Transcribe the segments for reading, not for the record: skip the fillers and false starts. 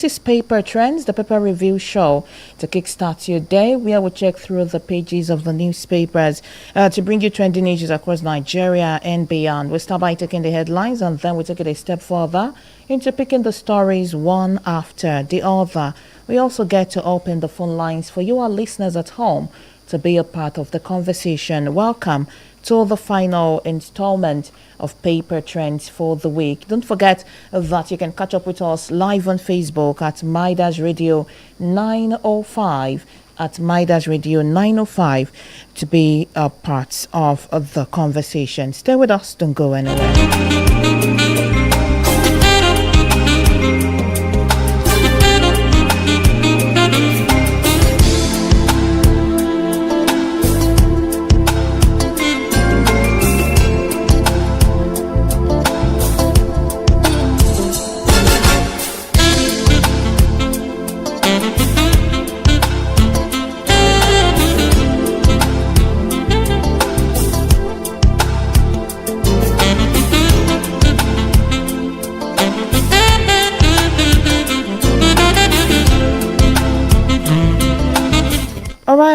This is Paper Trends, the paper review show to kickstart your day, where we check through the pages of the newspapers to bring you trending issues across Nigeria and beyond. We start by taking the headlines and then we take it a step further into picking the stories one after the other. We also get to open the phone lines for you, our listeners at home, to be a part of the conversation. Welcome to the final installment of Paper Trends for the week. Don't forget that you can catch up with us live on Facebook at Midas Radio 905, at Midas Radio 905, to be a part of the conversation. Stay with us, don't go anywhere.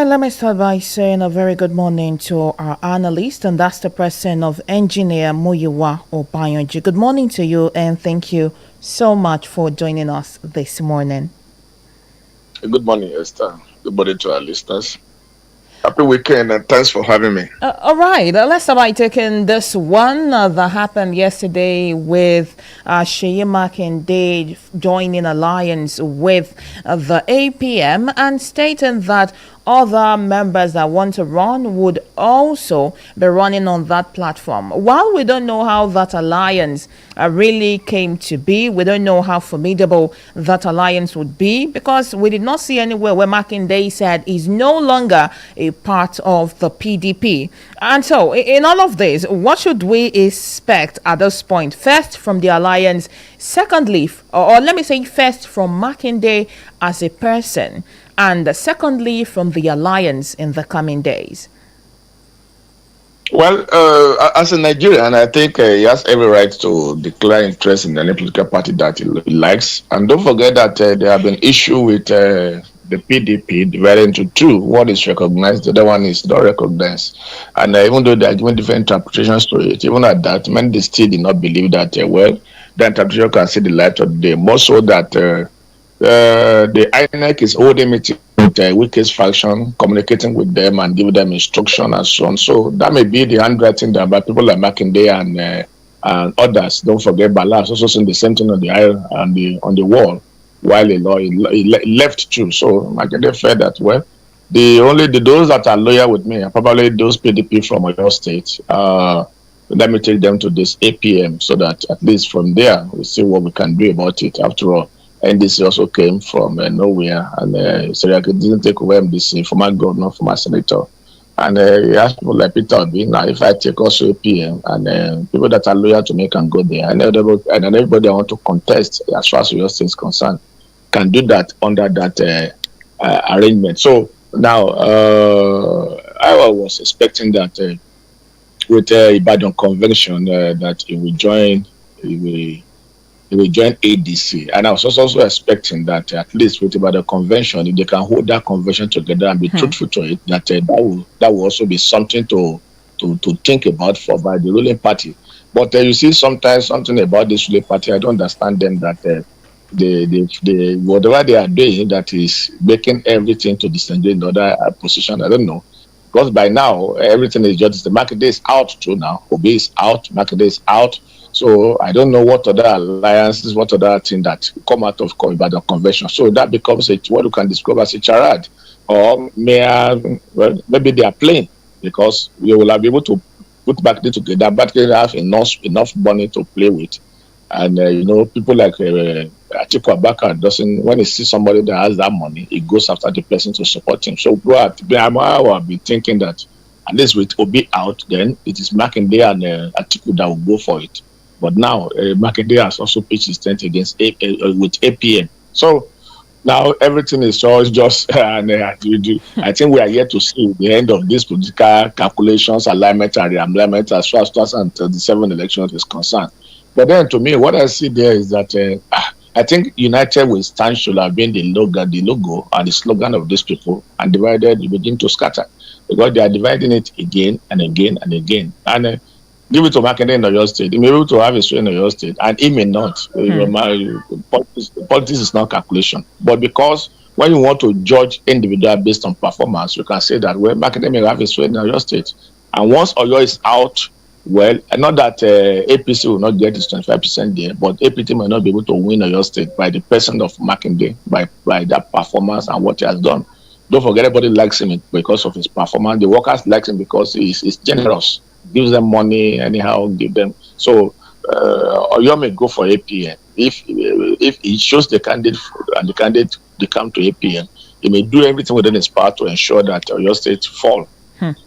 Let me start by saying a very good morning to our analyst, and that's the person of Engineer Muyiwa Obayonji. Good morning to you, and thank you so much for joining us this morning. Good morning, Esther. Good morning to our listeners. Happy weekend, and thanks for having me. All right, let's start by taking this one that happened yesterday with Sheyi Makinde joining alliance with the APM and stating that other members that want to run would also be running on that platform. While we don't know how that alliance really came to be, we don't know how formidable that alliance would be, because we did not see anywhere where Makinde said he's no longer a part of the PDP. And so, in all of this, what should we expect at this point? First, from the alliance. Secondly, or let me say first, from Makinde as a person. And secondly, from the alliance in the coming days? Well, as a Nigerian, I think he has every right to declare interest in any political party that he likes. And don't forget that there have been issues with the PDP divided into two. One is recognized, the other one is not recognized. And even though they are given different interpretations to it, even at that, many still did not believe that, well, the interpretation can see the light of the day. More so that the INEC is holding meeting with the weakest faction, communicating with them and giving them instruction and so on. So that may be the handwriting that by people like Makinde and others. Don't forget Bala also saying the same thing on the aisle and on the wall, while he left too. So Makinde felt that, well, those that are loyal with me are probably those PDP from Oyo State. Let me take them to this APM so that at least from there we see what we can do about it. After all, NDC also came from nowhere, and Seriake didn't take away MDC, former governor, former senator. And he asked people like Peter Obi, now if I take also APM, and people that are loyal to me can go there, and everybody I want to contest as far as your state is concerned can do that under that arrangement. So now I was expecting that with Ibadan convention that he will join ADC, and I was also expecting that at least with about the convention, if they can hold that convention together and be truthful to it, that that will also be something to think about by the ruling party. But you see, sometimes something about this ruling party, I don't understand them, that they whatever they are doing, that is making everything to disengage in other position. I don't know, because by now everything is just the Makinde is out too now. Obi is out, Makinde is out. So I don't know what other alliances, what other thing that come out of Ibadan convention. So that becomes what you can describe as a charade, or maybe they are playing, because you will be able to put back together, but they have enough money to play with. And people like Atiku Abubakar doesn't. When he sees somebody that has that money, he goes after the person to support him. So I will be thinking that at least with Obi out, then it is Makinde and Atiku that will go for it. But now Makinde has also pitched his tent against with APM. So now everything is just and I think we are yet to see the end of this political calculations, alignment and realignment as far as 2027 election is concerned. But then to me, what I see there is that I think United will stand should have been the logo and the slogan of these people, and divided we begin to scatter because they are dividing it again and again and again. And give it to Makinde in Oyo State. He may be able to have a sway in Oyo State, and he may not. Politics is not calculation. But because when you want to judge individual based on performance, you can say that, well, Makinde may have a sway in Oyo State. And once Oyo is out, well, not that APC will not get its 25% there, but APT might not be able to win Oyo State by the person of Makinde, by that performance and what he has done. Don't forget, everybody likes him because of his performance. The workers like him because he's generous, gives them money anyhow, give them. So Oyo may go for APM if he shows the candidate and the candidate they come to APM. He may do everything within his power to ensure that Oyo State fall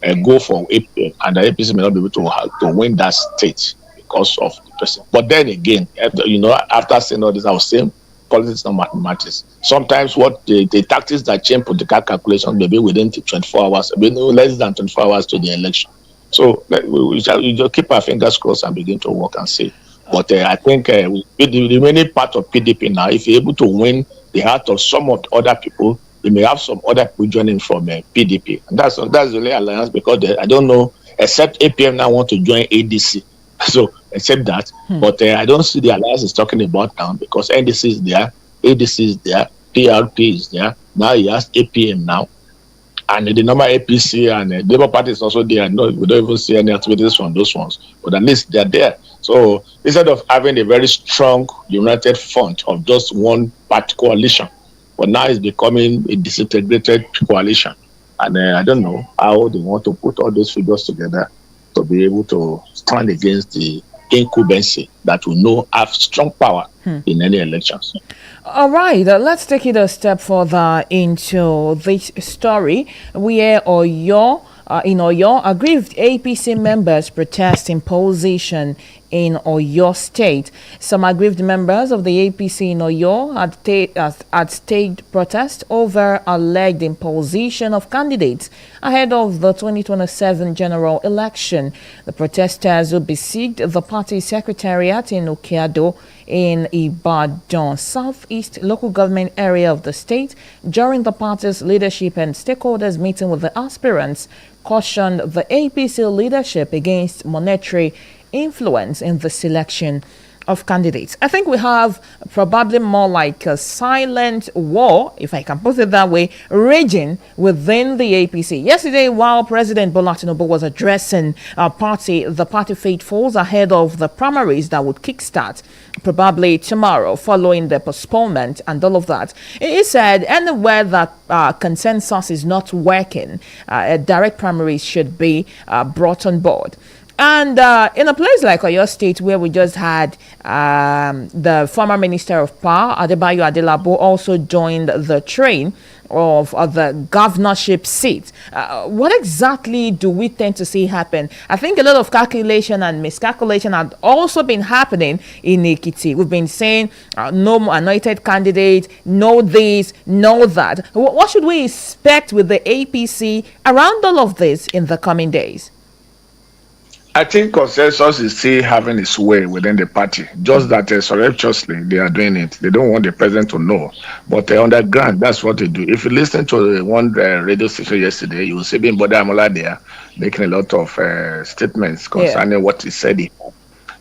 and go for APM, and the APC may not be able to win that state because of the person. But then again, after saying all this, I was saying politics not mathematics. Sometimes what the tactics that change political calculations may be within 24 hours, maybe no less than 24 hours to the election. So we just keep our fingers crossed and begin to work and see. But I think the remaining part of PDP now, if you're able to win the heart of some of the other people, we may have some other people joining from PDP. And that's the only alliance, because I don't know, except APM now want to join ADC. So except that, but I don't see the alliance is talking about now, because NDC is there, ADC is there, PRP is there. Now he has APM now. And the number APC and the Labour Party is also there. No, we don't even see any activities from those ones, but at least they're there. So instead of having a very strong united front of just one party coalition, but now it's becoming a disintegrated coalition. And I don't know how they want to put all those figures together to be able to stand against the incumbency that will know have strong power in any elections. All right, let's take it a step further into this story where in Oyo, aggrieved APC members protest imposition in Oyo State. Some aggrieved members of the APC in Oyo had staged protest over alleged imposition of candidates ahead of the 2027 general election. The protesters who besieged the party secretariat in Okeado in Ibadan, southeast local government area of the state, during the party's leadership and stakeholders meeting with the aspirants, cautioned the APC leadership against monetary influence in the selection of candidates. I think we have probably more like a silent war, if I can put it that way, raging within the APC. Yesterday, while President Bola Tinubu was addressing the party faithfuls ahead of the primaries that would kickstart probably tomorrow following the postponement and all of that, he said anywhere that consensus is not working, direct primaries should be brought on board. And in a place like Oyo State, where we just had the former Minister of Power, Adebayo Adelabo, also joined the train of the governorship seat. What exactly do we tend to see happen? I think a lot of calculation and miscalculation had also been happening in Ekiti. We've been saying no anointed candidate, no this, no that. What should we expect with the APC around all of this in the coming days? I think consensus is still having its way within the party. Just that surreptitiously they are doing it. They don't want the president to know. But on the ground, that's what they do. If you listen to one radio station yesterday, you will see Bimboda Amola there making a lot of statements concerning what he said.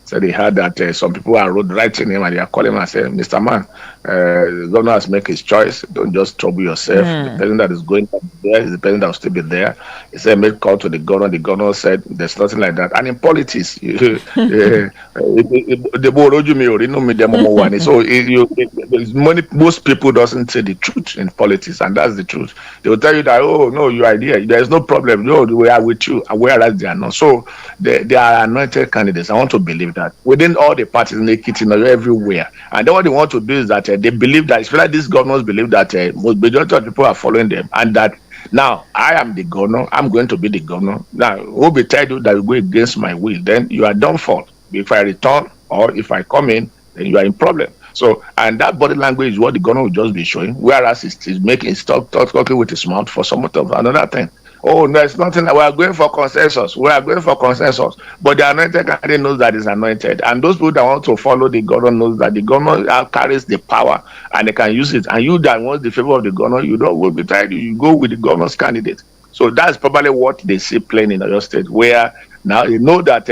So they heard that some people are writing him and they are calling him and saying, Mr. Man, the governor has made his choice. Don't just trouble yourself. The president that is going there is the president that will still be there. He said, make call to the governor. The governor said, there's nothing like that. And in politics, so most people doesn't say the truth in politics, and that's the truth. They will tell you that, oh, no, your idea, there's no problem. No, we are with you, whereas they are not. So they are anointed candidates. I want to believe that within all the parties in Ekiti, everywhere. And then what they want to do is that they believe that, especially these governors believe that most majority of people are following them, and that now I am the governor, I'm going to be the governor. Now, who will tell you that you go against my will? Then you are done for. If I return or if I come in, then you are in problem. So, and that body language is what the governor will just be showing, whereas he's talking with his mouth for some of another thing. Oh, no, it's nothing. We are going for consensus. We are going for consensus. But the anointed candidate knows that is anointed. And those people that want to follow the governor knows that the governor carries the power and they can use it. And you that wants the favor of the governor, you don't will be tired. You go with the governor's candidate. So that's probably what they see playing in Oyo State, where now you know that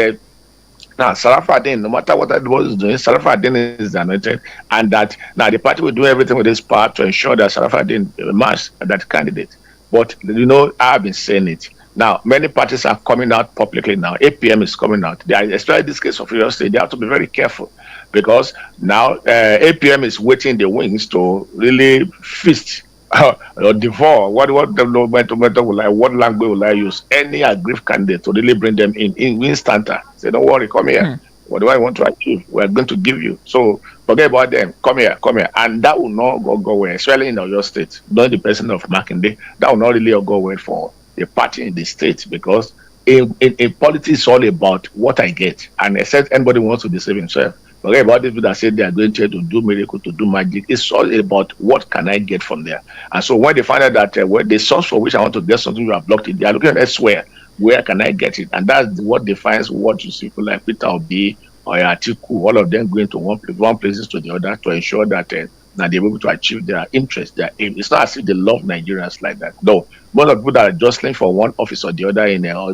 now Sarafadin, no matter what everybody is doing, Sarafadin is anointed, and that now the party will do everything with this power to ensure that Sarafadin match that candidate. But I've been saying it. Now, many parties are coming out publicly now. APM is coming out. They are, especially this case of Oyo State, they have to be very careful because now APM is waiting in the wings to really feast or devour. What development will I? What language will I use? Any aggrieved candidate to really bring them in instanta. Say, don't worry, come here. What do I want to achieve? We're going to give you. So forget about them. Come here, and that will not go well, especially in Oyo State. Not the person of Makinde. That will not really go well for the party in the state because in politics, it's all about what I get, and except anybody wants to deceive himself. Forget about the people that say they are going to do miracle, to do magic. It's all about what can I get from there. And so when they find out that where the source for which I want to get something, you have blocked it, they are looking elsewhere. Where can I get it? And that's what defines what you see people like Peter Obi or Atiku, all of them going to one places to the other to ensure that they're able to achieve their interest, their aim. It's not as if they love Nigerians like that. No. Most of the people that are jostling for one office or the other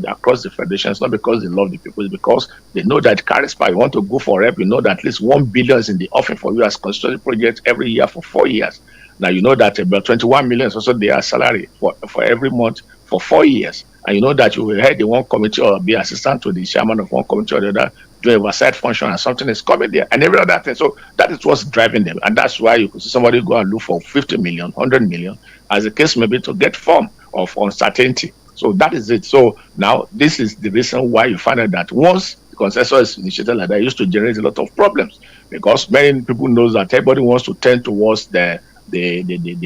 across the federation, it's not because they love the people, it's because they know that it carries power. You want to go for rep, you know that at least 1 billion is in the offering for you as construction project every year for 4 years. Now you know that about 21 million is also their salary for every month for 4 years. And you know that you will head in one committee or be assistant to the chairman of one committee or the other, do oversight function, and something is coming there and every other thing. So that is what's driving them. And that's why you could see somebody go and look for 50 million, 100 million, as the case may be, to get form of uncertainty. So that is it. So now this is the reason why you find out that once the consensus is initiated like that, it used to generate a lot of problems because many people know that everybody wants to tend towards the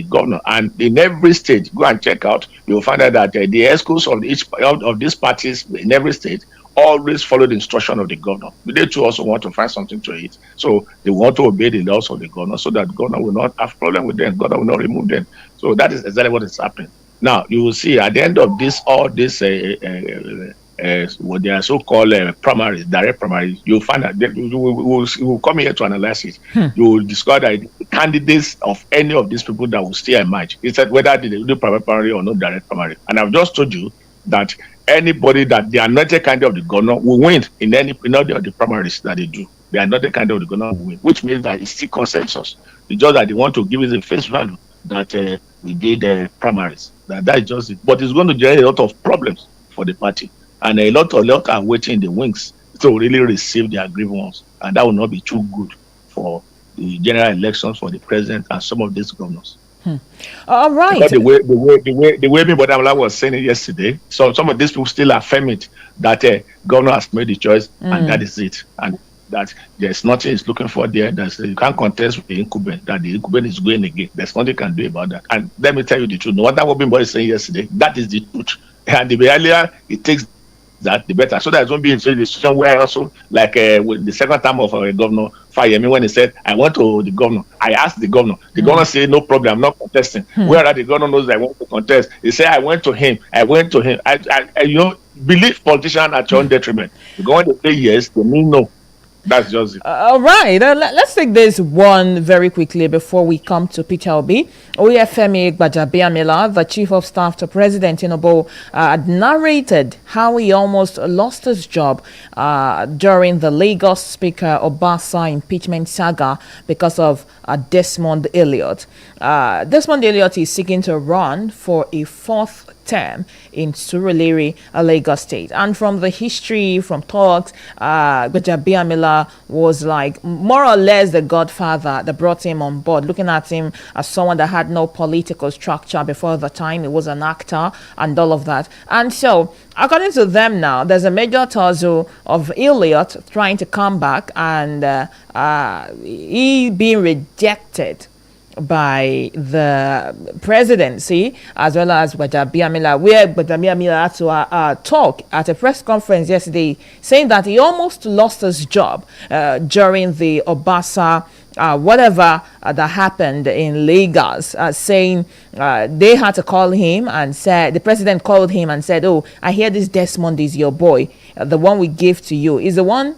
governor. And in every state, go and check out, you'll find out that the ESCOs of each of these parties in every state always follow the instruction of the governor. They too also want to find something to eat. So they want to obey the laws of the governor so that the governor will not have problem with them, governor will not remove them. So that is exactly what is happening. Now, you will see at the end of this, all this, what they are so-called primaries, direct primaries, you'll find that you will come here to analyze it. You will discover that the candidates of any of these people that will still emerge, it's whether they do primary or not direct primary. And I've just told you that anybody that the anointed candidate of the governor will win in all the primaries that they do. The anointed candidate of the governor will win, which means that it's still consensus. It's just that they want to give it the face value that we did primaries. That is just it. But it's going to generate a lot of problems for the party. And a lot are waiting in the wings to really receive their grievance. And that will not be too good for the general elections for the president and some of these governors. All right. Because the way Madam was saying it yesterday, so some of these people still affirm it that governor has made the choice and that is it. And that there's nothing he's looking for there. You can't contest with the incumbent, that the incumbent is going again. There's nothing you can do about that. And let me tell you the truth. No matter what Bimbo is saying yesterday, that is the truth. And the earlier it takes that, the better. So that won't be in a situation where also, like with the second time of Governor Fayemi, when he said, I went to the governor, I asked the governor. The governor said, no problem, I'm not contesting. Whereas the governor knows I want to contest. He said, I went to him. I believe politicians at your own detriment. Because when they say yes, they mean no. That's just it. All right. Let's take this one very quickly before we come to Peter Obi. Oyefemi Gbajabiamila, the chief of staff to President Tinubu, narrated how he almost lost his job during the Lagos Speaker Obasa impeachment saga because of Desmond Elliott. Desmond Elliott is seeking to run for a fourth term in Surulere, Lagos State. And from the history, from talks, Gbajabiamila was like more or less the godfather that brought him on board, looking at him as someone that had no political structure before the time. He was an actor and all of that. And so, according to them now, there's a major tussle of Elliott trying to come back and he being rejected by the presidency, as well as Gbajabiamila, where Gbajabiamila had to talk at a press conference yesterday, saying that he almost lost his job during the Obasa whatever that happened in Lagos, saying they had to call him and said, the president called him and said, "Oh, I hear this Desmond is your boy, the one we gave to you, is one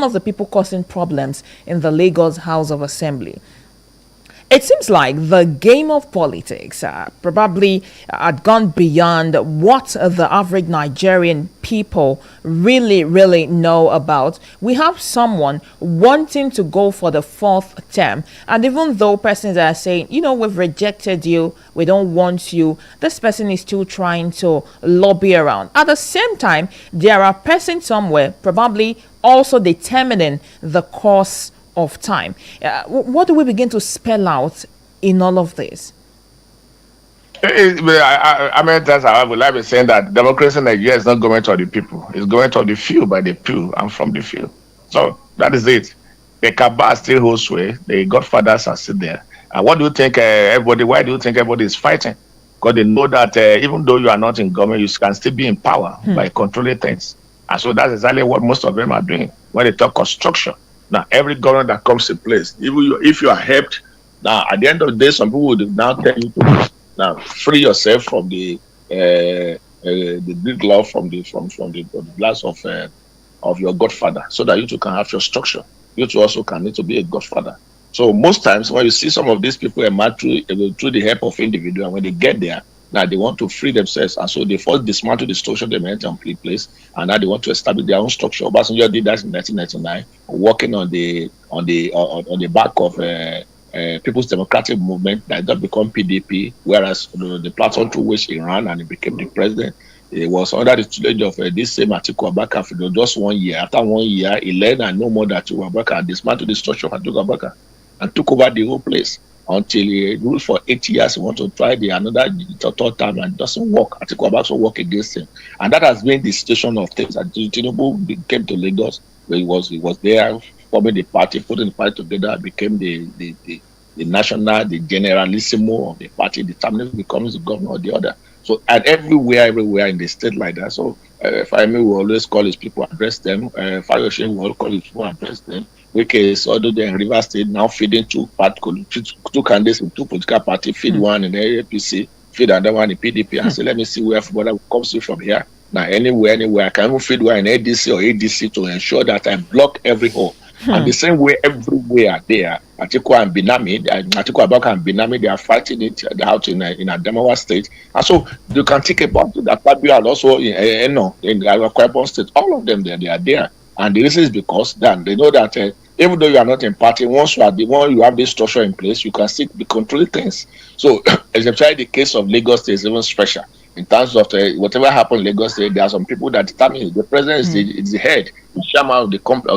of the people causing problems in the Lagos House of Assembly." It seems like the game of politics probably had gone beyond what the average Nigerian people really know about. We have someone wanting to go for the fourth term, and even though persons are saying, we've rejected you, we don't want you, this person is still trying to lobby around. At the same time, there are persons somewhere probably also determining the course of time. What do we begin to spell out in all of this? I mean, that's how I would like to say that democracy in Nigeria is not going to the people. It's going to the few by the few and from the few. So that is it. The cabal still holds sway. The godfathers are still there. And what do you think why do you think everybody is fighting? Because they know that even though you are not in government, you can still be in power by controlling things. And so that's exactly what most of them are doing when they talk construction. Now, every government that comes in place, if you are helped, now at the end of the day, some people would now tell you to now free yourself from the big law from the blast of your godfather, so that you too can have your structure. You too also can need to be a godfather. So most times when you see some of these people emerge through the help of individual, when they get there, now they want to free themselves, and so they first dismantle the structure they meant in place, and now they want to establish their own structure. Obasanjo did that in 1999, working on the back of People's Democratic Movement that got become PDP, whereas the platform through which he ran and he became the president, it was under the tutelage of this same Atiku Abubakar for just 1 year. After 1 year, he learned and no more that Atiku Abubakar dismantled the structure of Atiku Abubakar and took over the whole place until he ruled for 8 years. He want to try another third time and it doesn't work. Atiku Abubakar work against him, and that has been the situation of things. And Tinubu came to Lagos, where he was there forming the party, putting the party together, became the national, the generalissimo of the party, determining who becomes the governor or the other. So, and everywhere in the state like that. So, Fahimi will always call his people, address them. Fayoshe will call his people, address them. Which is, although they're in River State, now feeding two candidates in two political parties, feed one in the APC, feed another one in PDP, and say, let me see where everybody comes from here. Now, anywhere, I can even feed one in ADC or ADC to ensure that I block every hole. And the same way everywhere there, Atiku Abubakar and Binami, they are fighting it out in Adamawa State. And so you can take about that Fabio and also in Akwa Ibom State. All of them, they are there. And the reason is because then they know that even though you are not in party, once you have this structure in place, you can still be controlling things. So, especially the case of Lagos State is even special. In terms of whatever happened in Lagos State, there are some people that determine it. The president is the head, the chairman of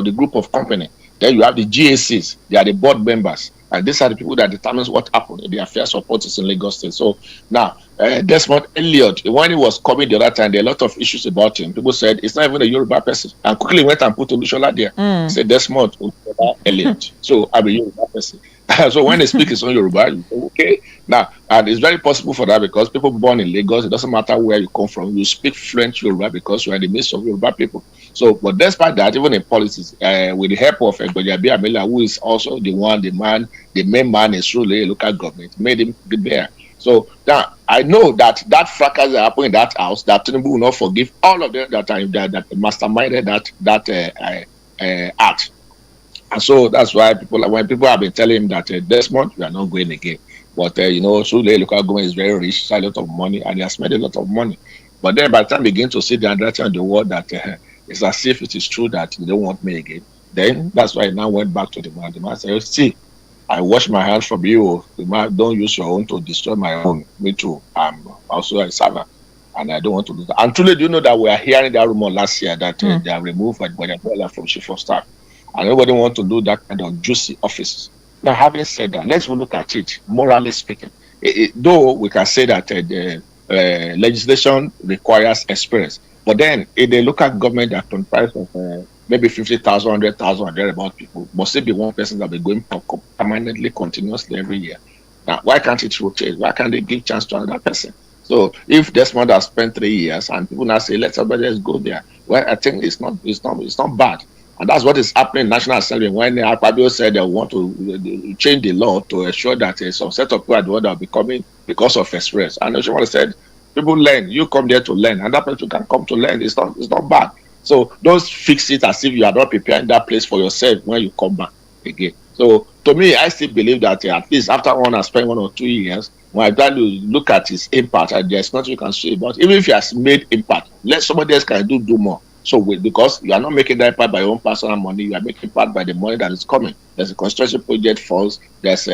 the group of company. Then you have the GACs, they are the board members, and these are the people that determines what happened in the affairs of politics in Lagos State. So now, Desmond Elliott, when he was coming the other time, there are a lot of issues about him. People said it's not even a Yoruba person, and quickly went and put Olushola there. Said Desmond Elliott. So I'm a Yoruba person. So when they speak his own Yoruba, you say, okay. Now, and it's very possible for that because people born in Lagos, it doesn't matter where you come from, you speak fluent Yoruba because you are in the midst of Yoruba people. So, but despite that, even in politics, with the help of Gbojabi Amila, who is also the main man in Surulere local government, made him be there. So now I know that fracas that happened in that house, that Tinubu will not forgive all of them that masterminded that act. And so that's why when people have been telling him that Desmond, we are not going again. But Surulere local government is very rich, has a lot of money, and he has made a lot of money. But then by the time they begin to see the handwriting on the wall that it's as if it is true that they don't want me again, then that's why I now went back to the man. The man said, see, I wash my hands from you. The man, don't use your own to destroy my own. Me too. I'm also a servant, and I don't want to do that. And truly, do you know that we are hearing that rumor last year that they have removed Gbojabi from chief of staff, and nobody wants to do that kind of juicy offices. Now, having said that, let's look at it morally speaking. Though we can say that the legislation requires experience, but then if they look at government that comprises of maybe 50,000, 100,000, or thereabout people, must still be one person that will be going permanently, continuously every year. Now, why can't it rotate? Why can't they give chance to another person? So if Desmond has spent 3 years and people now say, let's go there, well, I think it's not bad. And that's what is happening in National Assembly when Akpabio said they want to change the law to ensure that some set of people at the world are becoming because of experience. And Oshimole said, people learn, you come there to learn, and that person can come to learn. It's not bad. So don't fix it as if you are not preparing that place for yourself when you come back again. So to me, I still believe that at least after one has spent 1 or 2 years, when I try to look at his impact, and there's nothing you can say. But even if he has made impact, let somebody else can do more. So because you are not making that impact by your own personal money, you are making impact by the money that is coming. There's a construction project funds, there's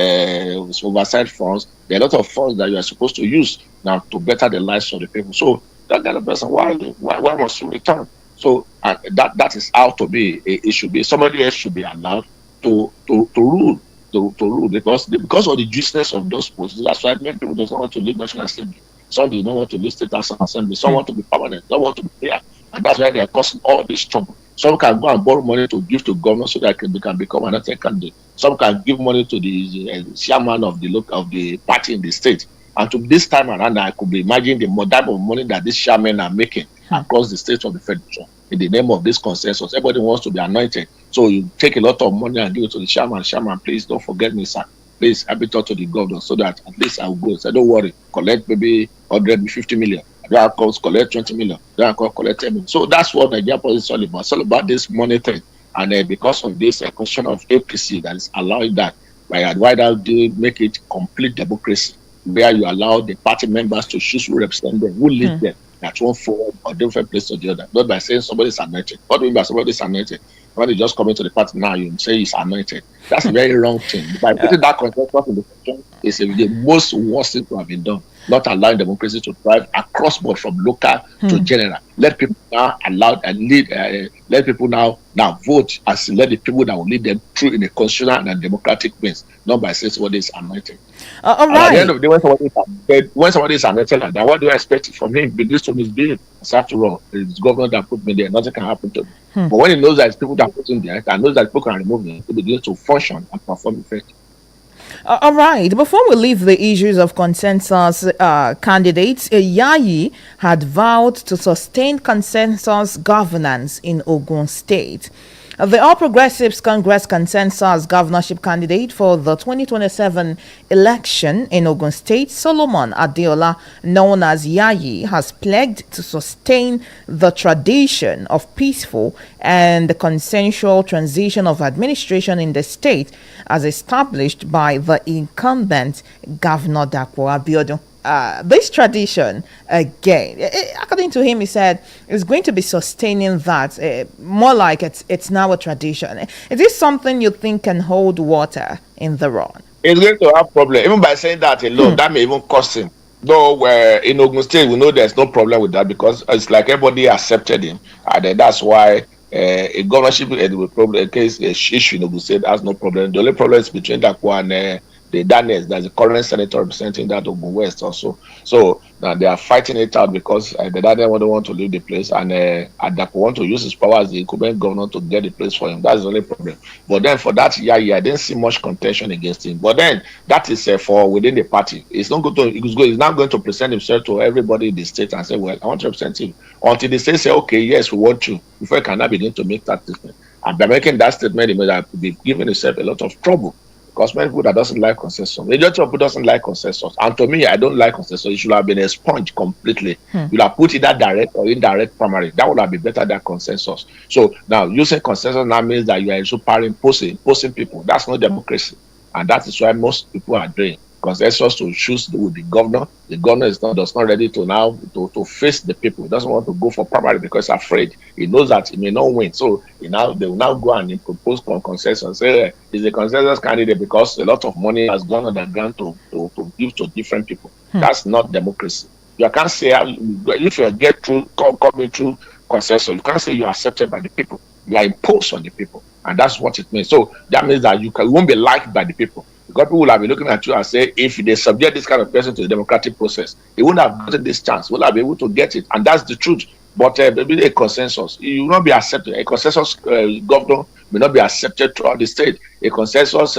oversight funds, there are a lot of funds that you are supposed to use now to better the lives of the people. So that kind of person, why must you return? So that is how to be. It should be somebody else should be allowed to rule. To rule because of the juiciness of those posts. That's why many people don't want to leave National Assembly. Some do not want to leave State House Assembly. Some want to be permanent. Some want to be here. And that's why they are causing all this trouble. Some can go and borrow money to give to government so that they can become another candidate. Some can give money to the chairman of the party in the state. And to this time around, I could be imagine the type of money that these chairmen are making across the state of the federation in the name of this consensus. Everybody wants to be anointed. So you take a lot of money and give it to the chairman. Chairman, please don't forget me, sir. Please help me talk to the governor so that at least I'll go. So don't worry, collect maybe 150 million. Then I'll collect 20 million. Then I'll collect 10 million. So that's what Nigeria policy is all about. It's all about this money thing. And because of this question of APC that is allowing that, why don't you make it complete democracy, where you allow the party members to choose who represent them, who lead them at one form or different place or the other, not by saying somebody is anointed. What do you mean by somebody is anointed? When you just come into the party now, you say he's anointed. That's a very wrong thing. By putting that consensus in the question is the most worst thing to have been done. Not allowing democracy to thrive across board from local to general. Let people now allow and lead. Let people now vote as let the people that will lead them through in a constitutional and democratic means, not by saying somebody is anointed. All right. At the end of the day, when somebody is anointed like that, what do I expect from him? Because to his being, after all, it's governor that put me there. Nothing can happen to me. But when he knows that it's people that put him there, and knows that people can remove him, he begins to function and perform effectively. All right. Before we leave the issues of consensus candidates, Yayi had vowed to sustain consensus governance in Ogun State. The All Progressives Congress consensus governorship candidate for the 2027 election in Ogun State, Solomon Adeola, known as Yayi, has pledged to sustain the tradition of peaceful and consensual transition of administration in the state as established by the incumbent Governor Dapo Abiodun. This tradition, again, according to him, he said, is going to be sustaining that, more like it's now a tradition. Is this something you think can hold water in the run? It's going to have problem. Even by saying that alone, that may even cost him. Though in Ogun State, we know there's no problem with that because it's like everybody accepted him. And that's why a governorship problem case issue in Ogun State has no problem. The only problem is between Dapo and the Daniels, that's the current senator representing that Ogun West also. So now they are fighting it out because the Daniel don't want to leave the place, and Dapo want to use his power as the incumbent governor to get the place for him. That's the only problem. But then for that year, I didn't see much contention against him. But then that is for within the party. It's not going to. He's not going to present himself to everybody in the state and say, "Well, I want to represent him." Until the state say, "Okay, yes, we want you," before he can now begin to make that statement. And by making that statement, he may be giving himself a lot of trouble. Because many people that doesn't like consensus. Majority of people doesn't like consensus. And to me, I don't like consensus. It should have been a sponge completely. You'll have put either direct or indirect primary. That would have been better than consensus. So now using consensus now means that you are superimposing people. That's not democracy. And that is why most people are doing consensus to choose the governor. The governor does not ready to now to face the people. He doesn't want to go for primary because he's afraid. He knows that he may not win. So they will now go and propose consensus. Say he's a consensus candidate because a lot of money has gone on the ground to give to different people. That's not democracy. You can't say if you get through coming through consensus, you can't say you're accepted by the people. You are imposed on the people. And that's what it means. So that means that you won't be liked by the people. Because people will have been looking at you and say, if they subject this kind of person to the democratic process, he wouldn't have gotten this chance. Will have been able to get it. And that's the truth. But maybe a consensus, you will not be accepted. A consensus governor may not be accepted throughout the state. A consensus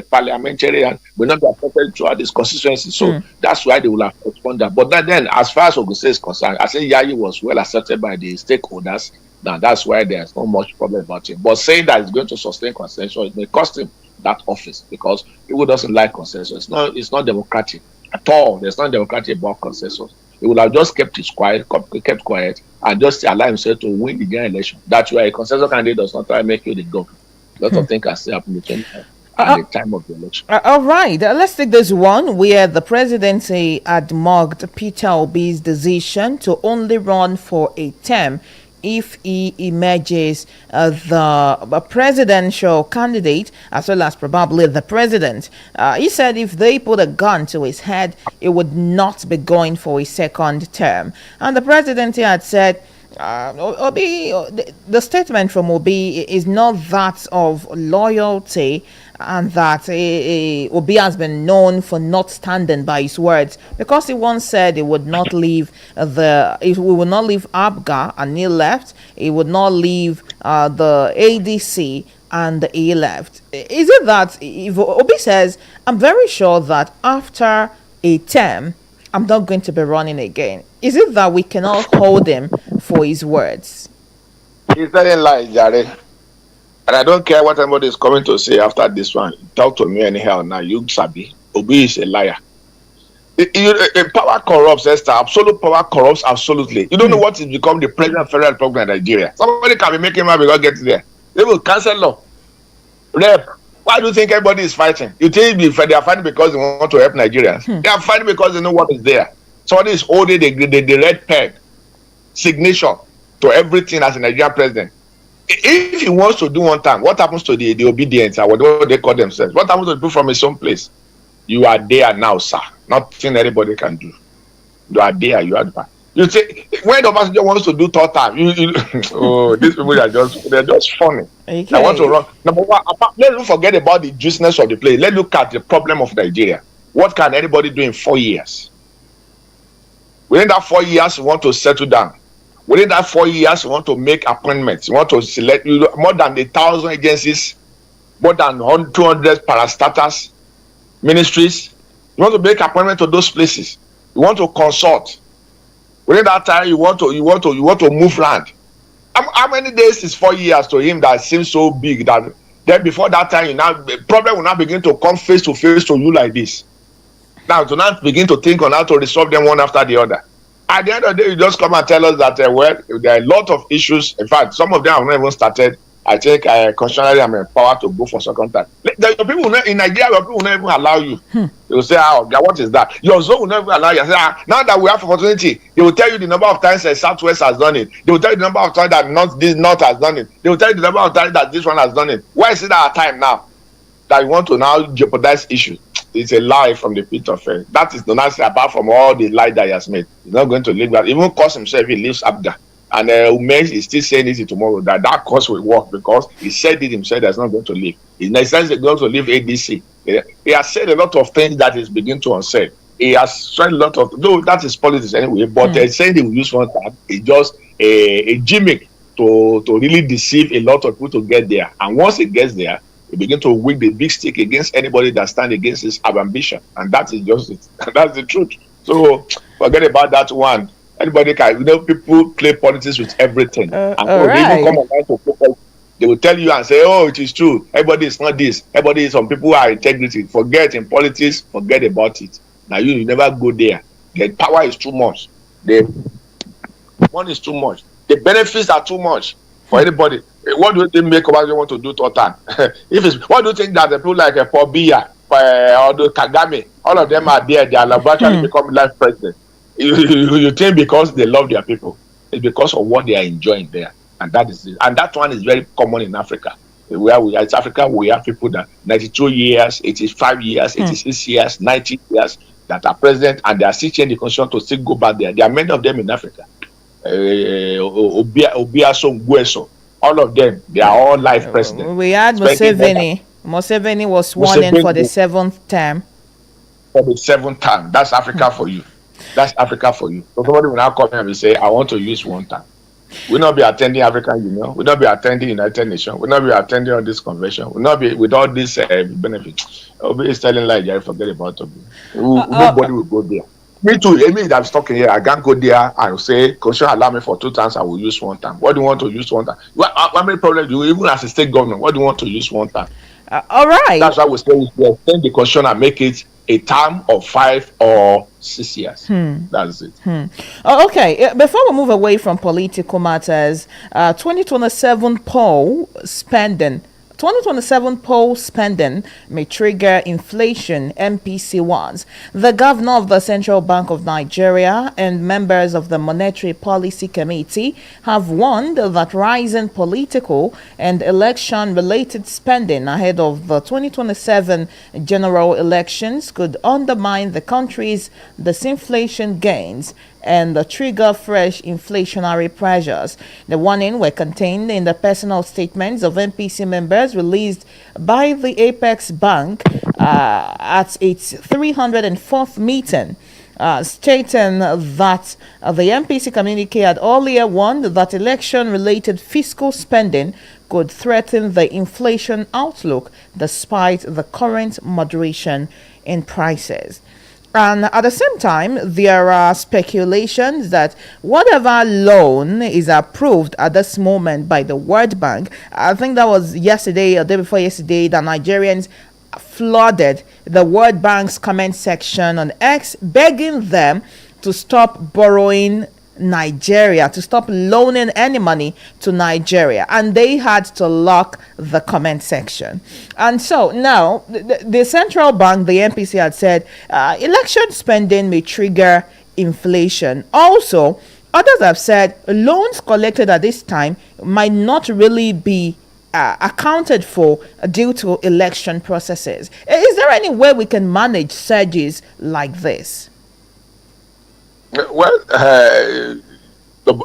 parliamentarian will not be accepted throughout this constituency. So that's why they will have responded. But then, as far as Ogun State is concerned, I say Yayi was well accepted by the stakeholders. Now that's why there's not much problem about him. But saying that it's going to sustain consensus, it may cost him that office because people doesn't like consensus. It's not democratic at all. There's not democratic about consensus. He would have just kept quiet, and just allow himself to win the general election. That's why a consensus candidate does not try to make you the governor. Lots of things can still happen at the time of the election. All right, let's take this one where the presidency had mocked Peter Obi's decision to only run for a term if he emerges the presidential candidate as well as probably the president. He said if they put a gun to his head, he would not be going for a second term. And the presidency had said, Obi, the statement from Obi is not that of loyalty, and that Obi has been known for not standing by his words, because he once said he would not leave ABGA, and he left. He would not leave the ADC, and he left. Is it that if Obi says, I'm very sure that after a term I'm not going to be running again, is it that we cannot hold him for his words? He's telling lies, Jared. And I don't care what anybody is coming to say after this one. Talk to me anyhow now. You sabi. Obi is a liar. Power corrupts, Esther. Absolute power corrupts absolutely. You don't know what has become the present federal program in Nigeria. Somebody can be making money because get there. They will cancel law. Rep. Why do you think everybody is fighting? You think they are fighting because they want to help Nigerians? They are fighting because they know what is there. Somebody is holding the red pen signature to everything as a Nigerian president. If he wants to do one time, what happens to the obedience or whatever they call themselves? What happens to people from his own place? You are there now, sir. Nothing anybody can do. You are there. You are there. You say when the passenger wants to do third time, these people they're just funny. Okay. I want to run. Number one, let's forget about the juiciness of the play. Let's look at the problem of Nigeria. What can anybody do in 4 years? Within that 4 years, you want to settle down. Within that 4 years, you want to make appointments. You want to select more than 1,000 agencies, more than 200 parastatals, ministries. You want to make appointment to those places. You want to consult. Within that time, you want to move land. How many days is 4 years to him that seems so big that then before that time, the problem will now begin to come face to face to you like this. Now to now begin to think on how to resolve them one after the other. At the end of the day, you just come and tell us that there are a lot of issues. In fact, some of them have not even started. I think constitutionally I'm empowered to go for second time. There are people in Nigeria where people will not even allow you. They will say, what is that? Your zone will never allow you. I say, now that we have opportunity, they will tell you the number of times that Southwest has done it. They will tell you the number of times that North has done it. They will tell you the number of times that this one has done it. Why is it our time now that you want to now jeopardize issues? It's a lie from the pit of hell. That is the answer apart from all the lie that he has made. He's not going to leave that. Even cause himself, he leaves Abga. And Umesh is still saying it tomorrow that course will work because he said it himself that's not going to leave. In a sense, he's going to leave ADC. He has said a lot of things that is beginning to unsaid. He has tried a lot of, though that is politics anyway, but saying he will use one time is just a gimmick to really deceive a lot of people to get there. And once he gets there, he begin to wig the big stick against anybody that stands against his ambition. And that is just it. That's the truth. So forget about that one. Anybody can, people play politics with everything. And so they even come online to focus. They will tell you and say, it is true. Everybody is not this. Everybody is, some people are integrity. Forget in politics, forget about it. Now you never go there. The power is too much. The money is too much. The benefits are too much for anybody. What do you think make about you want to do total? What do you think that the people like Pobia or the Kagame, all of them are there, they are laboratory become life president. You think because they love their people, it's because of what they are enjoying there, and that is it. And that one is very common in Africa. Where we are, it's Africa, we have people that 92 years, 85 years, 86 years, 90 years that are president, and they are still changing the constitution to still go back there. There are many of them in Africa. Obiaso Ngueso, all of them, they are all life presidents. We had Museveni. Museveni was sworn in for the 7th term. For the 7th term, that's Africa for you. That's Africa for you. So somebody will now come here and say, I want to use one time. We'll not be attending African Union. We'll not be attending United Nations. We'll not be attending all this convention. We'll not be with all these benefits. Obi is telling like Jerry, forget about Obi. Nobody will go there. Me too. Me that's talking here. I can't go there and say, "Constitution allow me for 2 times. I will use 1 time." What do you want to use 1 time? How many problems do you even as a state government? What do you want to use 1 time? All right. That's why we say we should extend the constitution and make it a term of 5 or 6 years. That's it. Okay, before we move away from political matters, 2027 poll spending. 2027 poll spending may trigger inflation, MPC warns. The governor of the Central Bank of Nigeria and members of the Monetary Policy Committee have warned that rising political and election-related spending ahead of the 2027 general elections could undermine the country's disinflation gains and trigger fresh inflationary pressures. The warning were contained in the personal statements of MPC members released by the Apex Bank at its 304th meeting. Stating that the MPC communique had earlier warned that election-related fiscal spending could threaten the inflation outlook despite the current moderation in prices. And at the same time, there are speculations that whatever loan is approved at this moment by the World Bank, I think that was yesterday or day before yesterday, that Nigerians flooded the World Bank's comment section on X, begging them to stop borrowing Nigeria, to stop loaning any money to Nigeria, and they had to lock the comment section. And so now the central bank, the MPC, had said election spending may trigger inflation. Also, others have said loans collected at this time might not really be accounted for due to election processes. Is there any way we can manage surges like this? Well,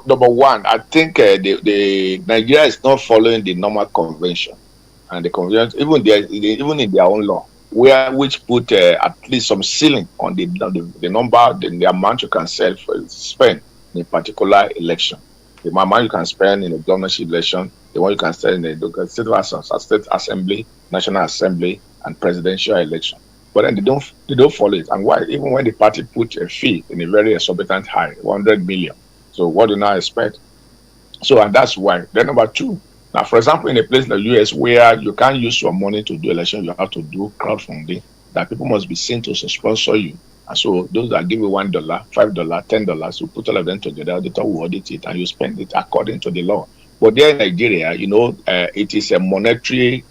number one, I think the Nigeria is not following the normal convention, and the convention even in their own law, which put at least some ceiling on the number, the amount you can spend in a particular election. The amount you can spend in a governorship election, the one you can spend in the state assembly, national assembly, and presidential election. But then they don't follow it. And why? Even when the party put a fee in a very exorbitant high, 100 million. So what do you now expect? So, and that's why. Then number two, now, for example, in a place like the US where you can't use your money to do election, you have to do crowdfunding, that people must be seen to sponsor you. And so those that give you $1, $5, $10, you put all of them together, the auditor will audit it and you spend it according to the law. But there in Nigeria, it is a monetary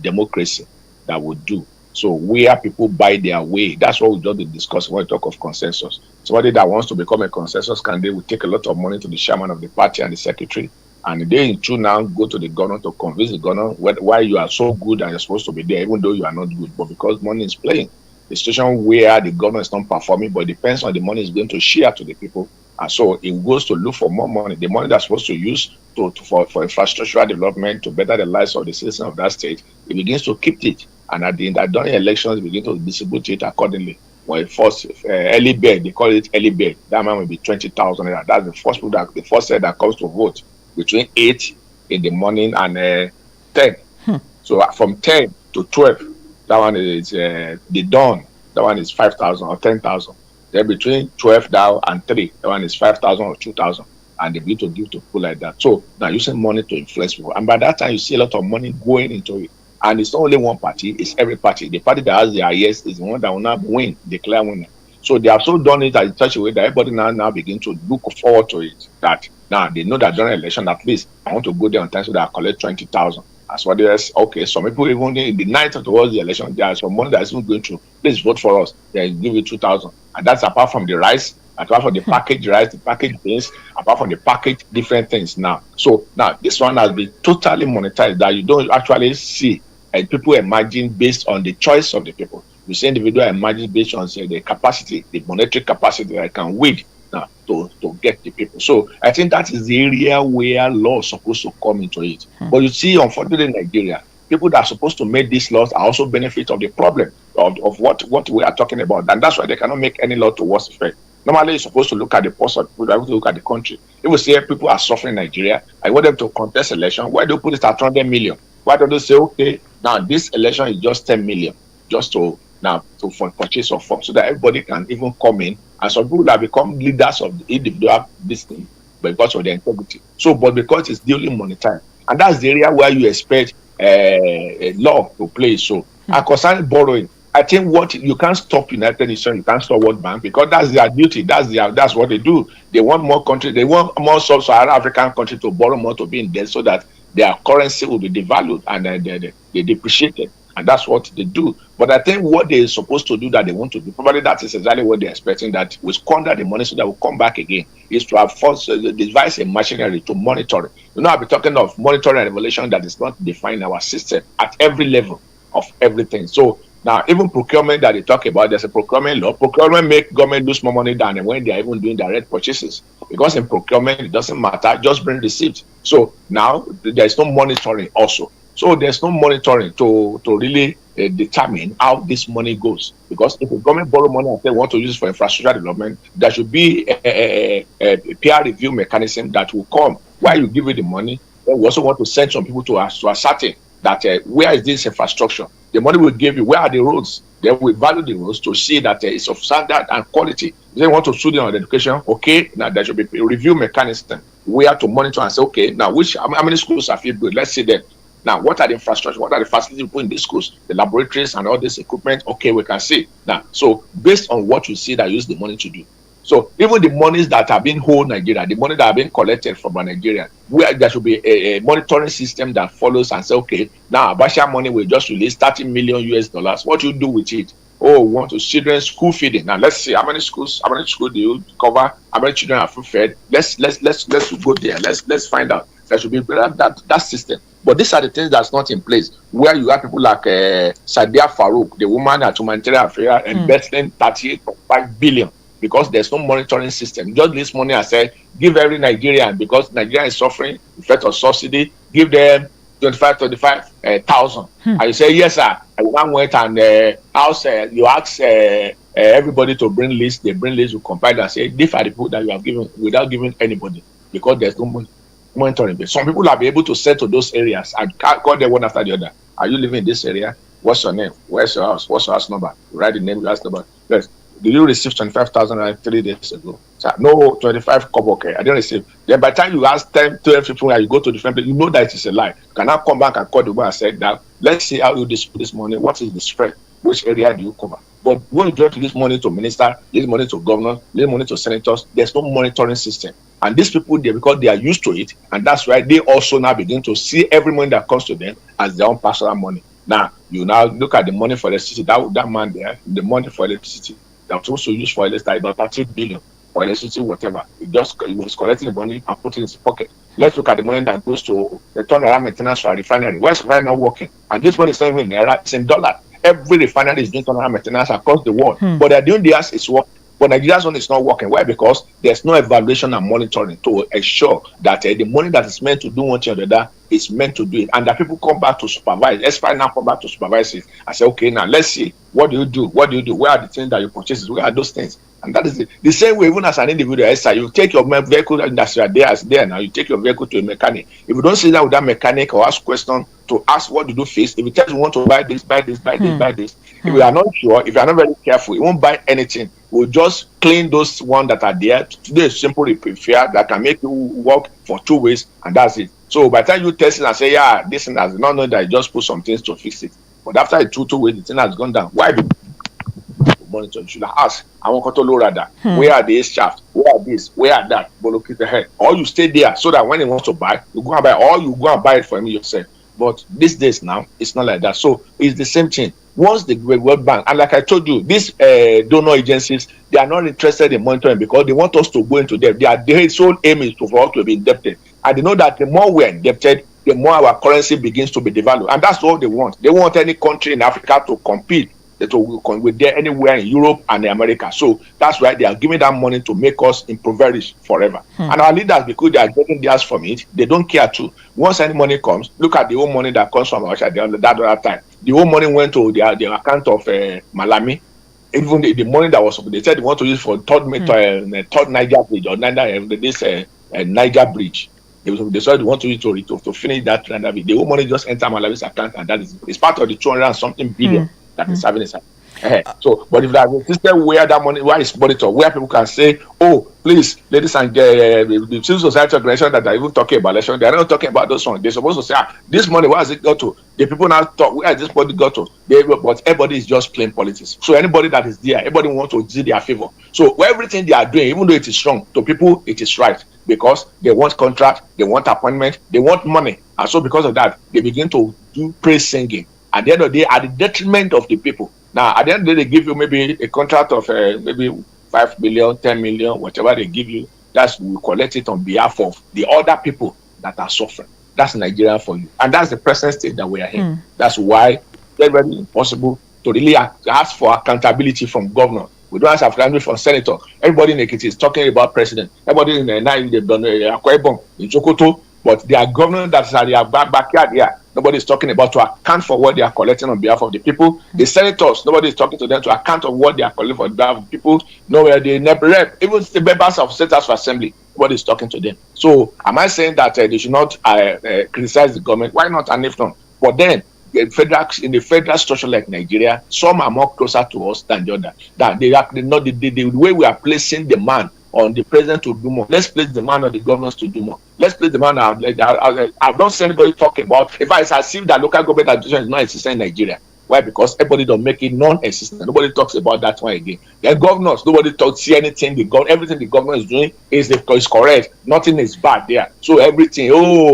democracy that would do. So where people buy their way, that's what we just discuss when we talk of consensus. Somebody that wants to become a consensus candidate will take a lot of money to the chairman of the party and the secretary, and they in turn now go to the governor to convince the governor why you are so good and you're supposed to be there, even though you are not good. But because money is playing, the situation where the governor is not performing, but it depends on the money is going to share to the people. And so it goes to look for more money. The money that's supposed to use for infrastructural development to better the lives of the citizens of that state, it begins to keep it. And at the end, during elections, begin to distribute it accordingly. When first early bird, they call it early bird. That amount will be 20,000. That's the first set that comes to vote between 8 in the morning and 10. So from 10 to 12, that one is the dawn. That one is 5,000 or 10,000. Then between 12 now and 3, that one is 5,000 or 2,000. And they begin to give to people like that. So now using money to influence people. And by that time, you see a lot of money going into it. And it's not only one party, it's every party. The party that has the highest is the one that will not win, declare winner. So they have so done it in such a way that everybody now begin to look forward to it. That now they know that during election, at least I want to go there on time so that I collect 20,000. As what they say, okay, some people even in the night towards the election, there are some money that is even going to, please vote for us. They give you 2,000. And that's apart from the rice, apart from the packaged rice, the packaged beans, apart from the packaged different things now. So now this one has been totally monetized that you don't actually see. And people imagine based on the choice of the people. You see individual imagine based on the capacity, the monetary capacity that I can wait now to get the people. So I think that is the area where law is supposed to come into it. But you see, unfortunately in Nigeria, people that are supposed to make these laws are also benefit of the problem of what we are talking about. And that's why they cannot make any law to worse effect. Normally, you're supposed to look at the person, people have to look at the country. If we say people are suffering in Nigeria, I want them to contest election, why do you put it at 100 million? Why don't they say, okay, now this election is just 10 million, just for purchase of form, so that everybody can even come in And some people have become leaders of the individual this thing because of their integrity. So, but because it's duly monetized, and that's the area where you expect a law to play. So, and concerning borrowing, I think what you can't stop United Nations, you can't stop World Bank, because that's their duty. That's what they do. They want more countries, they want more sub-Saharan African countries to borrow more to be in debt so that their currency will be devalued and they depreciated. And that's what they do. But I think what they're supposed to do that they want to do, probably that is exactly what they're expecting, that we squander the money so that will come back again, is to have forced devise a machinery to monitor it. I'll be talking of monitoring and evaluation that is not defined our system at every level of everything. So now, even procurement that they talk about, there's a procurement law. Procurement make government lose more money than when they are even doing direct purchases. Because in procurement, it doesn't matter, just bring receipts. So now there's no monitoring also. So there's no monitoring to really determine how this money goes. Because if the government borrow money and they want to use it for infrastructure development, there should be a peer review mechanism that will come while you give it the money. Then we also want to send some people to ascertain that where is this infrastructure? The money we give you, where are the roads? Then we value the roads to see that it's of standard and quality. They want to sue them on education. Okay, now there should be a review mechanism where to monitor and say, okay, now how many schools have you built? Let's see them. Now, what are the infrastructure? What are the facilities we put in these schools? The laboratories and all this equipment? Okay, we can see. Now, so based on what you see that you use the money to do. So even the monies that have been whole Nigeria, the money that have been collected from Nigeria, where there should be a monitoring system that follows and say, okay, now Abacha money will just release 30 million US dollars. What do you do with it? Oh, we want to children's school feeding. Now let's see how many schools do you cover, how many children are food fed. Let's go there. Let's find out. There should be that system. But these are the things that's not in place, where you have people like Sadia Farouk, the woman at Humanitarian Affairs, investing 38.5 billion. Because there's no monitoring system. Just this money, I said, give every Nigerian, because Nigeria is suffering effect of subsidy, give them 25,000. And you say, yes, sir. And one went and you ask everybody to bring list. They bring list, you compile and say, these are the people that you have given without giving anybody, because there's no monitoring. But some people will be able to send to those areas and call them one after the other. Are you living in this area? What's your name? Where's your house? What's your house number? You write the name, your house number. Yes. Did you receive 25,000 3 days ago? So, no, 25 kobo. Okay, I didn't receive. Then by the time you ask 10, 12 people and you go to different places, you know that it is a lie. You cannot come back and call the one and say that, let's see how you distribute this money. What is the spread? Which area do you cover? But when you direct this money to minister, this money to governor, this money to senators, there's no monitoring system. And these people, because they are used to it, and that's why they also now begin to see every money that comes to them as their own personal money. Now, you now look at the money for electricity, that man there, the money for electricity, that was also used for electricity, about 30 billion for electricity, whatever. He was collecting the money and putting it in his pocket. Let's look at the money that goes to the turnaround maintenance for a refinery. Why is refinery not working? And this money is not even in naira, it's in dollar. Every refinery is doing turnaround maintenance across the world. But they're doing theirs, it's working. But Nigeria's one is not working. Why? Because there's no evaluation and monitoring to ensure that the money that is meant to do one thing or the other is meant to do it. And that people come back to supervise. Let's now come back to supervise it and say, okay, now let's see. What do you do? What do you do? Where are the things that you purchase? Where are those things? And that is it. The same way, even as an individual, you take your vehicle that's there now, you take your vehicle to a mechanic. If you don't sit down with that mechanic or ask questions to ask what do you face, if you tell you want to buy this, buy this, buy this, buy this, if you are not sure, if you are not very careful, you won't buy anything. We'll just clean those ones that are there. Today is simple repair that can make you work for 2 weeks, and that's it. So by the time you test it and say, yeah, this thing has not known that you just put some things to fix it. But after 2 weeks, the thing has gone down. Why do you monitor? You should ask, I want to lower that. Where are the shaft? Where are this? Where are that? But look at the head. Or you stay there so that when he wants to buy, you go and buy, or you go and buy it for him yourself. But these days now, it's not like that. So it's the same thing. Once the World Bank, and like I told you, these donor agencies, they are not interested in monitoring because they want us to go into debt. Their sole aim is for us to be indebted. And they know that the more we're indebted, the more our currency begins to be devalued. And that's all they want. They want any country in Africa to compete with them anywhere in Europe and America. So that's why they are giving that money to make us impoverish forever. And our leaders, because they are getting theirs from it, they don't care too. Once any money comes, look at the whole money that comes from Russia that other time. The whole money went to their account of Malami. Even the money that was, they said they want to use for third Niger bridge or Niger bridge. They said they want to use to finish that Niger bridge. The whole money just enter Malami's account, and that is it's part of the 200 and something billion that is having inside. So, but if there's a system where that money, where it's monitored, where people can say, oh, please, ladies and the civil society organization that are even talking about election, they're not talking about those ones. They're supposed to say, this money, where has it got to? The people now talk, where has this money got to? But everybody is just playing politics. So anybody that is there, everybody wants to do their favor. So everything they are doing, even though it is wrong, to people, it is right. Because they want contract, they want appointment, they want money. And so because of that, they begin to do praise singing. At the end of the day, at the detriment of the people. Now, at the end of the day, they give you maybe a contract of maybe 5 million, 10 million, whatever they give you. That's we collect it on behalf of the other people that are suffering. That's Nigeria for you. And that's the present state that we are in. That's why it's very impossible to really ask for accountability from governor. We don't ask for accountability from senator. Everybody in Ekiti is talking about president. Everybody in they've done Akwa Ibom, in Sokoto, but they are governors that are their backyard here. Nobody is talking about to account for what they are collecting on behalf of the people. The senators, nobody is talking to them to account of what they are collecting for the behalf of the people. Nowhere they never rep. Even the members of State House of Assembly, nobody is talking to them. So, am I saying that they should not criticize the government? Why not? And if not, but then in the federal structure like Nigeria, some are more closer to us than the other. That they are not the way we are placing the man on the president to do more. Let's place the man on the governors to do more. Let's place the man. I've not seen anybody talking about. If it's as if that local government administration is not existing in Nigeria. Why? Because everybody don't make it non-existent. Nobody talks about that one again. The governors, nobody talks, see anything. Everything the government is doing is correct. Nothing is bad there. So everything,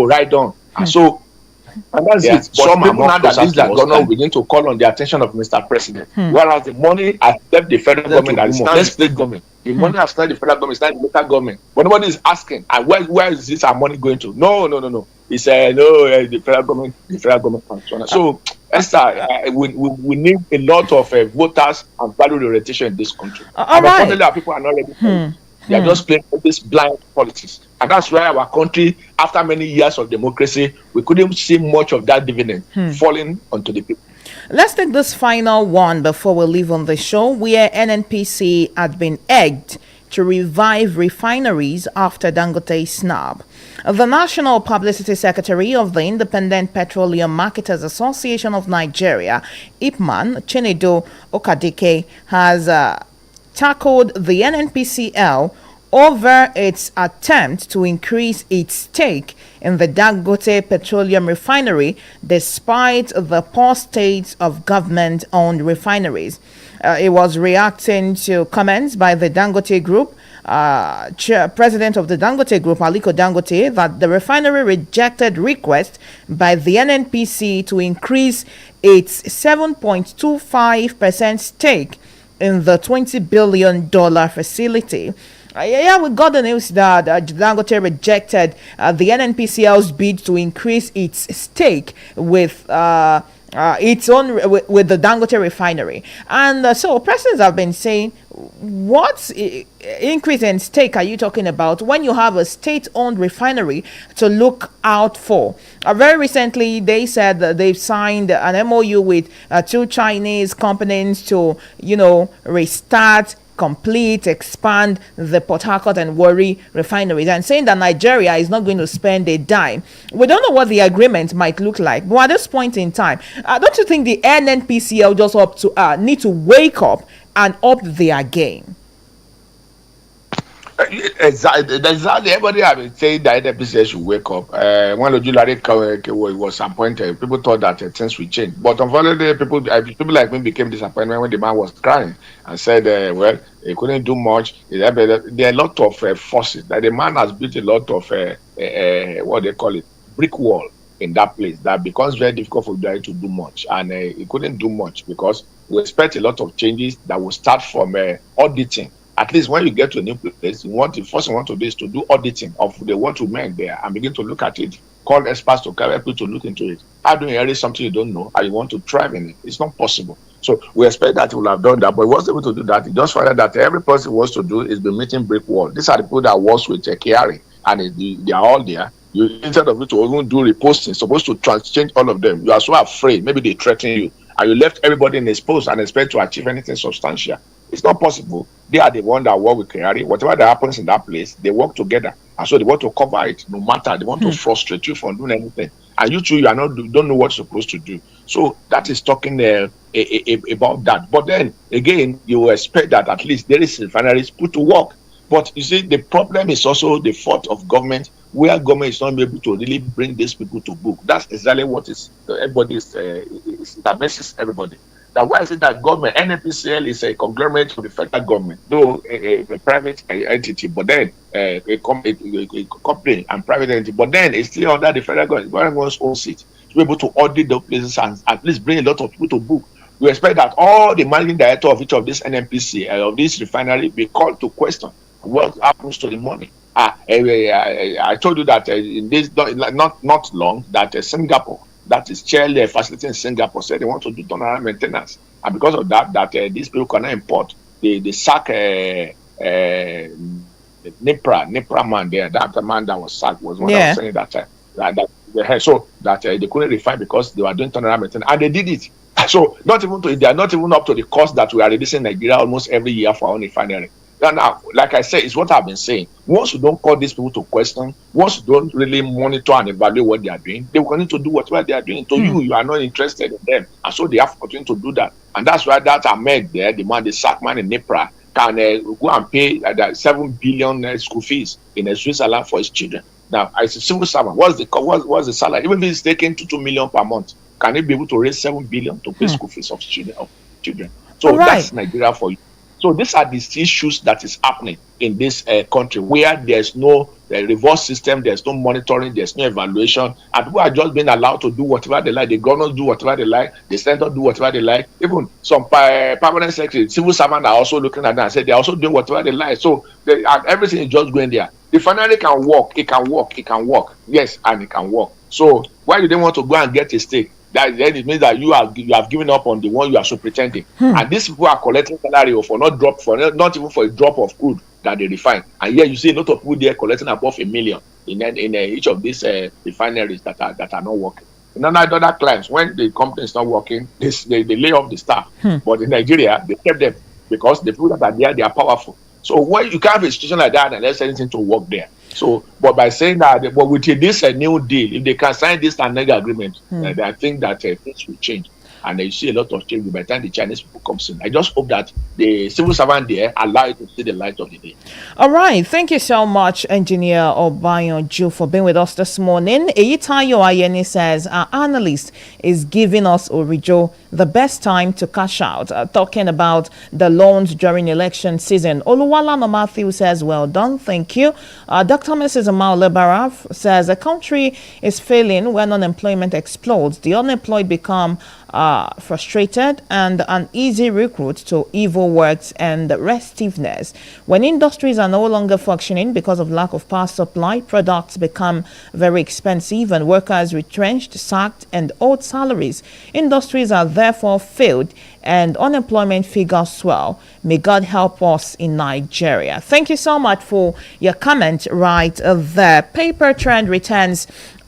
right on. And so. And that's it. But some people now that this governor will begin to call on the attention of Mr. President. Whereas the money has left the federal government, that is now the state government. The money has left the federal government, it's not the local government. But nobody is asking, and where is this our money going to? No. He said, the federal government. So, Esther, we need a lot of voters and value orientation in this country. And unfortunately, our people are not ready. They are just playing this blind politics. And that's why our country, after many years of democracy, we couldn't see much of that dividend falling onto the people. Let's take this final one before we leave on the show, where NNPC had been egged to revive refineries after Dangote snub. The National Publicity Secretary of the Independent Petroleum Marketers Association of Nigeria, IPMAN, Chinedu Okadike, has tackled the NNPCL over its attempt to increase its stake in the Dangote Petroleum Refinery despite the poor state of government-owned refineries. It was reacting to comments by the Dangote Group, President of the Dangote Group, Aliko Dangote, that the refinery rejected request by the NNPC to increase its 7.25% stake in the $20 billion facility. We got the news that Dangote rejected the NNPCL's bid to increase its stake with its own with the Dangote refinery, and so persons have been saying, what increase in stake are you talking about when you have a state-owned refinery to look out for? Very recently, they said that they've signed an MOU with 2 Chinese companies to, restart, complete, expand the Port Harcourt and Warri refineries, and saying that Nigeria is not going to spend a dime. We don't know what the agreement might look like, but at this point in time, don't you think the NNPCL just need to wake up and up their game? Exactly. Everybody have been saying that NNPCL should wake up. When Ojulari was appointed, people thought that things would change. But unfortunately, people like me became disappointed when the man was crying and said, he couldn't do much. There are a lot of forces. That the man has built a lot of, what they call it, brick wall in that place. That becomes very difficult for Ojulari to do much. And he couldn't do much because we expect a lot of changes that will start from auditing. At least when you get to a new place, the first thing you want to do is to do auditing of the what you meant there and begin to look at it. Call experts to help you to look into it. How do you inherit something you don't know and you want to thrive in it? It's not possible. So we expect that he will have done that, but he wasn't able to do that. He just found out that every person wants to do is be meeting brick wall. These are the people that works with Kiari, and they are all there. You, instead of you to even do reposting, supposed to change all of them. You are so afraid. Maybe they threaten you, and you left everybody in his post and expect to achieve anything substantial. It's not possible. They are the one that work with Kiari. Whatever that happens in that place, they work together. And so they want to cover it no matter. They want to frustrate you from doing anything. and you two, don't know what you're supposed to do. So that is talking about that. But then again, you expect that at least there is refineries put to work. But you see, the problem is also the fault of government, where government is not able to really bring these people to book. That's exactly what is everybody's that messes everybody. That why is it that government, NNPCL is a conglomerate of the federal government, though a private entity, but then a company and private entity, but then it's still under the federal government. The government owns it to be able to audit those places and at least bring a lot of people to book. We expect that all the managing director of each of these NNPC of this refinery be called to question what happens to the money. I told you that in this not long that Singapore, that is chair facility in Singapore, said they want to do turnaround maintenance, and because of that these people cannot import. They sack Nipra man there. That man that was sacked was one that was saying that they couldn't refine because they were doing turnaround maintenance, and they did it. So they are not even up to the cost that we are reducing Nigeria almost every year for our own refinery. Now, like I said, it's what I've been saying. Once you don't call these people to question, once you don't really monitor and evaluate what they are doing, they will continue to do whatever they are doing. To you are not interested in them. And so they have to continue to do that. And that's why that Ahmed there, the man, the sack man in Nipra, can go and pay 7 billion school fees in Switzerland for his children. Now, as a civil servant, what's the salary? Even if he's taking 2 million per month, can he be able to raise 7 billion to pay school fees of children? So that's Nigeria for you. So these are the issues that is happening in this country, where there's no reverse system, there's no monitoring, there's no evaluation, and people are just being allowed to do whatever they like. The governors do whatever they like, the senator do whatever they like. Even some permanent secretary, civil servants are also looking at that and say they're also doing whatever they like. So everything is just going there. The refinery can work, it can work. Yes, and it can work. So why do they want to go and get a stake? That then it means that you have given up on the one you are so pretending. And these people are collecting salary for not even for a drop of crude that they refine. And here you see a lot of people there collecting above $1 million in each of these refineries that are not working. In other clients, when the company is not working, they lay off the staff. But in Nigeria, they kept them because the people that are there, they are powerful. So when you can't have a situation like that unless anything to work there. So, but by saying that, but with this new deal, if they can sign this Nega agreement, I think that things will change. And you see a lot of change by the time the Chinese people come in. I just hope that the civil servant there allow it to see the light of the day. All right. Thank you so much, Engineer Obayonju, for being with us this morning. Eyitayo Ayeni says, our analyst is giving us, Orijo, the best time to cash out, talking about the loans during election season. Oluwalano Matthew says, well done. Thank you. Dr. Mrs. Amal Lebaraf says, a country is failing when unemployment explodes. The unemployed become frustrated and an easy recruit to evil works and restiveness. When industries are no longer functioning because of lack of power supply, products become very expensive and workers retrenched, sacked, and owed salaries. Industries are therefore failed and unemployment figures swell. May God help us in Nigeria. Thank you so much for your comment right there. Paper Trend returns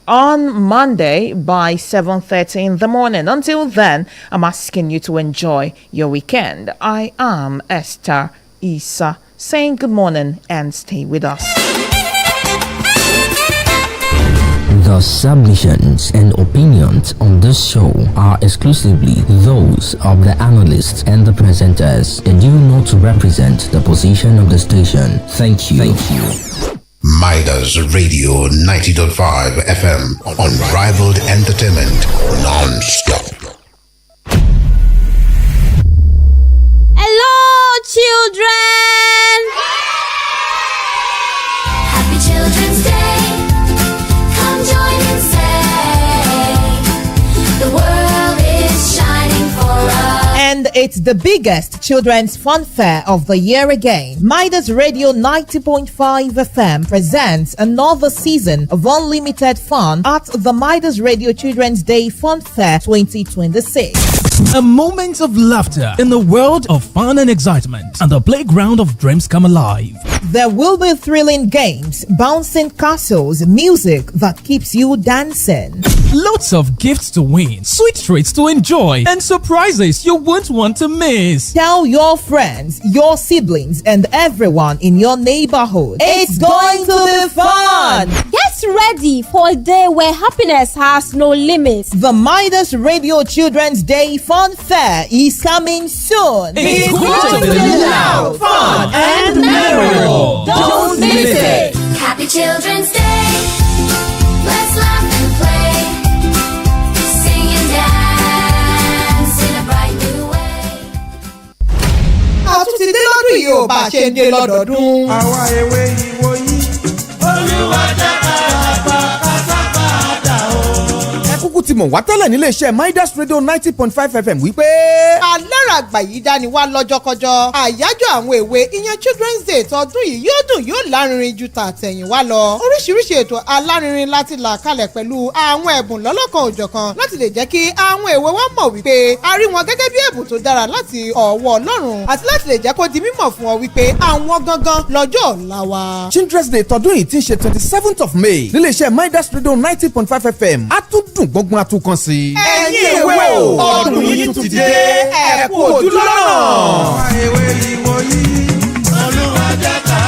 on Monday by 7:30 in the morning. Until then, I'm asking you to enjoy your weekend. I am Esther ISAH saying good morning and stay with us. The submissions and opinions on this show are exclusively those of the analysts and the presenters and do not represent the position of the station. Thank you. Midas Radio 90.5 FM, unrivaled entertainment non-stop. Hello, children! Happy Children's Day. Come join and say the world is shining for us. And it's the biggest children's fun fair of the year again. Midas Radio 90.5 FM presents another season of unlimited fun at the Midas Radio Children's Day Fun Fair 2026. A moment of laughter in the world of fun and excitement, and the playground of dreams come alive. There will be thrilling games, bouncing castles, music that keeps you dancing. Lots of gifts to win, sweet treats to enjoy, and surprises you won't want to miss. Tell your friends, your siblings, and everyone in your neighborhood. It's going to be fun! Yes, Get ready for a day where happiness has no limits. The Midas Radio Children's Day Fun Fair is coming soon. It's going to be loud, fun, and memorable. Don't miss it. Happy Children's Day. Let's laugh and play. Sing and dance in a bright new way. A tún ti dé lọ́dún yìí ò bá ṣe ń dé lọ́dọọdún. Àwa ewé ìwò yìí. Olúwa jẹ́ ká padà o. Ẹ kúkú ti mọ̀ wá tẹ́lẹ̀ nílé iṣẹ́ Midas Radio 90.5 FM wípé. Alára àgbà yìí dání wá lọ́jọ́kọjọ́. Àyájọ́ àwọn èwe ìyẹn Children's Day tọdún yìí yóò dùn yóò lárinrin ju tàtẹ̀yìnwá lọ. Oríṣiríṣi ètò alárinrin láti là kalẹ̀ pẹ̀lú àwọn ẹ̀bùn lọ́lọ́kan òjọ̀kan láti lè jẹ́ kí àwọn èwe wa mọ̀ wípé a rí wọn gẹ́gẹ́ bí ẹ̀bùn tó dára láti ọwọ́ Ọlọ́run àti láti lè jẹ́ kó di mímọ̀ fún ọ wípé àwọn gangan lọ́jọ́ ọ̀la wa. Children's Day tọdún yìí ti ń ṣe 27th of May nílé iṣẹ́ Midas Radio 90.5 FM á tún dùn gbọ́ngbọ́n àtúnkàn sí. Ẹ̀yin èwe o ọdún yìí tún ti dé ẹ kú ojú lọ́nà. Àwa ewé ìwò yìí. Olúwa jẹ́ ká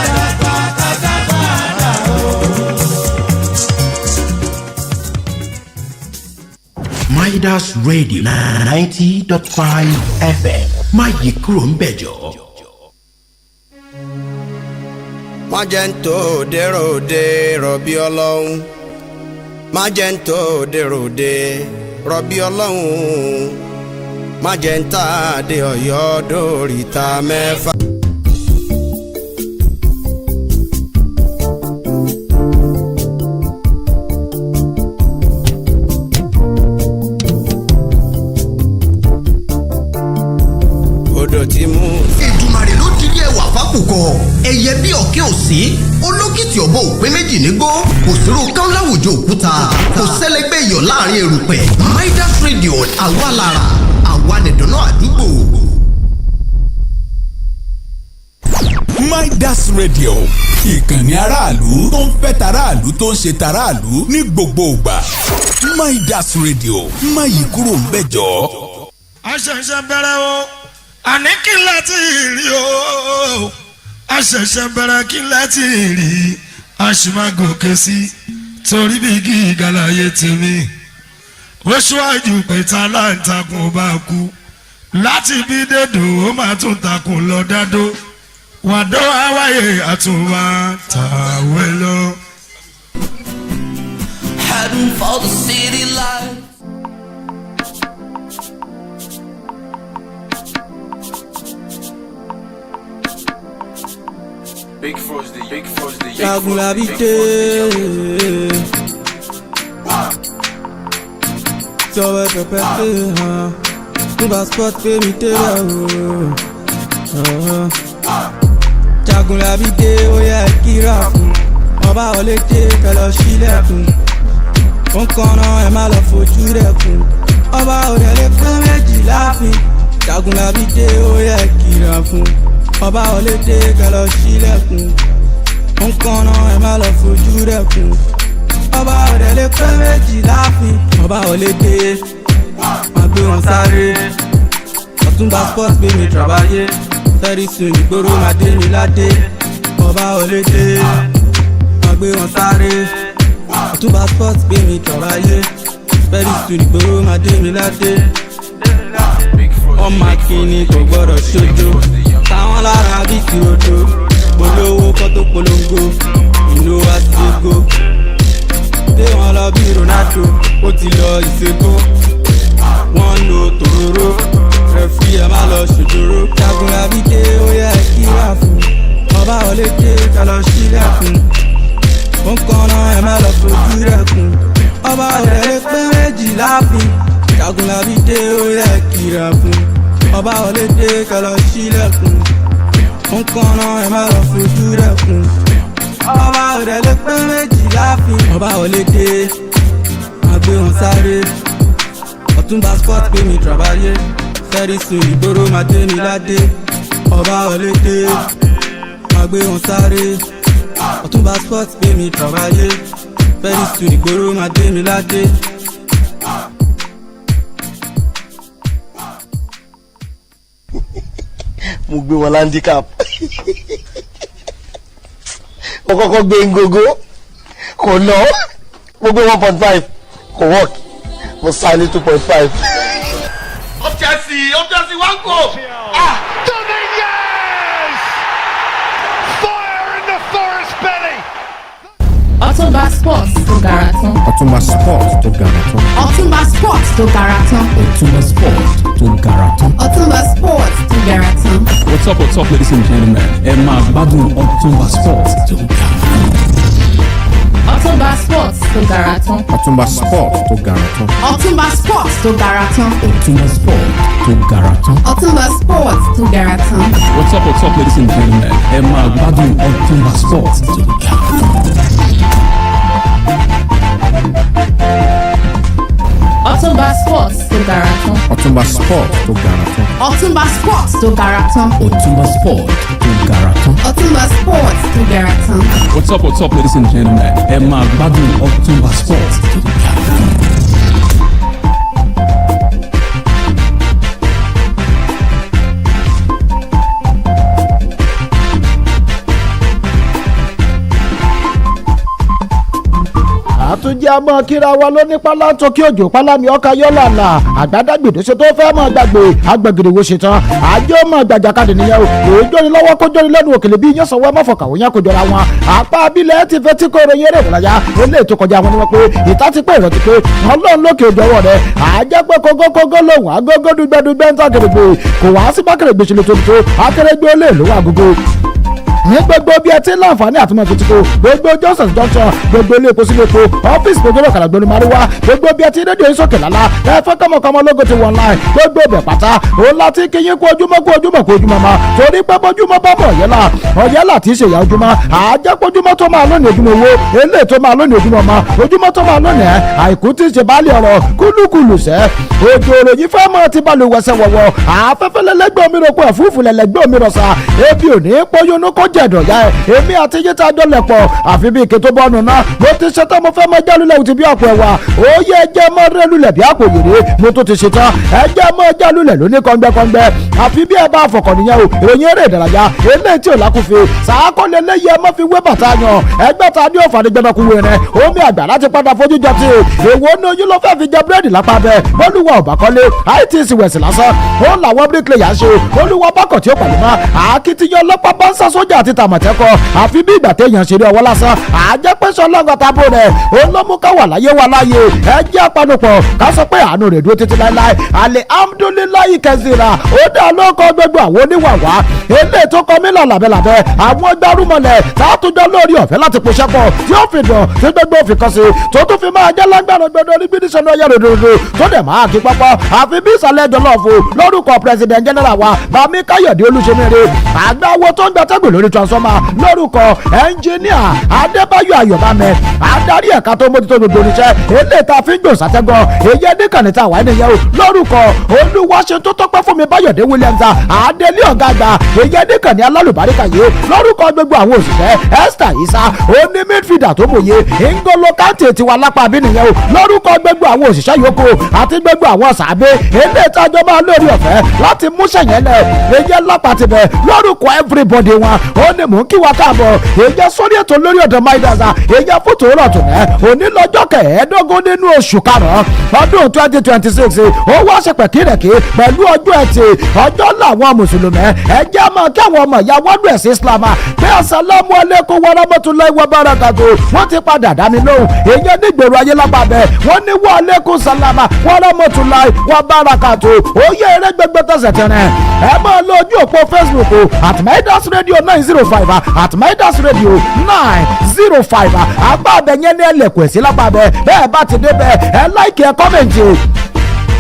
padà o. Midas Radio 90.5 FM. Má yí kúrò ń bẹ̀ jọ. Májẹ̀ntó dèròdè rọ̀bì ọlọ́run. Májẹ̀ntó dèròdè rọ̀bì ọlọ́run. Májẹ̀ntá dé Ọ̀yọ́ dóríta mẹ́fà. Odò tí mú. Èdùmàrè ló dirí ẹwà fákùkọ ẹyẹ bí ọ̀kẹ́ òsì olókìtì ọ̀bọ òpé méjì nígbó kò sírò kán láwùjọ òkúta kò sẹ́lẹ̀gbẹ́ iyọ̀ láàrin erùpẹ̀ Midas Radio àwa lára àwa nìdùnnú àdúgbò. Midas Radio ìkànnì aráàlú tó ń fẹ́ taráàlú tó ń ṣe taráàlú ní gbogbo ìgbà. Midas Radio má yí kúrò ń bẹ̀ jọ. àṣẹ̀ṣẹ̀ bẹ̀rẹ̀ o àní kí láti rí o àṣẹ̀ṣẹ̀ bẹ̀rẹ̀ kí láti rí àṣìmágòkè sí torí bí gíga láyé tèmi ó ṣíwájú pé ta láǹtakùn bá kú láti bí dédò ó máa tún takùn lọ dádó wàdó àwáyé àtúnwá tàwé lọ. Heading for the city life. Big Frosty, Big Frosty, Big Jagun la bí dé. Jọ̀wọ́ pẹpẹ pé hàn tó bá sport pé mi dé bá o. Jagun la bí dé ó yẹ kíra fún ọba wọlé dé kẹlọ sílẹ̀kùn. Ó ń kanna ẹ má lọ fojú rẹ̀ kún ọba òde lè pé méjì láàfin. Jagun la bí dé ó yẹ kíra fún ọba wọlé dé kẹlọ sílẹ̀kùn. Ó ń kanna ẹ má lọ fojú rẹ̀ kún ọba òde lè pé méjì láàfin. Ọba wọlé dé máa gbé wọn sáré Ọ̀túnba sport gbé mi travayé very soon ìgboro máa dé mi ládé. Ọba wọlé dé máa gbé wọn sáré Ọ̀túnba sport gbé mi travayé very soon ìgboro máa dé mi ládé. Ọmọ akínní kò gbọ́dọ̀ ṣojo táwọn lára bí ti rodo polówó kọ́ tó polongo ìlú àtìgbò dé wọn lọ bí Ronaldo ó ti lọ ìṣègò wọn lo tòróró rẹfí ẹ má lọ ṣòjòrò. Jagun labi dé ó yẹ kíra fún ọba wọlé dé ká lọ sílẹ̀kùn. Ó ń kanna ẹ má lọ fojú rẹ̀ kún ọba òde lè pé méjì láàfin. Jagun labi dé ó yẹ kíra fún ọba wọlé dé ká lọ sílẹ̀kùn. Ó ń kanna ẹ má lọ fojú rẹ̀ kún ọba òde lè pé méjì láàfin. Ọba wọlé dé máa gbé wọn sáré Ọ̀túnba sport gbé mi travayé very soon ìgboro máa dé mi ládé. Ọba wọlé dé máa gbé wọn sáré Ọ̀túnba sport gbé mi travayé very soon ìgboro máa dé mi ládé. mo gbé wọn landicap wọ́n kọ́kọ́ gbé ngogo kò lọ gbogbo 1.5 kò work mo sign ní 2.5. Up Chelsea, one goal. Fire in the forest belly. Ọ̀túnba Sports tó gara tán. Ọ̀túnba Sports tó gara tán. Ọ̀túnba Sports tó gara tán. Ọ̀túnba Sports tó gara tán. Ọ̀túnba Sports tó gara tán. What's up, ladies and gentlemen? Ẹ máa gbádùn Ọ̀túnba Sports tó gara tán. Ọ̀túnba Sports tó gara tán. Ọ̀túnba Sports tó gara tán. Ọ̀túnba Sports tó gara tán. Ọ̀túnba Sports tó gara tán. Ọ̀túnba Sports tó gara tán. What's up, ladies and gentlemen? Ẹ máa gbádùn Ọ̀túnba Sports tó gara tán. Ọ̀túnba Sports tó gara tán. Ọ̀túnba Sports tó gara tán. Ọ̀túnba Sports tó gara tán. Ọ̀túnba Sports tó gara tán. Ọ̀túnba Sports tó gara tán. What's up, ladies and gentlemen? Ẹ máa gbádùn Ọ̀túnba Sports tó gara tán. àtúnjẹ àmọ́ kíra wa ló ní pálántó kí òjò pálámi ọkà yọ́là là àgbàdàgbèdè ṣe tó fẹ́ mọ́ gbàgbé agbègbèrèwò ṣetán àjọ mọ́ gbàjàkadì nìyẹn o èyí jóni lọ́wọ́ kó jóni lẹ́nu òkèlè bí iyán sanwó ẹmọ́fọ̀kàwé yẹn kó jọra wọn apá abilẹ̀ ti fẹ́ tí kò ròyìn eré ìwòláyà eléyìí tó kọjá wọn ni wọ́n pé ìta ti pé ìrántí pé ọlọ́run lókè ìjọwọ́ rẹ̀ àjẹ́ pé kógókógó lòun agógó dúgbẹ́dúgbẹ́ ń tàgèrègbè kò wá sí bákèrègbè ṣe lè tóbi tó akérègbè ó lè lówó agogo ní gbogbo bí ẹ ti láǹfààní àtúmọ̀ fi ti kó gbogbo johnson junction gbogbo ilé epo sílé epo ọ́fíìsì gbogbo ìrọ̀kàlà gbogbo maruwa gbogbo bí ẹ ti rédíò yín sókè lálá ẹ fẹ́ kọ́mọkọ́mọ lógo ti wọ̀n láì gbogbo ibẹ̀ pátá òun láti kíyín kó ojúmọ́ ma torí pé bójúmọ́ bá bọ̀ ọ̀yẹ́là tí í ṣe ìyá ojúmọ́ àjẹpọ̀júmọ́ tó máa lónìí ojúmọ́ owó eléyìí tó máa lónìí ojúmọ́ ma ojúmọ́ tó máa lónìí àìkú tí í ṣe baálé ọ̀rọ̀ kúlúkúlù sẹ́ òjò òròyìn fẹ́ mọ́ ti balùwẹ̀ wẹ̀sẹ̀ wọ̀wọ̀ afẹ́fẹ́ lẹ́lẹ́gbẹ́ omi roko ẹ̀fúùfù lẹ́lẹ́gbẹ́ omi rọ̀ṣà ebi ò ní pọ́yónú kó jẹ̀dọ̀ yá ẹ̀ èmi àti yín tá a jọ lẹ̀pọ̀ àfi bí ike tó bọ́ọ̀nù náà mo ti ṣetán mo fẹ́ mọ jálulẹ̀ òtí bí ọ̀pọ̀ ẹ̀wà ó yẹ ẹjẹ́ mọ́ rẹ́lulẹ̀ bí àpò yèrè mo tó ti ṣetán ẹjẹ́ mọ́ jálulẹ̀ lóní kọ́ngbẹ́kọ́ngbẹ́ àfi bí ẹ bá fọkàn nìyẹn o ìròyìn eré ìdárayá eléyìí tí ò lákùnfin sàákọ́lẹ̀ lẹ́yìn ẹ mọ́ fi wé bàtà yan ẹgbẹ́ ta ní òfàdé gbẹdọ̀kú wẹ̀rẹ̀ omi àgbà láti padà fojú jọ ti èwo ní oyún ló fẹ́ fi jẹ búrẹ́dì lápá bẹ́ẹ̀ bọ́lúwa ọ̀bàkọ́lé itc wẹ̀sì lásán ó làwọn bíríkìlẹ̀yà ṣe olúwa bákọ̀ tí ó pàdé mọ́ àkìtìyàn ọlọ́pàá bá ń sá sójà àti tàmọ̀tẹ́kọ̀ àfi bí ìgbà téèyàn ṣeré ọwọ́ lásán àjẹpẹ́sọ lọ́gàn tabo rẹ̀ olómùká wà láyé wà láyé ẹjẹ́ apanupọ̀ ká sọ pé àánú rẹ̀ dúró títí láéláé alihamudulilayi kẹsìrà ó dá lóko gbogbo àwọn oníwàwá eléyìí tó kọ mílọ̀ làbẹ́làbẹ́ àwọn gbárùmọ̀lẹ̀ tààtújọ́ lórí ọ̀fẹ́ láti pòṣẹ́ pọ̀ tí ó fi dùn tí gbogbo òfin kan sí tó tún fi máa jẹ́ lágbára gbọdọ̀ ní bínísọ̀nù ọyẹ́ ròdòdò tó dẹ̀ máa kí pápá àfi bí ìsàlẹ̀ ẹjọ́ náà fò lórúkọ president general wa bami káyọ̀dé olúṣemire àgbáwo tó ń gbàtẹ́gùn lórí transformer lórúkọ ẹnjìníà adébáyọ̀ ayọ̀bámẹ́ adarí ẹ̀ka tó mójútó gbogbo oníṣẹ́ eléyìí tá a fi ń gbòòsà tẹ́gàn èyí ẹnìkan níta wà nìyẹn o lórúkọ olúwaṣe tó tọ́pẹ́ fún mi báyọ̀dé williams adélé ọ̀gá àgbà èyí ẹnìkan ní alálùbáríkà yìí lórúkọ gbogbo àwọn òṣìṣẹ́ esther isa oní midfielder tó mòye ngolo kante tiwa lápá bí nìyẹn o lórúkọ gbogbo àwọn òṣìṣẹ́ yòókù àti gbogbo àwọn sàbẹ̀ eléyìí tá a jọ máa lórí ọ̀fẹ́ láti mú sẹ̀yẹ́lẹ̀ èyí lápá tibẹ̀ lórúkọ everybody wọn ó ní mò ń kí wa káàbọ̀ èyí sórí ètò lórí ọ̀dọ̀ Midas èyí fótó rọ̀ tó mẹ́ òní lọ́jọ́ kẹẹ̀ẹ́dógún nínú oṣù karùn-ún ọdún 2026 ó wá ṣe pẹ̀kírẹ̀kí pẹ̀lú ọjọ́ ẹtì ọjọ́ làwọn mùsùlùmí ẹjẹ́ máa kí àwọn ọmọ ìyá wọ́dún ẹ̀sìn Islam pé asalamu alaikum wa rahmatulahi wa barakatuh wọ́n ti padà dá mi lóhùn èyí nígboro ayé lápapẹ̀ wọ́n ní wa alaikum salama wa rahmatulahi wa barakatuh ó yẹ eré gbẹgbẹ tẹsẹ̀ tẹ̀rẹ̀ ẹ máa lo ojú òpó Facebook at Midas Radio 905 at Midas Radio 905 apá abẹ yẹn ní ẹlẹ́kùn ẹ̀sìn lápá abẹ bẹ́ẹ̀ bá ti débẹ̀ ẹ láìkì ẹ kọ́mẹ̀ntì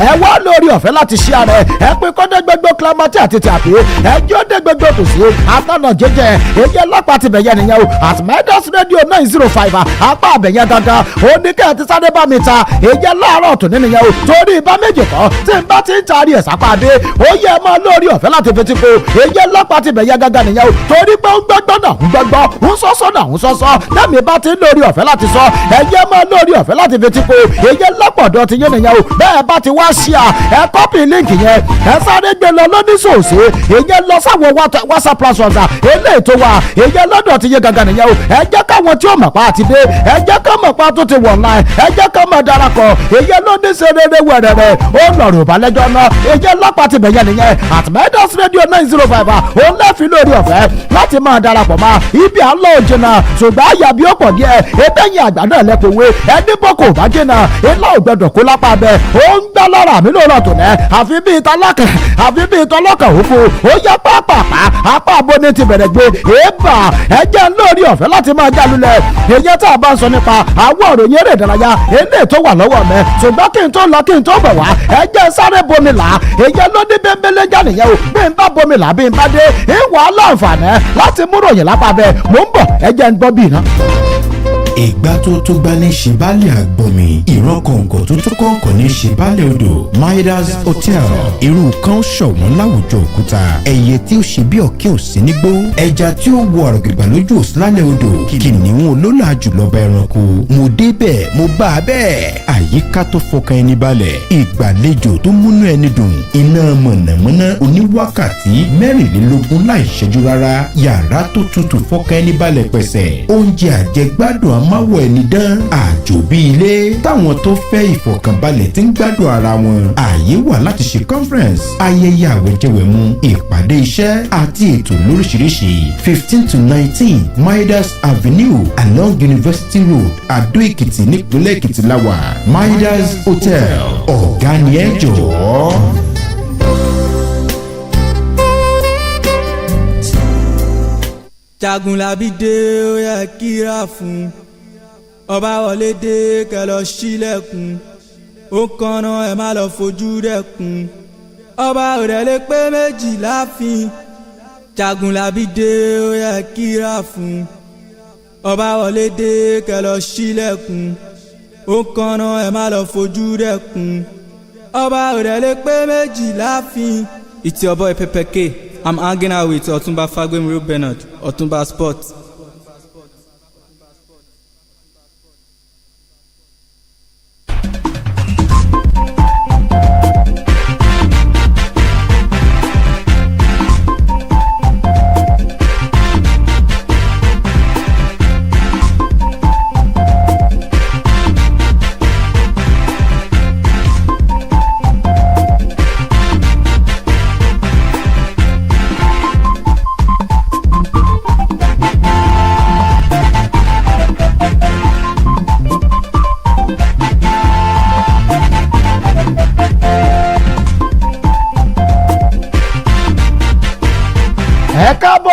ẹ wá lórí ọ̀fẹ́ láti ṣí ara ẹ pé kọ́dé gbogbo clamati àti tàbí ẹjọ́ dé gbogbo tòsí àtànà jẹjẹ èyí lápá ti bẹ̀yẹ nìyẹn o at Midas Radio 905 apá àbẹ̀yẹ gangan oníkẹ́ àti sáré bá mi ta èyí láàárọ̀ tó nìyẹn o torí ibà méjì kan tí n bá ti ń taari ẹ̀ sápá dé ó yẹ mọ́ lórí ọ̀fẹ́ láti fetí ko èyí lápá ti bẹ̀yẹ gangan nìyẹn o torí pé ń gbọ́gbọ́ náà ń gbọ́gbọ́ ń sọ́sọ́ náà ń sọ́sọ́ tẹ́mi bá ti ń lórí ọ̀fẹ́ láti sọ ẹ̀yẹ mọ́ lórí ọ̀fẹ́ láti fetí ko èyí lápọ̀dọ̀ ti yé nìyẹn o bẹ́ẹ̀ bá ti wá ṣíà ẹ kọ́pì líǹkì yẹn ẹ sáré gbé lọ lóníṣòṣe ìyẹn lọ sáwọn whatsapp platforms eléyìí tó wà ìyẹn lọ́dọ̀ ti yé gangan nìyẹn o ẹ jẹ́ káwọn tí ó mọ̀ pa àti dé ẹ jẹ́ ká mọ̀ pa tó ti wọ̀ online ẹ jẹ́ ká mọ̀ darapọ̀ ìyẹn lóníṣe rere wẹ̀rẹ̀rẹ̀ ó lọ̀rọ̀ ìbálẹ́jọ́ náà ìyẹn lọ́pàá ti bẹ̀yẹn nìyẹn at Midas Radio 905 ó lẹ́fì lórí ọ̀fẹ́ láti máa darapọ̀ mọ́ ibi àlọ́ òjìnà ṣùgbọ́n àyà bí ó pọ̀ díẹ̀ ebẹ́yìn àgbà náà lẹ́kọ̀ọ́wé ẹni bọ́kọ̀ bá jìnà ilá ògbẹ́dọ̀ kó lápá bẹ́ẹ̀ ó ń gbá lára mi lóòrọ̀ tó nẹ́ àfi bíi tọlọ́kàn òkú ó yẹ pápápá apá abóni ti bẹ̀rẹ̀ gbé èébà ẹjẹ́ lórí ọ̀fẹ́ láti máa jálulẹ̀ èyí tá a bá ń sọ nípa àwọn òròyìn eré ìdárayá eléyìí tó wà lọ́wọ́ mi ṣùgbọ́n kí n tó lọ kí n tó bẹ̀ wá ẹjẹ́ sáré bomi là èyí ló ní bẹ́ńbẹ́lẹ́ já nìyẹn o bí n bá bomi là bí n bá dé ìwà láǹfààní láti mú ròyìn lápá bẹ́ẹ̀ mò ń bọ̀ ẹjẹ́ ń gbọ́ bí iná. ìgbà tó gbá ní ṣèbálẹ̀ àgbọ̀mì ìran kọ̀ǹkọ̀ tó kọ̀ǹkọ̀ ní ṣèbálẹ̀ odò Midas Hotel irú kan ṣọ̀wọ́n láwùjọ òkúta ẹyẹ tí ó ṣe bí ọ̀kẹ́ òsì nígbó ẹja tí ó wọ àrògìgbà lójú òsínlálẹ̀ odò kìnìún olólà jùlọ bá ẹranko mo débẹ̀ mo bá a bẹ́ẹ̀ àyíká tó fọkàn ẹni balẹ̀ ìgbàlejò tó múnú ẹni dùn iná mọ̀nàmọ́ná oníwákàtí mẹ́rìnlélógún láì ṣẹ́jú rárá yàrá tó tutù fọkàn ẹni balẹ̀ pẹ̀sẹ̀ oúnjẹ àjẹgbádùn amáwọ̀ ẹni dán àjò bí ilé táwọn tó fẹ́ ìfọ̀kànbalẹ̀ tí ń gbádùn ara wọn ààyè wà láti ṣe conference ayẹyẹ àwẹ̀jẹwẹ̀mu ìpàdé iṣẹ́ àti ètò lóríṣiríṣi 15 to 19 Midas Avenue along University Road Adó Èkìtì nípínlẹ̀ Èkìtì láwà Midas Hotel ọ̀gá ni ẹ jọ̀ọ́. Jagunlabi dé ó yẹ kíra fún ọba wọlé dé kẹlọ sílẹ̀kùn ó kànnà ẹ má lọ fojú dẹkùn ọba òrẹ̀lẹ̀ pé méjì láàfin Jagunlabi dé ó yẹ kíra fún ọba wọlé dé kẹlọ sílẹ̀kùn ó kànnà ẹ má lọ fojú dẹkùn ọba òrẹ̀lẹ̀ pé méjì láàfin. It's your boy Pepe K. I'm hanging out with Otumba Fagbemi Bernard, Otumba Sports.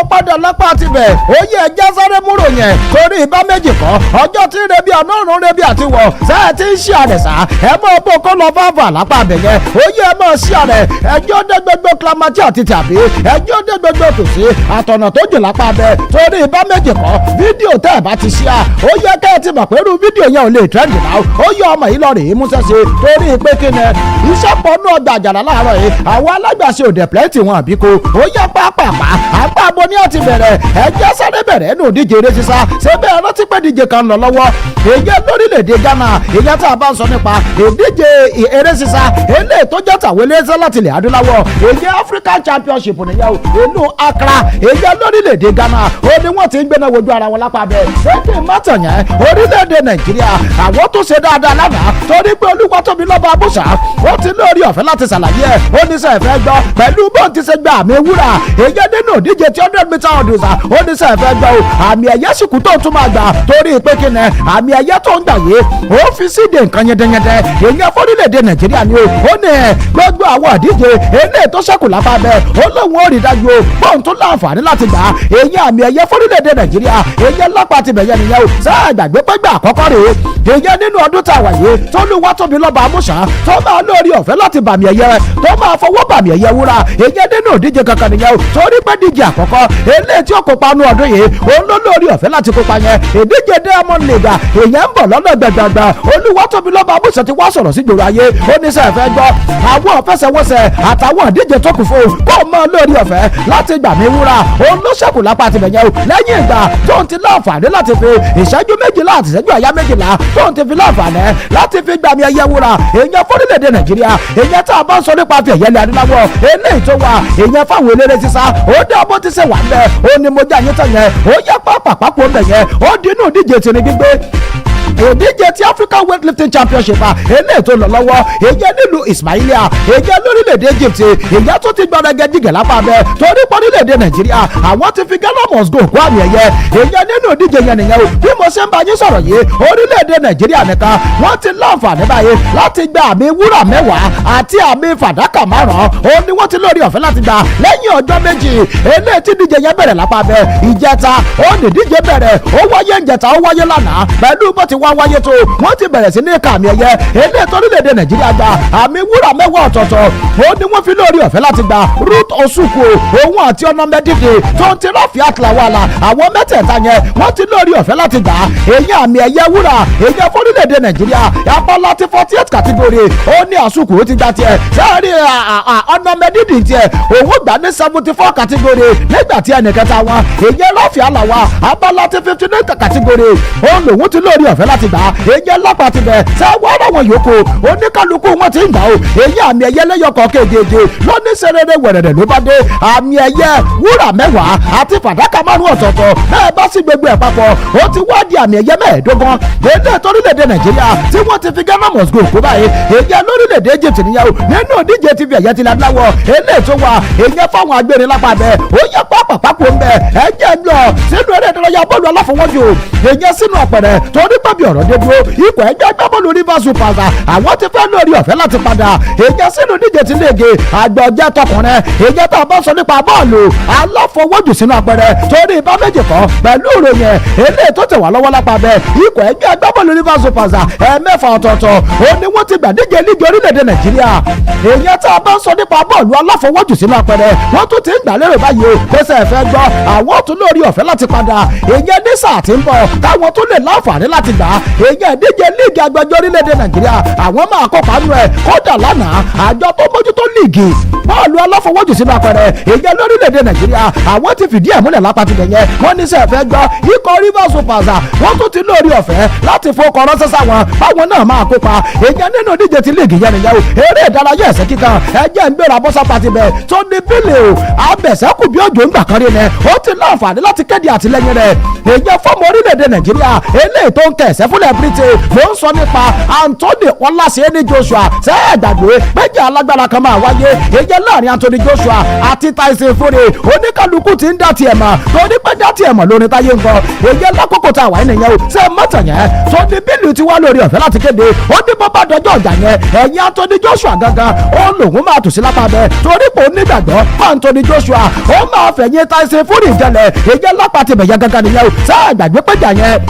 padà lápá tibẹ̀ ó yẹ ẹjẹ́ sáré múrò yẹn torí ibà méjì kan ọjọ́ tí rebi àná òrùn rebi àti wọ̀ sẹ́ẹ̀ tí ń ṣí àrẹ̀ sá ẹ mọ̀ bó kó lọ fáfà lápá abẹ yẹn ó yẹ ẹ mọ̀ ṣí àrẹ̀ ẹjọ́ dé gbogbo clamati àti tàbí ẹjọ́ dé gbogbo tòsí àtọ̀nà tó jù lápá abẹ torí ibà méjì kan fídíò tẹ́ ẹ bá ti ṣí à ó yẹ kẹ́ ẹ ti mọ̀ pé irú fídíò yẹn ò lè trend náà ó yẹ ọmọ yìí lọ rèé múṣẹ́ ṣe torí pé kí ni iṣẹ́ pọ̀ náà gbàjàrà láàárọ̀ yìí àwọn alágbàṣe òdẹ plẹ́tì wọn àbíkó ó yẹ pápápá àpá abo ní àti bẹ̀rẹ̀ ẹjẹ́ sáré bẹ̀rẹ̀ nù díje eré sísá ṣé bẹ́ẹ̀ rántí pé díje kan lọ lọ́wọ́ èyí lórílẹ̀‐èdè Ghana èyí tá a bá ń sọ nípa ìdíje eré sísá eléyìí tó jẹ́ tàwọn eléyìí láti ilẹ̀ adúláwọ̀ èyí African Championship nìyẹn o inú Accra èyí lórílẹ̀‐èdè Ghana ó ní wọ́n ti ń gbéná wojú ara wọn lápá bẹ́ẹ̀ ṣé kí n má tàn yẹn orílẹ̀‐èdè Nàìjíríà àwọn tó ṣe dáadáa lánàá torí pé Olúwatóbi lọ́ba Àbúṣà ó ti lórí ọ̀fẹ́ láti ṣàlàyé ẹ̀ ó ní sẹ́ fẹ́ gbọ́ pẹ̀lú bóun ti ṣe gba àmì wúrà èyí nínú ìdíje tí 100 meter hurdles ó ní sẹ́ fẹ́ gbọ́ o àmì ẹ̀yẹ sìkú tó tún máa gbà torí pé kí ni àmì ẹ̀yẹ tó ń gbà yìí ó fi síde nǹkan yẹdẹyẹdẹ èyí fọ́rílẹ̀-èdè Nàìjíríà ni ó ní gbogbo àwọn ìdíje eléyìí tó ṣẹ́kù lápá bẹ́ẹ̀ ó lóun ó rí dájú o bóun tún láǹfààní láti gbà èyí àmì ẹ̀yẹ fọ́rílẹ̀-èdè Nàìjíríà èyí lápá ti bẹ̀yẹ nìyẹn o sáà gbàgbé pé gbà àkọ́kọ́ rèé èyí nínú ọdún tá a wà yìí tó Olúwatóbi lọ́ba Àmúṣà tó máa lórí ọ̀fẹ́ láti bàmì ẹ̀yẹ tó máa fọwọ́ bàmì ẹ̀yẹ wúrà èyí nínú ìdíje kankan nìyẹn o torí pé díje àkọ́kọ́ eléyìí eléyìí tí ó kópa nú ọdún yìí òun ló lórí ọ̀fẹ́ láti kópa yẹn ìdíje Diamond League èèyàn ń bọ̀ lọ́nà gbẹ̀gbẹ̀gbẹ̀ Olúwatóbilọ́ba Abúṣe ti wá sọ̀rọ̀ sí gbòòrò ayé ó ní sẹ́ fẹ́ gbọ́ àwọn ọ̀fẹ́sẹ̀wọnsẹ̀ àtàwọn ìdíje tó kù fún kó mọ́ lórí ọ̀fẹ́ láti gbà mí wúrà òun ló ṣẹ́kù lápá àti bẹ̀yẹn o lẹ́yìn ìgbà tó ń ti láǹfààní láti fi ìṣẹ́jú méjìlá àti ìṣẹ́jú àyá méjìlá tó ń ti fi láǹfààní láti fi gbà mí ẹyẹ wúrà èèyàn fórílẹ̀-èdè Nàìjíríà èèyàn tá a bá ń sọ nípa fi ẹ̀yẹ lẹ́ adúláwọ̀ eléyìí tó wà èèyàn fáwọn eléré sísá ó dé bó ti ṣe wà ń bẹ ó ní mo jẹ́ àyíntàn yẹn ó yẹ pápákọ̀ ń bẹ̀ yẹn ó dínú ìdíje tìǹ gbígbé ìdíje ti African weightlifting championship eléyìí tó lọ lọ́wọ́ èyí nílùú Ismailia èyí lórílẹ̀‐èdè Egypt èyí tó ti gbọ́dọ̀gẹ́ jìgẹ̀ lápá abẹ́ torí pọ́nílẹ̀‐èdè Nàìjíríà àwọn ti fi Ghana must go kó àmì ẹ̀yẹ èyí nínú ìdíje yẹn nìyẹn o bí mo ṣe ń bá yín sọ̀rọ̀ yìí orílẹ̀‐èdè Nàìjíríà nìkan wọ́n ti láǹfààní báyìí láti gba àmì wúrà 10 àti àmì fàdákà 5 òun ni wọ́n ti lórí ọ̀fẹ́ láti gbà lẹ́yìn ọjọ́ méjì eléyìí tí ìdíje yẹn bẹ̀rẹ̀ lápá abẹ́ ìjẹta ó ní ìdíje bẹ̀rẹ̀ ó wáyé ìjẹta ó wáyé lánàá pẹ̀lú bó ti wáyé tó wọ́n ti bẹ̀rẹ̀ sí ní kàmì ẹ̀yẹ ilé torílẹ̀-èdè Nàìjíríà gba àmì wúrà 10 ọ̀tọ̀ọ̀tọ̀ ó ní wọ́n fi lórí ọ̀fẹ́ láti gba Ruth Osuku òun àti ọ̀nà mẹ́dídì tó ń ti Rafi Atlawala àwọn mẹ́tẹ̀ẹ̀ta yẹn wọ́n ti lórí ọ̀fẹ́ láti gbà èyí àmì ẹ̀yẹ wúrà èyí fórílẹ̀-èdè Nàìjíríà apala ti 48 category ó ní Asuku ó ti gba tiẹ̀ sẹ́ẹ̀rì ọ̀nà mẹ́dídì tiẹ̀ òun gbà ní 74 category nígbà tí ẹnìkẹta wọn èyí Rafi Alawa apala ti 59 category ó lòun ti lórí ọ̀fẹ́ láti gbà èyí lápá ti bẹ̀ ṣé wọ́n rà wọ́n yòókù oníkálukú wọn ti ń gbà ó èyí àmì ẹ̀yẹ lẹ́yọkọ̀ kéjeje lóní sẹ́rẹ́rẹ́ wẹ̀rẹ̀rẹ̀ ló bá dé àmì ẹ̀yẹ wúrà 10 àti fàdákà 5 ọ̀tọ̀ọ̀tọ̀ bẹ́ẹ̀ bá sì gbogbo ẹ̀ papọ̀ ó ti wá di àmì ẹ̀yẹ 15 èdè torílẹ̀-èdè Nàìjíríà tí wọ́n ti fi Ghana must go kó báyìí èyí lórílẹ̀-èdè Egypt nìyẹn o nínú ìdíje ti fi ẹ̀yẹ ti ladúláwọ̀ eléyìí tó wà èyí fáwọn agbérin lápá bẹ́ẹ̀ ó yẹ pápákọ̀ ń bẹ̀ ẹ jẹ́ lọ sínú eré ìdárayá bọ́ọ̀lù aláfọwọ́jù èyí sínú ọ̀pẹ̀rẹ̀ torí pàbí ọ̀rọ̀ dé dúró ikọ̀ ẹgbẹ́ agbábọ́ọ̀lù Rivers Super àwọn ti fẹ́ lórí ọ̀fẹ́ láti padà èyí sínú díje ti lége àgbọ̀jẹ́ tọkùnrin èyí tó bá sọ nípa bọ́ọ̀lù aláfọwọ́jù sínú àpẹẹrẹ torí ibà méjì kan pẹ̀lú ìròyìn eléyìí tó tẹ̀ wá lọ́wọ́ lápá bẹ́ẹ̀ ikọ̀ ẹgbẹ́ agbábọ́ọ̀lù Rivers Super ẹ̀mẹ́fà ọ̀tọ̀ọ̀tọ̀ ó ní wọ́n ti gbàdíje lígi orílẹ̀-èdè Nàìjíríà èyí tó bá sọ nípa bọ́ọ̀lù aláfọwọ́jù sínú àpẹẹrẹ wọ́n tún ti ń gbà lérò báyìí o kó sẹ́ fẹ́ gbọ́ àwọn tún lórí ọ̀fẹ́ láti padà èyí ní sáà tí ń bọ̀ káwọn tún lè láǹfààní láti gbà èyí ìdíje líìgì agbẹjọ́ orílẹ̀-èdè Nàìjíríà àwọn máa kópa nù ẹ̀ kódà lánàá àjọ tó mójútó líìgì bọ́ọ̀lù aláfọwọ́jù sínú àpẹẹrẹ èyí lórílẹ̀-èdè Nàìjíríà àwọn ti fìdí ẹ̀ múlẹ̀ lápá tibẹ̀ yẹn wọ́n ní sẹ́ fẹ́ gbọ́ ikọ̀ Rivers Super wọ́n tún ti lórí ọ̀fẹ́ láti fọkọ̀ ránṣẹ́ sáwọn báwọn náà máa kópa èyí nínú ìdíje ti líìgì yẹn nìyẹn o eré ìdárayá ẹ̀sẹ̀ kíkan ẹ̀jẹ̀ ń gbéra bọ́sà pàtì bẹ̀ tó ní bílẹ̀ o abẹ̀sẹ̀kù bí òjò ń gbà kan rí ni ó ti láǹfààní láti kéde àtìlẹ́yìn rẹ̀ èyí fọ́ọ̀mù orílẹ̀-èdè Nàìjíríà eléyìí tó ń kẹ̀sẹ̀ fúnlẹ̀ Britain ló ń sọ nípa Anthony Ọláṣẹ́ni Joshua sẹ́ẹ̀dàgbé péjì alágbára kan máa wáyé èyí láàrin Anthony Joshua àti Tyson Fury oníkálukú ti ń dá tiẹ̀ mọ̀ torí pé dá tiẹ̀ mọ̀ lórí táyé nǹkan èyí lákòókò tá a wà nìyẹn o ṣe mọ́tò yẹn tó ní bílù ti wá lórí ọ̀fẹ́ láti kéde ó ní bó bá dọjọ́ ọjà yẹn ẹ̀yìn Anthony Joshua gangan ó lòun máa tù sí lápá bẹ́ẹ̀ torí pé onígbàgbọ́ Anthony Joshua ó máa fẹ̀yìn Tyson Fury jẹlẹ̀ èyí lápá ti bẹ̀yẹ gangan nìyẹn o ṣe àgbàgbé péjà yẹn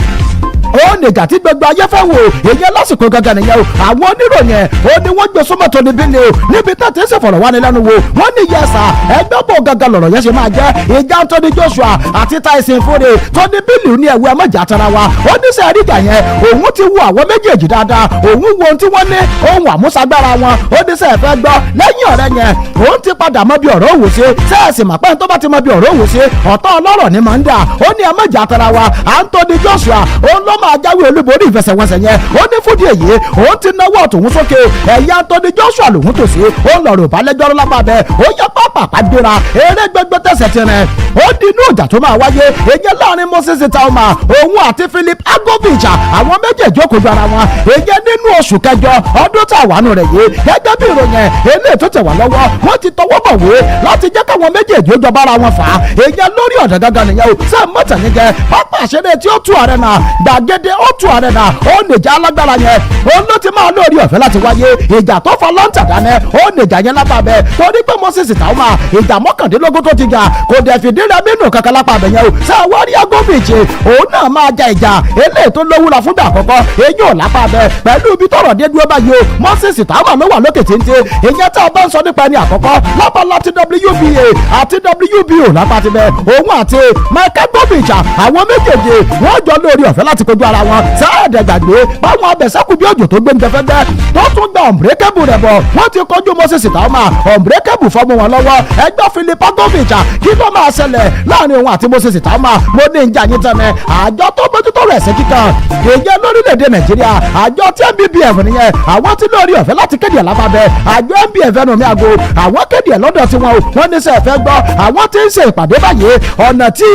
ó nìgbà tí gbogbo ayé fẹ́ wò èyí lásìkò gangan nìyẹn o àwọn oníròyìn ó ní wọ́n gbé súnmọ́ tó níbí ni o níbi tá ti ń ṣèfọ̀rọ̀ wá ní lẹ́nu wo wọ́n ní yẹsà ẹgbẹ́ bò gangan lọ̀rọ̀ yẹn ṣe máa jẹ́ ìjà Anthony Joshua àti Tyson Fury tó ní bílíù ní ẹ̀wù ẹ̀mọ́jà tara wa ó ní sẹ́ ẹ̀ríkà yẹn òun ti wo àwọn méjèèjì dáadáa òun wo ohun tí wọ́n ní ohun àmúṣagbára wọn ó ní sẹ́ ẹ̀fẹ́ gbọ́ lẹ́yìn ọ̀rẹ́ yẹn òun ti padà mọ bí ọ̀rọ̀ òwò ṣe sẹ́ẹ̀sì mà pẹ́ẹ́n tó bá ti mọ bí ọ̀rọ̀ òwò ṣe ọ̀tọ̀ ọlọ́rọ̀ ni máa ń dà ó ní ẹ̀mọ́jà tara wa Anthony Joshua òun ló máa jáwé olúborí ìfẹsẹ̀wọnsẹ̀ yẹn ó ní fúdí èyí òun ti náwó tòun sókè ẹ̀yà Anthony Joshua lòun tò sí ó ń lọ̀rọ̀ ìbálẹ́jọ́ lápá bẹ́ẹ̀ ó yẹ pápá gbéra eré gbẹgbẹ tẹ̀sẹ̀ ti rìn ó di inú ìjà tó máa wáyé èyí láàrin Moses Tauma òun àti Philip Agovic àwọn méjèèjì ó kojú ara wọn èyí nínú oṣù kẹjọ ọdún tá a wà nù rẹ̀ yìí gẹ́gẹ́ bí ìròyìn eléyìí tó tẹ̀ wá lọ́wọ́ wọ́n ti tọwọ́ bọ̀wé láti jẹ́ káwọn méjèèjì ó jọba ara wọn fà á èyí lórí ọ̀dọ̀ gangan nìyẹn o sẹ́ẹ̀ mọ́tà nígẹ̀ pápá àṣẹrẹ tí ó tú ààrẹ náà gbàgede gbàgede O2 Arena ó nìjà alágbára yẹn òun ló ti máa lórí ọ̀fẹ́ láti wáyé ìjà tó fa lọ́ńtà dáná ó nìjà yẹn lápá bẹ́ẹ̀ torí pé Moses Tauma ìjà mọ́kàndínlógún tó ti jà kò dẹ̀ fìdí rẹ̀ mínú kankan lápá bẹ̀ yẹn o sáwárí agovici òun náà máa ja ìjà eléyìí tó lówúra fúngbà àkọ́kọ́ èyí ò lápá bẹ́ẹ̀ pẹ̀lú ibi tọ̀rọ̀ dé dúró báyìí o Moses Tauma ló wà lókè téńté ìyẹn tá a bá ń sọ nípa ẹni àkọ́kọ́ lápá láti WBA àti WBO lápá ti bẹ́ẹ̀ òun àti Michael Govic àwọn méjèèjì wọ́n jọ lórí ọ̀fẹ́ láti kojú ara wọn sáàdẹ̀ gbàgbé báwọn abẹ̀sẹ́kù bí òjò tó gbé ní tẹfẹ́gbẹ́ tó tún gba unbreakable rẹ̀ bọ̀ wọ́n ti kojú Moses Tauma unbreakable fọmọ wọn lọ́wọ́ ẹgbẹ́ Philip Govic kí ló máa ṣẹlẹ̀ láàrin òun àti Moses Tauma mo ní ìjà yín tẹ́lẹ̀ àjọ tó bójútó rẹ̀ sí kíkan èyí lórílẹ̀‐èdè Nàìjíríà àjọ tí NBBF nìyẹn àwọn tí lórí ọ̀fẹ́ láti kéde ẹ̀ lábàbẹ̀ àjọ NBF ẹnu mi àgọ́ àwọn kéde ẹ̀ lọ́dọ̀ tí wọ́n ní sẹ́ fẹ́ gbọ́ àwọn tí ń ṣe ìpàdé báyìí ọ̀nà tí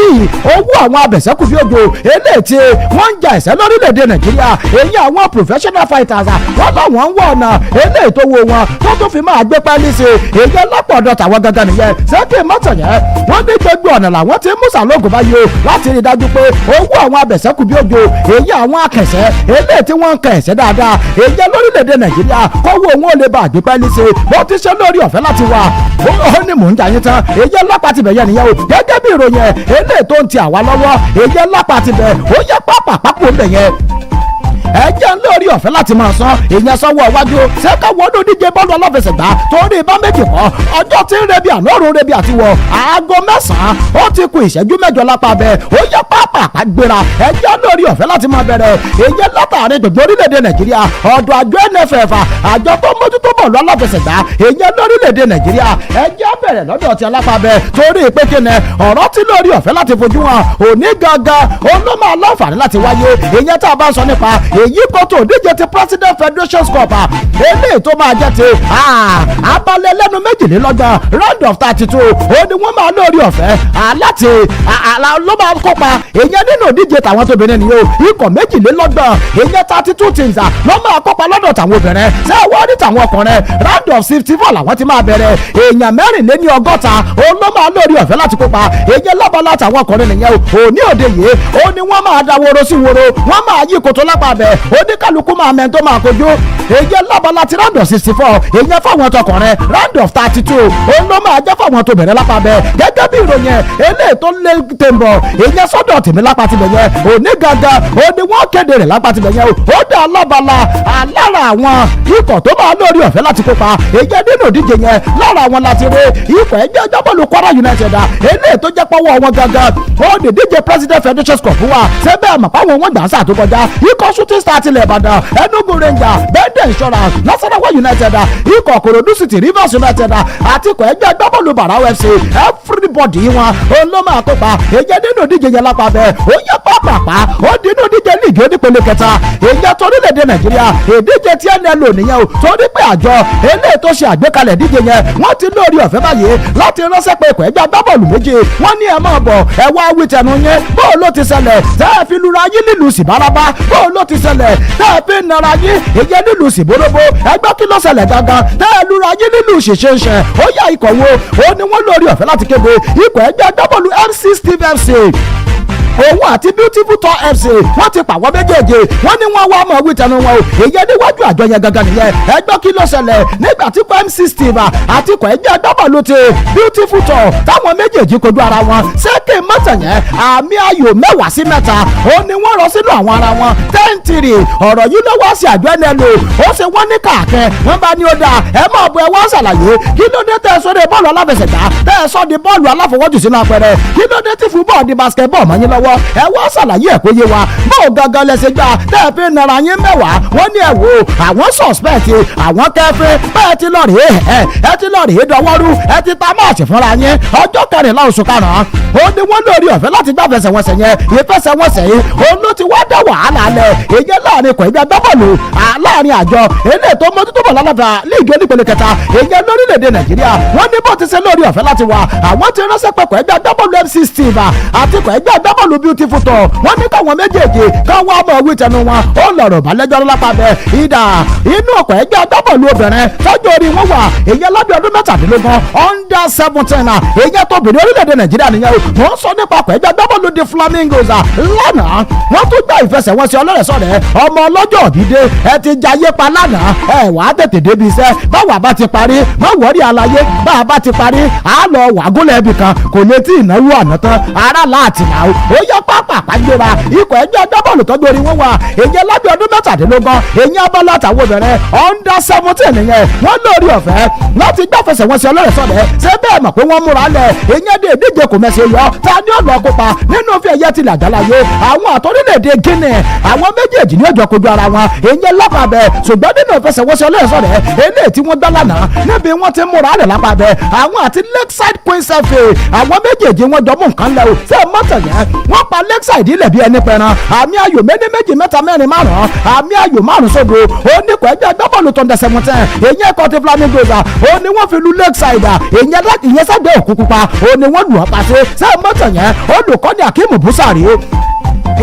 owó àwọn abẹ̀sẹ́kù bí òjò eléyìí tí wọ́n ń ja ẹ̀sẹ̀ lórílẹ̀‐èdè Nàìjíríà èyí àwọn professional fighters wọ́n láwọn ń wọ ọ̀nà eléyìí tó wo wọn tó tún fi máa gbé pẹ́ẹ́lí sí èyí lápọ̀ ọ̀dọ̀ tàwọn gangan nìyẹn sẹ́kì mọ́tò yẹn wọ́n ní gbogbo ọ̀nà làwọn ti mú sàlóògùn báyìí o láti rí i dájú pé owó àwọn abẹ̀sẹ́kù bí òjò èyí àwọn akẹ̀sẹ̀ eléyìí tí wọ́n ń kẹ̀ ẹ̀sẹ̀ dáadáa èyí lórílẹ̀‐èdè Nàìjíríà kọ́wọ́ òun ò lè bá àgbé pẹ́ẹ́lí sí bó ti ṣe lórí ọ̀fẹ́ láti wà ó ní mò ń jà yín tán èyí lápá ti bẹ̀yẹ nìyẹn o gẹ́gẹ́ bí ìròyìn eléyìí tó ń ti àwa lọ́wọ́ èyí lápá ti bẹ̀ ó yẹ pápá pápó ń bẹ̀yẹ ẹ jẹ́ ń lórí ọ̀fẹ́ láti máa san èèyàn sanwó ọ̀wájú ṣẹ́ka wọnú díje bọ́ọ̀lù aláfẹsẹ̀gbá torí bá méjì kọ́ ọjọ́ tí ń rebi àná òrùn rebi àti wọ̀ aago mẹ́sàn-án ó ti kù ìṣẹ́jú mẹ́jọ lápá bẹ́ẹ̀ ó yẹ pápá gbéra ẹ jẹ́ lórí ọ̀fẹ́ láti máa bẹ̀rẹ̀ èèyàn látàrí gbogbo orílẹ̀-èdè Nàìjíríà ọ̀dọ̀ àjọ NFF àjọ tó mójútó bọ́ọ̀lù aláfẹsẹ̀gbá èèyàn lórílẹ̀-èdè Nàìjíríà ẹ jẹ́ bẹ̀rẹ̀ lọ́dọ̀ ti alápá bẹ́ẹ̀ torí pé kíni ọ̀rọ̀ tí lórí ọ̀fẹ́ láti fojú wọn òní gangan ó ló máa láǹfààní láti wáyé èèyàn tá a bá ń sọ nípa èyí kótó díje ti President Federation Cup eléyìí tó máa jẹ́ ti abalẹ̀ lẹ́nu méjìlélọ́gbọ̀n round of 32 ó ní wọ́n máa lórí ọ̀fẹ́ láti ló máa kópa èyàn nínú díje tàwọn tóbìnrin nìyó ikọ̀ méjìlélọ́gbọ̀n èyàn 32 teams ló máa kópa lọ́dọ̀ tàwọn obìnrin ṣé wọ́n ní tàwọn ọkùnrin round of 64 làwọn ti máa bẹ̀rẹ̀ èyàn mẹ́rìnléní ọgọ́ta ó ló máa lórí ọ̀fẹ́ láti kópa èyàn lábala tàwọn ọkùnrin nìyẹn òní òde yìí ó ní wọ́n máa da woro sí woro wọ́n máa yí kòtò lápá bẹ̀ oníkàlùkù máa mẹ́ tó máa kojú èyí lábala ti round of 64 èyí fáwọn tọkùnrin round of 32 òun ló máa jẹ́ fáwọn tó bẹ̀rẹ̀ lápá bẹ́ẹ̀ gẹ́gẹ́ bí ìròyìn eléyìí tó lé tèmbọ̀ èyí sọ́dọ̀ tèmi lápá ti bẹ̀yẹ òní gangan òní wọ́n kéde rẹ̀ lápá ti bẹ̀yẹ ó dá lábala lára àwọn ikọ̀ tó máa lórí ọ̀fẹ́ láti kópa èyí nínú ìdíje yẹn lára àwọn láti rí ikọ̀ ẹgbẹ́ agbábọ́ọ̀lù Kwara United eléyìí tó jẹ́ pọ́wọ́ wọn gangan ó ní díje President Federation Cup wa sẹ́bẹ̀ àmọ́ pàwọn wọn gbà ń sàtó kọjá ikọ̀ Shooting Star tilẹ̀ Ìbàdàn Enugu Rangers Bendel Insurance Nasarawa United ikọ̀ Korodu City Rivers United àti ikọ̀ ẹgbẹ́ agbábọ́ọ̀lù Barau FC everybody wọn òun ló máa kópa èyí nínú ìdíje yẹn lápá bẹ́ẹ̀ ó yẹ pápápá ó dínú ìdíje líìgì onípele kẹta èyí torílẹ̀-èdè Nàìjíríà ìdíje tí NLO nìyẹn o torí pé àjọ eléyìí tó ṣe àgbékalẹ̀ ìdíje yẹn wọ́n ti lórí ọ̀fẹ́ báyìí láti ránṣẹ́ pé ikọ̀ ẹgbẹ́ agbábọ́ọ̀lù méje wọ́n ní ẹ máa bọ̀ ẹ wá wí tẹnu yín bóò ló ti ṣẹlẹ̀ tẹ́ ẹ fi lura yín nílùú Sìbárabá bóò ló ti ṣẹlẹ̀ tẹ́ ẹ fi nara yín ìyẹn nílùú Sìbóróbó ẹgbẹ́ kí ló ṣẹlẹ̀ gangan tẹ́ ẹ lura yín nílùú ṣèṣeṣẹ ó yá ikọ̀ wo ó ní wọ́n lórí ọ̀fẹ́ láti kéde ikọ̀ ẹgbẹ́ agbábọ́ọ̀lù MC Steve FC òun àti Beautiful Tour FC wọ́n ti pàwọ́ méjèèjì wọ́n ní wọ́n wá mọ̀ wí tẹnu wọn o èyí níwájú àjọ yẹn gangan nìyẹn ẹgbẹ́ kí ló ṣẹlẹ̀ nígbà tí MC Steve àti ikọ̀ ẹgbẹ́ agbábọ́ọ̀lù ti Beautiful Tour táwọn méjèèjì kojú ara wọn sẹ́kẹ̀ mọ́tẹ̀yẹn àmì ayò 10-3 ó ní wọ́n rọ sínú àwọn ara wọn 10-3 ọ̀rọ̀ yìí ló wá sí àjọ NLO ó ṣe wọ́n ní kàkẹ́ wọ́n bá ní ó dáa ẹ máa bọ ẹ wá ṣàlàyé kí ló dé tẹ́ ẹ sọ de bọ́ọ̀lù aláfẹsẹ̀gbá tẹ́ ẹ sọ de bọ́ọ̀lù aláfọwọ́jù sínú apẹ̀rẹ̀ kí ló dé tí fúbọ́ọ̀ di basketball mọ́ yín lọ́wọ́ ẹ wá ṣàlàyé ẹ̀ kó yé wa bóò gangan lẹ́sẹ̀ gbà tẹ́ ẹ fi nara yín mẹ́wàá wọ́n ní ẹ̀ wò àwọn suspect àwọn kẹfẹ́ bẹ́ẹ̀ ti lọ rèé ẹ ti lọ rèé dọwọ́rú ẹ ti ta máàcì fúnra yín ọjọ́ 14 oṣù karùn-ún ó ní wọ́n lórí ọ̀fẹ́ láti gbá fẹsẹ̀wọnsẹ̀ yẹn ìfẹsẹ̀wọnsẹ̀ yìí òun ló ti wá dá wàhálà lẹ̀ èyí láàrin ikọ̀ ẹgbẹ́ agbábọ́ọ̀lù láàrin àjọ eléyìí tó mójútó bọ̀ lálàfà líìgì onípele kẹta èyí lórílẹ̀‐èdè Nàìjíríà wọ́n ní bó ti ṣe lórí ọ̀fẹ́ láti wà àwọn ti ránṣẹ́ pẹ̀kọ̀ ẹgbẹ́ agbábọ́ọ̀lù MC Steve àti ikọ̀ ẹgbẹ́ agbábọ́ọ̀lù Beautiful Tour wọ́n ní káwọn méjèèjì káwọn ọmọ wí tẹnu wọn ó lọ̀rọ̀ balẹ̀jọ́ lápá bẹ́ẹ̀ ìdá inú ọkọ̀ ẹgbẹ́ agbábọ́ọ̀lù obìnrin tọ́jú orí wọn wà èyí lábẹ́ ọdún mẹ́tàdínlógún under 17 èyí tó bìnrin orílẹ̀-èdè nàìjíríà nìyẹn o wọ́n sọ nípa ọkọ̀ ẹgbẹ́ agbábọ́ọ̀lù the flamingos lánàá wọ́n tún gba ìfẹsẹ̀wọnsẹ̀ ọlọ́rẹ̀sọ̀rẹ̀ ọmọ ọlọ́jọ́ òdìdé ẹ ti jayé pa lánàá ẹ wàá tètè débi iṣẹ́ báwa bá ti parí má wọ́rí àlàyé báwa bá ti parí á lọ wàgúnlẹ̀ ibì kan kò lè tí ìnáwó àná tán ara láti nà ó ó yẹ pápá pàgbéra ikọ̀ ẹgbẹ́ agbábọ́ọ̀lù tọ́jú orí wọn wà èyí lábẹ́ ọdún mẹ́tàdínlógún èyí abala àtàwọn obìnrin under 17 nìyẹn wọ́n lórí ọ̀fẹ́ láti gbàfẹsẹ̀wọnsẹ̀ ọlọ́rẹ̀sọ̀rẹ̀ ṣé bẹ́ẹ̀ mọ̀ pé wọ́n múra lẹ̀ èyí dé ìdíje kò mẹ́sẹ̀ yọ ta ni ó lọ kópa nínú fi ẹ̀yẹ tilẹ̀ àgbáláyé àwọn àtọ́rílẹ̀-èdè Guinea àwọn méjèèjì ní ọjọ́ kojú ara wọn èyí lápàbẹ̀ ṣùgbọ́n nínú ìfẹsẹ̀wọnsẹ̀ ọlọ́rẹ̀sọ̀rẹ̀ eléyìí tí wọ́n gbá lánàá níbi wọ́n ti múra lẹ̀ lápàbẹ̀ àwọn àti Lakeside Queens FA àwọn méjèèjì wọn jọ mú nǹkan lẹ̀ o ṣé mọ́tò yẹn wọ́n pa Lakeside ilẹ̀ bí ẹni pẹran àmì ayò méjì mẹ́ta mẹ́rin márùn-ún àmì ayò márùn-ún sódò oníkọ̀ ẹgbẹ́ agbábọ́ọ̀lù tó ń dẹ̀ 17 èyí ẹ̀kọ́ ti Flamingos ó ní wọ́n fi lu Lakeside ìyẹn sẹ́gbẹ́ òkú pupa ó ní wọ́n lù ọ́ pàṣẹ ṣé mọ́tò yẹn olùkọ́ni Akeem Busari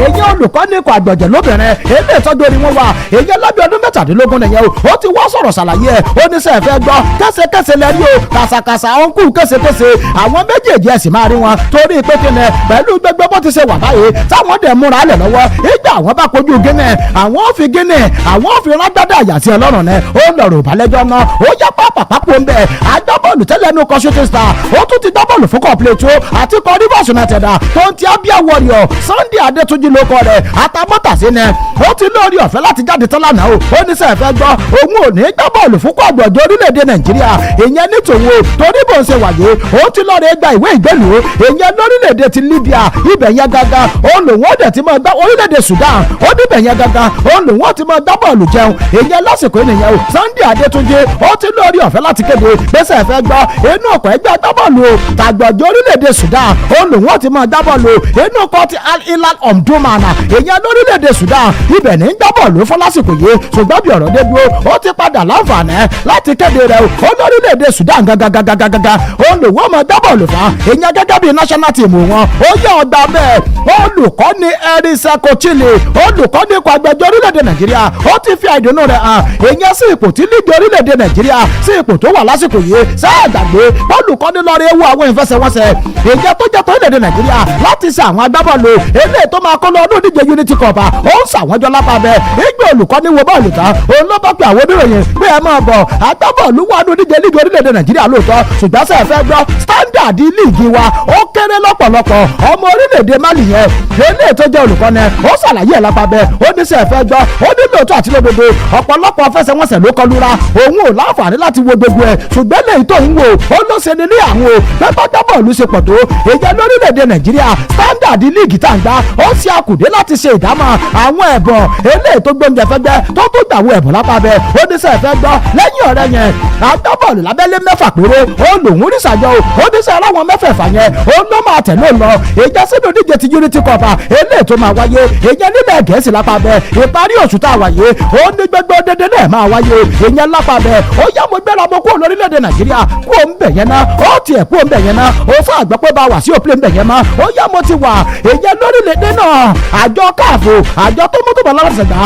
èyí olùkọ́ ní ikọ̀ àgbọ̀jẹ̀ lóbìnrin èdè ìtọ́jú orí wọn wà èyí lábẹ́ ọdún mẹ́tàdínlógún nìyẹn ó ti wá sọ̀rọ̀ ṣàlàyé ẹ̀ ó ní sẹ́ẹ̀ fẹ́ gbọ́ kẹ́sẹ̀kẹ́sẹ̀ lẹ́rí o kàṣàkàṣà ọ̀nkú kẹ́sẹ̀kẹ́sẹ̀ àwọn méjèèjì ẹ̀sìn máa rí wọn torí pé kíni pẹ̀lú gbẹgbẹ́ bó ti ṣe wà báyìí táwọn dẹ̀ múra lẹ̀ lọ́wọ́ ìgbà àwọn bá kojú Guinea àwọn fi Guinea àwọn fi rágbádá àyà sí ọlọ́run náà ó lọ̀rọ̀ ìbálẹ́jọ́ náà ó yá pápápápọ̀ ń bẹ̀ agbábọ́ọ̀lù tẹ́lẹ̀ nù kọ́ Shooting Star ó tún ti gbá bọ́ọ̀lù fún kọ́pìlẹ̀tì àti kọ́ Rivers United tó ń ti Abia Warrior Sunday Adétúnjì lóko rẹ̀ àtàmọ́tàsí ni ó ti lórí ọ̀fẹ́ láti jáde tán lánàá o ó ní sẹ́ẹ̀ fẹ́ gbọ́ òun ò ní gbá bọ́ọ̀lù fún kọ́ọ̀gbọ̀jọ́ orílẹ̀-èdè Nàìjíríà ìyẹn ní tòun o torí bó ń ṣe wàyé ó ti lọ́ọ̀rẹ́ gba ìwé ìgbélú ìyẹn lórílẹ̀-èdè ti Libya ibẹ̀ yẹn gangan ó lòun ó dẹ̀ ti máa gbá orílẹ̀-èdè Sudan ó níbẹ̀ yẹn gangan ó lòun ó ti máa gbá bọ́ọ̀lù jẹun ìyẹn lásìkò ènìyàn o Sunday Adétúnjì ó ti lórí ọ̀fẹ́ láti kéde gbèsè ẹ̀fẹ́ gbọ́ inú ọkọ̀ ẹgbẹ́ agbábọ́ọ̀lù tàgbọ̀jọ́ orílẹ̀-èdè Sudan ó lòun ó ti máa gbá bọ́ọ̀lù inú ọkọ̀ ti Al Hilal Omdurman ìyẹn lórílẹ̀‐èdè Sudan ibẹ̀ ní gbá bọ́ọ̀lù fún lásìkò yìí ṣùgbọ́n bí ọ̀rọ̀ dé dúró ó ti padà láǹfààní láti kéde rẹ̀ ó lórílẹ̀‐èdè Sudan gàgàgàgàgàgà ó lò wọ́n mọ̀ gbá bọ́ọ̀lù fún ìyẹn gẹ́gẹ́ bí national team wọn ó yẹ ọgbà bẹ́ẹ̀ olùkọ́ni Erisa Kochili olùkọ́ni ikọ̀ agbẹjọ́ orílẹ̀‐èdè Nàìjíríà ó ti fi àìdùnnú rẹ̀ hàn ìyẹn sí ipò tí líìgì orílẹ̀‐èdè Nàìjíríà sí ipò tó wà lásìkò yìí sáà gbàgbé olùkọ́ni lọ́ọ́ ewu àwọn ìfẹsẹ̀wọnsẹ̀ ìjẹ́ tó jẹ́ tó orílẹ̀‐èdè Nàìjíríà láti ṣe àwọn agbábọ́ọ̀lù eléyìí tó máa kọ́ lọ ọdún ìdíje Unity Cup ó ń ṣàwọ́jọ́ lápá bẹ́ẹ̀ ìgbẹ́ olùkọ́ni wo bọ́ọ̀lù tán òun ló bá pe àwọn oníròyìn pé ẹ máa bọ̀ agbábọ́ọ̀lù wà ọdún ìdíje líìgì orílẹ̀‐èdè Nàìjíríà lóòótọ́ ṣùgbọ́n sẹ́ẹ̀ fẹ́ gbọ́ standard líìgì wa ó kéré lọ́pọ̀lọpọ̀ ọmọ orílẹ̀‐èdè Mali yẹn eléyìí tó jẹ́ olùkọ́ni ó ṣàlàyé ẹ̀ lápá bẹ́ẹ̀ ó ní sẹ́ẹ̀ fẹ́ gbọ́ ó ní lóòótọ́ àti lódodo ọ̀pọ̀lọpọ̀ fẹsẹ̀wọnsẹ̀ ló kọlura òun ò láǹfààní láti wo gbogbo ẹ̀ ṣùgbọ́n lẹ́yìn tó ń wò ó ló ṣe ní àwọn o pẹ́pẹ́ gbábọ́ọ̀lù ṣe pọ̀ tó èyẹ lórílẹ̀‐èdè Nàìjíríà standard líìgì tá à ń gbá ó ṣe àkùdé láti ṣe ìdámọ̀ àwọn ẹ̀bùn eléyìí tó gbóúnjẹ fẹ́gbẹ́ tó tó gbà àwọn ẹ̀bùn lápá bẹ́ẹ̀ ó ní sẹ́ẹ̀ fẹ́ gbọ́ lẹ́yìn ọ̀rẹ́ yẹn agbábọ́ọ̀lù lábẹ́lé mẹ́fà péré ó lòún rí sàjọ ó ní sẹ́ẹ̀ láwọn mẹ́fẹ̀ẹ̀fà yẹn ó ló máa tẹ̀lé lọ ìjà sínú díje ti Unity Cup eléyìí tó máa wáyé ìyẹn nílẹ̀ Gẹ̀ẹ́sì lápá bẹ́ẹ̀ ìparí oṣù tá a wáyé ó ní gbogbo dédé náà máa wáyé ìyẹn lápá bẹ́ẹ̀ ó yá mo gbéra mo kúrò lórílẹ̀‐èdè Nàìjíríà kúrò ń bẹ̀ yẹn ná ó tiẹ̀ kúrò ń bẹ̀ yẹn ná ó fún àgbẹ̀ pé bá wà sí òpilẹ̀ ń bẹ̀ yẹn mọ́ ó yá mo ti wà ìyẹn lórílẹ̀‐èdè náà àjọ káàfó àjọ tó mú tó bọ̀ lọ́rọ̀ ṣẹ̀dá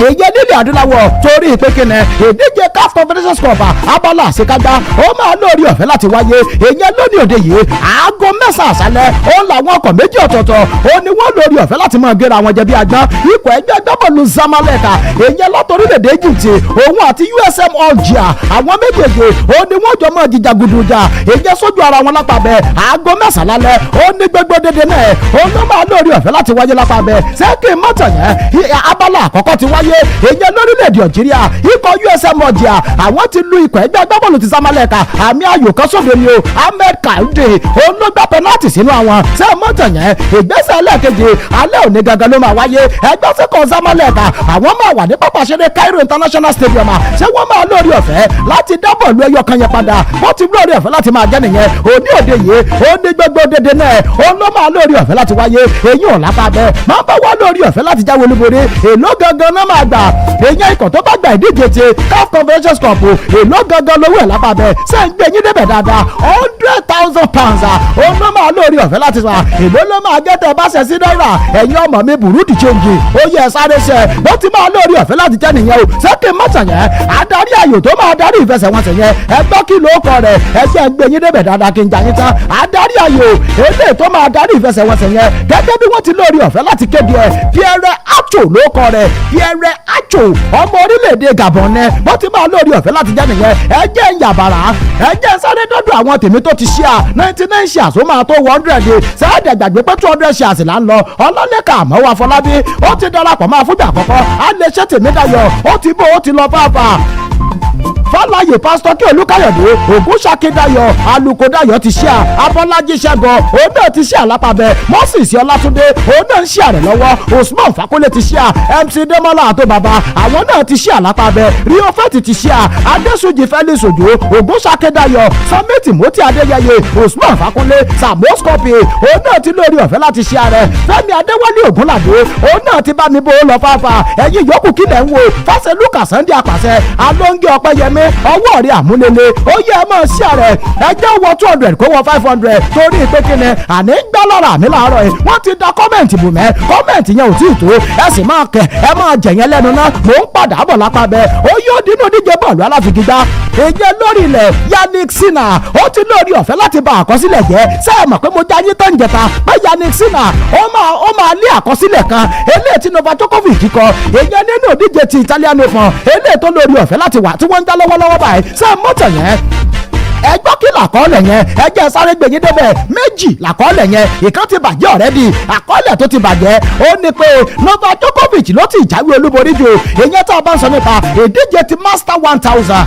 èyí nílẹ̀ adúláwọ̀ torí ìpínkìnnì ìdíje CAF Confederations Cup abala àṣekágbá ó máa lórí ọ̀fẹ́ láti wáyé èyí lónìí òde yìí aago 9 àṣálẹ́ ó làwọn ọkọ̀ méjì ọ̀tọ̀ọ̀tọ̀ ó ní wọ́n lórí ọ̀fẹ́ láti máa gbéra wọn jẹ bí agbọ́n ikọ̀ ẹgbẹ́ agbábọ́ọ̀lù Zamalek èyí lọ́tọ̀rílẹ̀-èdè Egypt òun àti USM Alger àwọn méjèèjì ó ní wọ́n jọ máa jìjà gudujà èyí sójú ara wọn lápá bẹ́ẹ̀ aago 9 lálẹ́ ó ní gbogbo dédé náà ó ló máa lórí ọ̀fẹ́ láti wáyé lápá bẹ́ẹ̀ sẹ́kì mọ́tò yẹn abala àkọ́kọ́ ti wáyé èyàn lórílẹ̀‐èdè Algeria ikọ̀ USM Alger àwọn ti lu ikọ̀ ẹgbẹ́ agbábọ́ọ̀lù ti Zamalek àmì ayò kan sóde ni o Ahmed Kaude olóògbé penalty sínú àwọn ṣé mọ́tò yẹn ìgbésẹ̀ ẹlẹ́ẹ̀kejì alẹ́ òní gangan ló máa wáyé ẹgbẹ́ sẹ́kọ̀ Zamalek àwọn máa wà ní pápá ṣeré Cairo International Stadium ṣé wọ́n máa lórí ọ̀fẹ́ láti dá bọ́ọ̀lù ẹyọ kan yẹn padà wọ́n ti lórí ọ̀fẹ́ láti máa jẹ́ nìyẹn òní òde yìí ó ní gbogbo dédé náà ó ló máa lórí ọ̀fẹ́ láti wáyé èyí ò lápá bẹ́ẹ̀ máa bá wá lórí ọ̀fẹ́ láti jáwé olúborí èló gangan náà máa gbà èèyàn ikọ̀ tó bá gba ìdíje ti CAF Convention Cup èló gangan lówó ẹ̀ lápá bẹ́ẹ̀ ṣé ń gbé yín débẹ̀ dáadáa £100,000 òun ló máa lórí ọ̀fẹ́ láti sà èló ló máa jẹ́ tẹ́ bá ṣẹ̀ sí náírà ẹ̀yin ọmọ mi burúdi change ó yẹ sáré ṣe bó ti máa lórí ọ̀fẹ́ láti jẹ́ nìyẹn o sẹ́kẹ̀ mọ́tàn yẹn adarí ayò tó máa darí ìfẹsẹ̀wọnsẹ̀ yẹn ẹgbẹ́ kí ló kọ rẹ̀ ẹgbẹ́ ń gbé yín débẹ̀ dáadáa kí n jà yín tán adarí ayò èdè tó máa darí ìfẹsẹ̀wọnsẹ̀ yẹn gẹ́gẹ́ bí wọ́n ti lórí ọ̀fẹ́ láti kéde ẹ̀ Pierre Acho ló kọ rẹ̀ Pierre Acho ọmọ orílẹ̀-èdè Gabon ní bó ti máa lórí ọ̀fẹ́ láti jẹ́ nìyẹn ẹjẹ́ ń yàbàrà ẹjẹ́ sáré dọ́dọ̀ àwọn tèmi tó ti ṣí à 99 shares ó máa tó 100 sáàdẹ̀ gbàgbé pé 200 shares là ń lọ ọlọ́lẹ́kà àmọ́wá Fọlábí ó ti darapọ̀ máa fújà àkọ́kọ́ á lè ṣe tèmi dayọ̀ ó ti bó ó ti lọ fáfà fàlàyé pásítọ̀ kí olúkáyọ̀dé ògúnṣàkédayọ̀ alùkòdayọ̀ ti ṣe abọ́lájí ṣẹ́gun òun náà ti ṣe àlápàbẹ̀ mọ́sìsì ọlátúndé òun náà ń ṣe àrẹ̀ lọ́wọ́ usman fakole ti ṣe mc demola àtó bàbá àwọn náà ti ṣe àlápàbẹ̀ riofẹ́tì ti ṣe adésùjì felix ojo ògúnṣàkédayọ̀ sọmi timothy adéyẹyẹ usman fakole samoskopi òun náà ti lórí ọ̀fẹ́ láti ṣe àrẹ̀ fẹ́mi adéwálé ògúnládé òun náà ti bá mi bó lọ fáfà ẹ̀yin yòókù kílẹ̀ ń wo fásẹ̀ lucas sunday àpàṣẹ alóńgé ọpẹ́yẹmí ọwọ́ rí àmúlélé ó yẹ ẹ máa ṣí àrẹ ẹjẹ́ wọ 200 kó wọ 500 torí pé kí ni àní ń gbá lára mi láàárọ̀ yìí wọ́n ti da kọ́mẹ̀ntì bù mẹ́ kọ́mẹ̀ntì yẹn ò tí ì tó ẹ sì máa kẹ ẹ máa jẹ̀yẹn lẹ́nu náà mò ń padà bọ̀ lápá bẹ́ẹ̀ ó yóò dínú díje bọ́ọ̀lù aláfigigbá èyí lórí ilẹ̀ Yannick Sinner ó ti lórí ọ̀fẹ́ láti ba àkọsílẹ̀ jẹ́ ṣé ẹ mọ̀ pé mo jayé tán jẹta pé Yannick Sinner ó máa lé àkọsílẹ̀ kan eléyìí tí Novak Djokovic kọ èyí nínú ìdíje ti Italian Open eléyìí tó lórí ọ̀fẹ́ láti wà tí wọ́n ń dá lọ́wọ́lọ́wọ́ báyìí ṣé mọ́tò yẹn ẹgbọ́n kí làkọọ́lẹ̀ yẹn ẹjẹ́ sáré gbẹ̀yìn débẹ̀ méjì làkọọ́lẹ̀ yẹn ìkan ti bàjẹ́ ọ̀rẹ́dì àkọọ́lẹ̀ tó ti bàjẹ́ ó ní pé Novak Djokovic ló ti jáwé olúborí jù èyàn tá a bá ń sọ nípa ìdíje ti Master 1000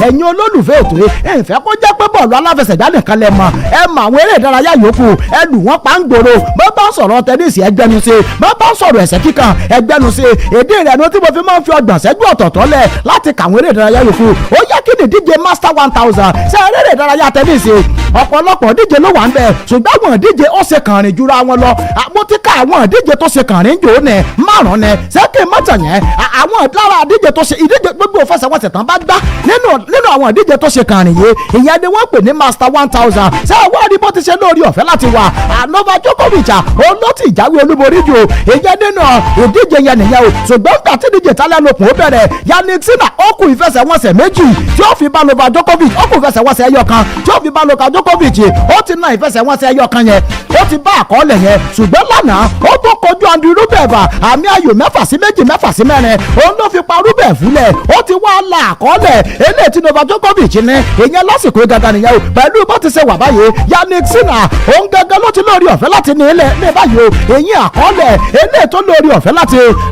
ẹ̀yin olólùfẹ́ ètò ìfẹ́ kó jẹ́ pé bọ́ọ̀lù aláfẹsẹ̀gbá nìkan lẹ mọ̀ ẹ mọ àwọn eré ìdárayá yòókù ẹ lù wọ́n pa ń gbòòrò bó bá ń sọ̀rọ̀ tẹ́nísì ẹgbẹ́nu sí bó bá ń sọ̀rọ̀ ẹ̀sẹ̀ kíkan ẹgbẹ́nu sí èdè rẹ̀ ni tí mo fi máa ń fi ọgbọ̀n ṣẹ́jú ọ̀tọ̀ọ̀tọ̀ lẹ̀ láti kàwọn eré ìdárayá yòókù ó yẹ kí ni ìdíje Master 1000 ṣe eré ìdárayá tẹ́nísì ọ̀pọ̀lọpọ̀ díje ló wà ń bẹ̀ ṣùgbọ́n àwọn díje ó ṣe kànrin jura wọn lọ mo ti ká àwọn díje tó ṣe kànrin jò ní márùn ní sẹ́kì mọ́tàn yẹn àwọn lára díje tó ṣe ìdíje gbogbo òfẹsẹ̀wọnsẹ̀ tán bá gbá nínú àwọn díje tó ṣe kànrin yìí ìyẹn ni wọ́n pè ní Master 1000 ṣé àwọn àdìbò ti ṣe lórí ọ̀fẹ́ láti wà Novak Djokovic òun ló ti jáwé olúborí jù ìyẹn nínú ìdíje yẹn nìyẹn o ṣùgbọ́n gbà tí díje Italian Open ó bẹ̀rẹ̀ Yannick Sinner ó kù ìfẹsẹ̀wọnsẹ̀ méjì tí ó fi bá Novak Djokovic ó kù ìfẹsẹ̀wọnsẹ̀ ẹyọ kan tí ó fi bá Novak Djokovic ó ti ná ìfẹsẹ̀wọnsẹ̀ ẹyọ kan yẹn ó ti bá àkọọ́lẹ̀ yẹn ṣùgbọ́n lánàá ó tó kojú Andrew Rublev àmì ayò 4-2 4-4 òun ló fi pa Rublev fúlẹ̀ ó ti wá la àkọọ́lẹ̀ eléyìí tí Novak Djokovic ní ìyẹn lásìkò gàgà nìyẹn o pẹ̀lú bó ti ṣe wà báyìí Yannick Sinner òun gẹ́gẹ́ ló ti lórí ọ̀fẹ́ láti ní ilẹ̀ ní báyìí o ìyẹn àkọọ́lẹ̀ eléyìí tó lórí ọ̀fẹ́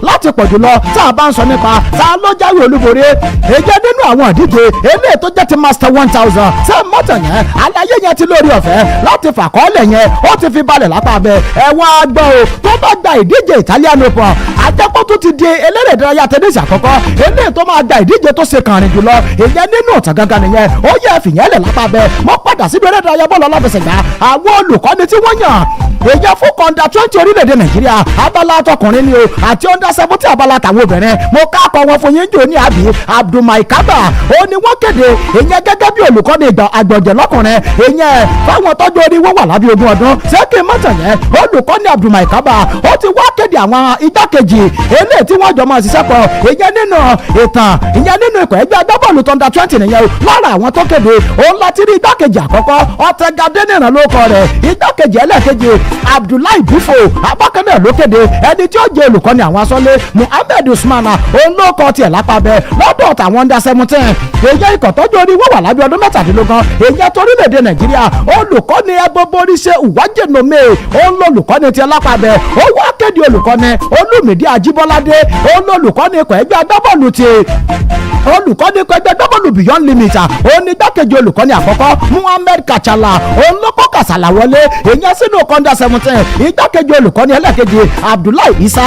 láti pọ̀ jùlọ tá a bá ń sọ nípa tá a ló jáwé olúborí èyí nínú àwọn ìdíje eléyìí tó jẹ́ ti Master 1000 ṣé mọ́tò yẹn àlàyé yẹn ti lórí ọ̀fẹ́ láti fàkọọ́lẹ̀ yẹn ó ti fi balẹ̀ lápá abẹ ẹ̀wọ̀n àgbọ̀ o tó bá gba ìdíje Italian Open àjẹpọ̀ tó ti di eléré ìdárayá tẹ́nísì àkọ́kọ́ eléyìí tó máa gba ìdíje tó ṣe kànrin jùlọ ìyẹn nínú ọ̀tàn gangan nìyẹn ó yẹ fìyẹn lẹ̀ lápá abẹ mọ́ padà síbi eré ìdárayá bọ́ọ̀lù aláfẹsẹ̀gbá àwọn olùkọ́ni tí wọ́n yàn èyàn fún kọ́ńdà 20 orílẹ̀-èdè Nàìjíríà abala tọkùnrin ni o àti under 70 abala tàwọn obìnrin mo káàkọ́ wọn fún yín jò ní àbí Abdulmai Kaba ó ní wọ́n kéde èyàn gẹ́gẹ́ bí olùkọ́ni àgbọ̀jẹ̀ lọ́kùnrin èyàn fáwọn tọ́jú orí wọ́n wà lábẹ́ ogún ọdún sẹ́kì mọ́tàn yẹn olùkọ́ni Abdulmai Kaba ó ti wá kéde àwọn igbákejì eléyìí tí wọ́n jọ máa ṣiṣẹ́ pọ̀ èyàn nínú ìtàn ìyẹn nínú ikọ̀ ẹgbẹ́ agbábọ́ọ̀lù tọ́ndà 20 nìyẹn o lára àwọn tó kéde òun láti rí igbákejì àkọ́kọ́ ọ̀tẹ̀gàdé nìran ló kọ rẹ̀ igbákejì ẹlẹ́ẹ̀kejì Abdullahi Bufo abákannáà ló kéde ẹni tí ó jẹ́ olùkọ́ni àwọn asọ́lé Muhammed Usman òun ló kọ tiẹ̀ lápá bẹ́ẹ̀ lọ́dọ̀ tàwọn under 17 èyàn ikọ̀ tọ́jú orí wọ́n wà lábẹ́ ọdún 17 èyàn torílẹ̀-èdè Nàìjíríà olùkọ́ni ẹgbọ́boríṣẹ́ ìwájẹ̀nọ́mẹ́ òun lolùkọ́ni tiẹ̀ lápá bẹ́ẹ̀ ó wá kéde olùkọ́ni Olúmídé Ajíbọ́ládé òun lolùkọ́ni ikọ̀ ẹgbẹ́ agbábọ́ọ̀lù ti olùkọ́ni ẹgbẹ́ gbọ́bọ̀lù beyond limit onígbàkejì olùkọ́ni àkọ́kọ́ Muhammed Kachala òun ló kó Kàsálà wọlé ìyẹn sínú kọ́ńdà 17 ìgbàkejì olùkọ́ni ẹlẹ́kejì Abdullahi Isa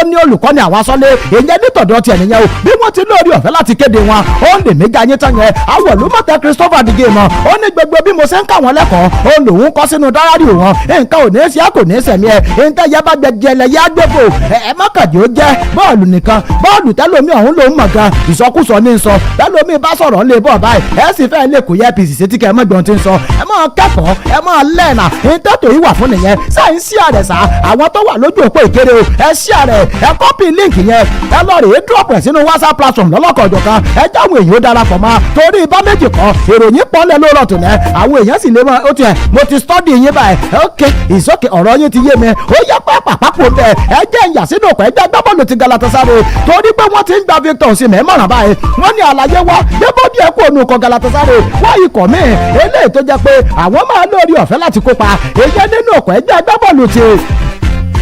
oní olùkọ́ni àwọn asọ́lé ìyẹn nítọ̀dọ̀ tiẹ̀ nìyẹn o bí wọ́n ti lórí ọ̀fẹ́ láti kéde wọn ó ń lè méjì ayé tán yẹn awọ̀lúmọ̀tẹ́ Christopher Dige mọ̀ ó ní gbogbo bí mo ṣe ń kà wọ́n lẹ́kọ̀ọ́ ó lòun kọ́ sínú dárárì wọn nǹkan ò ní í ṣe á kò ní í sẹ̀mí ẹ̀ nǹkan yẹ bá gbẹgẹlẹ yá gbẹ́fò ẹ mọ́kànjì ó jẹ́ bọ́ọ̀lù nìkan bọ́ọ̀lù tẹ́lómi ọ̀hún lòún mọ̀ gan ìsọkúsọ ní sọ tẹ́lómi bá sọ̀rọ̀ ńlẹ̀ bọ̀ báyìí ẹ sì fẹ́ lè kó yẹ pc sétí kẹ́ ẹ mọ̀ gbọ́n ti ń sọ ẹ mọ̀ kẹ́kọ̀ọ́ ẹ mọ̀ lẹ́ẹ̀nà ìtẹ́tò yìí wà fún nìyẹn sáà ń ṣí àrẹ̀ sá àwọn tó wà lójú òpó ìkéré o ẹ ṣí àrẹ̀ ẹ kọ́pì líǹkì yẹn ẹ lọ rèé drop ẹ̀ sínú WhatsApp platform lọ́lọ́kọ̀ọ̀jọ̀ kan ẹ jáwọ́ èyí ó darapọ̀ mọ́ torí ibà méjì kan ìròyìn pọ́nlẹ̀ ló rọ̀ tó nẹ́ àwọn èèyàn sì lè mọ ó tiẹ̀ mo ti study yín báyìí ok ìsókè ọ̀rọ̀ yín ti yé mi ó yẹ pápákọ̀ bẹ́ẹ̀ ẹ jẹ́ ìyà sínú ọkọ̀ ẹgbẹ́ agbábọ́ọ̀lù ti Galatasaray torí pé wọ́n ti ń gba Victor Osimhen mọ̀ràn báyìí wọ́n ní àlàyé wá débò díẹ̀ kó nu ọkọ̀ Galatasaray wọ́n ikọ̀ míì eléyìí tó jẹ́ pé àwọn máa lórí ọ̀fẹ́ láti kópa èyí nínú ọkọ̀ ẹgbẹ́ agbábọ́ọ̀lù ti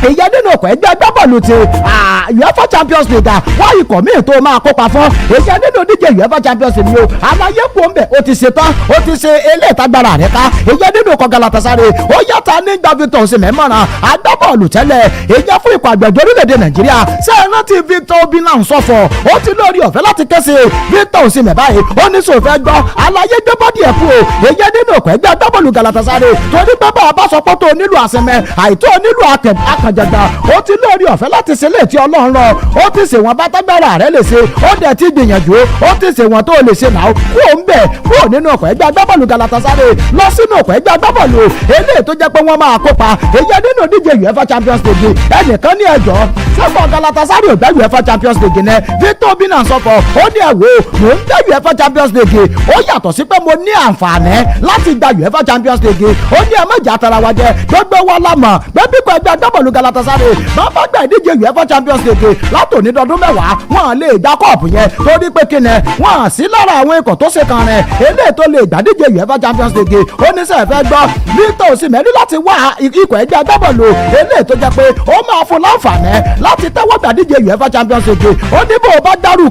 ìyẹn nínú ọkọ̀ ẹgbẹ́ agbábọ́ọ̀lù ti UEFA Champions League wọ́n ikọ̀ míì tó máa kópa fún ìyẹn nínú díje UEFA Champions League o àlàyé kò ń bẹ̀ ó ti ṣe tán ó ti ṣe eléyìítagbára rẹ̀ ká ìyẹn nínú ọkọ̀ Galatasaray ó yàtọ̀ ní gba Victor Osimhen mọ̀ràn agbábọ́ọ̀lù tẹ́lẹ̀ ìyẹn fún ikọ̀ àgbẹ̀jọ orílẹ̀-èdè Nàìjíríà sẹ́ẹ̀rán ti Victor Obilan sọ̀fọ̀ ó ti lórí ọ̀fẹ́ láti kẹ́sì Victor Osimhen báyìí ó ní sòfẹ́ gbọ́ àlàyé gbé bọ́dì ẹ̀ kú o ìyẹn nínú ọkọ̀ ẹgbẹ́ agbábọ́ọ̀lù Galatasaray torí pé bá a bá sọ pé tó nílò àsẹmẹ àìtó nílò akànjàgbà ó ti lórí ọ̀fẹ́ láti ṣe léètì Ọlọ́run rọ ó ti ṣe wọn bátágbára rẹ lè ṣe ó dẹ̀ ti gbìyànjú ó ti ṣe wọn tó lè ṣe náà kú òun bẹ̀ kúrò nínú ọkọ̀ ẹgbẹ́ agbábọ́ọ̀lù Galatasaray lọ sínú ọkọ̀ ẹgbẹ́ agbábọ́ọ̀lù eléyìí tó jẹ́ pé wọ́n máa kópa èyí nínú díje UEFA Champions League ẹnìkan ní ẹjọ́ sọ́kọ̀ Galatasaray ò gbẹ́ UEFA Champions League náà Victor Obilan sọ̀kọ̀ ó ní ẹ̀wò mò ń gbẹ́ UEFA Champions League ó yàtọ̀ sí pé mo ní àǹfààní láti gba UEFA Champions League ó ní ẹ̀mẹ́jà tara wa jẹ gbogbo wa lámọ̀ gbẹ́bíkọ̀ ẹgbẹ́ agbábọ́ọ̀lù Galatasaray bàbá gba ìdíje UEFA Champions League látòní dọdún mẹ́wàá wọn lè gba kọ́ọ̀pù yẹn torí pé kíni wọn sí lára àwọn ikọ̀ tó ṣe kan rẹ̀ eléyìí tó lè gbàdíje UEFA Champions League oníṣẹ́ fẹ́ gbọ́ Victor Osimhen láti wá ikọ̀ ẹgbẹ́ agbábọ́ọ̀lù eléyìí tó jẹ́ pé ó máa fún láǹfààní láti tẹ́wọ́ gbàdíje UEFA Champions League ó ní bó o bá dárú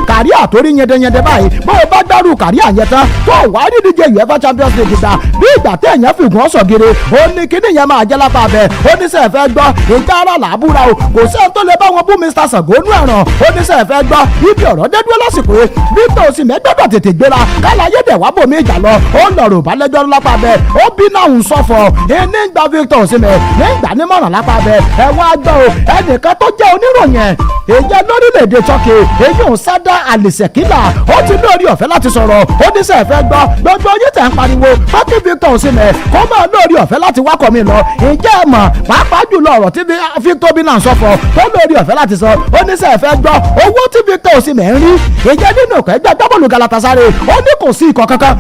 kàríà torí yẹndẹyẹndẹ báyìí bó o bá dárú kàríà yẹn tán tó wà á dídíje UEFA Champions League gbà bí ìgbà téèyàn fìgùn ọ̀sọ̀ gire ó ní kíní yẹn máa jẹ́ lápá bẹ́ẹ̀ oníṣẹ́ fẹ́ gbọ́ ìjà ara làbúra o kò sẹ́ni tó lè bá wọn bú Mr. Sagonu ẹ̀ràn oníṣẹ́ fẹ́ gbọ́ ibi ọ̀rọ̀ dé dúró lásìkò yìí Victor Osimhen gbọ́dọ̀ tètè gbéra kálayé dẹ̀ wá bòmí ìjà lọ ó lọ̀rọ̀ ìbálẹ́jọ́ lápá bẹ́ẹ̀ ó bí náà ń sọ̀fọ̀ ní gba Victor Osimhen nígbà nímọ̀ràn lápá bẹ́ẹ̀ ẹ wá gbọ́ o ẹnìkan tó jẹ́ oníròyìn èyí lórílẹ̀‐èdè Turkey èyí ò Sada Alisekila ó ti lórí ọ̀fẹ́ láti sọ̀rọ̀ oníṣẹ́ fẹ́ gbọ́ gbogbo yìí tẹ̀ ń pariwo pákí Victor Osimhen kó máa lórí ọ̀fẹ́ láti wákọ̀ mi lọ ìjẹ́ ẹ̀ mọ̀ pàápàá jùlọ ọ̀rọ̀ tí Victor Obilan sọ̀fọ̀ tó lórí ọ̀fẹ́ láti sọ oníṣẹ́ fẹ́ gbọ́ owó tí Victor Osimhen ń rí ìjẹ́ nínú ọkọ̀ ẹgbẹ́ agbábọ́ọ̀lù Galatasaray ó ní kò sí ikọ̀ kankan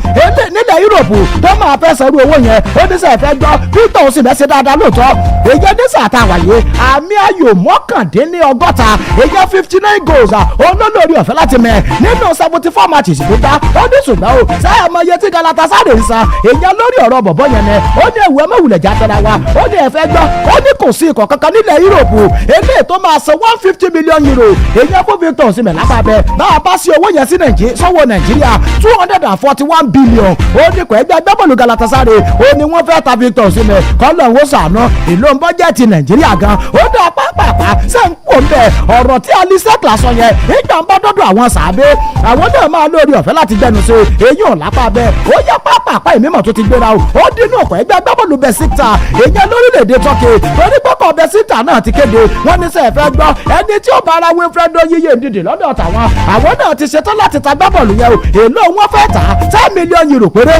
nílẹ̀ Yúróòpù tó máa fẹ́ sẹ́rú owó yẹn oníṣẹ́ fẹ́ gbọ́ Victor Osimhen ṣe dáadáa lóòótọ́ ìjẹ́ ní sàtà wáyé àmì ayò mọ́kàndínlọ́gọ́ta ìjẹ́ 59 goals olólórí ọ̀fẹ́ láti mẹ́ nínú 74 matches tó gbá ó ní ṣùgbọ́n o sáyà mọ iye tí Galatasaray ń san ìyẹn lórí ọ̀rọ̀ bọ̀bọ̀ yẹn ni ó ní ẹ̀wù ẹ̀mẹ́wùlẹ̀ já tẹ́ra wa ó ní ẹ̀fẹ́ gbọ́ ó ní kò sí ikọ̀ kankan nílẹ̀ Yúróòpù eléyìí tó máa san 150 million euro èyàn fún Victor Osimhen lápapẹ̀ bá a bá sí owó yẹn sí sọ́wọ́ Nàìjíríà 241 billion ó ní kò ẹgbẹ́ agbábọ́ọ̀lù Galatasaray ó ní wọ́n fẹ́ ta Victor Osimhen kọ́lọ̀ ń wó sànú ìlú bọ́jẹ́ẹ̀tì Nàìjíríà gan ó dá pápápá sẹ́ńkù bẹ́ẹ̀ ọ̀rọ̀ tí alisẹ́kìlà sọ yẹn ìgbà ń bá dọ́dọ̀ àwọn sàbẹ̀ àwọn náà máa lórí ọ̀fẹ́ láti gbẹnu sí èyí ò lápá bẹ́ẹ̀ ó yẹ pápápá ìmímọ̀ tó ti gbéra o ó dínú ọ̀pọ̀ ẹgbẹ́ agbábọ́ọ̀lù Besiktas èyàn lórílẹ̀‐èdè Turkey torí pẹ́kọ̀ Besiktas náà ti kéde wọ́n ní sẹ́ẹ̀ fẹ́ gbọ́ ẹni tí ó bá ara Wilfredo yíyé ndìdì lọ́dọ̀ tàwọn àwọn náà ti ṣetán láti ta gbábọ́ọ̀lù yẹn o èlò wọn fẹ́ tà 10 million euro péré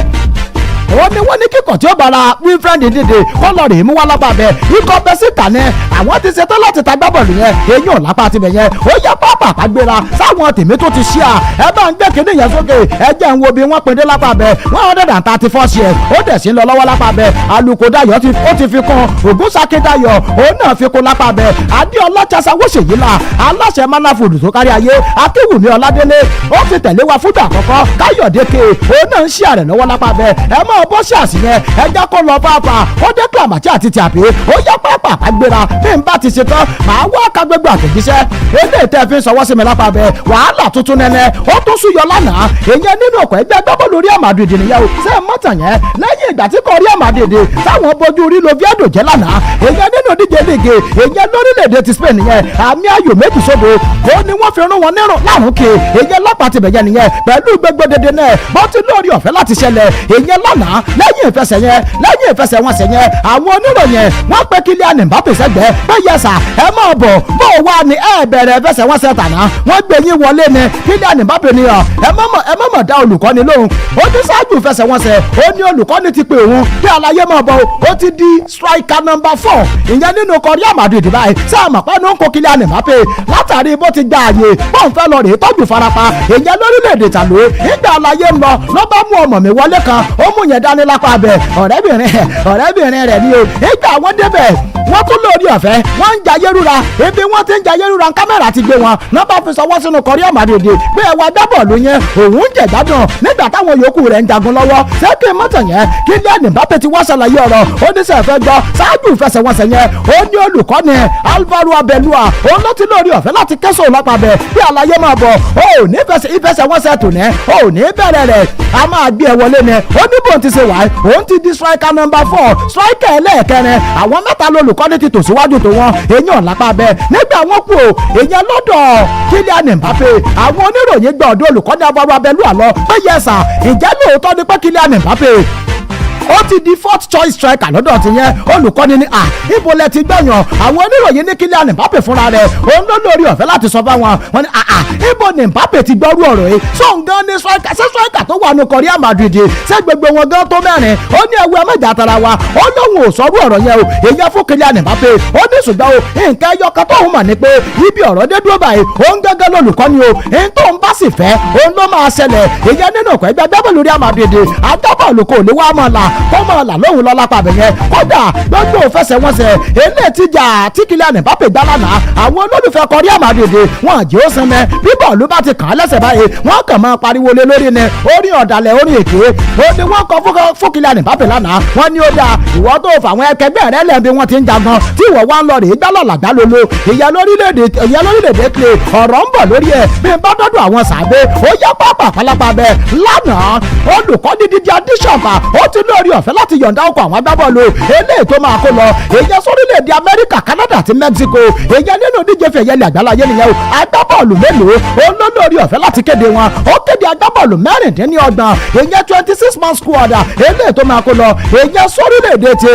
ó ní wọ́n ní kíkọ̀ tí ó bára Wilfred dìde kọ́lọ̀ rè mú wá lápá bẹ́ẹ̀ ikọ̀ Besiktas ní àwọn ti ṣetán láti ta gbábọ́ọ̀lù yẹn èyí ò lápá tibẹ̀ yẹn ó yẹ pápá gbéra sáwọn tèmi tó ti ṣí à ẹ bá ń gbé kíní yẹn sókè ẹ jẹ́ ń wo bí wọ́n pèdé lápá bẹ́ẹ̀ 134 shares ó dẹ̀ sí ń lọ lọ́wọ́ lápá bẹ́ẹ̀ Alukodayo ó ti fi kún Ògúnsákédayọ̀ òun náà fi kún lápá bẹ́ẹ̀ Adéọlá Chasawóṣèyílà aláṣẹ Manafood tó kárí ayé Akéwùmí Ọládélé ó ti tẹ̀lé wa fúdà àkọ́kọ́ Káyọ̀dé K òun náà ń ṣí àrẹ̀ lọ́wọ́ lápá bẹ́ẹ̀ ẹ má mọ́ bọ́ṣàs yẹn ẹja kó lọ fàáfà ó dé kàmàtí àti tìàpé ó yẹ pápá àgbéra bí n bá ti ṣe tán màá wá ká gbégbé àtẹ̀jíṣẹ́ eléyìí tẹ́ fi ń sọwọ́ sí mi lápá bẹ́ẹ̀ wàhálà tuntun nẹ́nẹ́ ó tún súyọ lánàá èyàn nínú ọkọ̀ ẹgbẹ́ gbọ́bọ̀ lórí àmàdùdì nìyẹn o ṣé mọ́tàn yẹn lẹ́yìn ìgbà tí kò rí àmàdùdì táwọn bójú rí lo fíàdò jẹ́ lánàá èyàn nínú díje líge èyàn lórílẹ̀‐èdè ti Spain nìyẹn àmì ayò méjì sódò ó ní wọ́n fi rún wọn nírun lárùn kè èyàn lápá ti bẹ̀yẹ nìyẹn pẹ̀lú gbogbo dédé náà bó ti lórí ọ̀fẹ́ láti ṣẹlẹ̀ èyàn lánàá lẹ́yìn ìfẹsẹ̀wọnsẹ̀ yẹn àwọn oníròyìn wọ́n pẹ́ Kylian Mbappé sẹ́gbẹ́ pé yẹsà ẹ máa bọ̀ bó wà ní ẹ bẹ̀rẹ̀ ìfẹsẹ̀wọnsẹ̀ tàná wọ́n gbé yín wọlé ni Kylian Mbappé ni ẹ mọ̀mọ̀ dá olùkọ́ni lóhùn ó ti ṣáájú ìfẹsẹ̀wọnsẹ̀ ó ní olùkọ́ni ti pè òun kí àlàyé máa bọ̀ ó ti di striker number 4 ìyẹn nínú Real Madrid báyìí sáà mọ̀ pé ní ó ń kó Kylian Mbappé látàrí bó ti gba àyè bọ́n fẹ́ lọ rèé tọ́jú farapa ìyẹn lórílẹ̀‐èdè tàló ìgbà àlàyé ń lọ ló bá mú ọmọ mi wọlé kan ó mú yẹn dání lápá abẹ ọ̀rẹ́bìnrin rẹ̀ ni o ìgbà àwọn débẹ̀ wọ́n tún lórí ọ̀fẹ́ wọ́n ń jayé rúra ibi wọ́n ti ń jayé rúra kámẹ́rà ti gbé wọn náà bá fi sọwọ́ sínú Real Madrid pé ẹwà gbábọ̀ọ̀lù yẹn òun ń jẹ̀gbádùn nígbà táwọn yòókù rẹ̀ ń jagun lọ́wọ́ sẹ́kì mọ́tò yẹn Kylian Mbappé ti wá ṣàlàyé ọ̀rọ̀ ó ní sẹ́ẹ̀fẹ́ gbọ́ ṣáájú ìfẹsẹ̀wọnsẹ̀ yẹn ó ní olùkọ́ni Alvaro Abelua òun ló ti lórí ọ̀fẹ́ láti kẹ́sọ̀ lápapẹ̀ bí àlàyé máa bọ̀ ó ní ìfẹsẹ̀wọnsẹ̀ tò ní ó ní bẹ̀rẹ̀ rẹ̀ a máa gbé ẹ wọlé ni ó ní bóun ti ṣe wáyé òun ti di striker number 4 striker ẹlẹ́ẹ̀kẹrin àwọn mẹ́ta lolùkọ́ni ti tò síwájú tó wọn èèyàn lápá bẹ́ẹ̀ nígbà wọn kú o èèyàn lọ́dọ̀ Kylian Mbappé àwọn oníròyìn gbọ́ ọ̀dọ̀ olùkọ́ni Alvaro Abelua lọ pé yẹsà ìjẹ́ lóòótọ́ ni pé Kylian Mbappé ó ti di 4th choice striker lọ́dọ̀ ti yẹn olùkọ́ni ní ibo lẹ ti gbẹ̀yàn àwọn oníròyìn ní Kylian Mbappé fúnra rẹ̀ òun ló lórí ọ̀fẹ́ láti sọ fáwọn wọn ní ibo ni Mbappé ti gbọ́rú ọ̀rọ̀ yìí sóun gan ní striker tó wà ní Real Madrid ṣé gbogbo wọn gan tó mẹ́rin ó ní ẹwú ẹmẹ́jà tara wa ó lóun ò sọ́rú ọ̀rọ̀ yẹn o èyí fún Kylian Mbappé ó ní ṣùgbọ́n o nǹkan ẹyọkan tó ń mọ̀ ní pé ibi ọ̀rọ̀ dé dúró báyìí òun gángan lolùkọ́ni o èyí tó ń bá sì fẹ́ òun ló máa ṣẹlẹ̀ èyí nínú ọkọ̀ ẹgbẹ́ agbábọ́ọ̀lù Real Madrid agbábọ́ọ̀lù kò lè wá mọ́ la kó mọ́ la lóhùn lọ lápá bẹ̀yẹn kódà gbogbo òfẹsẹ̀wọnsẹ̀ eléyìí tíjà tí Kylian Mbappé gbá lánàá àwọn olólùfẹ́ Real Madrid wọn àjẹ́ ó sinmi bí bọ́ọ̀lù bá ti kàn án lẹ́sẹ̀ báyìí wọ́n kàn máa pariwo lé lórí ni orí ọ̀dàlẹ̀ orí èké ó ní wọ́n kọ fún Kylian Mbappé lánàá wọ́n ní ó dáa ìwọ tó fà àwọn ẹkẹgbẹ́ rẹ lẹ́ẹ̀bí wọ́n ti ń jagan tí ìwọ wá ń lọ rèé gbálọ̀lá gbálolo ìyá lórílẹ̀‐èdè play ọ̀rọ̀ ń bọ̀ lórí ẹ̀ bí n bá dọ́dọ̀ àwọn sàbẹ̀ ó yá pápá pálápá bẹ́ẹ̀ lánàá olùkọ́ni dídí adíṣọ̀fà ó ti lórí ọ̀fẹ́ láti yọ̀ǹda ọkọ̀ àwọn agbábọ́ọ̀lù eléyìí tó máa kó lọ èyàn sórílẹ̀‐èdè Amẹ́ríkà Canada àti Mexico èyàn nínú díje fẹ̀yẹlẹ̀ àgbáláyé nìyẹn o agbábọ́ọ̀lù mélòó olólórí ọ̀fẹ́ láti kéde wọn ó kéde agbábọ́ọ̀lù mẹ́rìndínlọ́gbọ̀n èyàn 26 man squad eléyìí tó máa kó lọ èyàn sórílẹ̀‐èdè ti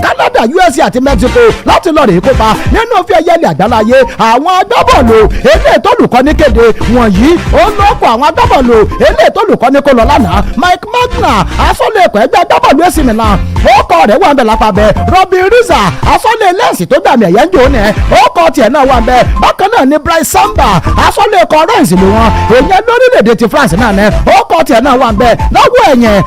Canada USA àti Mexico láti lọ rèé kópa nínú fẹ̀yẹlẹ̀ àgbáláyé àwọn agbábọ́ọ̀lù eléyìí tó lùkọ́ni kéde wọ̀nyí ó lọ́pọ̀ àwọn agbábọ́ọ̀lù eléyìí tó lùkọ́ni kó lọ lánàá Mike Magna asọ́lẹ̀kọ̀ ẹgbẹ́ agbábọ́ọ̀lù AC Milan ọkọ rẹ̀ wà ń bẹ lápá bẹ Robin Riza asọ́lẹ̀ lẹ́ẹ̀sì tó gbàmì ẹ̀yẹ́ ń jò ní ọkọ tiẹ̀ náà wà ń bẹ bákan náà ni Bryce Samba asọ́lẹ̀ ẹ̀kọ́ Rennes ló wọn èyàn lórílẹ̀‐èdè ti France náà ní ọkọ tiẹ̀ náà wà ń bẹ lọ́wọ́ ẹ̀yìn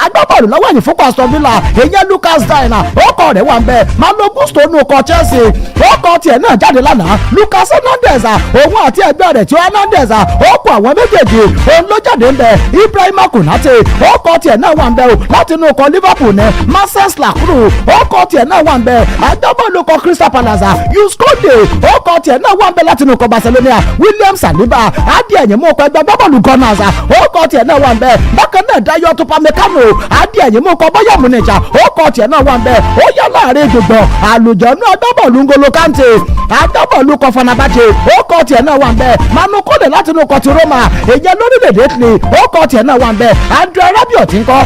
agbábọ́ọ̀lù lọ́wọ́ ẹ̀yìn fún Aston Villa èyàn Lucas Digne ọkọ rẹ̀ wà ń bẹ Malo Gusto nù ọkọ Chelsea ọkọ tiẹ̀ náà jáde lánàá Lucas Hernandez òun àti ẹgbẹ́ rẹ̀ tí ó Hernandez ọkọ àwọn méjèèjì òun ló jáde ń bẹ Ibrahima Konate ọkọ tiẹ̀ náà wà ń bẹ o láti inú ọkọ̀ Liverpool ní Marcel Slakuru ọkọ̀ tiẹ̀ náà wà ń bẹ agbábọ́ọ̀lù ọkọ̀ Crystal Palace Yuskode ọkọ̀ tiẹ̀ náà wà ń bẹ láti inú ọkọ̀ Barcelona William Saliba adìẹ̀yìn mú ọkọ̀ ẹgbẹ́ agbábọ́ọ̀lù Gunners ọkọ̀ tiẹ̀ náà wà ń bẹ bákan náà Dayo Upamecano adìẹ̀yìn mú ọkọ̀ Bayern Munich ọkọ̀ tiẹ̀ náà wà ń bẹ ó yá láàrin gbogbo àlùjọ́nù agbábọ́ọ̀lù N'Golo Kante agbábọ́ọ̀lù ọkọ̀ Fenerbahce ọkọ̀ tiẹ̀ náà wà ń bẹ Manu Kone láti inú ọkọ̀ ti Roma èyẹ lórílẹ̀‐èdè Italy ọkọ̀ tiẹ̀ náà wà ń bẹ Andre Rabiot ńkọ́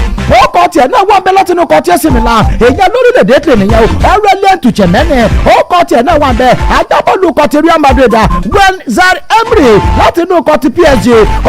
ọkọ̀ tiẹ̀ náà wà ń bẹ láti inú ọkọ̀ tí ó sì Milan èyẹ lórílẹ̀‐èdè Italy nìyẹn o Aurelien Tchouameni ọkọ̀ tiẹ̀ náà wà ń bẹ agbábọ́ọ̀lù ọkọ̀ ti Real Madrid Gwen Zar Emery láti inú ọkọ̀ ti PSG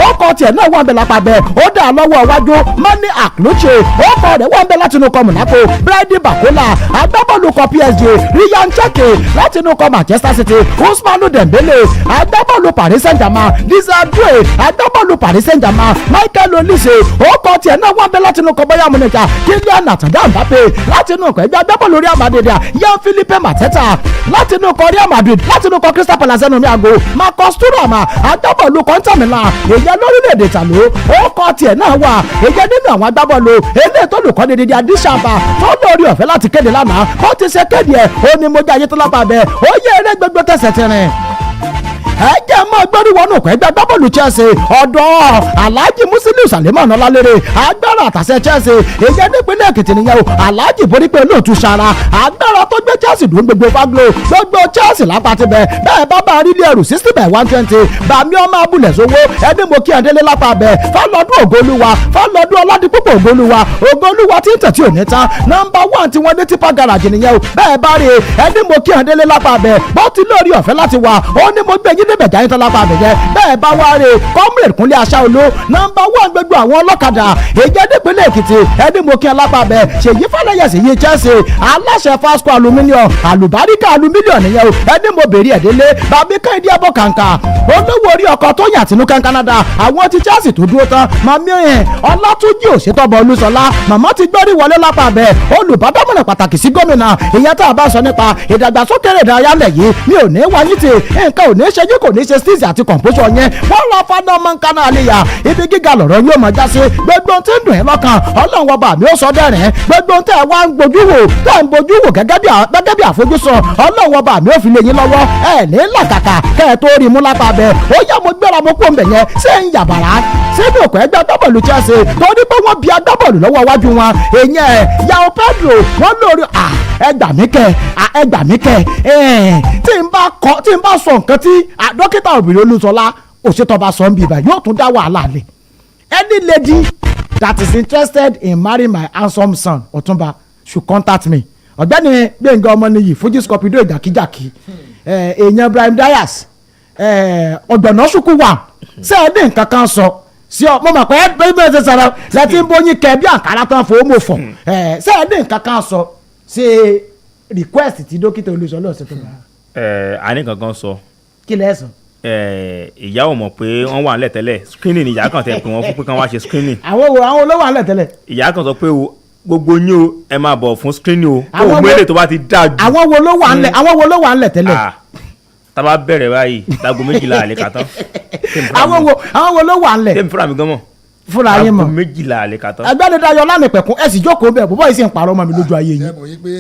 ọkọ̀ tiẹ̀ náà wà ń bẹ lápá bẹ ó dà lọ́wọ́ iwájú Mani Akluche ọkọ̀ rẹ̀ wà ń bẹ láti inú ọkọ̀ Monaco Brady Bakola agbábọ́ọ̀lù ọkọ̀ PSG Ryan Cherki láti inú ọkọ̀ Manchester City Ousmane Dembele agbábọ́ọ̀lù Paris Saint-Germain Desiree agbábọ́ọ̀lù Paris Saint-Germain Michael Olise ọkọ̀ tiẹ̀ náà wà ń bẹ láti inú ọkọ̀ Bayern Munich Kylian Mbappé láti inú ọkọ̀ ẹgbẹ́ agbábọ́ọ̀lù Real Madrid Yan Philippe Mateta láti inú ọkọ̀ Real Madrid láti inú ọkọ̀ Crystal Palace mi àgọ́ Marcus Thuram agbábọ́ọ̀lù kọ́ńtàmìlà èyẹ lórílẹ̀‐èdè tàló ó kọ́ tiẹ̀ náà wà èyẹ nínú àwọn agbábọ́ọ̀lù eléyìí tó lùkọ́ ní dídí adíṣàbà tó lórí ọ̀fẹ́ láti kéde lánàá ó ti ṣe kéde ẹ̀ ó ní mo jẹ́ ayé tó lápá bẹ́ẹ̀ ó yẹ eré gbogbo tẹ̀sẹ̀ tẹ̀rìn ẹ jẹ́ mọ́ gbẹ́rùwọ́nù kọ́ ẹgbẹ́ agbábọ́ọ̀lù Chelsea ọ̀dọ́ Alhaji Musiliu Salimon Ọlálérè agbára àtàṣẹ Chelsea èyẹ nípínlẹ̀ Èkìtì nìyẹn o Alhaji borí pé lóòtú sara agbára tó gbé Chelsea dùn gbogbo faglo gbogbo Chelsea lápá ti bẹ̀ bẹ́ẹ̀ bá bá rí ẹrù 60/120 bàmí ọmọ abúlẹ̀ sówó ẹni mo kí Adélé lápá bẹ̀ fálọ́dún ògolúwa fálọ́dún ọládìpúpọ̀ ògolúwa tí ń tẹ̀tí òní tán nọ́mbà 1 tí wọ́n ní tipa garage nìyẹn o bẹ́ẹ̀ bá rí ẹni mo kí Adélé lápá bẹ̀ bó ti lórí ọ̀fẹ́ láti wà ó ní mo gbé yín níbẹ̀ jáyé tán lápá bẹ̀ jẹ́ bẹ́ẹ̀ bá wá rí comrade Kúnlé Aṣáolú nọ́mbà 1 gbogbo àwọn ọlọ́kadà èjẹ́ nípínlẹ̀ Èkìtì ẹni mo kí alápá bẹ̀ ṣèyí fàlẹ́yẹsì yìí Chelsea aláṣẹ Fasco aluminium àlùbáríkà aluminium nìyẹn o ẹni mo bèrè ẹ̀dẹ́lé bàbí kẹ́hìndé ẹbọ kàǹkà olówó orí ọkọ̀ tó yàn tìǹú kan Canada àwọn ti Chelsea tó dúró tán màmí ẹ̀hìn Ọlátúnjí Òṣètọ́bọ̀ Olúṣọlá màmá ti gbórí wọlé lápá bẹ̀ olùbádámọ̀ràn pàtàkì sí gómìnà ìyẹn tá a bá sọ nípa ìdàgbàsókè ìdárayá lẹ̀ yìí mi ò ní wáyé tè nǹkan ò ní ṣe yí kò ní ṣe steeze àti composure yẹn wọ́n lọ fọ́nà ọmọ nǹkan náà lè yà ibi gíga lọ̀rọ̀ yóò máa já sí gbogbo tí ń dùn ẹ́ lọ́kàn Ọlọ́run ọba mi ó sọ dẹ́rìn gbogbo tẹ́ ẹ wá ń gbojú wò tẹ́ ẹ ń bojú wò gẹ́gẹ́ bí àfojúsùn Ọlọ́run ọba mi ó fi lè yín lọ́wọ́ ẹ ní làkàkà kẹ́ ẹ tó rí mú lápá bẹ́ẹ̀ ó yá mo gbéra mo kó mbẹ̀ yẹn ṣé ń yàbàrá sínú òkú ẹgbẹ́ agbábọ́ọ̀lù Chelsea torí pé wọ́n bí agbábọ́ọ̀lù lọ́wọ́ iwájú wọn èèyàn Yao Pedro wọ́n lórí ẹgbà mí kẹ́ tí n bá sọ nǹkan tí dókítà obìnrin Olúṣọlá Òṣètọ́ba sọ ń bí ibà yóò tún dá wàhálà lẹ̀ any lady that is interested in marrying my handsome son Ọ̀túnba should contact me ọ̀gbẹ́ni Gbẹ̀ngà Ọmọnìyí Fuji Scorpido ìjàkíjàkí èèyàn Ibrahim Dias ọ̀gbọ̀nà ṣùkú wà ṣé ẹ ní nǹkan kan sọ sí ọ mo mọ̀ pé bẹ́ẹ̀ ṣe sọ̀rọ̀ lẹ́tí ń bóyin kẹ́ bí àǹkárá tán fò ó mọ̀ fọ̀ ṣé ẹ ní nǹkan kan sọ ṣe request tí dókítà Olúṣọlá Òṣètọ́ba. a ní kankan sọ. kí lẹ sọ. ìyá ò mọ̀ pé wọ́n wà nílẹ̀ tẹ́lẹ̀ screening ìyá kan tẹ̀ pé wọ́n fún pé kán wá ṣe screening. àwọn olówó wà nílẹ̀ tẹ́lẹ̀. ìyá kan sọ pé gbogbo yín o ẹ máa bọ̀ fún screening o kó o mú èlé tó bá ti dáa jù. àwọn wo ló wà nílẹ̀ tẹ́lẹ̀. tábà bẹ̀rẹ̀ báyìí láago 12 àlè kàtán. àwọn wo ló wà nílẹ̀. tẹ́mi fúnra mi gan mọ̀. fúnra yín mọ̀. láago 12 àlè kàtán. ẹgbẹ́ni Dayọ̀ Lánìpẹ̀kún ẹ sì jókòó bẹ́ẹ̀ bọ́bọ́ yìí sì ń parọ́ mọ́ mi lójú ayé yín. ẹ mọ̀ yí pé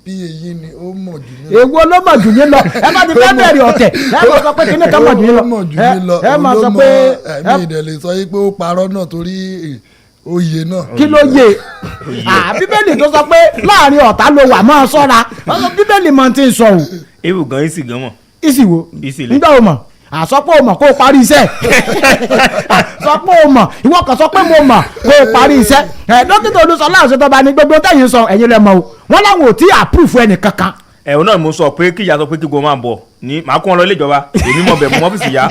bí èyí ni ó mọ̀ jù ní lọ. èwo ló mọ̀ jù ní lọ ẹ má ti fẹ́ bẹ̀rẹ̀ ọ̀tẹ̀ ẹ má sọ pé kíní kan mọ̀ jù ní lọ. ẹ má sọ pé ẹ̀mí ìdẹ̀lẹ̀ sọ yí pé ó parọ́ náà torí oyè náà. kí ló yé bíbélì tó sọ pé láàrin ọ̀tá ló wà máa sọ́ra bíbélì mọ̀ ti ń sọ o. ewu gan isi gan mọ̀. isi wo nígbà wo mọ̀ àsọpọ̀ o mọ̀ kó o parí iṣẹ́ àsọpọ̀ o mọ̀ ìwọ kan sọ pé mo mọ̀ kó o parí iṣẹ́ dókítà Olúṣọlá Òṣètọ́ba ní gbogbo tẹ̀yìn sọ ẹ̀yin lẹ mọ̀ o wọ́n láwọn ò tí àpúrúfù ẹnì kankan. ẹ̀hún náà mo sọ pé kíyà sọ pé kí gbogbo máa bọ̀ ní màá kó wọn lọ ilé ìjọba èmi mọ̀ bẹ̀ mọ́ ọ́fíìsì ìyá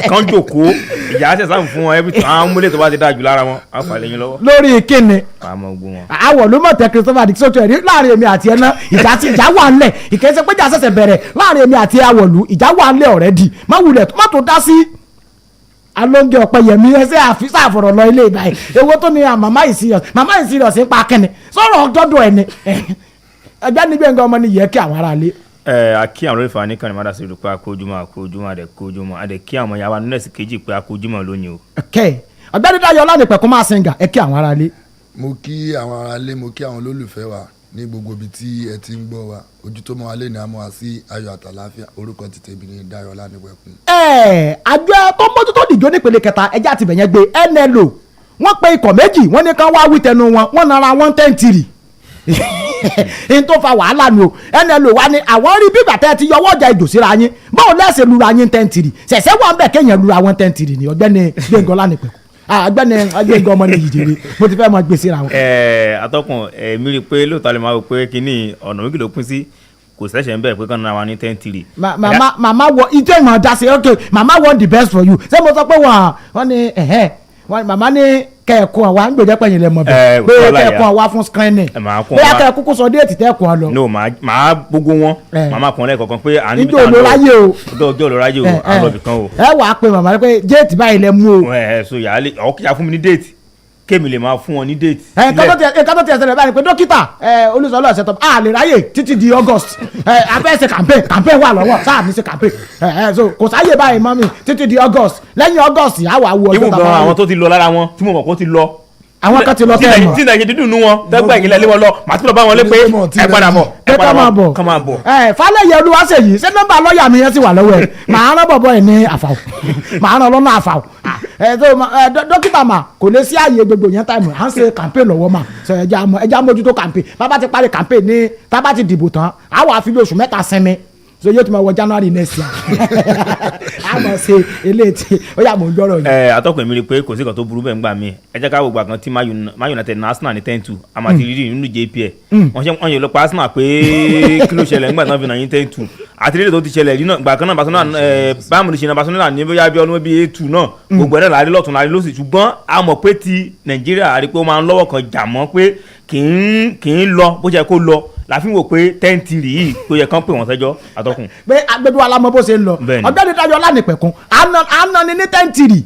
kan jòkóó ìyá ṣẹ̀ sáà fún wọn ẹbí tí àwọn múlẹ̀ tó bá ti dáa jù lára wọn á fà lẹ́yìn lọ́wọ́. lórí kíni àmọ́ gbó wọn. àwọ̀ ló mọ̀ tẹ Christopher Dick sọ́tọ̀ ẹ̀rí láàrin èmi àti ẹ̀ná ìjà wà ńlẹ̀ ìkẹ́sẹ̀ pé ìjà ṣẹ̀ṣẹ̀ bẹ̀rẹ̀ láàrin èmi àti Àwọ̀lú ìjà wà ńlẹ̀ already má wulẹ̀ má tó dá sí alóńgẹ Ọ̀pẹyẹmí ẹsẹ̀ àfisà àfọ̀rọ̀ lọ ilé ìbáyìí ewó tó ní mama is serious ń pa kẹ́ni sọ̀rọ̀ ọjọ́dọ̀ ẹni ẹgbẹ́ ní Gbẹ̀ngà Ọmọnìyí yẹ kí àwọn ará lé. Akí àwọn olóòfà ní kàní mádà sí ìlú pé akójúmọ́ àdẹ kí àwọn yàrá nọ́ọ̀sì kejì pé akójúmọ́ lónìí o. ọ̀gbẹ́ni Dayọ̀ Lánìpẹ̀kún máa singa ẹ kí àwọn ará lé. mo kí àwọn ará lé mo kí àwọn olólùfẹ́ wa ní gbogbo ibi tí ẹ ti ń gbọ́ wa ojú tó mọ́ wa lé ní àmọ́ wa sí ayọ̀ àtàláfíà orúkọ ti tèmi ní Dayọ̀ Lánìpẹ̀kún. àjọ tó mójútó dìjọ́ nípele kẹta ẹjẹ́ àti bẹ̀yẹn gbé NLO wọ́n pe ikọ̀ méjì wọ́n ní kán wá wí tẹnu wọ́n nara 110 n tó fa wàhálà ni o NLO wa ni àwọn rí bí bàtà ti yọwọ́ ọjà ìjò síra yín báwo lẹ́sẹ̀ lura yín 10 ṣẹ̀ṣẹ̀ wà ń bẹ̀ kéèyàn lura 110 ni ọ̀gbẹ́ni Gbẹ̀ngà Lánìpẹ̀kún Gbẹ̀ngà Ọmọnìyí jèrè mo ti fẹ́ mọ gbèsè ra wọn. atọ́kùn mi rí i pé lóòótọ́ lè máa wò pé kínní ọ̀nà méjì ló pín sí kò sẹ́sẹ̀ ń bẹ̀ pé kán náà wà ní 10-3. màmá wọ ìjọ ìmọ̀ ọ̀dà sí ok màmá want the best for you ṣé mo sọ pé wọ́n ní màmá ní kẹ̀kún àwa ń gbèjẹ́ pẹ̀yìn lẹ́mọ̀ bẹ́ẹ̀ pé kẹ̀kún àwa fún screening bóyá kẹ̀kún kó sọ déètì tẹ̀kún ọ lọ. no màá gbogbo wọn màmá kan lẹ́ẹ̀kọ̀kan pé à ń níbi ìjọ olóráyè o ìjọ olóráyè o àlọ́bì kan o. ẹ wàá pe màmá pé déètì báyìí lẹ mú o. so yàrá lè ọ̀ kíjà fún mi ní déètì kémi lè máa fún wọn ní date. nǹkan tó ti ẹsẹ̀ rẹ̀ báyìí pé dókítà olùsọ̀lọ́ ẹ̀sẹ̀ tó a lè ráyè títí di August abẹ́ ṣe campaign wà lọ́wọ́ sáà ní ṣe campaign so kò sáyè báyìí mọ́ mi títí di August lẹ́yìn August àwa wo ọjọ́ tàbí àwọn tó ti lọ lára wọn tí mo mọ̀ kó ti lọ. àwọn kan ti lọ tẹ́ ẹ mọ̀ tí nàìjíríà dídùn nú wọn tẹ́gbà ìyìnlẹ̀ lé wọn lọ màá tún lọ bá wọn lé pé ẹ padà bọ̀ kọ́ máa bọ̀. Fálẹ́yẹ Olúwaṣèyí ṣé nọ́mbà lọ́ọ̀yà mi yẹn sì wà lọ́wọ́ ẹ̀ màá rán bọ̀bọ̀ ẹ̀ ní àfàwọ̀ màá rán lọ́nà àfàwọ̀ dókítà mà kò lè sí ààyè gbogbo yẹn táìmù à ń ṣe campaign lọ́wọ́ mà ẹja mójútó campaign bàbá ti parí campaign ní tábà ti dìbò tán àwọn àfihàn oṣù mẹ́ta sinmi so yóò ti máa wọ January next year a máa ṣe eléyìí tí ó yà mọ̀ ń gbọ́rọ̀ yìí. Atọ́kùn mi rí i pé kò sí kan tó burú bẹ́ẹ̀ ń gbà mí ẹ jẹ́ ká wò gbàgbọ́n tí Man United na Arsenal ní 10-2 àmọ́ ti rí nínú JPL wọ́n yẹ lọ pa Arsenal pé kí ló ṣẹlẹ̀ nígbà tí wọ́n fi náà yín 10-2 àti lílẹ̀ tó ti ṣẹlẹ̀ nínú gbà kan náà bámu ní ṣe náà Barcelona ní bóyá bí ọdún bíi 8-2 náà gbogbo ẹ̀rẹ́ láàrin lọ́tún láàrin lọ́sì ṣùgbọ́n a mọ̀ pé ti Nàìjíríà àrí pé ó máa ń lọ́wọ́ kan jà mọ́ pé kì í lọ bó ṣe kó lọ láfi wò pé 10-3 yìí tó yẹ kán pè wọ́n sẹ́jọ́ Atọ́kùn. pé agbẹdùn alamọ bó ṣe ń lọ ọ̀gbẹ́ni Táyọ̀ Ọlánìpẹ̀kun àná ni ní 10-3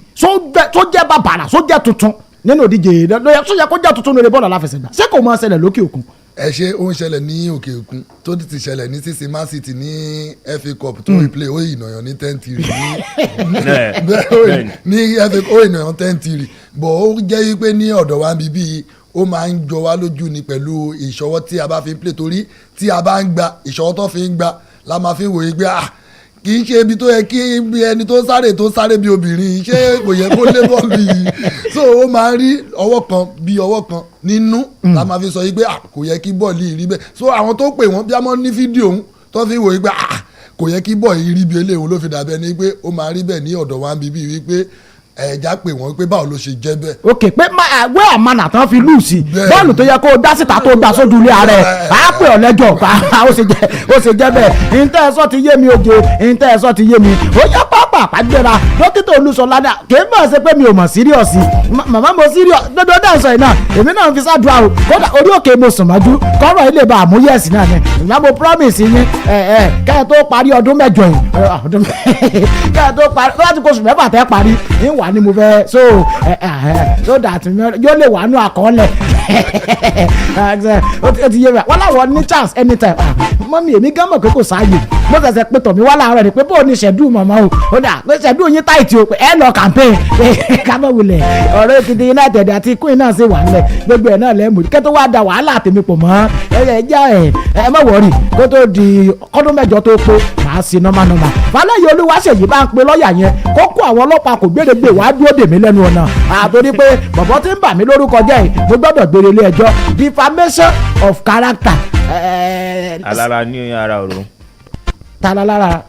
tó jẹ́ bàbàrà tó jẹ́ tuntun nínú òdíje tó yẹ kó jẹ́ tuntun lórí bọ́ọ̀lù aláfẹsẹ̀gbá ṣé kò mọ ṣẹlẹ̀ lókè òkun. ẹ ṣe ó ń ṣẹlẹ̀ ní òkè òkun tó ti ṣẹlẹ̀ ní sísè Man City ní FA Cup tó replay ó ìnàyàn ní 10-3 ní FA ó ìnàyàn 10-3 bọ̀ ó jẹ́ wípé ní ọ̀dọ̀ wa bíbí ó máa ń jọ wá lójú ni pẹ̀lú ìṣọwọ́ tí a bá fi ń play torí tí a bá ń gba ìṣọwọ́ tó fi ń gba la máa fi ń wòye gbé kì í ṣe ibi tó yẹ kí ẹni tó sáré bí obìnrin ṣé kò yẹ kó lé bọ́ọ̀lù yìí so ó máa ń rí ọwọ́ kan bí ọwọ́ kan nínú la máa fi sọ yìí pé kò yẹ kí bọ́ọ̀lù yìí rí bẹ́ẹ̀ so àwọn tó pè wọ́n bí a mọ́ ní fídíò òun tó fi wòye gbé kò yẹ kí bọ́ọ̀lù yìí rí bí eléyìí ló fi dàbẹ́ ni pé ó máa rí bẹ́ẹ̀ ní ọ̀dọ̀ wa bíbí wípé ẹja pé wọn pé báwo ló ṣe jẹ bẹ́ẹ̀. ok pé wé àmàna tán fi lù sí bọ́ọ̀lù tó yẹ kó o dá síta tó gbà sójú ilé ààrẹ á pè ọ́ lẹ́jọ́ ó ṣe jẹ́ bẹ́ẹ̀ ìǹtẹ́ ẹ̀sọ́ ti yé mi oje ìǹtẹ́ ẹ̀sọ́ ti yé mi ó yẹ pápá àpàgbéra dókítà Olúṣọlá dá kì í bọ̀ ṣe pé mi ò mọ̀ síríọ̀sì màmá mo síríọ̀ dodo dẹ́sọ̀ yìí náà èmi náà fi ṣàdúrà o kódà orí òkè mo sùn mọ́jú kọ́rọ̀ ilé bá àmúyẹ̀sì náà ni ìgbà mo promise yín kẹ́ẹ̀ tó parí ọdún mẹ́jọ yìí kẹ́ẹ̀ tó parí láti kóṣù mẹ́fà tẹ́ parí ìwà ni mo fẹ́ so that yóò lè wà nù àkọọ́lẹ̀ ó ti yé mi wọ́n láwọn ní chance anytime mọ́mí èmi gán mọ̀ pé kò sáàyè mo ṣẹ̀ṣẹ̀ pé tọ̀ mí wá láàárọ̀ ni pé bóun ni ṣẹ̀dú màmá o ó dà pé ṣẹ̀dú yín táìtì o pé ẹ lọ campaign kábọ̀wulẹ̀ ọ̀rọ̀ Èkìtì United àti Queen náà ṣe wà nílẹ̀ gbogbo ẹ̀ náà lẹ́mú kẹ́ tó wá da wàhálà tèmi pọ̀ mọ́ ẹ má wọ̀rì kó tó di ọdún mẹ́jọ tó pé màá sí nọ́mà Fálẹ́yẹ Olúwaṣèyí bá ń pe lọ́ọ̀yà yẹn kó kó àwọn ọlọ́pàá kò gbédègbè wá dúró dèmí lẹ́nu ọ̀nà àtòrí pé bọ̀bọ̀ tí ń bà mí lórúkọ jẹ́ yìí mo gbọ́dọ̀ gbére ilé ẹjọ́ defamation of character. alára ní ara ọ̀rọ̀. ta la lára.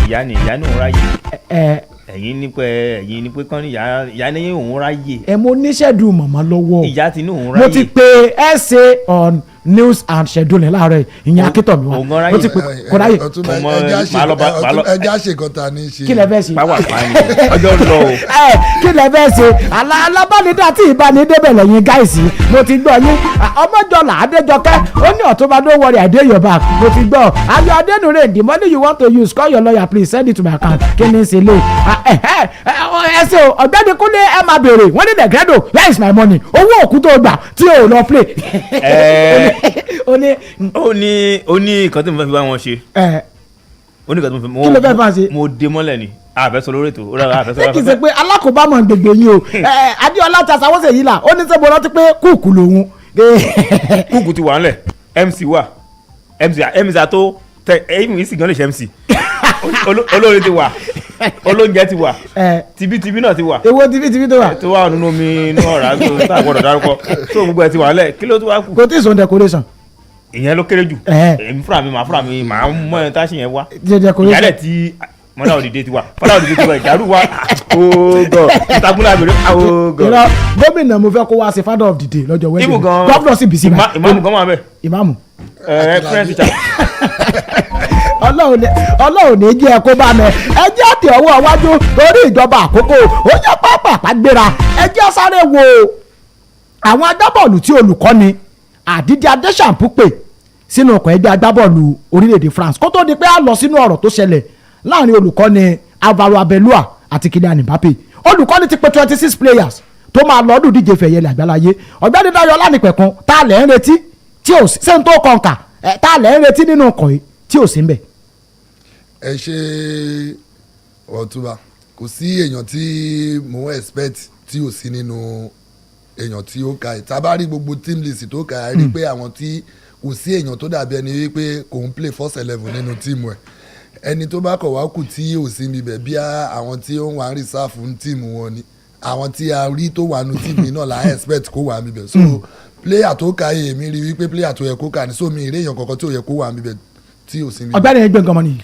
ìyá ni òun ráyè. ẹ̀yin ní pé kán ní ìyá ní òun ráyè. mo níṣẹ́dùn màmá lọ́wọ́. ìyá ti ní òun ráyè. mo ti pe essay on news and schedule láàárọ̀ ìyẹn akítọ̀ mi wá ó ti pè kó ráyè. ẹja ṣèkọta ní í ṣe. kí lẹ fẹ́ ṣe. pàwọ́ àpáni ọjọ́ lọ o. kí lẹ fẹ́ ṣe alábánidá tí ìbánidébẹ̀ lẹ́yìn gáìsì mo ti gbọ́ yín ọmọjọlá adéjọkẹ́ ó ní ọ̀túnba don't worry I dey your back mo ti gbọ́ ayọ̀ adénúrè the money you want to use call your lawyer please send it to my account kí ni ṣe lè ẹ ṣe ọ̀gbẹ́ni kúnlé ẹ máa béèrè wọ́n ní dẹ̀gẹ́dò where is my money owó òkú tó gbà tí o lọ play. ó ní nǹkan tí mo fẹ́ fi bá wọn ṣe. ó ní nǹkan tí mo fẹ́ kí ló fẹ́ bá ṣe. mo dé mọ́lẹ̀ ni àfẹ́sọ lórí ètò ó dára àfẹ́sọ lórí ètò. kì í ṣe pé alákòóbá mọ̀ gbègbè yín o adéọlá ta sàwọ́sẹ̀ yìí là ó ní sẹ́mo rántí pé kúùkù lòun. kúùkù ti wà ńlẹ̀ MC wà MC àtó ẹ̀yìn ìsìn gan lè ṣe MC olórin ti wà olóúnjẹ ti wà tibítibí náà ti wà. èwo tibítibí tó wà. tó wà nínú omi inú ọ̀rá tó tá a gbọ́dọ̀ dárúkọ tó gbogbo ẹ̀ ti wà lẹ̀ kí ló tó wá kù. kò tí ì sọ decoration. ìyẹn ló kéré jù èmi fúnra mi màá mọ ẹ̀ tá a ṣe yẹn wá. decoration ìyálẹ̀ tí mọ́lá òdìdé ti wà fọlá òdìdé ti wà ìjàrú wa oògùn ìtakùnlá àgbèrè oògùn. ìlọ gómìnà mo fẹ́ kó wá sí father of the day lọ́jọ́ wẹ́ẹ̀dì gọ́fúnà sì bì sí ma. ìmáàmù gan wà bẹ́ẹ̀. ìmáàmù. french teacher. ọlọ́run ní jẹ́ kó bá mi ẹ jẹ́ àti ọwọ́ iwájú torí ìjọba àkókò ó yẹ pápá gbéra ẹ jẹ́ sáré wo àwọn agbábọ́ọ̀lù tí olùkọ́ni àdídí adéṣàmpú pè sínú ọkọ̀ ẹgbẹ́ agbábọ́ọ̀lù orílẹ̀-èdè France kó tó di pé a lọ sínú ọ̀rọ̀ tó ṣẹlẹ̀ láàrin olùkọ́ni Alvaro Abelua àti Kylian Mbappe olùkọ́ni ti pè 26 players tó máa lọ́dún díje fẹ̀yẹlẹ̀ àgbáláyé ọ̀gbẹ́ni Dayọ̀ Ọlánìpẹ̀kun tá a lẹ̀ ń retí tí ò ṣe ń tó kọ̀ǹkà tá a lẹ̀ ń retí nínú ọkọ̀ yìí tí ò sí ń bẹ̀. ẹ ṣe Ọ̀túnba kò sí èèyàn tí mo expect tí ò sí nínú èèyàn tí ó ka ẹ̀ tá a bá rí gbogbo team list tó ka ẹ̀ rí pé àwọn tí kò sí èèyàn tó dàbí ẹni wípé kò ń play first 11 nínú tíìmù ẹ̀ ẹni tó bá kọ̀ wá kù tí ò sí níbẹ̀ bí àwọn tí ó ń wà ń reserve fún tíìmù wọn ni àwọn tí a rí tó wà nù tíìmù náà là á expect kó wà níbẹ̀ so player tó ka yìí èmi rí wípé player tó yẹ kó kà ní sómi ìrè èèyàn kankan tó yẹ kó wà níbẹ̀ tí ò sí níbẹ̀. ọ̀gbẹ́ni ẹgbẹ́ nǹkan mọ́ nìyí.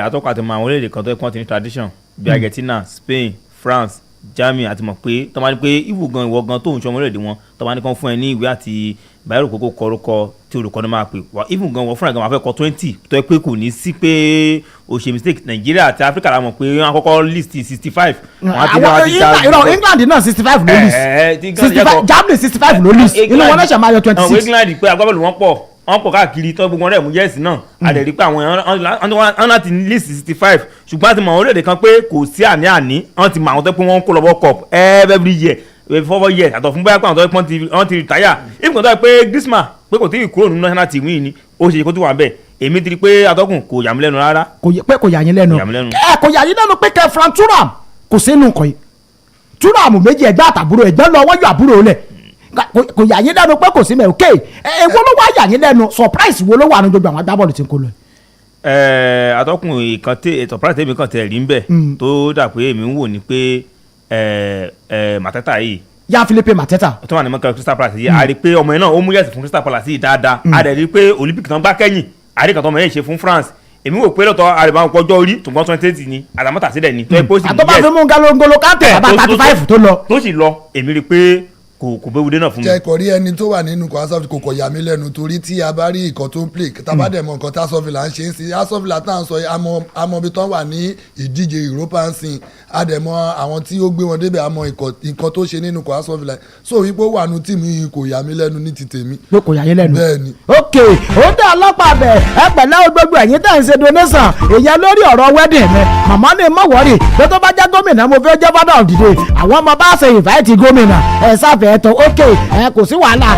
àtọ́kọ̀ àti àwọn orílẹ̀-èdè kan tó yẹ kí wọ́n ti ní tradition bí Argentina, Spain, France, Germany àti mọ̀ pé tọ́ máa ní pé ìwò gan ìwọ gan tó ń ṣe ọmọ orílẹ̀-èdè wọn tọ́ máa ní kàn fún ẹ ní ìwé àti báyìí kókó kọrúkọ tí olùkọ́ni máa pè wá ìwò gan wọ́n fúnra gan máa fẹ́ kọ 20 tó yẹ pé kò ní sí pé o ṣe mistake Nàìjíríà àti Áfíríkà la mọ̀ pé wọ́n á kọ́kọ́ list 65. England náà 65 ló list 65 Germany 65 ló list inú wọn náà ṣe máa yọ 26. England pé agbábọ́ọ̀lù wọn pọ̀ káàkiri tó gbogbo rẹ̀ mú yẹ́sì náà a lè rí pé àwọn láti list 65 ṣùgbọ́n àti mọ̀ àwọn orílẹ̀-èdè kan pé kò sí àní wọ́n ti mọ àwọn tó pé wọ́n ń kó lọ World Cup every year 4 years àtọ̀ fún bóyá pé àwọn tó pé wọ́n ti retire ìfún tó pé Griezmann pé kò tí ì kúrò nínú national team yìí ni ó ṣe kó tó wà bẹ́ẹ̀ èmi ti rí pé atọ́kùn kò yà mí lẹ́nu rárá. kò yà yín lẹ́nu kò yà yín lẹ́nu pé Kefran Turam kò sínú nǹkan yìí Turam méjì ẹgbẹ́ àtàbúrò ẹgbẹ́ lọ wọ́n yọ àbúrò lẹ̀ kò yà yín lẹ́nu pé kò sí mẹ́ òkè èwo ló wá yà yín lẹ́nu surprise wo ló wà ní gbogbo àwọn agbábọ́ọ̀lù tí ń kó lọ. atọ́kùn ìkan surprise tèmi kan tẹ̀ rí ń bẹ̀ tó dà pé èmi ń wò ní pé Mateta yìí yá Philippe Mateta tó wà ní mọ́kàn Crystal Palace yìí a rí pé ọmọ yẹn náà ó mú yẹ̀sì fún Crystal Palace yìí dáadáa a rẹ̀ rí pé Olympic náà gbá kẹ́yìn a rí kan tó ọmọ yẹn ṣe fún France èmi wò pé lọ́tọ̀ àrèbá ọjọ́ orí tùgbọ́n 28 ni àtàmọ́tà sílẹ̀ ni tó ẹ pé ó sì ní yẹ̀sì àtọ́bá fi mú galongolo káàtẹ̀ bàbá 35 tó lọ tó sì lọ èmi rí pé kò bẹ́ẹ̀ wúdé náà fún mi. jẹ́ rí ẹni tó wà nínú kò asọ́fìlà kò kọ̀ yà mí lẹ́nu torí tí a bá rí nǹkan tó ń play tábàdẹ̀mọ̀ nǹkan tá asọ́fìlà ń ṣe é sí asọ́fìlà tá à ń sọ amọ̀ bí tán wà ní ìdíje Europa ń sìn àdẹ̀mọ̀ àwọn tí ó gbé wọn débẹ̀ àmọ̀ nǹkan tó ṣe nínú kò asọ́fìlà so wípé ó wà nù tíìmù yìí kò yà mí lẹ́nu ní ti tèmi. ló kò yà yín lẹ́nu bẹ́ẹ̀ni. ok ó dé ọlọ́pàá bẹ̀ ẹ pẹ̀lẹ́ gbogbo ẹ̀yin tẹ̀ ń ṣe donation èyàn lórí ọ̀rọ̀ wedding mi màmá ni mo wọ̀rì pé tó bá jẹ́ gómìnà mo fẹ́ jẹ́ father of the day àwọn ọmọ bá ṣe invite gómìnà ẹ̀ sáfẹ́ ẹ̀tọ́ ok kò sí wàhálà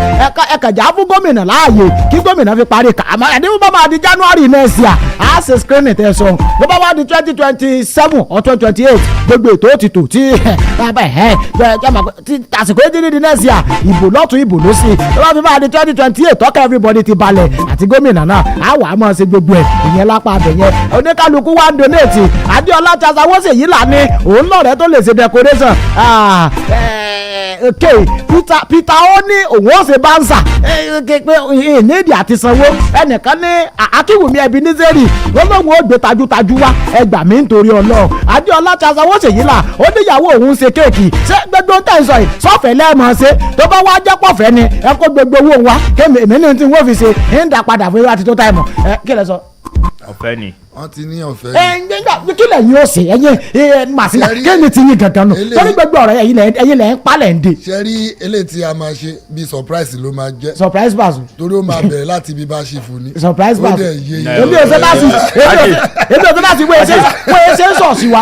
ẹ kẹjà fún gómìnà láàyè kí gómìnà fi parí ká àmọ́ ẹni bá máa di January next year á ṣe screening tẹ̀sán bó bá wá di 2027 or 2028 gbogbo ètò ti tò tí àsìkò èdè di next year ìbò lọ́tún ìbò ló sí bó bá fi máa di 2028 tọ́ka everybody ti balẹ̀ àti gómìnà náà á wà á máa ṣe gbogbo ẹ̀ ìyẹn lápá abẹ yẹn oníkálukú wá ń donate Adéọlá Chazawose yìí là ní òun lọ́rẹ̀ẹ́ tó lè ṣe decoration ok Peter ó ní òun ó ṣe bánsà pé ìnídìí àti sanwó ẹnìkan ní Akínwùmí Ebenezeri ló lóun ó gbé tajútajú wá ẹgbà mi nítorí Ọlọ́run Adéọlá Chazawose yìí là ó níyàwó òun ṣe kéèkì ṣé gbogbo ń tẹ̀ sọ yìí sọ́fẹ̀ẹ́ lẹ́ẹ̀mọ́ ṣe tó bá wá jẹ́ pọ̀fẹ́ ni ẹ kó gbogbo owó wa kémi èmi ní tí wọ́n fi ṣe ń dà padà fún ìwà àti tó táìmù kí lẹ sọ. ọ̀fẹ́ ni. wọ́n ti ní ọ̀fẹ́ ni. kí lẹ̀ yín ó ṣe ẹ̀yin màsílà kí ni ti yín gangan nù torí gbogbo ọ̀rọ̀ ẹ̀yin lẹ̀ ń palẹ̀ ń de. ṣe rí eléyìí tí a máa ṣe bí surprise ló máa jẹ́. surprise pass. torí ó máa bẹ̀rẹ̀ láti bí bá ṣe fún ni. surprise pass. ó dẹ̀ yé yé. èmi ò ṣe láti wọ́n ṣe ń ṣọ̀ọ̀ṣì wa.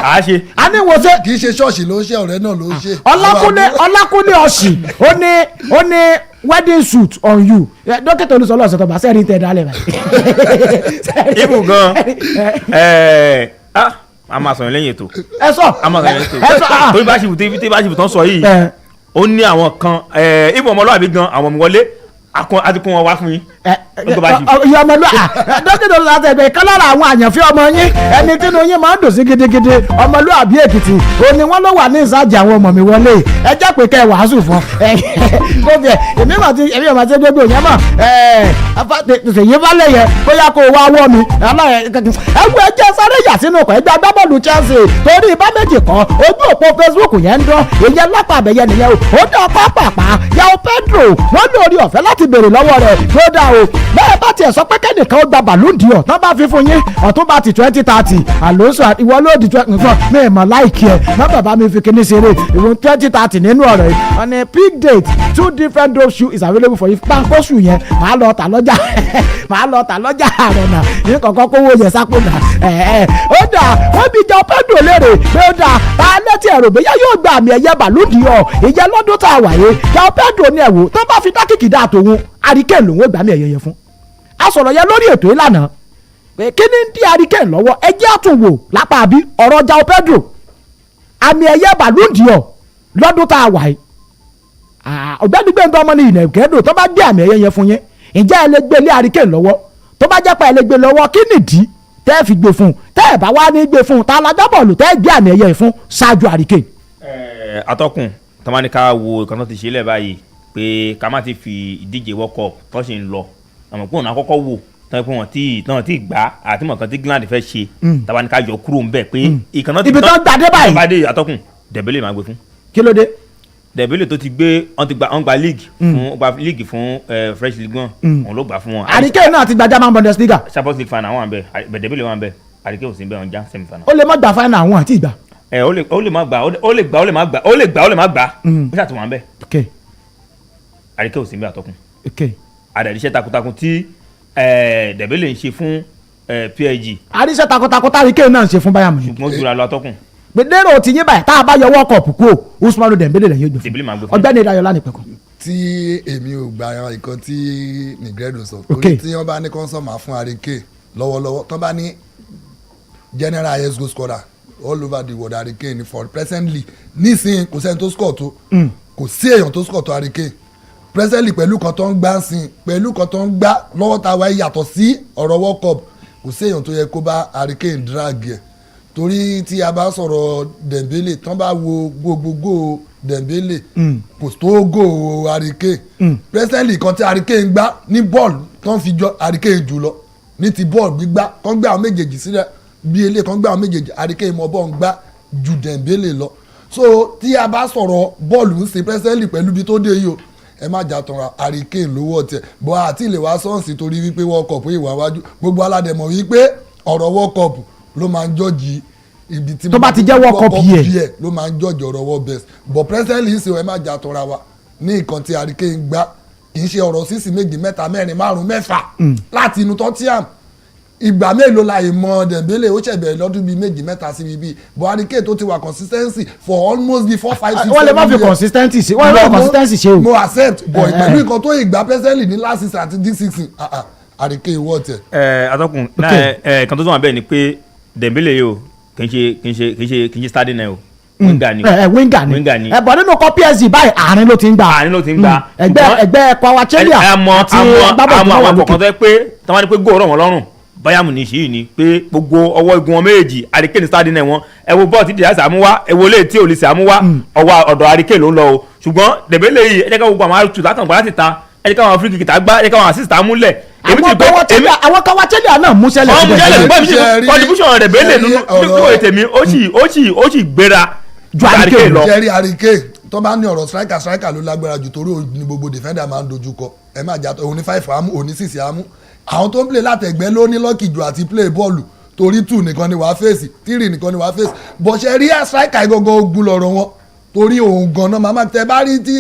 a ní wo ṣe. kì í ṣe ṣọ́ọ̀ṣì ló ń ṣe ọ̀rẹ́ náà ló ń ṣe. Ọlákúnlé ọ̀ṣì ó ní wedding suit on you dókítà olùsọ̀lọ́ ọ̀sẹ̀ tó bá sẹ́ẹ̀rì tẹ̀ dálẹ̀ báyìí. ibù gan a máa sọ̀rọ̀ lẹ́yìn ètò. ẹ sọ a máa sọ̀rọ̀ lẹ́yìn ètò torí bá ṣìbù tán sọ yìí ó ní àwọn kan ibù ọmọlúwàbí gan àwọn ọmọ wọlé àti kún wọn wá fún yín. ìyá ọmọlúwà dókítà olùsọ̀lọ́ ẹgbẹ́ kan lára àwọn àyànfẹ́ ọmọ yín ẹni tínú yín máa ń dùn sí gidigidi ọmọlúwàbí Èkìtì òní wọn ló wà ní ìsájì àwọn ọmọ mi wọlé ẹ jẹ́ pé kẹ́ ẹ wàásù fún kófì èmi mà ti gbogbo yẹn mọ̀ tèyí falẹ̀ yẹ bóyá kó o wá wọ́ mi ẹgbẹ́ ẹjẹ́ sáré yà sínú ọkọ̀ ẹgbẹ́ agbábọ́ọ̀lù Chelsea torí ibà méjì kan ojú òpó Facebook yẹn ń dán ìyẹn lápá àbẹ̀yẹ nìyẹn ó dá pápápá Yao Pedro wọ́n lórí ọ̀fẹ́ láti béèrè lọ́wọ́ rẹ̀ tó dá o bẹ́ẹ̀ bá tiẹ̀ sọ pé kẹ́nìkan ó gba Ballon d'Or tán bá fi fún yín ọ̀tún bá ti 2030 Alonso ìwọ ló di 20 mi ì mọ̀ láìkí ẹ̀ má bàbá mi fi kíní ṣeré ìwọ̀n 2030 nínú ọ̀rọ̀ yìí on a pick date 2 different dope shoe is available for you pánkó shoe yẹn màá lọ tà lọ́jà àrọ̀nà ní kọ̀ọ̀kan kówó yẹn sápò náà ó dà wọ́n bí jẹ́ Pedro léèrè pé ó dà alẹ́ tí ẹ̀rọ bóyá yóò gba àmì ẹ̀yẹ bàlúùdì ọ̀ ìyẹn lọ́dún tá a wà yé jẹ́ Pedro ní ẹ̀wò tó bá fi dákìkì dá tòun Hurricane lòun ó gba àmì ẹ̀yẹ yẹn fún a sọ̀rọ̀ yẹn lórí ètò ìlànà pé kí ni ń dí Hurricane lọ́wọ́ ẹ jẹ́ àtúnwò lápá àbí ọ̀rọ̀ jẹ́ Pedro àmì ẹ̀yẹ bàlúùdì ọ̀ lọ́dún tá a wà yé ọ̀gbẹ́ni gbẹ̀ngàn ọmọ ní ìnẹ̀kẹ́dọ̀ tó bá gbé àmì ẹ̀yẹ yẹn fún yín ǹjẹ́ ẹ lè gbé lé Hurricane lọ́wọ́ tó bá jẹ́ pé ẹ lè gbé lọ́wọ́ kí nìdí tẹ́ ẹ fi gbé fún un tẹ́ ẹ bá wá ní gbé fún un tá a la dábọ̀lù tẹ́ ẹ gbé àmì ẹ̀yẹ fún ṣáájú Hurricane. Atọ́kùn tó máa ní ká wo ìkan tó ti ṣe lẹ̀ báyìí pé ká má ti fi ìdíje World Cup tó ṣe ń lọ àmọ́ pé òun àkọ́kọ́ wò tán pé wọ́n ti gbà àti mọ̀ọ́kan tí England fẹ́ ṣe tàbá ní ká yọ kúrò ń bẹ̀ pé ìkan náà ti ibi tó ń gbàdé báyìí. báyìí Atọ́kùn Dembele máa gbé fún. kí ló dé. Dembele tó ti gbé wọ́n gba league fún French Ligue 1 òun ló gbà fún wọn. Hurricane náà ti gba German Bundesliga. Champions League final wọn bẹ Dembele wọn bẹ Hurricane ò sí bẹ́ẹ̀ wọn já semi final. ó lè má gba final àwọn àti ìgbà. ó lè má gbà ó lè gbà ó lè má gbà ó lè gbà ó lè má gbà ó ṣàtúnwò wọn bẹ. Hurricane ò sí bẹ́ẹ̀ Atọ́kùn. àdàdíṣẹ́ takuntakun tí Dembele ń ṣe fún PSG. àdìsẹ́ takuntakun tí Hurricane náà ń ṣe fún Bayern Munich. ṣùgbọ́n jura lọ Atọ́kùn. gbẹdẹ́rọ̀ ti yín báyìí tá a bá yọ World Cup kú o Ousmane Dembele lẹ́yìn ojú fún ọgbẹ́ni Dayola nípẹ̀kọ́. tí èmi ò gba nǹkan tí Negredo sọ torí tí wọ́n bá ní kọ́ńsọ̀ máa fún Hurricane lọ́wọ́lọ́wọ́ tó bá ní general highest goal scorer all over the world Hurricane for presently nísìnyí kò sẹ́ni tó score tó kò sí èèyàn tó score tó Hurricane presently pẹ̀lú kan tó ń gbá sin pẹ̀lú kan tó ń gbá lọ́wọ́ tá a wáyé yàtọ̀ sí ọ̀rọ̀ World Cup kò sí èèyàn tó yẹ kó bá Hurricane drag ẹ̀ torí tí a bá sọ̀rọ̀ Dembele tán bá wo gbogbogbò Dembele kò tó gò Hurricane presently kan tí Hurricane gbá ní bọ́ọ̀lù tán fi jọ Hurricane jù lọ ní ti bọ́ọ̀lù gbígbá kan gbé àwọn méjèèjì sílẹ̀ bí ilé kan gbé àwọn méjèèjì Hurricane mọ bọ́ọ̀lù gbá ju Dembele lọ so tí a bá sọ̀rọ̀ bọ́ọ̀lù ń ṣe presently pẹ̀lú bí tó dé yìí o ẹ má jà tán Hurricane lówó ọtẹ bọ́ àti ilé wa sọ́ọ̀sì torí wípé World Cup ìwà wájú gbogbo aládẹ̀mọ̀ wípé ọ̀rọ̀ World Cup ló máa ń jọ́jì ibi tí tó bá ti jẹ́ World Cup yẹ ló máa ń jọ́jì ọ̀rọ̀ World Best but presently ń ṣe ẹ má jà tọ́ra wa ní nǹkan tí Hurricane gbá kì í ṣe ọ̀rọ̀ sísì méjì mẹ́ta mẹ́rin márùn mẹ́fà láti inú Tottenham ìgbà mélòó la ìmọ̀ Dembele ó ṣẹ̀bẹ̀ lọ́dún bíi méjì mẹ́ta sí bíi but Hurricane tó ti wà consistency for almost bíi 4 5 6 7 wọ́n lè má fi consistency ṣe wọ́n lè má fi consistency ṣe o. mo accept but pẹ̀lú nǹkan tó ìgbà presently ní last season àti this season Hurricane wọ́ tẹ̀. Atọ́kùn náà kan tó tún wà bẹ́ẹ̀ ni pé Dembele yìí o kì í ṣe starting náà o winger ni winger ni bọ̀ nínú kọ́ PSG báyìí àárín ló ti ń gbà ẹgbẹ́ Kvaratskhelia àti àmọ́ àwọn àkọ́kọ́ tó yẹ pé táwọn ní pé góòrò wọn lọ́rùn Bayern Munich yìí ni pé gbogbo ọwọ́ igun wọn méjèèjì Hurricane starting náà wọn ẹ wo bọ́ọ̀ tí Diaz àmúwá ẹ wo lè tí Olise àmúwá ọwọ́ ọ̀dọ̀ Hurricane ló ń lọ o ṣùgbọ́n Dembele yìí ẹ jẹ́ ká gbogbo àwọn arúgbó látàn gbọ́dá ti ta ẹ jẹ́ ká àwọn free kick tá gbá ẹ jẹ́ ká àwọn assist tá múlẹ̀. àwọn Kvaratskhelia náà mú sẹ́lẹ̀ síbẹ̀ contribution Dembele nínú tèmi ó sì gbéra ju Hurricane lọ. jerry Hurricane tó bá ní ọ̀rọ̀ striker ló lágbára jù torí ní gbogbo defender máa ń dojú kọ ẹ má jà òun ní 5 àmú òun ní 6 àmú àwọn tó ń play látẹ̀gbẹ́ ló ní lọ́kì jù àti play bọ́ọ̀lù torí 2 nìkan ni wàá fèsì 3 nìkan ni wàá fèsì bọ̀ṣẹ̀ rí striker ìgangan ogun lọ́rọ̀ wọn torí òun gan-an màmá tẹ bá rí tí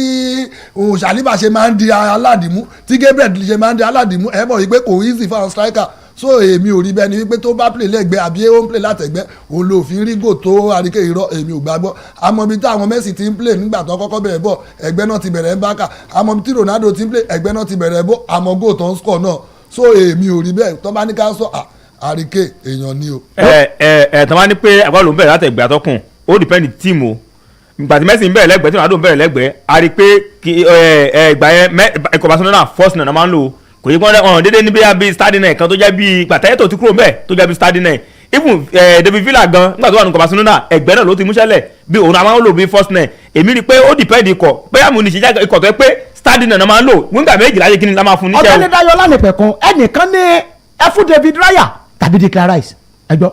òun Saliba ṣe máa ń di aládìmú tí Gabriel ṣe máa ń di aládìmú ẹ mọ̀ wípé kò easy fáwọn striker so èmi ò rí bẹ́ẹ̀ ni wípé tó bá play lẹ́gbẹ́ àbí ó ń play látẹ̀gbẹ́ òun ló fi rí gò tó Hurricane irọ́ èmi ò gbàgbọ́ àmọ́ ibi tí àwọn Messi ti ń play nígbà tó kọ́kọ́ bẹ̀rẹ̀ bọ̀ ẹgbẹ́ náà ti bẹ̀rẹ̀ ń bá kà àmọ́ ibi tí Ronaldo ti ń play ẹgbẹ́ náà ti bẹ̀rẹ̀ bọ̀ àmọ́ gò tó ń score náà so èmi ò rí bẹ́ẹ̀ tó bá ní ká sọ Hurricane èèyàn ni o. tó bá ní pé àgbà ló ń bẹ̀rẹ̀ látẹ̀gbẹ́ àtọkùn ó depend team o ìgbà tí Messi ń bẹ̀rẹ̀ lẹ́gbẹ̀ẹ́ tí Ronaldo ń bẹ̀rẹ̀ lẹ́gbẹ̀ẹ́ a rí pé ìgbà yẹn ẹ̀kọ́ Barcelona first náà máa ń lò kò yí pọ́n dédé ní bí starting nine kan tó jẹ́ bí gbàtẹ́yẹ́tò tí kúrò mbẹ́ tó jẹ́ bí starting nine even David Villa gan nígbà tó wà ní ikọ̀ Barcelona ẹgbẹ́ náà ló ti múṣẹ́lẹ̀ bí òun máa ń lò bí first nine èmi rí i pé ó depend ikọ̀ Bayern Munich ṣe ikọ̀ tó yẹ pé starting nine máa ń lò wíńgà méjì láyé kíni la máa fún níṣẹ́ o. ọ̀gbẹ́ni Dayola nípẹ̀kun ẹnìkan ní ẹ fún David Raya tàbí Declan Rice ẹgbọ́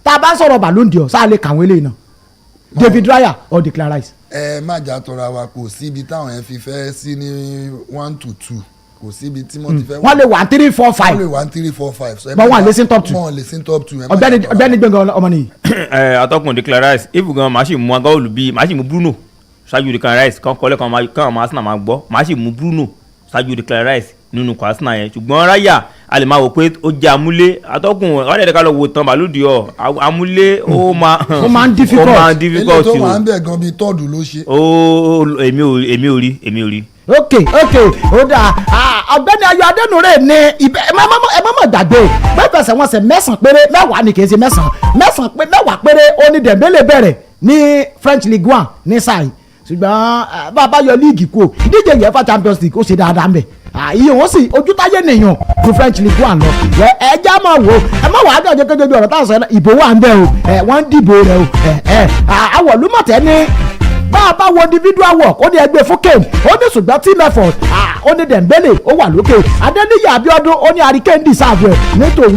tá a bá sọ̀rọ̀ Ballon d'Or sáà lè kàwé lè náà David Raya or Declan Rice. ẹ má jà tọra wa kò síbi táwọn yẹn fi fẹ́ sí ní 1 to 2 kò síbi tí wọ́n ti fẹ́. wọ́n lè 1 3 4 5. wọ́n lè 1 3 4 5. bọ́n wọ́n lè sin top 2. wọ́n lè sin top 2. ọ̀gbẹ́ni Gbẹ̀ngàn ọmọ nìyí. atọ́kùn Declan Rice ifu gan màá sì mú agáwòlù bíi màá sì mú Bruno ṣáájú Declan Rice kan kọ́lé kan máa Arsenal máa gbọ́ màá sì mú Bruno ṣáájú Declan Rice nínú ikọ̀ Arsenal yẹn ṣùgbọ́n Raya a lè máa wò pé ó jẹ́ amúlé atọ́kùn ọ̀rẹ́ ẹ̀ka lọ wò tán bàlúùdì ọ̀ amúlé ó máa ń difficult ilé tó wà ń bẹ̀ gan bíi tọ́ọ̀dù ló ṣe. èmi ò rí. ok ó dáa ọ̀gbẹ́ni Ayọ̀ Adénúrè ní ibẹ̀ ẹ má mọ̀ gbàgbé pé fẹsẹ̀wọnsẹ̀ mẹ́sàn-án péré mẹ́wàá ni kì í ṣe mẹ́wàá péré ó ní Dembele bẹ̀rẹ̀ ní French Ligue 1 ní sáà ṣùgbọ́n bàbá yọ líìgì kú ìdíje UEFA Champions League ó ṣe dáadáa ń bẹ̀ iye wọn sì ojútáyé nìyàn ju French League 1 lọ ẹja máa wò ẹ má wàá jọ jẹjẹjẹ ọ̀rọ̀ táwọn sọ ìbò wà ń bẹ̀ o wọ́n ń dìbò rẹ o àwọ̀lúmọ̀tẹ́ ní bá a bá wo individual work ó ní ẹgbẹ́ fún Kane ó ní ṣùgbọ́n team effort ó ní Dembele ó wà lókè Adéníyì Abíọ́dún ó ní Harry Kane deserve ẹ̀ nítorí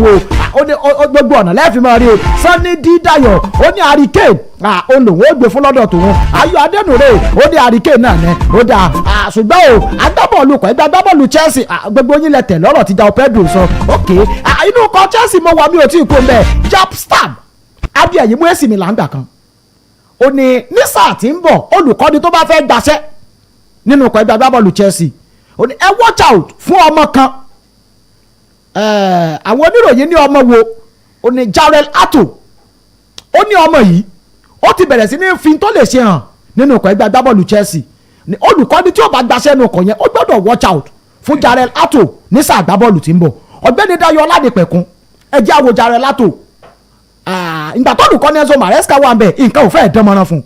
ó ní gbogbo ọ̀nà lẹ́ẹ̀fì máa rí o Sunny Dídáyọ̀ ó ní Harry Kane olùwọ́ ó gbé fún lọ́dọ̀ tòun Ayọ̀ Adénúrè ó ní Harry Kane náà ní ó dáa ṣùgbọ́n o agbábọ́ọ̀lù kọ́ ẹgbẹ́ agbábọ́ọ̀lù Chelsea gbogbo yín lẹ tẹ̀ lọ́rọ̀ tí João Pedro sọ ok inú kan Chelsea mo wà mí ò tí ì kó mbẹ́ Japstam abiyẹ̀yìn mú èsì mi là ń gbà kan ó ní ní sáà tí ń bọ̀ olùkọ́ni tó bá fẹ́ gbaṣẹ́ nínú ọkọ̀ ẹgbẹ́ agbábọ́ọ̀lù Chelsea ó ní ẹ watch out fún ọmọ kan àwọn oníròyìn ní ọmọ wo ó ní Jarrell Ato ó ní ọmọ yìí ó ti bẹ̀rẹ̀ sí ní fi tó lè ṣe hàn nínú ọkọ̀ ẹgbẹ́ agbábọ́ọ̀lù Chelsea ní olùkọ́ni tí ó bá gbaṣẹ́ nínú ọkọ̀ yẹn ó gbọ́dọ̀ watch out fún Jarrell Ato ní sáà agbábọ́ọ̀lù tí ń bọ̀ ọ̀gbẹ́ni Dayọ̀ Ọládìpẹ̀kun ẹ jẹ́ àwo Jarrell Ato ìgbà tó olùkọ́ni Enzo Maresca wà ń bẹ̀ nǹkan ò fẹ́ẹ̀ dán mọ́rán fún un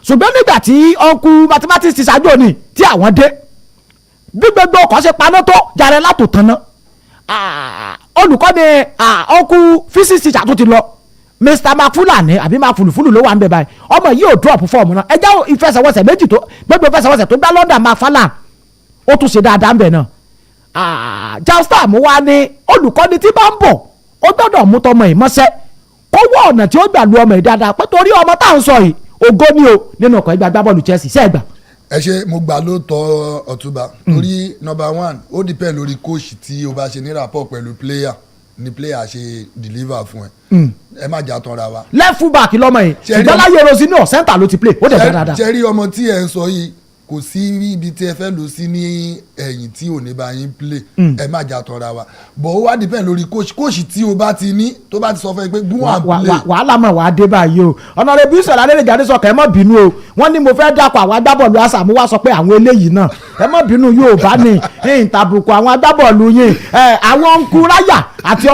ṣùgbọ́n nígbà tí ọ̀nkú mathematics ti ṣáájú òní tí àwọn dé bí gbogbo ọkọ̀ ṣe paná tó Jarrell Ato tanná olùkọ́ni ọ̀nkú physics teacher tó ti lọ Mr. Mafulani àbí Mafulufulu ló wà ń bẹ̀ báyìí ọmọ yìí ò drop fọ́ọ̀mù náà ẹjẹ́ ìfẹsẹ̀wọnsẹ̀ méjì tó gbogbo ìfẹsẹ̀wọnsẹ̀ tó gbá London Mafala ó tún ṣe dáadáa ń bẹ̀ náà Japstam wá ní olùkọ́ni tí bá ń bọ̀ ó gbọ́dọ̀ mú tọmọ ìmọ̀ṣẹ́ kó wọ ọ̀nà tí ó gbà lu ọmọ yìí dáadáa pé torí ọmọ tá à ń sọ yìí ògo ni o nínú ọkọ̀ ìgbà agbábọ́ọ̀lù Chelsea sẹ́ẹ̀gbà. ẹ ṣe mo gbà lóòótọ́ Ọ̀túnba torí number one ó depend lórí coach tí o bá ṣe ní rapport pẹ̀lú player ni player ṣe deliver fún ẹ má jà tán ra wa. left full back lọ́mọ yìí ṣùgbọ́n láyé Rosinho center ló ti play ó dẹ̀ fẹ́ dáadáa. ṣe rí ọmọ tí ẹ ń sọ yìí kò sí ibi tí ẹ fẹ́ lò sí ní ẹ̀yìn tí ò ní bá yín play ẹ má jà tán ra wa but ó wá depend lórí coach tí o bá ti ní tó bá ti sọ fún ẹ pé go and play. wàhálà mọ̀ wá dé báyìí o Honorable Ìṣọ̀lá Adéléjà sọ kẹ́ ẹ má bínú o wọ́n ní mo fẹ́ dàpọ̀ àwọn agbábọ́ọ̀lù àṣà mo wá sọ pé àwọn eléyìí náà ẹ má bínú Yorùbá ní ìtàbùkù àwọn agbábọ́ọ̀lù yìí àwọn Nkuraya àti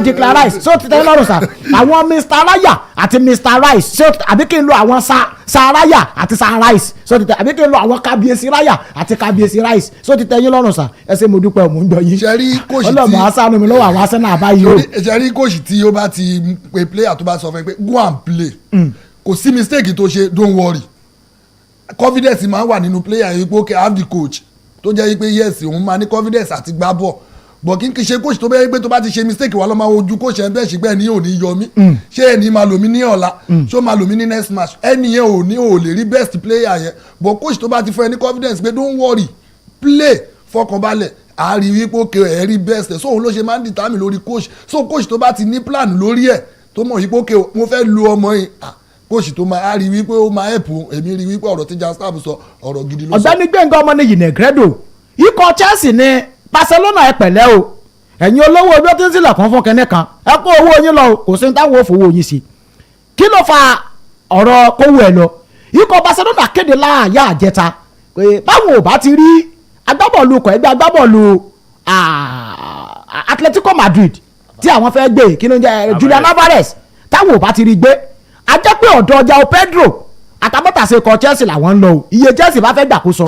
Declan Rice ṣé ó ti tẹ́ lọ́rùn sá àwọn Mr. Raya àti Mr. Rice ṣé àbí kí n lo àwọn Saraya àti Rice ṣé ó ti tẹ́ àbí kí n lo àwọn Kábíyèsí Raya àti Kábíyèsí Rice ṣé ó ti tẹ́ yín lọ́rùn sá ẹ ṣé mo dúpẹ́ mò ń gbọ́ yín ọlọ́mọ asánú mi lọ́wọ́ àwọn asánú àbáyé o. ṣe rí coach tí ó bá ti pe player tó bá sọ fún ẹ pé go and play kò sí mistake tó ṣe don't worry confidence máa ń wà nínú player yìí pé okay I have the coach tó jẹ́ pé yes òun máa ní confidence àti gbá bọ̀ bọ̀ kí n kì í ṣe coach tó bẹ́ẹ̀ pé tó bá ti ṣe mistake wà lọ́ máa wojú coach ẹ̀ bẹ́ẹ̀ ṣùgbọ́n ẹni ò ní yọ mí ṣé ẹni máa lò mí ní ọ̀la ṣó máa lò mí ní next match ẹni yẹn ò lè rí best player yẹn bọ̀ coach tó bá ti fún ẹ ní confidence pé don't worry play fọkànbalẹ̀ a rí wípé òkè ẹ̀ rí best ẹ̀ so òun ló ṣe máa ń determine lórí coach so coach tó bá ti ní plan lórí ẹ̀ tó mọ̀ wípé òkè mo fẹ́ lu ọmọ yìí coach tó máa rí wípé ó máa help èmi rí wípé ọ̀rọ̀ tí Japstam sọ ọ̀rọ̀ gidi ló sọ. ọ̀gbẹ́ni Gbẹ̀ngàn Ọmọnìyí Negredo ikọ̀ Chelsea ní Barcelona ẹ pẹ̀lẹ́ o ẹ̀yin olówó ojú tí ń sílẹ̀ kan fún kẹ́nẹ́ kan ẹ kó owó yín lọ kò sí táwọn òfòwò yín sí kí ló fa ọ̀rọ̀ kówó ẹ lọ ikọ̀ Barcelona kéde láàyè àjẹta pé báwọn ò bá ti rí agbábọ́ọ̀lù kọ̀ ẹgbẹ́ agbábọ́ọ̀lù Atletico Madrid tí àwọn fẹ́ gbé kí ló ń jẹ́ Julian Alvarez táwọn ò bá ti rí gbé a jẹ́ pé ọ̀dọ̀ João Pedro àtàbọ̀tàṣe ikọ̀ Chelsea làwọn ń lọ o iye Chelsea bá fẹ́ gbàkóso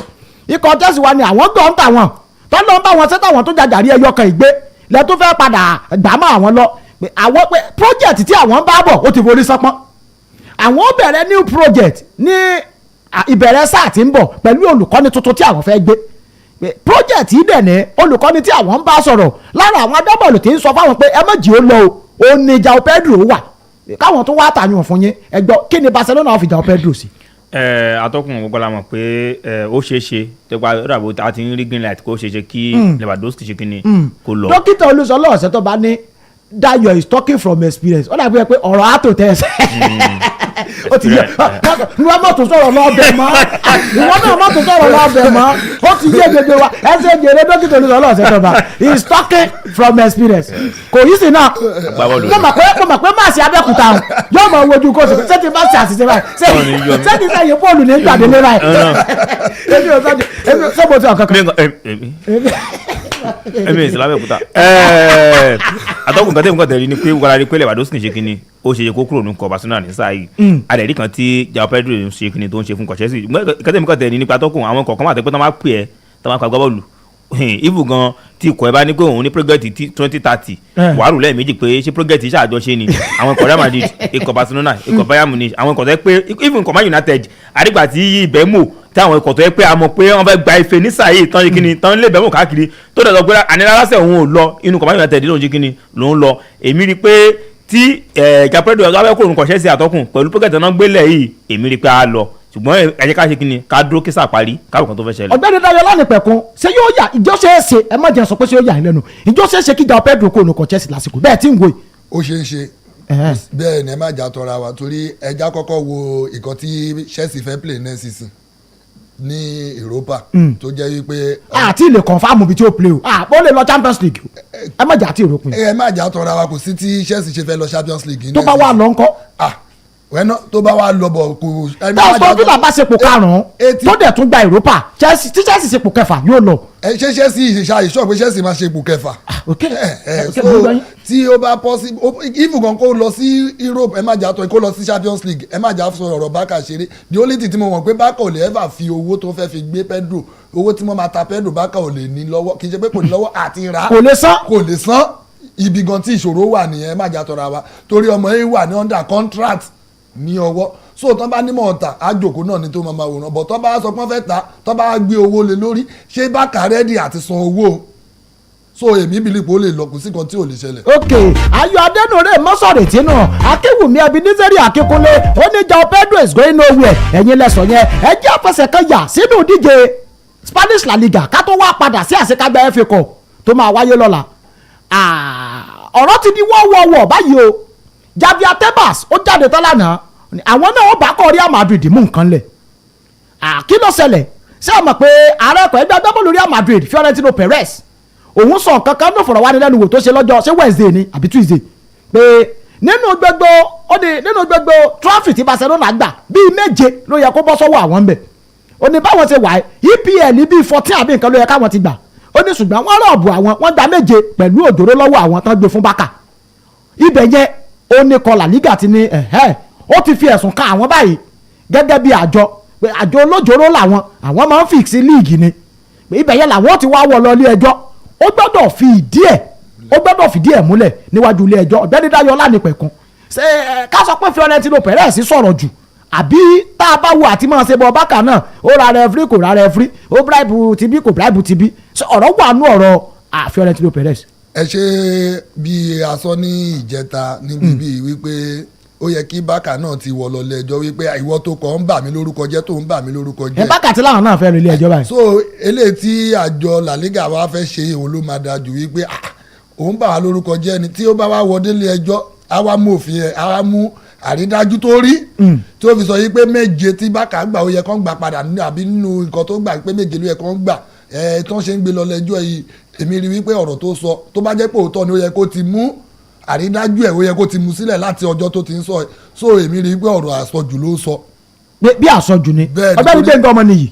ikọ̀ Chelsea wa ni àwọn gbọ́ ń tà wọ́n tó lọ ń bá wọn sẹ́tà wọn tó jàjàrí ẹyọ kan ìgbé lẹ́ tó fẹ́ padà gbà mọ́ àwọn lọ pé àwọn pé project tí àwọn ń bá bọ̀ ó ti forí sánpọ́n àwọn ó bẹ̀rẹ̀ new project ní ìbẹ̀rẹ̀ sáà tí ń bọ̀ pẹ̀lú olùkọ́ni tuntun tí àwọn fẹ́ gbé project yìí dẹ̀ ní olùkọ́ni tí àwọn ń bá sọ̀rọ̀ lára àwọn agbábọ́ọ̀lù tí ń sọ fáwọn pé ẹ má jí ó lọ o ní João Pedro wà káwọn tó wá tàyàn fún yín ẹ gbọ́ kí ni Barcelona ó fi João Pedro sí. atọ́kùn gbogbo la mọ̀ pé ó ṣeé ṣe tẹ́gbà ràbò àti rí green light kó ṣeé ṣe kí Lewandowski ṣe kíni kó lọ. dókítà Olúṣọlá ọ̀sẹ̀ tó bá ní Dayo is talking from experience ó dàbí pé ọ̀rọ̀ àtò tẹ̀sẹ̀ ó ti yẹ ìwọ má tó sọ̀rọ̀ lọ́bẹ̀ mọ́ ìwọ náà má tó sọ̀rọ̀ lọ́bẹ̀ mọ́ ó ti yé gbogbo wa ẹsẹ̀ jèrè dókítà olùsọ̀rọ̀ ọ̀sẹ̀ tó bá he is talking from experience kò yí sí náà mo mọ̀ pé máàsì Abẹ́òkúta yóò mọ̀ wojú kó ṣe ti bá ṣe àṣìṣe báyìí ṣé ti sẹ́yìn bọ́ọ̀lù ní gbàdélé báyìí èmi ò sọ́bọ̀ tí ọ̀kan kan ẹ̀mí ìsìlámù Abẹ́òkúta àtọ́kùn kan tẹ̀mí kan tẹ̀lé ni pé wọ́n rí pé Lewandowski ṣe kínní ó ṣe kó kúrò nínú Barcelona ní sáà yìí àdẹ̀rí kan tí João Pedro ṣe kínní tó ń ṣe fún Chelsea kẹ́tẹ̀mí kan tẹ̀lé nípa àtọ́kùn àwọn kọ̀ọ̀kan máa tẹ́ pé tó máa pè ẹ́ tó máa pa gbá bọ́ọ̀lù ibu gan tí ikọ̀ ẹ bá ní pé òun ní project 2030 wàhálù lẹ́ẹ̀mejì pé ṣé project ṣàjọṣe ni àwọn ikọ̀ Real Madrid ikọ̀ Barcelona ikọ̀ Bayern Munich àwọn ikọ̀ tó yẹ pé even ikọ̀ Man United àdìgbà tí ibẹ̀ mò tí àwọn ikọ̀ tó yẹ pé a mọ̀ pé wọ́n fẹ́ gba ife ní sàyè tán ṣe kíni tán lè bẹ̀ mọ̀ káàkiri tó dẹ̀ sọ pé ànilárásẹ̀ òun ò lọ inú ikọ̀ Man United ló ń ṣe kíni ló ń lọ èmi rí pé tí Japredo ọ̀gá fẹ́ kó òun kọ̀ṣẹ́ sí àtọ́kùn pẹ̀lú project náà gbélé yìí èmi rí pé a lọ ṣùgbọ́n ẹ jẹ́ ká ṣe kí ni ká dúró kí sàparí káwọn kan tó fẹ́ ṣẹlẹ̀. Ọ̀gbẹ́ni Dayo Lánìpẹ̀kun ṣé yóò yà ìjọ ṣeéṣe ẹ má jẹ́ sọ pé ṣé yóò yà yín lẹ́nu ìjọ ṣeéṣe kí João Pedro kó onukọ̀ Chelsea lásìkò bẹ́ẹ̀ tí ń wo yìí. ó ṣeé ṣe bẹ́ẹ̀ ni ẹ má jà tọra wa torí ẹja kọ́kọ́ wo ìkan tí Chelsea fẹ́ play next season ní Europa tó jẹ́ wípé. àti ilé confam ibi tí ó play o ó lè lọ Champions League ẹ má jà àti ìròpin. ẹ má jà tọra wa kò sí tí Chelsea ṣe fẹ́ lọ Champions League. tó bá wà lọ ńkọ́. wẹ́nà tó bá wà lọ bọ̀ kò. tó bí bàbá sepò karùn-ún tó dẹ̀ tún gba Europa tí Chelsea sepò kẹfà yóò lọ. ṣé Chelsea ìṣọ́ pé Chelsea máa sepò kẹfà. tí ó bá possible if gan kó lọ sí Europe ẹ má jà tọ́ kó lọ sí Champions League ẹ má jà sọ ọ̀rọ̀ Barca ṣeré the only thing tí mo mọ̀ pé Barca ò lè ever fi owó tó fẹ́ fi gbé Pedro owó tí wọ́n máa ta Pedro Barca ò lè ní lọ́wọ́ kì í ṣe pé kò ní lọ́wọ́ àti rà kò lè san ibi gan tí ìṣòro wà nìyẹn ẹ má jà tọ́ra wa torí ọmọ yìí wà ní under contract ní ọwọ́ so tán bá nímọ̀ ọ̀tà àjòkó náà ni tó máa wòran bọ̀ tán bá sọ pé wọ́n fẹ́ ta tán bá gbé owó lé lórí ṣé Barca rẹ́dì àti san owó so èmi bìlípò ó lè lọ kù sí kan tí ò lè ṣẹlẹ̀. ok Ayọ̀ Adénúrè mọ́sọ̀rẹ̀tì náà Akéwùmí Ebenezer Akínkúnlé ó ní João Pedro is going nowhere ẹ̀yin lẹ́sọ̀ yẹn ẹ jẹ́ àfẹsẹ̀kẹyà sínú ìdíje Spanish La Liga ká tó wá padà sí àṣekágbá FA Cup tó máa wáyé lọ́la ọ̀rọ̀ ti di wọ́wọ́wọ́ báyìí o Javier Tebas ó jáde tán lánàá àwọn náà ó bá kọ́ Real Madrid mú nǹkan lẹ̀ kí ló ṣẹlẹ̀ ṣé o mọ̀ pé ààrẹ ẹ̀kọ́ ẹgbẹ́ agbábọ́ọ̀lù Real Madrid Florentino Perez òun sọ nǹkan kan ló fọ̀rọ̀ wá ní lẹ́nu wò tó ṣe lọ́jọ́ ṣé Wednesday ni àbí Tuesday pé nínú gbogbo trophy tí Barcelona gbà bíi 7 ló yẹ kó bọ́ sọ́wọ́ àwọn bẹ̀ ó ní báwọn ṣe wà EPL bíi 14 àbí nǹkan ló yẹ káwọn ti gbà ó ní ṣùgbọ́n wọ́n rọ̀bù àwọn wọ́n gba 7 pẹ̀lú òjòrò lọ́wọ́ àwọn tán gbé fún Barca ibẹ̀ yẹn ó ní kọ́ La Liga ti ní ó ti fi ẹ̀sùn kan àwọn báyìí gẹ́gẹ́ bí àjọ olójóró làwọn àwọn máa ń fix league ni ibẹ̀ yẹn làwọn ti wá wọ̀ lọ ilé ẹjọ́ ó gbọ́dọ̀ fìdí ẹ̀ múlẹ̀ níwájú ilé ẹjọ́ Ọ̀gbẹ́ni Dayo Lánìpẹ̀kun ká sọ pé Florentino Perez sọ̀rọ̀ jù àbí tá a bá wo àti máa ṣe bọ Barca náà ó ra referee kò ra referee ó bribe tibí kò bribe tibí ọ̀rọ̀ wà nú ọ̀rọ̀ Florentino Perez. ẹ ṣe bí a sọ ní ìjẹta níbi bíi wípé ó yẹ kí Barca náà ti wọ lọ lẹ́jọ́ wípé ìwọ tó kọ ń bà mí lórúkọ jẹ́ tó ń bà mí lórúkọ jẹ́. Barca tí láwọn náà fẹ́ lọ ilé ẹjọ́ báyìí. so eléyìí tí àjọ La Liga wa fẹ́ ṣe òun ló máa dájú wípé òun bà wá lórúkọ jẹ́ ni tí ó bá wá wọdé ilé ẹjọ́ á wá mú òfin ẹ̀ á wá mú àrídájú tó rí tí ó fi sọ yìí pé 7 tí Barca gbà ó yẹ kán gbà padà àbí nínú nǹkan tó gbà pé 7 ló yẹ kán gbà tó ń ṣe ń gbé lọ lẹ́jọ́ yìí èmi rí wípé ọ̀rọ̀ tó sọ tó bá jẹ́ pé òótọ́ ni ó yẹ kó ti mú àrídájú ẹ̀ ó yẹ kó ti mú sílẹ̀ láti ọjọ́ tó ti ń sọ so èmi rí pé ọ̀rọ̀ àsọjù ló sọ. bí àsọjù ni Ọ̀gbẹ́ni Gbẹ́ngàn Ọmọnìyí.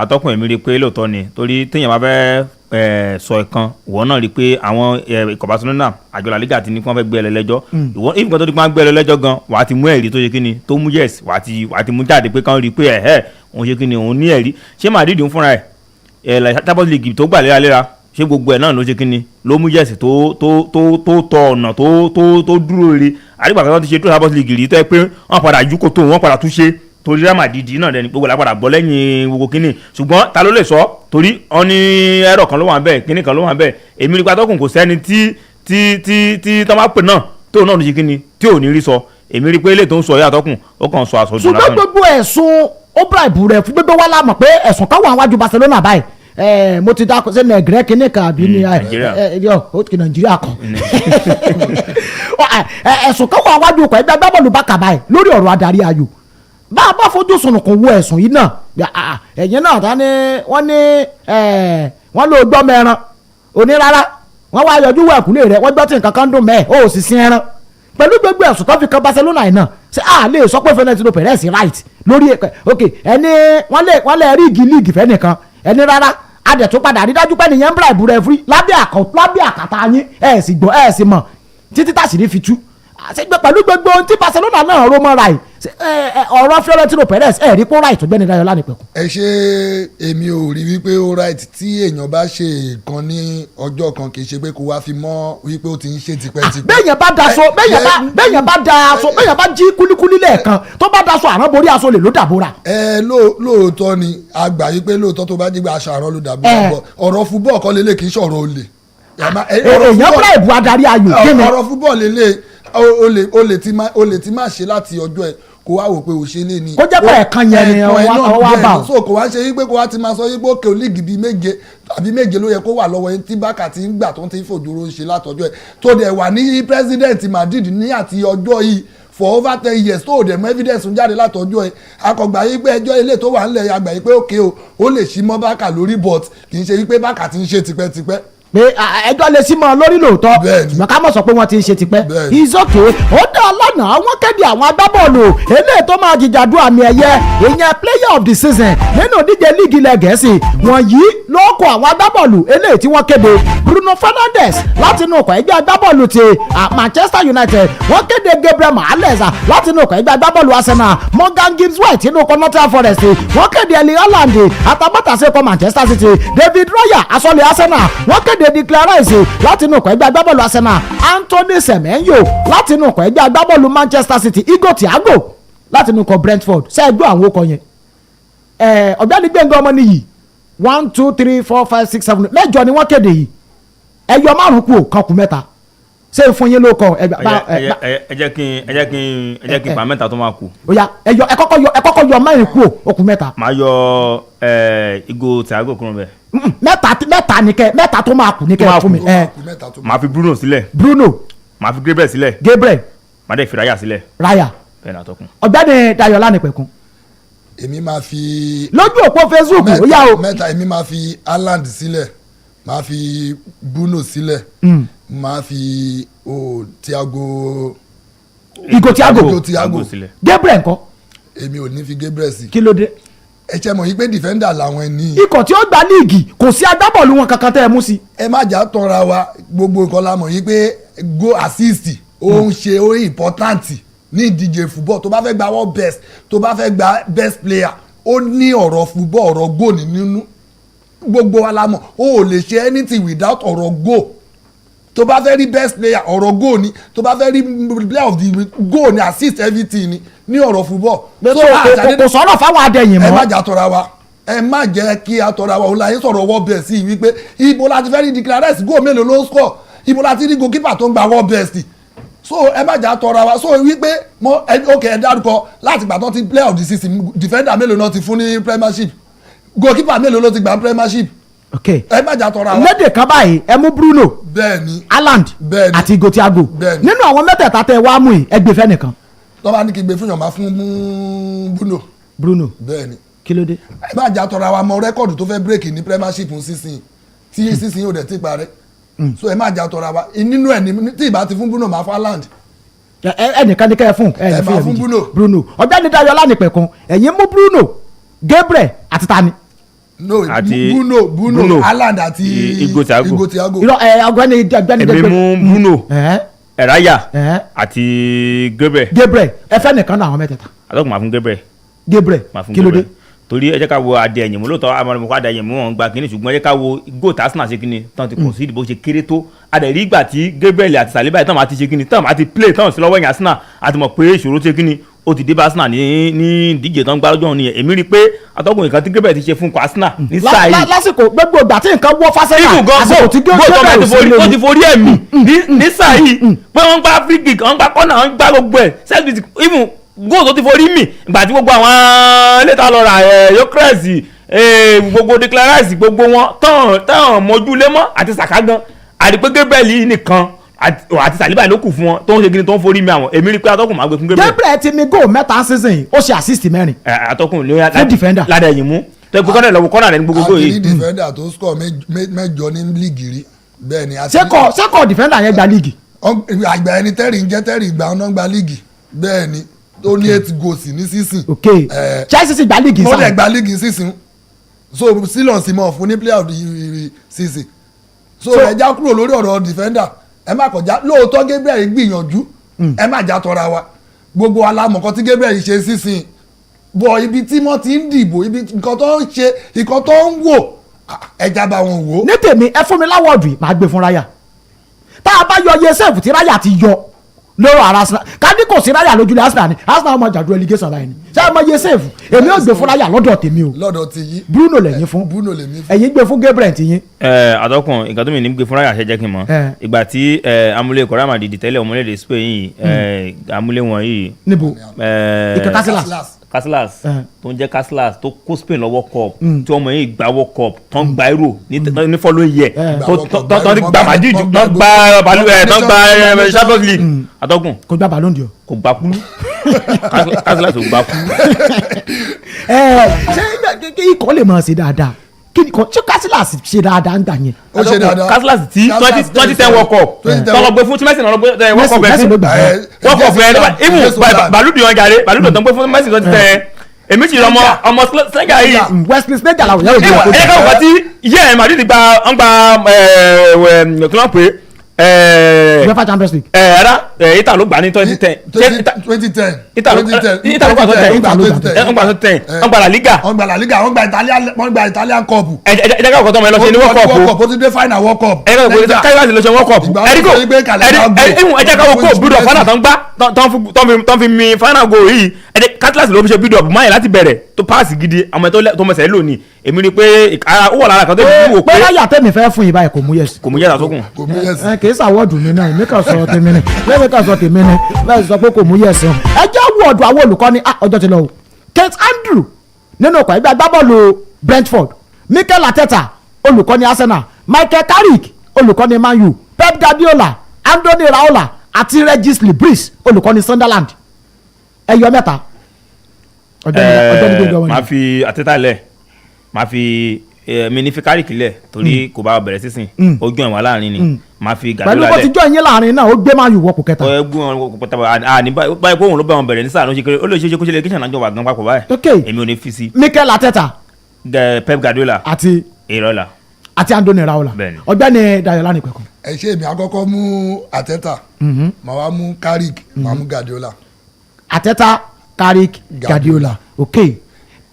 atọ́kùn èmi rí i pé lóòótọ́ ni torí téèyàn bá fẹ́ sọ ìkan ìwọ náà rí i pé àwọn ikọ̀ Barcelona àjọ La Liga ti ní kí wọ́n fẹ́ gbé ẹ lẹ́jọ́ ìwọ ìfúnkan tó di pé wọ́n gbé ẹ lẹ́jọ́ gan wàá ti mú ẹ̀rí tó ṣe kíni tó mú yes wàá ti mú jáde pé kán rí i pé òun ṣe kíni òun ní ẹ̀rí ṣé Madrid ń fúnra ẹ̀ Champions League tó gbà léraléra ṣé gbogbo ẹ̀ náà ló ṣe kíni ló mú yẹ̀sì tó tọ ọ̀nà tó dúró re àdìgbà kan ti ṣe tó Champions League rí tó yẹ pé wọ́n padà yúkò tó wọ́n padà tún ṣe torí Real Madrid náà dẹni gbogbo làpadà bọ́ lẹ́yìn gbogbo kíní ṣùgbọ́n ta ló lè sọ torí wọ́n ní ẹ̀rọ kan ló wà bẹ́ẹ̀ kíní kan ló wà bẹ́ẹ̀ èmi nípa tọkùn kò sẹ́ni tí tọ́ máa pè náà tó náà ló ṣe kíní tí ò ní rí sọ èmi rí pé ilé tó ń sọ yà tọkùn ó kàn sọ àsọdùn lásán. ṣùgbọ́n gbogbo ẹ̀sùn ó bribe rẹ̀ fún gbogbo wa la mọ̀ pé ẹ̀sùn kan wà wájú Barcelona báyìí mo ti dákọ̀ sí nàìjíríà kìíní kan àbí ní ó ti nàìjíríà kan ẹ̀sùn kan wà wájú ọkọ̀ ẹgbẹ́ agbábọ́ọ̀lù bá kàbá ẹ̀ lórí ọ̀rọ̀ adarí ayò bá a bá fojú sunùkùn wo ẹ̀sùn yìí náà ẹ̀yìn náà ta ni wọ́n lò gbọ́ mẹ́ran onírárá wọ́n wá yọjú wọ ẹ̀kúlé rẹ̀ wọ́n gbọ́ tí nǹkan kan dùn mẹ́ ó sì sin ẹran pẹ̀lú gbogbo ẹ̀sùn tó fi kan Barcelona yìí náà ṣé a lè sọ pé Florentino Perez right lórí ok ẹni wọ́n lè rí igi líìgì fẹ́ nìkan ẹni rárá adẹ̀tún padà rí dájú pé nìyẹn ń bra ìbúrẹ́ fúrí lábẹ́ àkàtà yín ẹ̀ sì gbọ́ ẹ̀ sì mọ̀ títí tàṣírí fi tú pẹ̀lú gbogbo ohun tí Barcelona náà ró mọ́ra yìí ọ̀rọ̀ Florentino Perez rí pé ó right tó gbẹ́ni Dayọ̀ Lánìpẹ̀kun. ẹ ṣe èmi ò rí wípé ó right tí èèyàn bá ṣe nǹkan ní ọjọ́ kan kì í ṣe pé kó wá fi mọ́ wípé ó ti ń ṣe tipẹ́tipẹ́. béèyàn bá jí kúlíkúlí lẹ́ẹ̀kan tó bá daṣọ àrán borí aṣọ lè ló dàbóra. lóòótọ́ ni àgbà yìí pé lóòótọ́ tó bá jígbà aṣọ àrán ló dàbóra bọ̀ ọ̀rọ̀ fúbọ̀ kọ́ lélẹ̀ kì í ṣọ̀rọ̀ olè. èèyàn bá ìbú adarí ayò kíni. ọ̀rọ̀ fúbọ̀ lélẹ̀ o lè ti máa ṣe láti ọjọ́ ẹ̀ kó wá wò pé o ṣe lé ní. kó jẹ́ pé ẹ̀kan yẹn ni ọwọ́ wá bá o. so kò wá ṣe yí pé kó wá ti máa sọ yí pé òkè olíìgì bíi méje ló yẹ kó wà lọ́wọ́ yín tí bákà ti ń gbà tó ń ti fòjòrò ṣe látọjọ́ ẹ̀ tó dẹ̀ wà ní president Madrid ní àti ọjọ́ yìí for over 10 years tó dẹ̀ mọ́ evidence ń jáde látọjọ́ ẹ̀ akọgbà yí pé ẹjọ́ ilé tó wà ńlẹ̀ àgbà yí pé òkè o ó lè ṣí mọ́ bákà lórí but kì í ṣe yí pé bákà ti ń ṣe tipẹ́tipẹ́ pé ẹjọ́ lè sí mọ́ lórí lóòótọ́ ṣùgbọ́n ká mọ̀ sọ pé wọ́n ti ń ṣe tipẹ́ ìzókè ó dá lánàá wọ́n kéde àwọn agbábọ́ọ̀lù eléyìí tó máa jìjàdù àmì ẹ̀yẹ ìyẹn player of the season nínú ìdíje líìgì ilẹ̀ gẹ̀ẹ́sì wọ̀nyí ló kó àwọn agbábọ́ọ̀lù eléyìí tí wọ́n kéde Bruno Fernandes láti inú ọkọ̀ ẹgbẹ́ agbábọ́ọ̀lù ti Manchester United wọ́n kéde Gabriel Magalhaes láti inú ọkọ̀ ẹgbẹ́ agbábọ́ọ̀lù Arsenal Morgan Gibbs White inú ọkọ̀ Nottingham Forest wọ́n kéde Erling Haaland atamátàsé ọkọ̀ Manchester City David Raya asọ́lé Arsenal wọ́n kéde Declan Rice láti inú ọkọ̀ ẹgbẹ́ agbábọ́ọ̀lù Arsenal Anthony Semenyo láti inú ọkọ̀ ẹgbẹ́ agbábọ́ọ̀lù Manchester City Igor Thiago láti inú ọkọ̀ Brentford ṣẹ́ẹ̀gbọ́ àwọn ọkọ̀ yẹn ọ̀gbẹ́ni Gbẹ̀ngàn Ọmọnìyí 1 2 3 4 5 6 7 mẹ́jọ ni wọ́n kéde yìí ẹyọ márùn kù kan kù mẹ́ta ṣé fún yín ló kọ ẹ jẹ́ kí n pa mẹ́ta tó máa kù. oya ẹ kọ́kọ́ yọ mẹ́rin kù okùn mẹ́ta. máa yọ Igor Thiago kúrò bẹ́ẹ̀. mẹ́ta ni kẹ́ mẹ́ta tó máa kù ní kẹ́ fún mi. máa fi Bruno sílẹ̀. máa fi Gabriel sílẹ̀. máa dẹ̀ fi Raya sílẹ̀. Raya bẹ́ẹ̀ ni àtọkùn. ọ̀gbẹ́ni Dayọ̀ Lánìpẹ̀kun. èmi máa fi. lójú òpó Facebook ó yá o. mẹ́ta èmi máa fi Haaland sílẹ̀ máa fi Bruno sílẹ̀ máa fi Thiago. Igor Thiago sílẹ̀. Gabriel ńkọ́. èmi ò ní fi Gabriel sí. kí ló dé. ẹ ṣe mọ̀ yí pé defender làwọn ẹni. ikọ̀ tí ó gba líìgì kò sí agbábọ́ọ̀lù wọn kankan tẹ́ ẹ mú sí. ẹ má jà tọ́ra wa gbogbo nǹkan la mọ̀ yí pé go assist ó ń ṣe ó important ní ìdíje football tó bá fẹ́ gba world best tó bá fẹ́ gba best player ó ní ọ̀rọ̀ football ọ̀rọ̀ goal nínú gbogbo wa la mọ̀ ó ò lè ṣe anything without ọ̀rọ̀ goal tó bá fẹ́ rí best player ọ̀rọ̀ goal ni tó bá fẹ́ rí player of the goal ni assist everything ni ní ọ̀rọ̀ football. kò sọ̀rọ̀ fáwọn adẹ̀yìn mọ́. ẹ má jà tọ́ra wa ẹ má jẹ́ kí a tọ́ra wa òun la yín sọ̀rọ̀ world best yìí wípé ibo la ti fẹ́ rí Declan Rice goal mélòó ló ń score ibo la ti rí goalkeeper tó ń gba world best so ẹ má jà tọ́ra wa so wípé ok ẹ dárúkọ láti gbà tó ti player of the season defender mélòó náà ti fún ní premiership goalkeeper mélòó ló ti gba premiership. ok ẹ má jà tọ́ra wa. lédè kan báyìí ẹ mú Bruno bẹ́ẹ̀ni Haaland àti Igor Thiago nínú àwọn mẹ́tẹ̀ẹ̀ta tẹ wá mú yìí ẹ gbé fẹ́ nìkan. tó bá ní kí n gbé fún yàn máa fún Bruno bẹ́ẹ̀ni kí ló dé. ẹ má jà tọ́ra wa mọ rẹ́kọ̀dù tó fẹ́ bírèkì ní premiership sísìn tí sísìn yóò dẹ̀ ti parẹ́ so ẹ má jà tọ́ra wa nínú ẹ̀ ní tí ìbá ti fún Bruno máa fún Haaland. ẹnìkan ní kẹ́ ẹ fún ẹ máa fún Bruno ọ̀gbẹ́ni Dayọ̀ Lánìpẹ̀kun ẹ̀yin mú Bruno Gabriel àti tani. no Bruno Haaland àti Igor Thiago. ọ̀gbẹ́ni èmi mú Bruno Raya àti Gabriel ẹ fẹ́ nìkan náà àwọn mẹ́tẹ̀ẹ̀ta. àtọ́kùn máa fún Gabriel kí ló dé. torí ẹ jẹ́ ká wo adé ẹ̀yìn mú lóòótọ́ amọ̀rẹ́mọ̀kọ́ adé ẹ̀yìn mú wọn gba kínní ṣùgbọ́n ẹ jẹ́ ká wo goal tí Arsenal ṣe kínní tán ti kò sí ìdìbò ṣe kéré tó adẹ̀rí ìgbà tí Gabriel àti Saliba tán máa ti ṣe kínní tán máa ti play tán sí lọ́wọ́ ẹ̀yìn Arsenal àti mọ̀ pé ìṣòro ṣe kínní ó ti dé bá Arsenal ní ìdíje tán gbá lọ́jọ́ nìyẹn èmi rí i pé atọ́kùn nǹkan tí Gabriel ti ṣe fún Arsenal ní sáà yìí. lásìkò gbogbo ìgbà tí nǹkan wọ́ fásẹ́nà àsìkò tí Gabriel ó ti forí ẹ̀mí ní sáà yìí pé wọ́n gbá free kick wọ́n gbá corner wọ́n gbá gbogbo ẹ̀ góò tó ti forí mì ìgbà tí gbogbo àwọn eléta lọ ra yókèrèsì gbogbo declarations gbogbo wọn tán mọ́júlé mọ́ àti Saka gan àdìpé Gabriel yìí nìkan àti Saliba ló kù fún wọn tó ń ṣe kí ni tó ń forí mi àwọn èmi rí pé atọ́kùn máa gbé fún Gabriel. Gabriel ti mi goal mẹ́ta season yìí ó ṣe assist 4. atọ́kùn ló yà fún defender ládàá ẹ̀yìn mú tó gbé kọ́nà lọ́wọ́ kọ́nà rẹ̀ ní gbogbo yìí. àti defender tó score 8 ní líìgì rí bẹ́ẹ̀ ni. sẹ́kọ̀ defender yẹn gba líìgì. àgbà ẹni tẹ́rì ń jẹ́ tẹ́rì ìgbà ọ̀nà gba líìgì bẹ́ẹ̀ ni tó ní 8 goals ní season. ok Chelsea sì gba líìgì sáà. ó lè gba líìgì season so sílọ̀ sí mọ̀ fún ní player of the season so ẹ já kúrò lórí ọ̀rọ̀ defender ẹ má kọjá lóòótọ́ Gabriel gbìyànjú ẹ má já tọra wa gbogbo alámọ̀kan tí Gabriel ṣe season bọ̀ ibi tí wọ́n ti ń dìbò ibi nǹkan tó ń ṣe nǹkan tó ń wò ẹja bá wọn wò. ní tèmi ẹ fún mi láwọ̀dù yìí máa gbé fún Raya tá a bá yọ iye sẹ́ẹ̀fù tí Raya ti yọ lọ́rọ̀ ara Arsenal ká ní kò sí Raya lójúlé Arsenal ni Arsenal ọmọ jàdú relegation báyìí ni ṣé ẹ mọ iye sẹ́ẹ̀fù èmi ò gbé fún Raya lọ́dọ̀ tèmi o lọ́dọ̀ ti yí Bruno lẹ́yìn fún Bruno lẹ́yìn fún ẹ̀yin gbé fún Gabriel ti yín. àtọkùn nǹkan tó mi ní gbé fún Raya ṣe jẹ́ kí n mọ̀ ìgbà tí amúlé kọ́ra màdìdì tẹ́lẹ̀ ọmọlédè Spain yìí amúlé wọn yìí. níbo ìkẹ́ Casillas tó ń jẹ́ Casillas tó kó Spain lọ World Cup tí ọmọ yìí gba World Cup tó ń gba Euro ní following year tó ń gba Madrid tó ń gba Champions League àtọkùn kò gba Ballon d'Or kò gbà kú Casillas kò gbà kú. ṣé ikọ̀ lè máa ṣe dáadáa kí ni ṣé Casillas ṣe dáadáa ń gbà yẹn. ó ṣe dáadáa Casillas tí 2010 World Cup tọ́lọ̀ gbé fún Messi náà World Cup ẹ̀ fún World Cup ẹ̀ imu Ballon d'Or jàre Ballon d'Or tó ń gbé fún Messi 2010 èmi ti ọmọ Senegal yìí Wesley Sneijder làwọn yàrá òbí ọkọ ẹ káwọn kan tí yẹ Madrid gba kí wọ́n pè UEFA Champions League. Ita ló gbà ní 2010. Ita ló gbà tó 10. Wọ́n gba La Liga. Wọ́n gba Italian Cup. Ẹ jẹ́ ká ọkọ̀ tó ọmọ ẹ lọ ṣe ní World Cup. Ó ti dé final World Cup. Ẹ jẹ́ ká ọkọ̀ lọ ṣe World Cup. Ẹ̀ríkò ẹ jẹ́ ká ọkọ̀ build up final tó ń gbá tó ń fi mi final goal yìí. Casillas ló fi ṣe build up máyì láti bẹ̀rẹ̀ tó pass gidi àwọn tó mẹsẹ̀ lò ní èmi rí i pé ó wà lára kan tó fi wò pé. pé Raya tẹ̀mí fẹ́ fún ìbáyìí kò mú yẹ̀sì. kò mú yẹ̀sì àtọkùn. kì í sàwọ́dù mi náà èmi kàn sọ tèmi ni lẹ́yìn kan sọ tèmi ni bẹ́ẹ̀ sọ pé kò mú yẹ̀sì. ẹ jẹ́ wọ́ọ̀dù àwọn olùkọ́ni ọjọ́ ti lọ o Kate Andrew nínú ọkọ̀ ẹgbẹ́ agbábọ́ọ̀lù Brentford Mikel Arteta olùkọ́ni Arsenal Michael Carrick olùkọ́ni Man U Pep Guardiola Andoni Raola àti Regis Lebris olùkọ́ni Sunderland ẹ̀yọ mẹ́ta. máa fi Arteta lẹ̀ máa fi mi ní fi Carrick lẹ̀ torí kò bá bẹ̀rẹ̀ sísìn ojú ẹ̀wọ̀n láàrin ni máa fi Guardiola lẹ̀. pẹ̀lú bó ti jọ ìyẹn láàrin náà ó gbé Man U wọ́pọ̀ kẹta. ó gbé wọn wọ́pọ̀ kẹta ní báyìí kó òun ló bẹ̀ wọn bẹ̀rẹ̀ ní sáà ló ṣe kéré ó lè ṣe kó ṣe lè kíṣàn náà jọ wà gan papọ̀ báyìí èmi ò ní fi sí. Mikel Arteta Pep Guardiola àti Raola àti Andoni Raola ọ̀gbẹ́ni Dayo Lánìpẹ̀kun. ẹ ṣe èmi àkọ́kọ́ mú Arteta màá wá mú Carrick màá mú Guardiola. Arteta Carrick Guardiola ok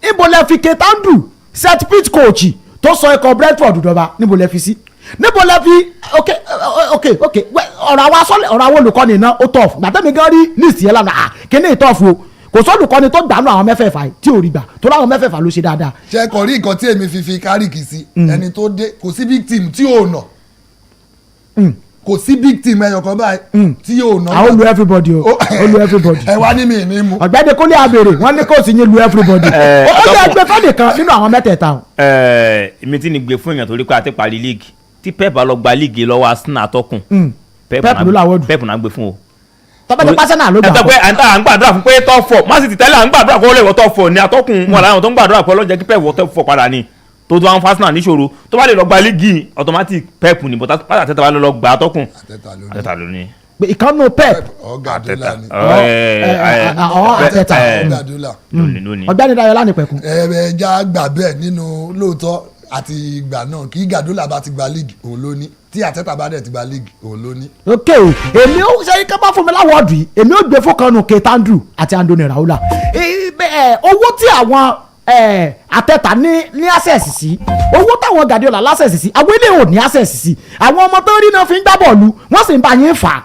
níbo lẹ fi Kate Andrew set piece coach tó sọ ikọ̀ Brentford dọ̀ba níbo lẹ fi sí níbo lẹ fi ok ọ̀rọ̀ àwọn olùkọ́ni náà ó tọ̀fù gbàtẹ́mi gan rí list yẹn lánàá kíní ìtọ́fù o kò sọ́dùkọ́ni tó gbàánú àwọn mẹ́fẹ̀ẹ̀fà tí ò rí gbà tó láwọn mẹ́fẹ̀ẹ̀fà ló ṣe dáadáa. ṣe kò rí nǹkan tí èmi fi Carrick sí ẹni tó dé kò sí big team tí ò nà kò sí big team ẹyọ kan báyìí tí yóò ná. àwọn lu everybody o ó lu everybody. ẹ wá ní mi ní mu. ọ̀gbẹ́ni kúnlé abèrè wọ́n ní kò sí yín lu everybody. ó jẹ́ gbé fẹ́ẹ̀lì kan nínú àwọn mẹ́tẹ̀ẹ̀ta o. èmi tí ni gbé fún èèyàn torí pé a ti parí league tí Pep lọ gba league lọ́wọ́ Arsenal àtọkùn Pep ló làwọ́ dùn. Pep náà gbé fún o. tọ́pẹ́ tó pàṣẹ náà ló gbà pọ̀. à ń gbàdúrà fún pé top 4 Man City tẹ́lẹ̀ à ń gbàdúrà kó lè wọ́ top 4 ní àtọkùn wọn làwọn tó ń gbàdúrà pé ọlọ́jẹ́ kí Pep wọ́ top 4 padà ni tó tó àwọn Arsenal níṣòro tó bá lè lọ gba líìgì automatic Pep ni bọ́tà Arteta bá lọ gba àtọkùn Arteta ló ní. ìkànnù Pep Guardiola ni Arteta ọ̀gbẹ́ni Dayo Lánìpẹ̀kun. ẹ̀ẹ́dẹ́jà gbà bẹ́ẹ̀ nínú lóòótọ́ àti ìgbà náà kí Guardiola bá ti gba league òun ló ní tí Arteta bá dẹ̀ ti gba league òun ló ní. ok èmi ó ṣe ká bá fún mi láwọ̀ọ́dù yìí èmi ó gbé fún kanu Kate Andrew àti Andoni Raola owó tí àwọn Arteta ní access sí owó táwọn Guardiola l'access sí àwọn ilé ò ní access sí àwọn ọmọ tó rí náà fi ń gbá bọ́ọ̀lù wọ́n sì ń bá yín fà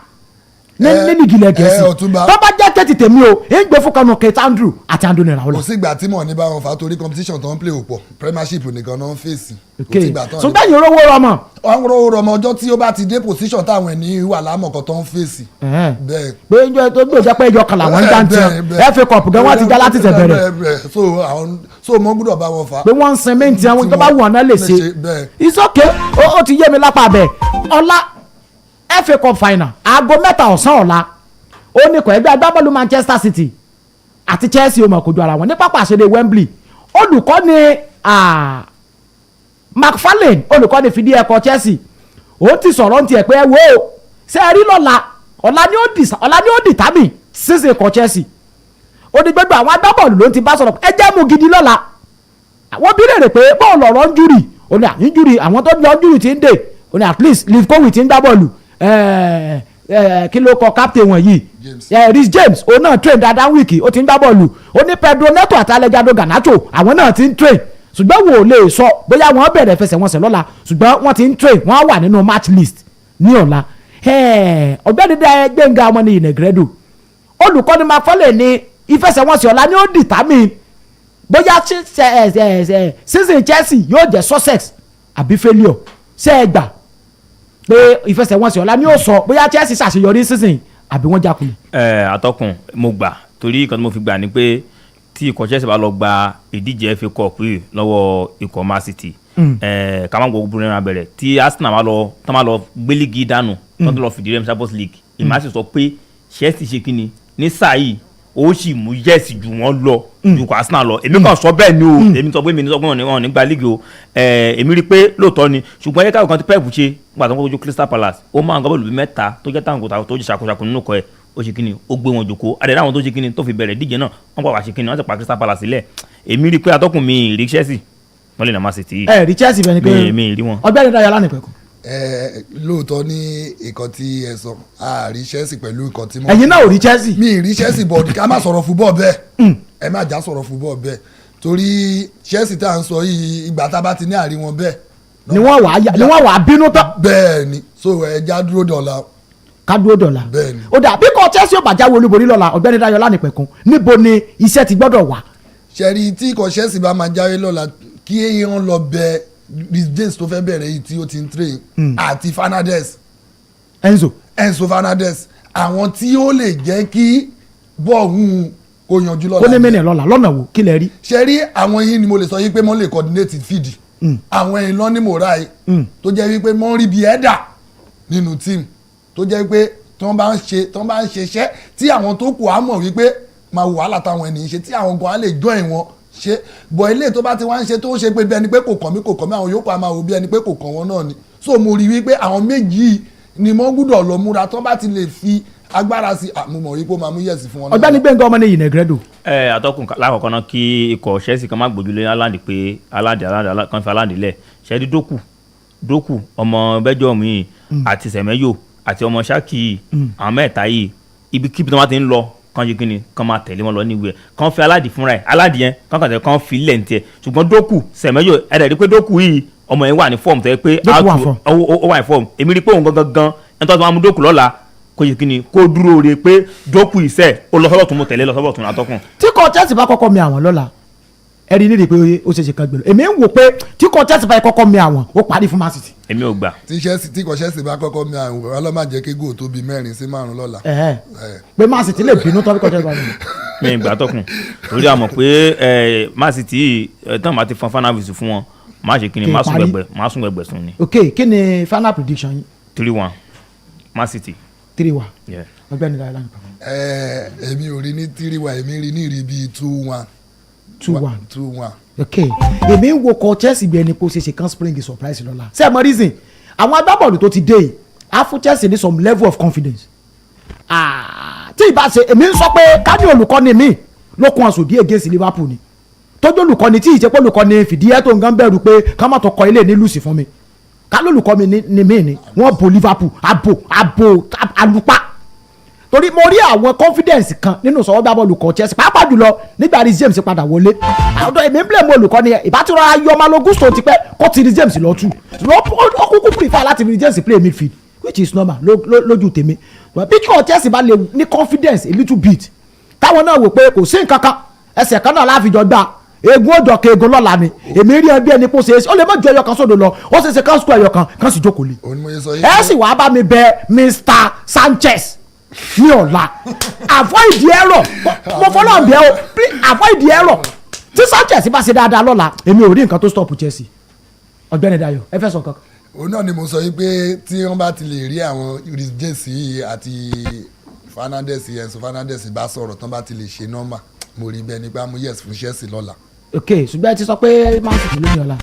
nínú ìgìlẹ̀ Gẹ̀ẹ́sì tó bá jẹ́ tètè tèmi o ń gbé fún kanu Kate Andrew àti Andoni Raola. kò sígbà tí mò ń ní bá wọn fa torí competition tó ń play òpọ̀ Premiership nìkan náà ń fèsì. ṣùgbọ́n yìí rówó rọmọ. wọ́n rówó rọmọ ọjọ́ tí ó bá ti dé position táwọn ẹni wà lámọ̀kọ́ tó ń fèsì. bẹ́ẹ̀ pé ìjọ tó gbé ìjọpẹ́ ìjọ kan làwọn ń dá tiẹ̀ FA Cup gan wọ́n ti já láti tẹ̀ bẹ̀rẹ̀. so mo gbọ́dọ̀ bá wọn fa. pé wọ́n ń sin méjì àwọn tó bá wù ọ́n náà lè ṣe. it's okay ó ti yé mi lápá bẹ́ẹ̀ ọ̀la FA Cup final aago 3 ọ̀sán ọ̀la ó ní kọ̀ ẹgbẹ́ agbábọ́ọ̀lù Manchester City àti Chelsea ó máa kojú ara wọn ní pápá àṣẹlẹ̀ Wembley olùkọ́ni McFarlane olùkọ́ni fìdí ẹ̀kọ́ Chelsea ó ti sọ̀rọ̀ ní tiẹ̀ pé ẹ wo ṣe é rí lọ́la ọ̀la ni ó determine season ẹ̀kọ́ Chelsea ó ní gbogbo àwọn agbábọ́ọ̀lù ló ti bá sọ̀rọ̀ ẹ jẹ́ mú gidi lọ́la àwọn bí léèrè pé bọ́ọ̀lù ọ̀rọ̀ ń júrì ó ní àyíjúrì àwọn tó lọ júrì ti ń dè ó ní at least Liv Kowi ti ń gbá bọ́ọ̀lù kí ló kọ captain wọn yìí Reece James òun náà train dáadáa wíìkì ó ti ń gbá bọ́ọ̀lù ó ní Pedro Neto àti Alejandro Garnacho àwọn náà ti ń train ṣùgbọ́n wò ó lè sọ bóyá wọ́n bẹ̀rẹ̀ fẹsẹ̀wọnsẹ̀ lọ́la ṣùgbọ́n wọ́n ti ń train wọ́n á wà nínú match list ní ọ̀la ọ̀gbẹ́ni Gbẹ̀ngà Ọmọnìyí Negredo olùkọ́ni McFarlane ní ìfẹsẹ̀wọnsẹ̀ ọ̀la ni ó determine bóyá season Chelsea yóò jẹ́ success àbí failure ṣe é gbà pé ìfẹsẹ̀wọnsẹ̀ ọ̀la ni ó sọ bóyá Chelsea ṣàṣeyọrí season àbí wọ́n jákulẹ̀. Atọ́kùn mo gbà torí ìkan tí mo fi gbà ni pé tí ikọ̀ Chelsea bá lọ gba ìdíje FA Cup yìí lọ́wọ́ ikọ̀ Man City ká má gbọ́ gbúdúrẹ́ náà bẹ̀rẹ̀ tí Arsenal má lọ gbé líìgì dànù tó ń lọ fìdí rẹmi Champions League ìmọ̀ sì sọ pé Chelsea ṣe kí ni ní sáà yìí ó sì mú yẹ́sì jù wọ́n lọ ju kò Arsenal lọ èmi kàn sọ bẹ́ẹ̀ ni o èmi sọ pé mi ní sọ pé wọn ní gba líìgì o èmi rí i pé lóòótọ́ ni ṣùgbọ́n ẹ̀ka kan tí Pep ṣe nígbà tó ń kojú Crystal Palace ó máa ń gbọ́ bọ́ọ̀lù 3 tó jẹ́ táwọn kòtà tó jẹ́ ṣàkóṣàkó nínú kọ́ ẹ̀ ó ṣe kíni ó gbé wọn jòkó àdẹ̀rẹ̀ àwọn tó ṣe kíni tó fi bẹ̀rẹ̀ díje náà wọ́n pàpà ṣe kíni wọ́n ti pa Crystal Palace sílẹ̀ èmi rí i pé atọ́kùn mi rí Chelsea wọ́n lè nà má City. rí Chelsea bẹ́ẹ̀ ni pé mi rí wọn. ọgbẹ́ni Dayọ̀ lánìpẹ̀kùn. lóòótọ́ ní nǹkan tí ẹ sọ àárí Chelsea pẹ̀lú nǹkan tí mo. ẹ̀yin náà ò rí Chelsea. mi rí Chelsea bọ̀dì ká má sọ̀rọ̀ football bẹ́ẹ̀ ẹ má já sọ̀rọ̀ football bẹ́ẹ̀ torí Chelsea tá à ń sọ yìí ìgbà tá a bá ti ní àárín wọn bẹ́ẹ̀. ni wọ́n wà á bínú tán. bẹ́ẹ̀ ni so ẹ já dúró dọ̀la kádúró dọ̀la ó dà bí kò Chelsea ò bá jáwé olúborí lọ́la ọ̀gbẹ́ni Dayọ̀ lánìpẹ̀kùn níbo ni iṣẹ́ ti gbọ́dọ̀ wà. ṣẹ́rí tí kò Chelsea bá máa jáwé lọ́la kí èèyàn lọ bẹ Reece James tó fẹ́ bẹ̀rẹ̀ yìí tí ó ti ń train àti Enzo Fernandez àwọn tí ó lè jẹ́ kí bọ́ọ̀hún kó yanjú lọ́la. kó ní mẹ́nẹ̀ lọ́la lọ́nà wo kí lẹ rí. ṣẹ́rí àwọn yìí ni mo lè sọ yìí pé wọ́n lè coordinate feed àwọn èèyàn lọ ní morai tó jẹ́ wípé wọ́n rí bí ẹ̀dà nínú team tó jẹ́ pé tí wọ́n bá ń ṣiṣẹ́ tí àwọn tó kù á mọ̀ wípé máa wò wàhálà táwọn ènìyàn ṣe tí àwọn gan á lè join wọn ṣe bọ̀ ilé tó bá ti wá ń ṣe tó ń ṣe pé bí ẹni pé kò kàn mí àwọn yòókù á máa wò bí ẹni pé kò kàn wọ́n náà ni so mo rí wípé àwọn méjì ni mo gbúdọ̀ lọ múra tó bá ti lè fi agbára sí àmúmọ̀ wípé ó máa mú yẹ̀sì fún wọn. Ọ̀gbẹ́ni Gbẹ̀ngà Ọmọnìyí Negredo. Atọ́kùn lákọ̀ọ́kọ́ náà kí ikọ̀ Chelsea kan má gbójúlé Haaland pé Haaland kan fi Haaland lẹ̀ ṣẹ́ẹ́dí Doku ọmọ Belgium yìí àti Semenyo àti ọmọ Ṣákì àwọn mẹ́ta yìí ibikíbi tí wọ́n ti ń lọ kan ṣe kíni kan máa tẹ̀lé wọn lọ níwèé kan fi Haaland fúnra ẹ̀ Haaland yẹn kan kàn tẹ̀ kan fi lẹ̀ ní tiẹ̀ ṣùgbọ́n Doku Semenyo ẹ̀dẹ̀ rí pé Doku yìí ọmọ yẹn wà ní fọ́ọ̀mù tẹ́ pé ó wà ní fọ́ọ̀mù èmi rí pé òun gangan ẹni tó máa mú Doku lọ́la kó ṣe kíni kó dúró re pé Doku iṣẹ́ ó lọ sọ́bọ̀ tún mo tẹ̀lé lọ sọ́bọ̀ tún Atọ́kùn. tí kò Chelsea bá kọ́kọ́ mi àwọn lọ́la ẹ̀rí nídìí pé ó ṣe kan gbèrò èmi ń wò pé tí kò Chelsea bá kọ́kọ́ mi àwọn ó parí fún Man City. èmi ò gbà. tí kò Chelsea bá kọ́kọ́ mi àwọn ọlọ́mà jẹ́ kí góò tó bí 4 sí 5 lọ́la. pé Man City lè bínú tọ́ bí kò Chelsea bá mi. mi ìgbà Atọ́kùn torí àmọ̀ pé Man City tán bá ti fọn fanavis fún wọn má ṣe kíni má sún gbẹgbẹ sún ni. ok kí ni final prediction yín. 3-1 Man City. 3-1 ọgbẹ́ni Dayọ̀ lánàá. èmi ò rí ní 3-1 èmi rí ní ìrí bíi 2-1. 2-1. ok èmi ń wo kọ Chelsea bí ẹni pé ó ṣe kan spring surprise lọ́la ṣé ẹ mọ reason àwọn agbábọ́ọ̀lù tó ti dé yìí á fún Chelsea ní some level of confidence. tí ìbá ṣe èmi ń sọ pé ká ní olùkọ́ni mi ló kún aṣọ díẹ̀ against Liverpool ni tójú olùkọ́ni tí ìṣepọ̀ olùkọ́ni fìdí ẹ̀ tó ń gán bẹ̀rù pé ká má tó kọ ilé ní lùsì fún mi ká lólùkọ́ni ni mí ni wọ́n bo Liverpool abo alupa torí mo rí àwọn confidence kan nínú sọ̀rọ̀ gbá bọ́ọ̀lù kan Chelsea pàápàá jùlọ nígbà Reece James padà wọlé àwọn èmi ń blame mo olùkọ́ni ìbátúrọ̀ ayọ̀ Malo Gusto ti pẹ́ kó ti Reece James lọ tú ó kúkú prefer láti Reece James play midfield which is normal lójú tèmi bí kò Chelsea bá lè ní confidence a little bit táwọn náà wò pé kò sí nǹkan kan ẹsẹ̀ kan náà láfijọ́ gbà egun ọjọ́ keegun lọ́la ni èmi rí ẹbí ẹni kó ṣe é ó lè má ju ẹyọ kan sódò lọ ó ṣe ṣe kan sukú ẹyọ kan sì jókòó lé ẹ sì wàá bá mi bẹ Mr. Sanchez ní ọ̀la avoid error mo fọlọ́ bí ẹ o avoid error tí Sanchez bá ṣe dáadáa lọ́la èmi ò rí nǹkan tó stop Chelsea ọ̀gbẹ́ni Dayo ẹ fẹ́ sọ kankan. òun náà ni mo sọ yìí pé tí wọ́n bá ti lè rí àwọn Reece James àti Enzo Fernandez bá sọ̀rọ̀ tán bá ti lè ṣe nọ́mbà mo rí bẹ́ẹ̀ nípa mo yes fún Chelsea lọ́la. ok ṣùgbọ́n ẹ ti sọ pé Man City ló ní ọ̀la.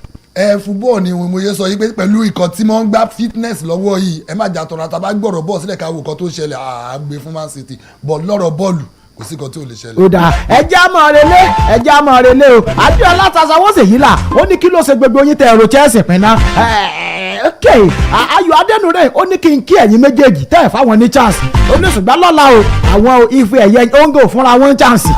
fúbọ́ọ̀ ni mo yẹ sọ yìí pé pẹ̀lú ikọ̀ tí wọ́n ń gbá fitness lọ́wọ́ yìí ẹ má jà tọ̀nà tàbá gbọ̀rọ̀ bọ́ọ̀ sílẹ̀ káwọ́ kan tó ń ṣẹlẹ̀ àgbè fún Man City bọ̀ lọ́rọ̀ bọ́ọ̀lù kò sí kan tí ò lè ṣẹlẹ̀. ó dáa ẹjẹ́ àmọ́ relé o Abíọ́lá Tasawọ́sẹ̀ yìí là ó ní kí ló ṣe gbogbo yín tẹ ẹ̀rọ Chelsea pinna ok Ayọ̀ Adénúrè ó ní kí n kí ẹ̀yin méjèèjì tẹ́ ẹ̀ fáwọn ní chance ó ní ṣùgbọ́n lọ́la o àwọn ife ẹ̀yẹ ongo fúnra wọn chance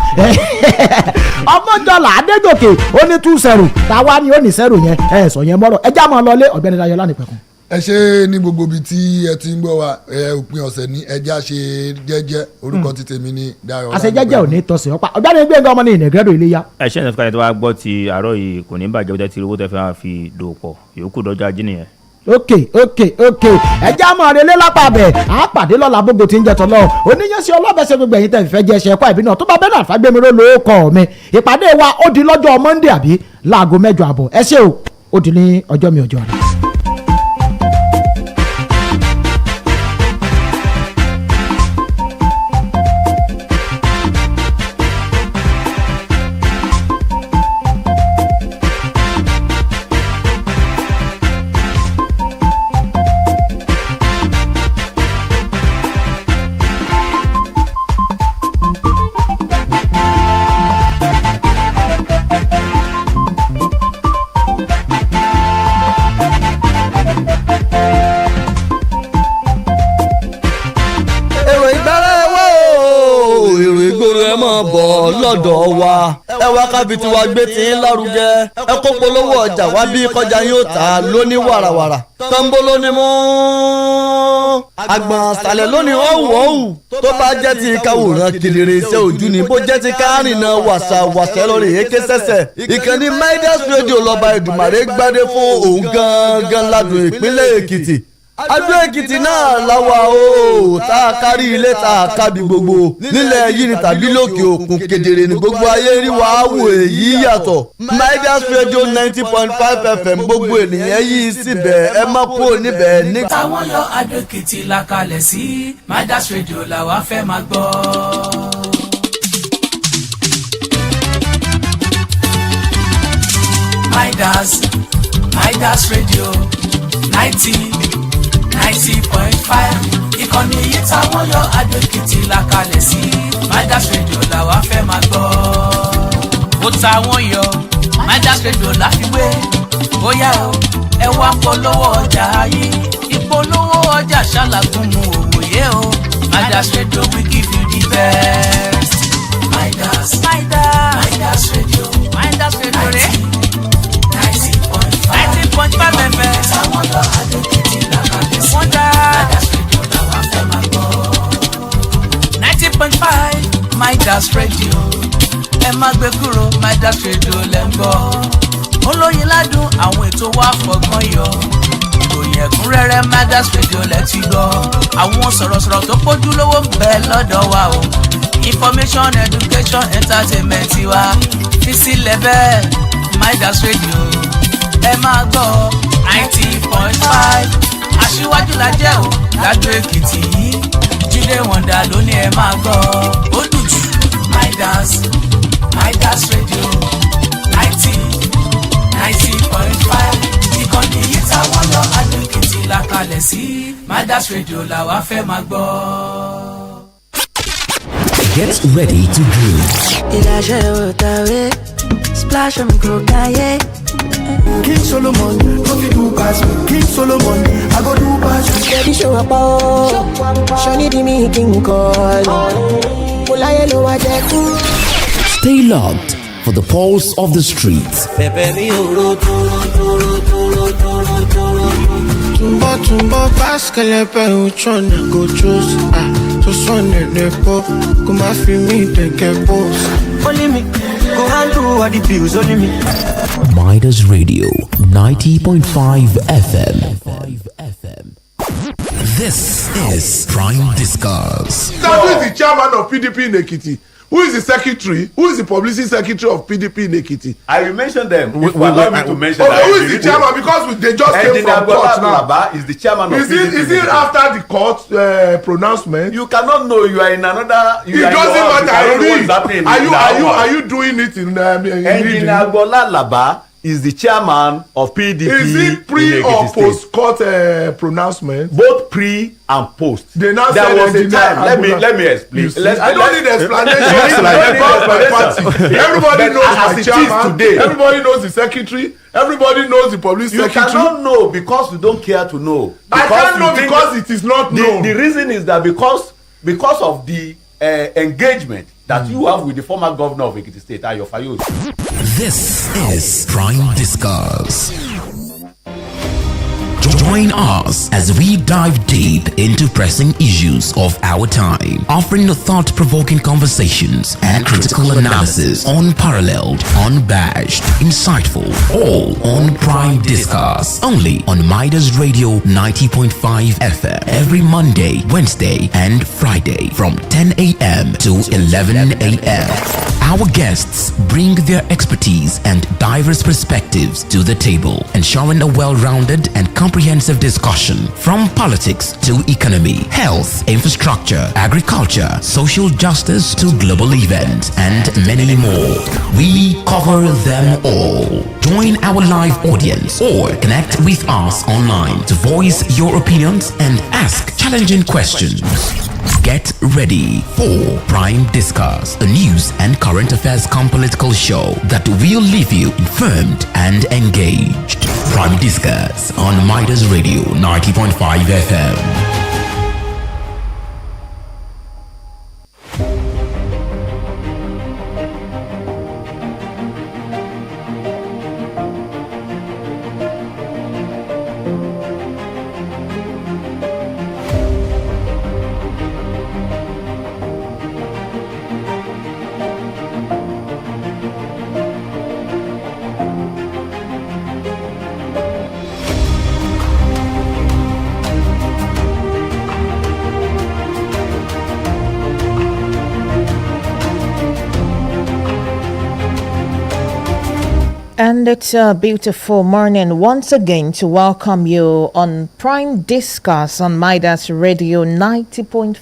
Ọmọjọlá Adégòkè ó ní 2-0 táwa ni ó ní 0 yẹn ẹ sọ yẹn mọ́rọ̀ ẹjẹ́ àmọ́ lọlé ọ̀gbẹ́ni Dayo Lánìpẹ̀kun. ẹ ṣe ní gbogbo ibi tí ẹ ti ń gbọ́ wa òpin ọ̀sẹ̀ ní ẹja ṣe jẹ́jẹ́ orúkọ ti tèmi ní Dayo Lánìpẹ̀kun. àṣejẹ́jẹ́ ò ní tọ́sí ọ̀pá ọ̀gbẹ́ni Gbénga ọmọ ní ìnẹ̀gẹ́dọ̀ Iléyá. ẹ ṣe ẹ̀sìn fúkàlẹ̀ tó wá gbọ́ ti àárọ̀ yìí kò ní bàjẹ́ bó ti owó tẹ́ fẹ́ fi dòwò pọ̀ yòókù dọ́jọ́ ajé nìyẹn. ok ẹjẹ́ àmọ́ relé lápá bẹ̀ á pàdé lọ́la gbogbo tí ń jẹ tọ́lọ́ oníyẹnsì ọlọ́bẹ̀ṣẹ̀ gbogbo ẹ̀yin tẹ̀ fẹ́ jẹ́ ẹ̀ṣẹ̀ ẹ̀kọ́ ìbínú tó bá bẹ́ẹ̀ náà fàgbẹ́miró ló kọ́ mi ìpàdé wa ó di lọ́jọ́ Monday àbí láago 8 àbọ̀ ẹ ṣé o ó di ní ọjọ́ mi ọjọ́ rẹ̀. lọ́dọ̀ wa ẹ wá kábi tí wàá gbé tí ń lárugẹ ẹ kó polówó ọjà wá bí kọjá yóò tà lóní wàràwàrà tọ́ḿbó lóní mú àgbọ̀n àṣàlẹ̀ lóní ọ̀wọ̀ọ̀wù tó bá jẹ́ ti káwòrán kedere iṣẹ́ ojú ni bó jẹ́ ti kárìnà wàṣàwàṣẹ́ lórí èké sẹ́sẹ̀ ìkànnì Midas Radio lọ́ba Èdùmàrè gbádé fún òun gangan ládùn ìpínlẹ̀ Èkìtì Adó Èkìtì náà láwa o tá a kárí ilé tá a kábi gbogbo nílẹ̀ yìí ni tàbí lókè òkun kedere ní gbogbo ayé rí wa wò èyí yàtọ̀ Midas Radio 90.5 FM gbogbo ènìyàn yìí síbẹ̀ ẹ má kú níbẹ̀ ní. táwọn yọ Adó Èkìtì la kalẹ̀ sí Midas Radio làwa fẹ́ máa gbọ́. Midas Radio 90.5 ìkànnì yìí táwọn yọ Adó Èkìtì la kalẹ̀ sí Midas Radio làwa fẹ́ máa gbọ́. ó táwọn yọ Midas Radio láfiwé bóyá o ẹ wá polówó ọjà yìí ìpolówó ọjà ṣàlàgùn mu òwòye o Midas Radio we give you the best. Midas Radio rẹ̀ 90.5 FM táwọn yọ Adó Èkìtì la kalẹ̀ sí Midas Radio làwa fẹ́ máa gbọ́. 90.5 Midas Radio ẹ má gbé kúrò Midas Radio lẹ́ ń gbọ́. olóyin ládùn àwọn ètò wa fọgbọ́n yọ ìròyìn ẹ̀kúnrẹ́rẹ́ Midas Radio lẹ́ ti gbọ́. àwọn sọ̀rọ̀sọ̀rọ̀ tó pójú lówó ń bẹ lọ́dọ̀ wa o information education entertainment wa fi sílẹ̀ bẹ́ẹ̀ Midas Radio ẹ máa gbọ́ 90.5 aṣíwájú la jẹ́ o l'Adó Èkìtì yìí Jídé Wọ̀ndà ló ní ẹ máa gbọ́ ó dùn jù Midas Radio 90.5 ìkànnì yìí táwọn lọ Adó Èkìtì la kalẹ̀ sí Midas Radio làwa fẹ́ máa gbọ́. Get ready to groove. Splash and go gaye. King Solomon, go fi do pass me. King Solomon, I go do pass me. Baby show up, Shani di me king call. Mulaye lo wa jeku. Stay locked for the pulse of the streets. Tumbo baskelepe uchone go choose so son nepo kuma fi me take boss only me go handle what the bills only me. Midas Radio 90.5 FM. This is Prime Discuss. Who is the chairman of PDP in Ekiti? Who is the secretary? Who is the publicity secretary of PDP in Ekiti? I will mention them. Allow me to mention them. Who is the chairman? Because they just came from court now. Is the chairman of PDP. Is it after the court pronouncement? You cannot know. You are in another. It doesn't matter. Are you doing it in Engineer Agbola Laba is the chairman of PDP. Is it pre or post court pronouncement? Both pre and post. They now there was a time. Let me explain. I don't need explanation. Everybody knows my chairman. Today. Everybody knows the secretary. Everybody knows the police secretary. You cannot know because you don't care to know. I can't know because it is not known. The reason is that because of the engagement that you have with the former governor of Ekiti State, Ayo Fayoz. This is Prime Discuss. Join us as we dive deep into pressing issues of our time, offering the thought-provoking conversations and critical analysis, unparalleled, unabashed, insightful, all on Prime Discuss, only on Midas Radio 90.5 FM, every Monday, Wednesday, and Friday from 10 a.m. to 11 a.m. Our guests bring their expertise and diverse perspectives to the table, ensuring a well-rounded and comprehensive discussion from politics to economy, health, infrastructure, agriculture, social justice to global events, and many more. We cover them all. Join our live audience or connect with us online to voice your opinions and ask challenging questions. Get ready for Prime Discuss, a news and current affairs political show that will leave you informed and engaged. Prime Discuss on Midas Radio 90.5 FM. And it's a beautiful morning once again to welcome you on Prime Discuss on Midas Radio 90.5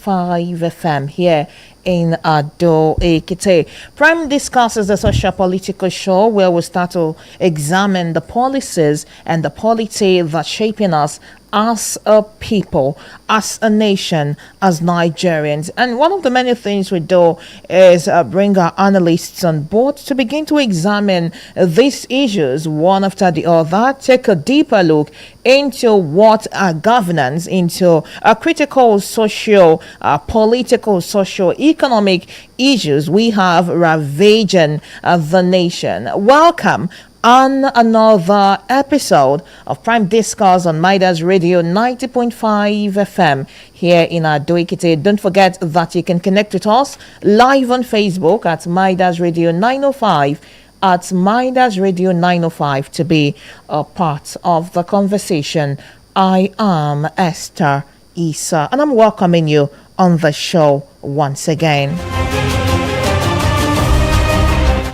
FM here in Ado Ekiti. Prime Discuss is a social political show where we start to examine the policies and the polity that's shaping us as a people, as a nation, as Nigerians. And one of the many things we do is bring our analysts on board to begin to examine these issues one after the other, take a deeper look into what our governance, into a critical social, political, socio-economic issues we have ravaging the nation. Welcome on another episode of Prime Discuss on Midas Radio 90.5 FM here in Ado Ekiti. Don't forget that you can connect with us live on Facebook at Midas Radio 905, at Midas Radio 905 to be a part of the conversation. I am Esther ISAH and I'm welcoming you on the show once again.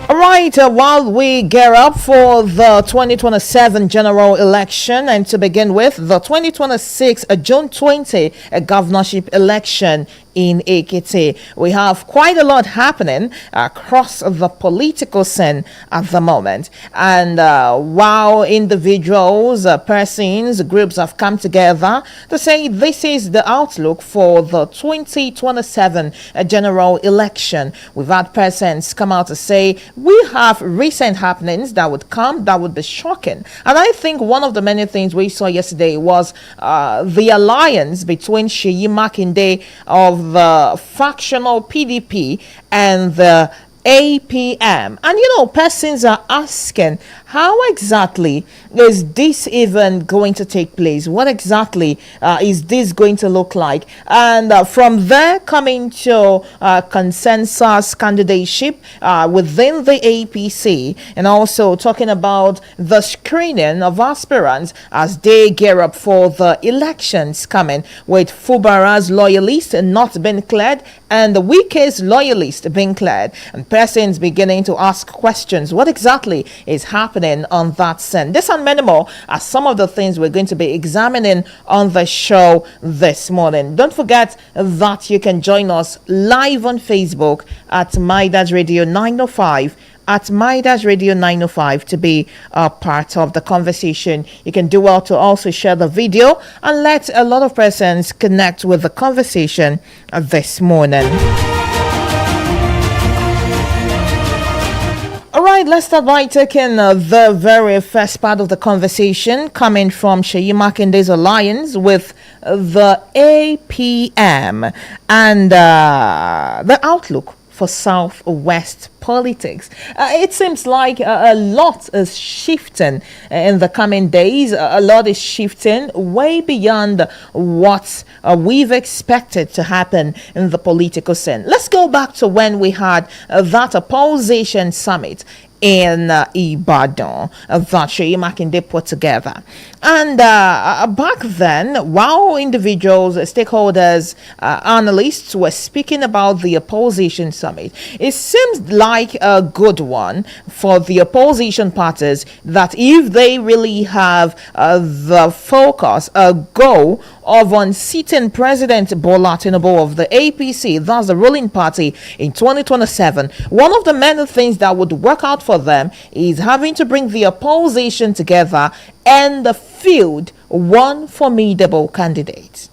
All right, while we gear up for the 2027 general election, and to begin with, the 2026 June 20 governorship election in Ekiti, we have quite a lot happening across the political scene at the moment. And while individuals, persons, groups have come together to say this is the outlook for the 2027 general election, we've had persons come out to say we have recent happenings that would come that would be shocking. And I think one of the many things we saw yesterday was the alliance between Seyi Makinde of the factional PDP and the APM. And persons are asking, how exactly is this even going to take place? What exactly is this going to look like? And from there, coming to consensus candidateship within the APC, and also talking about the screening of aspirants as they gear up for the elections coming, with Fubara's loyalists not being cleared and the Wike's loyalists being cleared, and persons beginning to ask questions. What exactly is happening on that scene? This and many more are some of the things we're going to be examining on the show this morning. Don't forget that you can join us live on Facebook at Midas Radio 905. At Midas Radio 905 to be a part of the conversation. You can do well to also share the video and let a lot of persons connect with the conversation this morning. All right, let's start by taking the very first part of the conversation coming from Seyi Makinde's alliance with the APM and the outlook for Southwest politics. It seems like a lot is shifting in the coming days. A lot is shifting way beyond what we've expected to happen in the political scene. Let's go back to when we had that opposition summit in Ibadan that Seyi Makinde put together. And back then, while individuals, stakeholders, analysts were speaking about the opposition summit, it seems like a good one for the opposition parties that if they really have the focus, a goal of unseating President Bola Tinubu of the APC, that's the ruling party, in 2027, one of the many things that would work out for them is having to bring the opposition together and field one formidable candidate.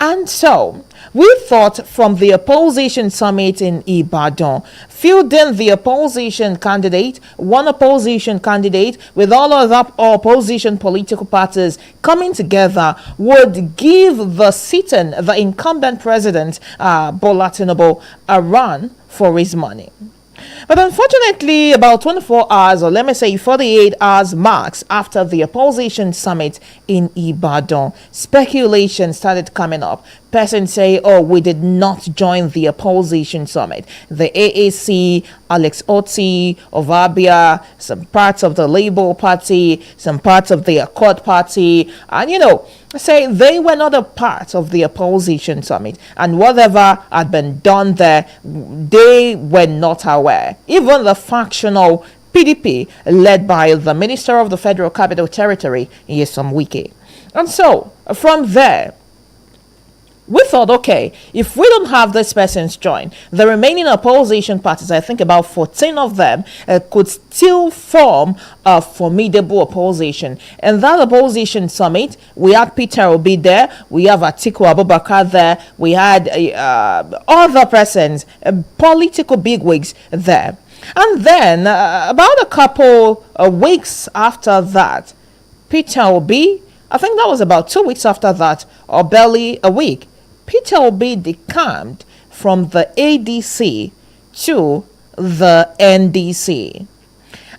And so we thought from the opposition summit in Ibadan, fielding the opposition candidate, one opposition candidate with all of the opposition political parties coming together would give the incumbent president, Bola Tinubu, a run for his money. But unfortunately, about 24 hours, or let me say 48 hours marks after the opposition summit in Ibadan, speculation started coming up. Persons say, oh, we did not join the opposition summit. The AAC, Alex Oti of Abia, some parts of the Labour Party, some parts of the Accord Party, and say they were not a part of the opposition summit, and whatever had been done there, they were not aware. Even the factional PDP, led by the Minister of the Federal Capital Territory, Nyesom Wike. And so, from there, we thought, okay, if we don't have these persons join, the remaining opposition parties, I think about 14 of them, could still form a formidable opposition. And that opposition summit, we had Peter Obi there, we have Atiku Abubakar there, we had other persons, political bigwigs there. And then, about a couple of weeks after that, Peter Obi, I think that was about 2 weeks after that, or barely a week, Peter Obi decamped from the ADC to the NDC.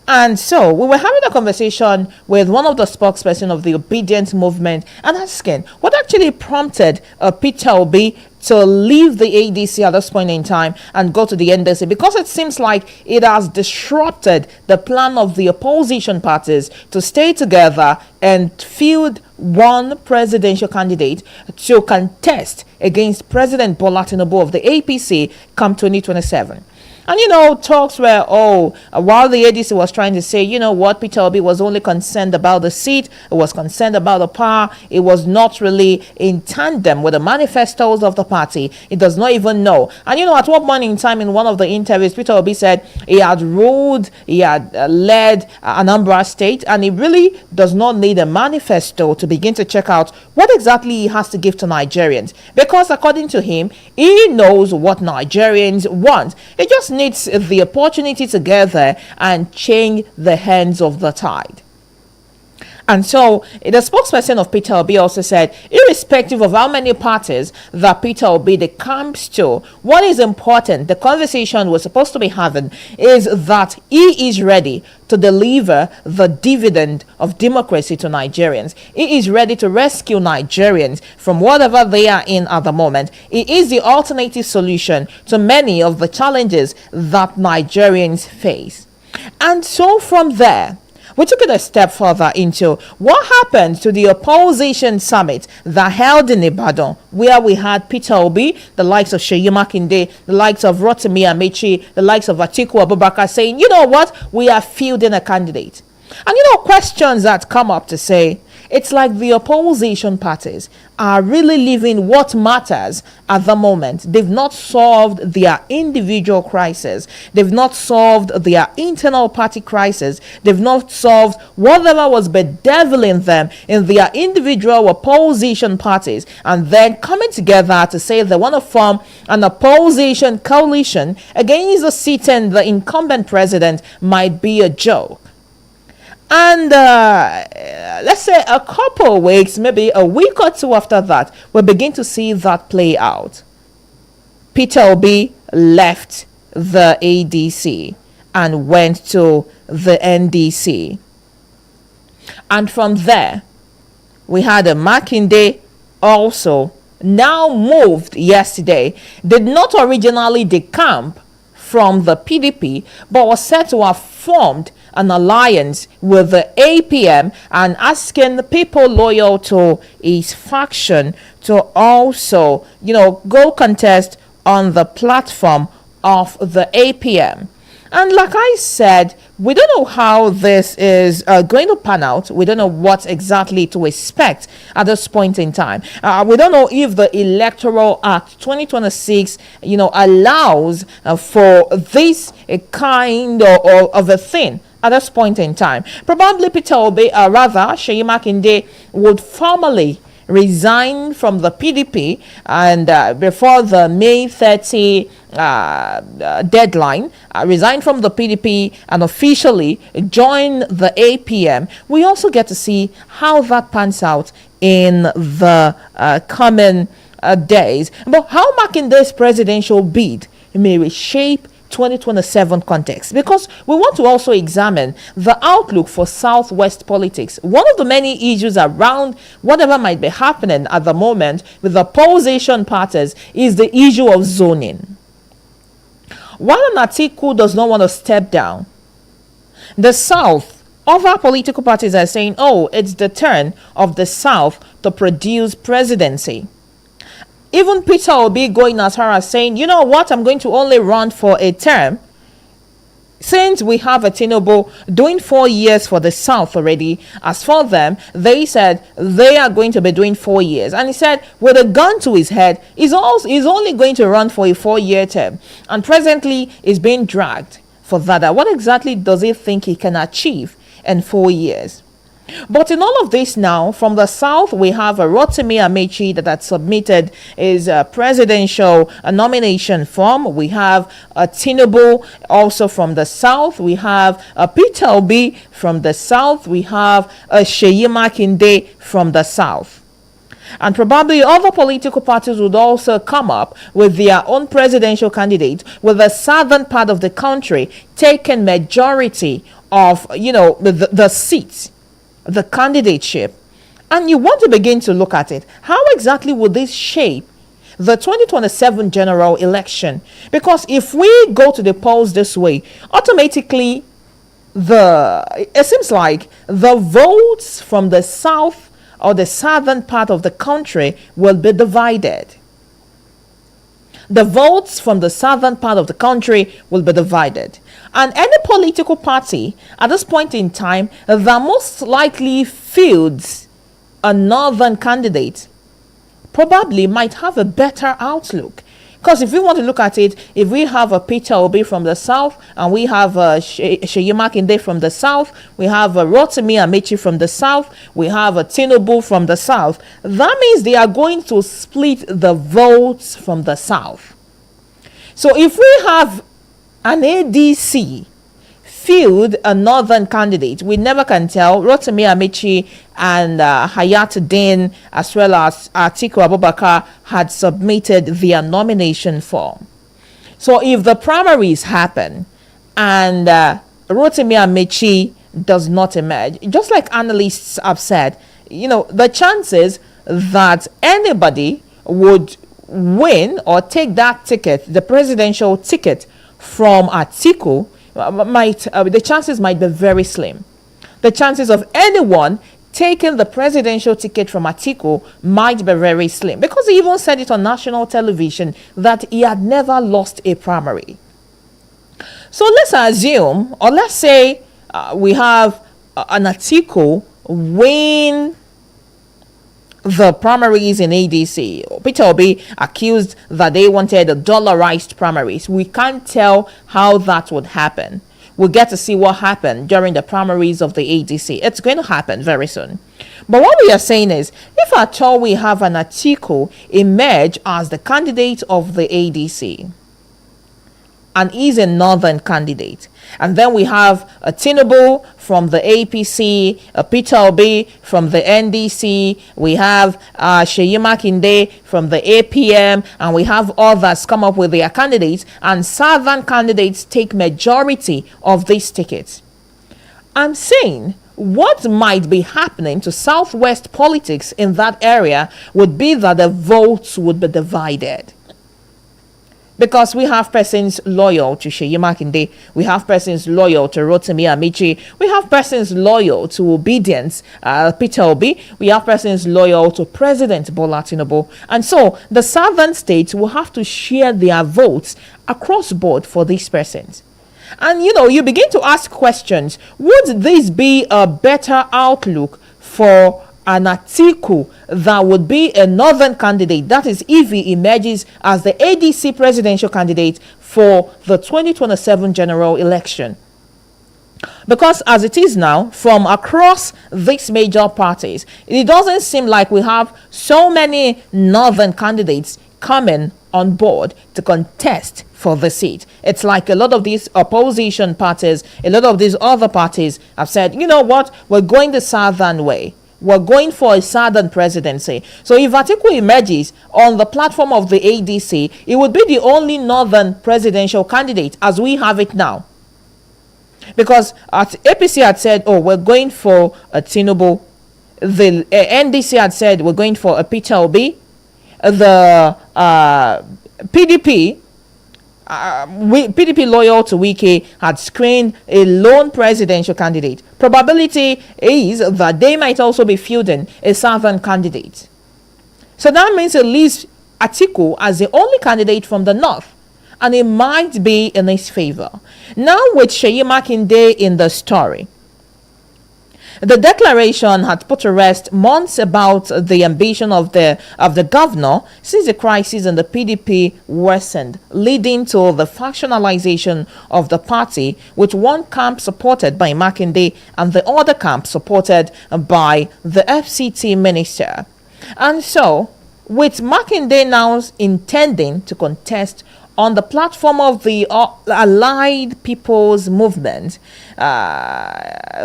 And so we were having a conversation with one of the spokesperson of the Obedient Movement and asking what actually prompted Peter Obi to leave the ADC at this point in time and go to the NDC, because it seems like it has disrupted the plan of the opposition parties to stay together and field one presidential candidate to contest against President Bola Tinubu of the APC come 2027. And talks were, while the ADC was trying to say, what, Peter Obi was only concerned about the seat, it was concerned about the power, it was not really in tandem with the manifestos of the party. It does not even know. And at one point in time in one of the interviews, Peter Obi said he had ruled, he had led Anambra State, and he really does not need a manifesto to begin to check out what exactly he has to give to Nigerians. Because according to him, he knows what Nigerians want. It just needs the opportunity to gather and change the hands of the tide. And so the spokesperson of Peter Obi also said, irrespective of how many parties that Peter Obi comes to, what is important, the conversation we're supposed to be having, is that he is ready to deliver the dividend of democracy to Nigerians. He is ready to rescue Nigerians from whatever they are in at the moment. He is the alternative solution to many of the challenges that Nigerians face. And so from there, we took it a step further into what happened to the opposition summit that held in Ibadan, where we had Peter Obi, the likes of Seyi Makinde, the likes of Rotimi Amechi, the likes of Atiku Abubakar saying, you know what, we are fielding a candidate. And questions that come up to say, it's like the opposition parties are really living what matters at the moment. They've not solved their individual crisis. They've not solved their internal party crisis. They've not solved whatever was bedeviling them in their individual opposition parties. And then coming together to say they want to form an opposition coalition against the sitting, the incumbent president, might be a joke. And let's say a couple of weeks, maybe a week or two after that, we'll begin to see that play out. Peter Obi left the ADC and went to the NDC. And from there, we had a Makinde also now moved yesterday, did not originally decamp from the PDP, but was said to have formed an alliance with the APM and asking the people loyal to his faction to also, go contest on the platform of the APM. And like I said, we don't know how this is going to pan out. We don't know what exactly to expect at this point in time. We don't know if the Electoral Act 2026, allows for this kind of a thing at this point in time. Probably Peter Obi, rather Seyi Makinde, would formally resign from the PDP and before the May 30 deadline, resign from the PDP and officially join the APM. We also get to see how that pans out in the coming days. But how Makinde's presidential bid may reshape 2027 context, because we want to also examine the outlook for Southwest politics. One of the many issues around whatever might be happening at the moment with the opposition parties is the issue of zoning. While Atiku does not want to step down, the South, other political parties are saying, it's the turn of the South to produce presidency. Even Peter Obi going as far as saying, you know what, I'm going to only run for a term. Since we have a Tinubu doing 4 years for the South already, as for them, they said they are going to be doing 4 years. And he said, with a gun to his head, he's only going to run for a 4-year term. And presently, is being dragged for that. What exactly does he think he can achieve in 4 years? But in all of this now, from the South, we have a Rotimi Amechi that had submitted his presidential nomination form. We have a Tinubu also from the South. We have a Peter Obi from the South. We have a Seyi Makinde from the South. And probably other political parties would also come up with their own presidential candidate, with the southern part of the country taking majority of, the seats, the candidateship. And you want to begin to look at it. How exactly would this shape the 2027 general election? Because if we go to the polls this way, automatically it seems like the votes from the South or the southern part of the country will be divided. The votes from the southern part of the country will be divided. And any political party at this point in time that most likely fields a northern candidate probably might have a better outlook. Because if we want to look at it, if we have a Peter Obi from the South and we have a Seyi Makinde from the South, we have a Rotimi Amechi from the South, we have a Tinubu from the South, that means they are going to split the votes from the South. So if we have an ADC field a northern candidate. We never can tell. Rotimi Amici and Hayatuddin, as well as Atiku Abubakar, had submitted their nomination form. So if the primaries happen and Rotimi Amici does not emerge, just like analysts have said, the chances that anybody would win or take that ticket, the presidential ticket from Atiku, the chances might be very slim. The chances of anyone taking the presidential ticket from Atiku might be very slim, because he even said it on national television that he had never lost a primary. So let's assume, or let's say we have an Atiku win the primaries in ADC. Peter Obi accused that they wanted a dollarized primaries. We can't tell how that would happen. We'll get to see what happened during the primaries of the ADC. It's going to happen very soon. But what we are saying is, if at all we have an Atiku emerge as the candidate of the ADC, and he's a northern candidate, and then we have a Tinubu from the APC, a Peter Obi from the NDC, we have Seyi Makinde from the APM, and we have others come up with their candidates, and southern candidates take majority of these tickets. I'm saying what might be happening to southwest politics in that area would be that the votes would be divided. Because we have persons loyal to Seyi Makinde, we have persons loyal to Rotimi Amici, we have persons loyal to obedience, Peter Obi, we have persons loyal to President Bola Tinubu. And so the southern states will have to share their votes across board for these persons. And you begin to ask questions. Would this be a better outlook for an Atiku that would be a northern candidate? That is, if he emerges as the ADC presidential candidate for the 2027 general election. Because as it is now, from across these major parties, it doesn't seem like we have so many northern candidates coming on board to contest for the seat. It's like a lot of these opposition parties, a lot of these other parties have said, you know what, we're going the southern way. We're going for a southern presidency. So if Atiku emerges on the platform of the ADC, it would be the only northern presidential candidate as we have it now. Because APC had said, oh, we're going for a Tinubu. The NDC had said, we're going for a Peter Obi. The PDP, PDP loyal to Wike, had screened a lone presidential candidate. Probability is that they might also be fielding a southern candidate. So that means it leaves Atiku as the only candidate from the north, and it might be in his favor. Now with Seyi Makinde in the story, the declaration had put to rest months about the ambition of the governor since the crisis in the PDP worsened, leading to the factionalization of the party, with one camp supported by Makinde and the other camp supported by the FCT minister. And so, with Makinde now intending to contest on the platform of the Allied People's Movement,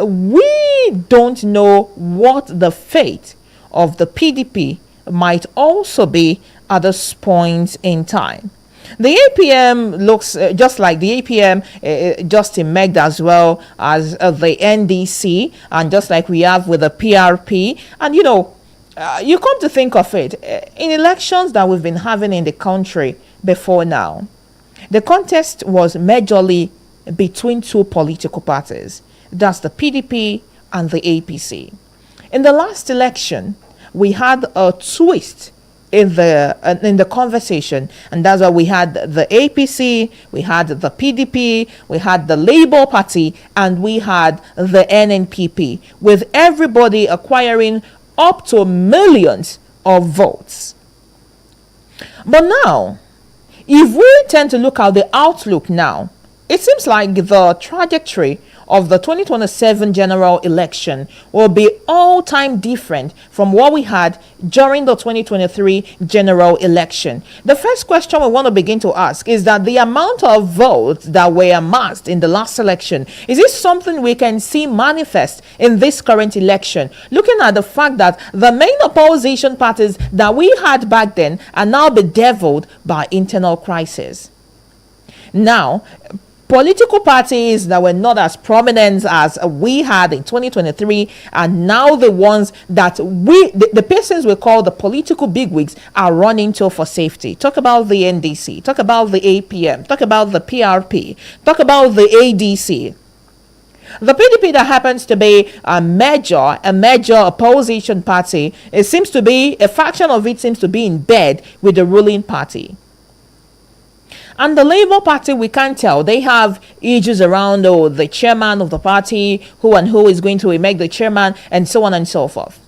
we don't know what the fate of the PDP might also be at this point in time. The APM looks just like the APM just emerged as well as the NDC, and just like we have with the PRP. And you come to think of it, in elections that we've been having in the country before now, the contest was majorly between two political parties. That's the PDP and the APC. In the last election, we had a twist in the conversation, and that's why we had the APC, we had the PDP, we had the Labour Party, and we had the NNPP, with everybody acquiring up to millions of votes. But now, if we tend to look at the outlook now, It seems like the trajectory of the 2027 general election will be all-time different from what we had during the 2023 general election. The first question we want to begin to ask is that the amount of votes that were amassed in the last election, is this something we can see manifest in this current election? Looking at the fact that the main opposition parties that we had back then are now bedeviled by internal crisis. Now, political parties that were not as prominent as we had in 2023 are now the ones that the persons we call the political bigwigs are running to for safety. Talk about the NDC, talk about the APM, talk about the PRP, talk about the ADC. The PDP that happens to be a major opposition party, it seems to be, a faction of it seems to be in bed with the ruling party. And the Labour Party, we can't tell. They have issues around the chairman of the party, who is going to make the chairman, and so on and so forth.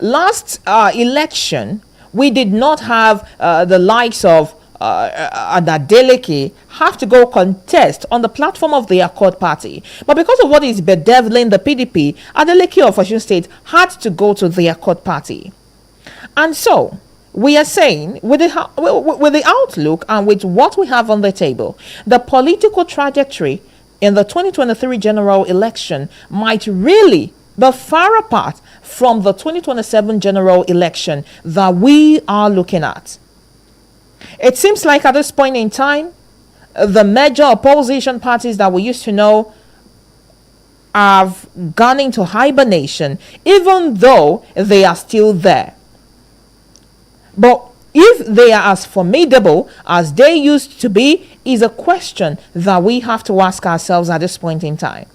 Last election, we did not have the likes of Adeleke have to go contest on the platform of the Accord Party. But because of what is bedeviling the PDP, Adeleke of Osun State had to go to the Accord Party. And so, we are saying, with the outlook and with what we have on the table, the political trajectory in the 2023 general election might really be far apart from the 2027 general election that we are looking at. It seems like at this point in time, the major opposition parties that we used to know have gone into hibernation, even though they are still there. But if they are as formidable as they used to be is a question that we have to ask ourselves at this point in time.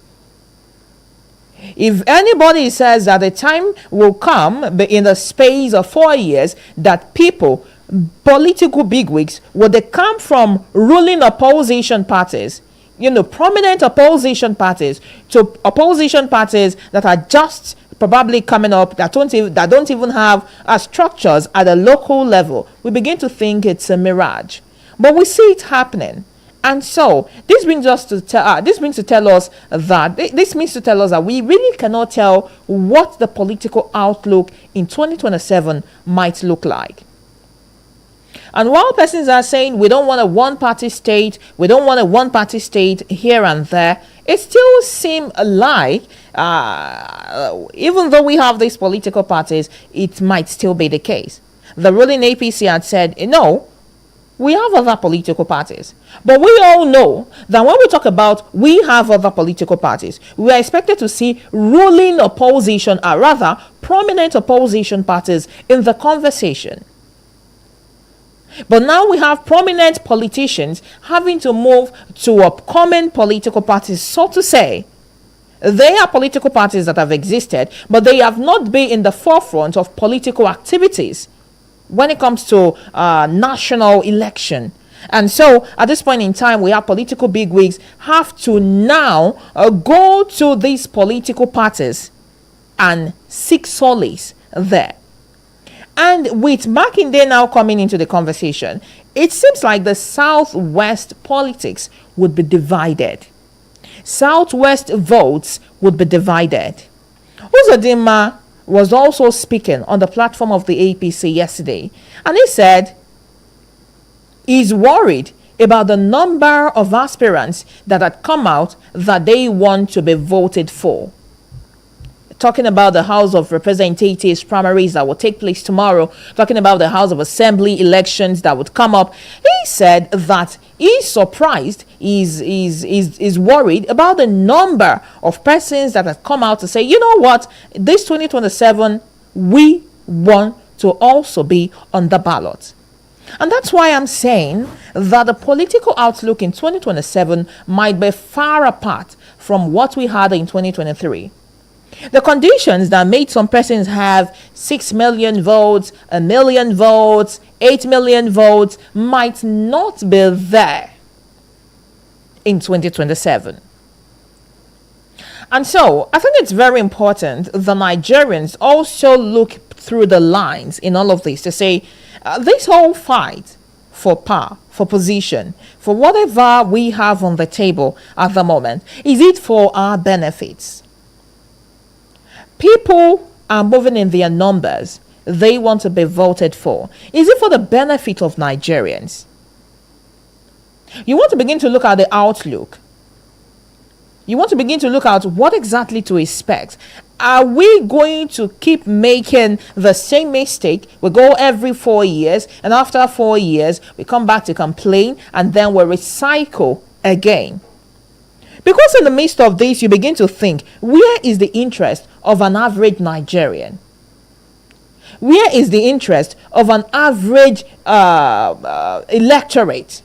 If anybody says that the time will come in the space of 4 years that people, political bigwigs, will they come from ruling opposition parties, prominent opposition parties, to opposition parties that are just probably coming up, that don't even have structures at a local level, we begin to think it's a mirage. But we see it happening. And so this means to tell us that we really cannot tell what the political outlook in 2027 might look like. And while persons are saying we don't want a one-party state, here and there, it still seems like, even though we have these political parties, it might still be the case. The ruling APC had said, no, we have other political parties. But we all know that when we talk about we have other political parties, we are expected to see ruling opposition, or rather prominent opposition parties in the conversation. But now we have prominent politicians having to move to upcoming political parties, so to say. They are political parties that have existed, but they have not been in the forefront of political activities when it comes to national election. And so at this point in time, we have political bigwigs have to now go to these political parties and seek solace there. And with Makinde now coming into the conversation, it seems like the Southwest politics would be divided. Southwest votes would be divided. Uzodinma was also speaking on the platform of the APC yesterday, and he said he's worried about the number of aspirants that had come out that they want to be voted for. Talking about the House of Representatives primaries that will take place tomorrow, talking about the House of Assembly elections that would come up, he said that he's surprised, is worried about the number of persons that have come out to say, you know what, this 2027, we want to also be on the ballot. And that's why I'm saying that the political outlook in 2027 might be far apart from what we had in 2023. The conditions that made some persons have 6 million votes, 1 million votes, 8 million votes might not be there in 2027. And so I think it's very important the Nigerians also look through the lines in all of this to say this whole fight for power, for position, for whatever we have on the table at the moment? Is it for our benefits? People are moving in their numbers. They want to be voted for. Is it for the benefit of Nigerians? You want to begin to look at the outlook. You want to begin to look at what exactly to expect. Are we going to keep making the same mistake? We go every 4 years, and after 4 years, we come back to complain, and then we recycle again. Because in the midst of this, you begin to think, where is the interest of an average Nigerian? Where is the interest of an average electorate?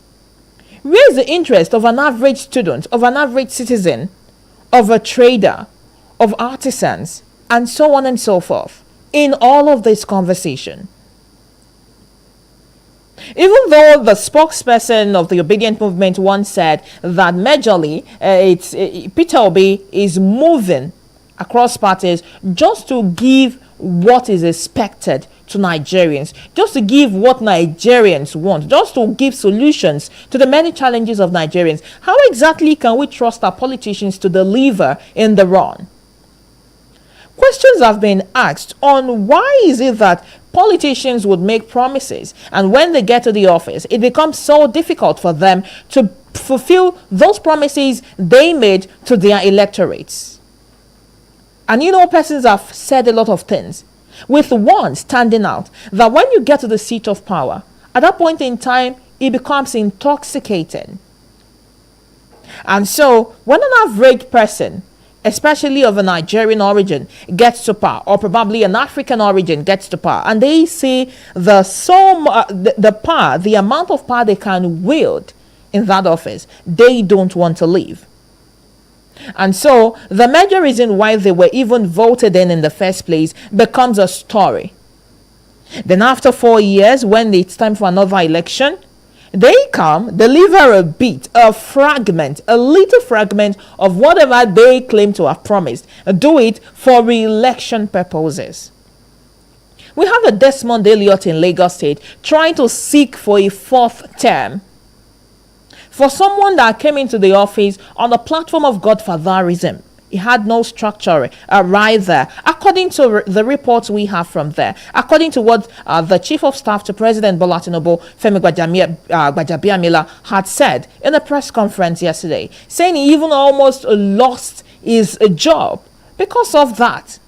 Where is the interest of an average student, of an average citizen, of a trader, of artisans, and so on and so forth in all of this conversation? Even though the spokesperson of the Obedient Movement once said that majorly Peter Obi is moving across parties just to give what is expected to Nigerians, just to give what Nigerians want, just to give solutions to the many challenges of Nigerians. How exactly can we trust our politicians to deliver in the run? Questions have been asked on why is it that politicians would make promises, and when they get to the office, it becomes so difficult for them to fulfill those promises they made to their electorates. And persons have said a lot of things, with one standing out, that when you get to the seat of power, at that point in time, it becomes intoxicating. And so, when an average person, especially of a Nigerian origin, gets to power, or probably an African origin gets to power, and they see the power, the amount of power they can wield in that office, they don't want to leave. And so the major reason why they were even voted in the first place becomes a story. Then after 4 years, when it's time for another election, they come, deliver a bit, a fragment, a little fragment of whatever they claim to have promised, do it for re-election purposes. We have a Desmond Elliot in Lagos State trying to seek for a 4th term. For someone that came into the office on the platform of godfatherism, he had no structure right there. According to the reports we have from there, according to what the Chief of Staff to President Bola Tinubu, Femi Gbajabiamila, had said in a press conference yesterday, saying he even almost lost his job because of that.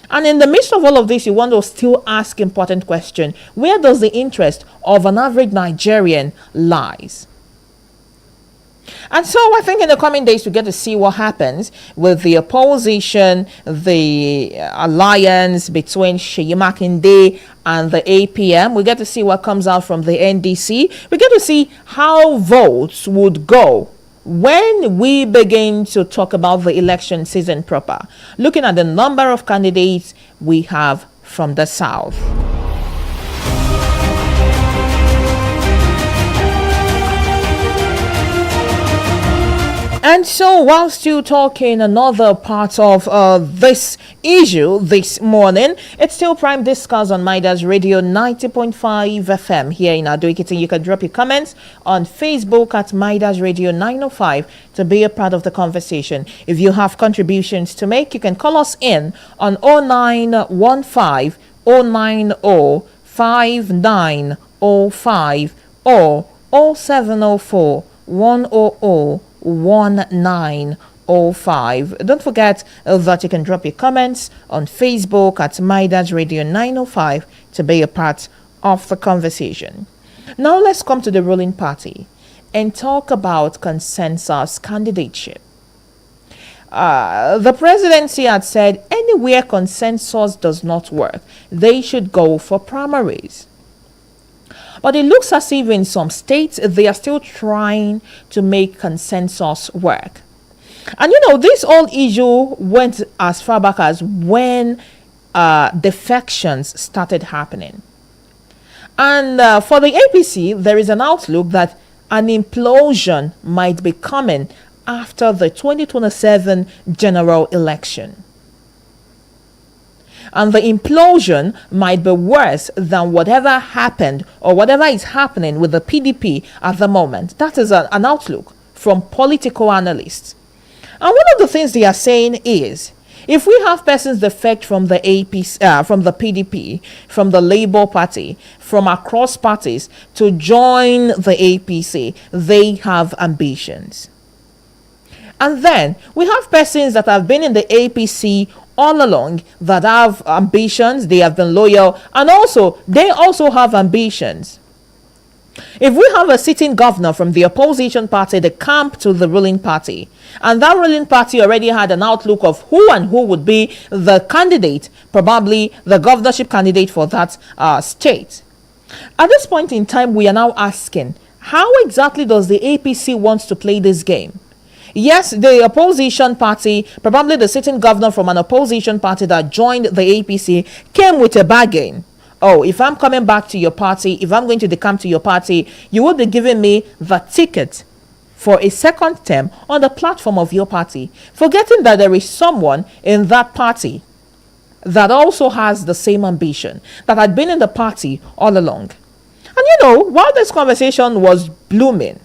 And in the midst of all of this, you want to still ask important question: where does the interest of an average Nigerian lies? And so I think in the coming days we get to see what happens with the opposition, the alliance between Seyi Makinde and the APM. We get to see what comes out from the NDC. We get to see how votes would go when we begin to talk about the election season proper, looking at the number of candidates we have from the south. And so, while still talking another part of this issue this morning, it's still Prime Discuss on Midas Radio 90.5 FM here in Ado-Ekiti. You can drop your comments on Facebook at Midas Radio 905 to be a part of the conversation. If you have contributions to make, you can call us in on 0915 090 5905 or 0704 100 1905. Don't forget that you can drop your comments on Facebook at Midas Radio 905 to be a part of the conversation. Now let's come to the ruling party and talk about consensus candidateship. The presidency had said anywhere consensus does not work, they should go for primaries. But it looks as if in some states, they are still trying to make consensus work. And this whole issue went as far back as when defections started happening. And for the APC, there is an outlook that an implosion might be coming after the 2027 general election. and the implosion might be worse than whatever happened or whatever is happening with the PDP at the moment. That is an outlook from political analysts. And one of the things they are saying is, if we have persons defect from the APC, from the PDP, from the Labour Party, from across parties to join the APC, they have ambitions. And then we have persons that have been in the APC all along that have ambitions, they have been loyal, and also they also have ambitions. If we have a sitting governor from the opposition party, the camp to the ruling party, and that ruling party already had an outlook of who and who would be the candidate, probably the governorship candidate for that state. At this point in time, we are now asking, how exactly does the APC want to play this game? Yes, the opposition party, probably the sitting governor from an opposition party that joined the APC, came with a bargain. Oh, if I'm coming back to your party, if I'm going to decamp to your party, you will be giving me the ticket for a second term on the platform of your party, forgetting that there is someone in that party that also has the same ambition, that had been in the party all along. And while this conversation was blooming,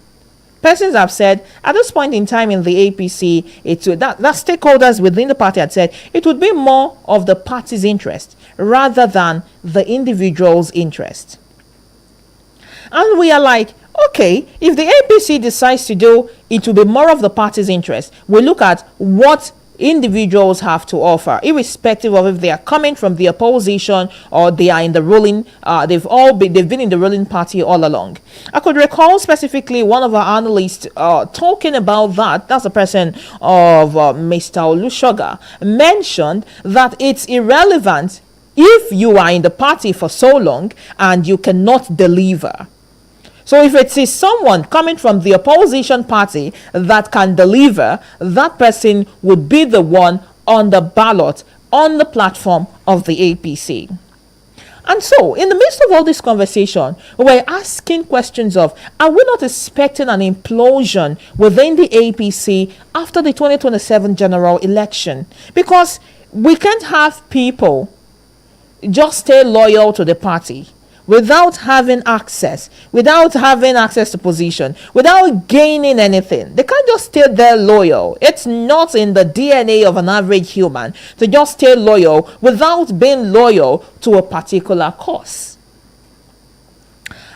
persons have said at this point in time in the APC, that stakeholders within the party had said it would be more of the party's interest rather than the individual's interest. And we are like, okay, if the APC decides to do, it will be more of the party's interest. We look at what individuals have to offer, irrespective of if they are coming from the opposition or they are in the ruling. They've been in the ruling party all along. I could recall specifically one of our analysts talking about that. That's the person of Mr. Olushoga, mentioned that it's irrelevant if you are in the party for so long and you cannot deliver. So if it is someone coming from the opposition party that can deliver, that person would be the one on the ballot, on the platform of the APC. And so, in the midst of all this conversation, we're asking questions of, are we not expecting an implosion within the APC after the 2027 general election? Because we can't have people just stay loyal to the party without having access to position, without gaining anything. They can't just stay there loyal. It's not in the DNA of an average human to just stay loyal without being loyal to a particular cause.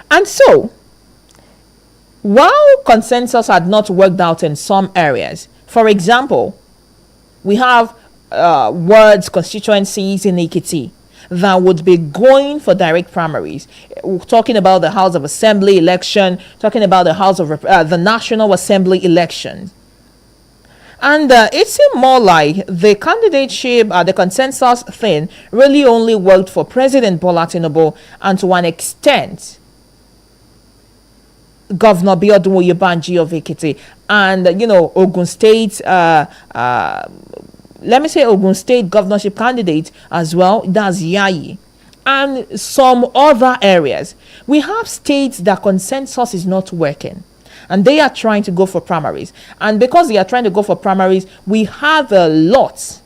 And so, while consensus had not worked out in some areas, for example, we have wards, constituencies in Ekiti that would be going for direct primaries. We're talking about the House of Assembly election, talking about the the National Assembly election. And it seemed more like the candidateship, the consensus thing, really only worked for President Bola Tinubu and to an extent, Governor Biodun Oyebanji of Ekiti and, Ogun State, let me say Ogun State governorship candidate as well, that's Yayi, and some other areas. We have states that consensus is not working, and they are trying to go for primaries. And because they are trying to go for primaries, we have a lot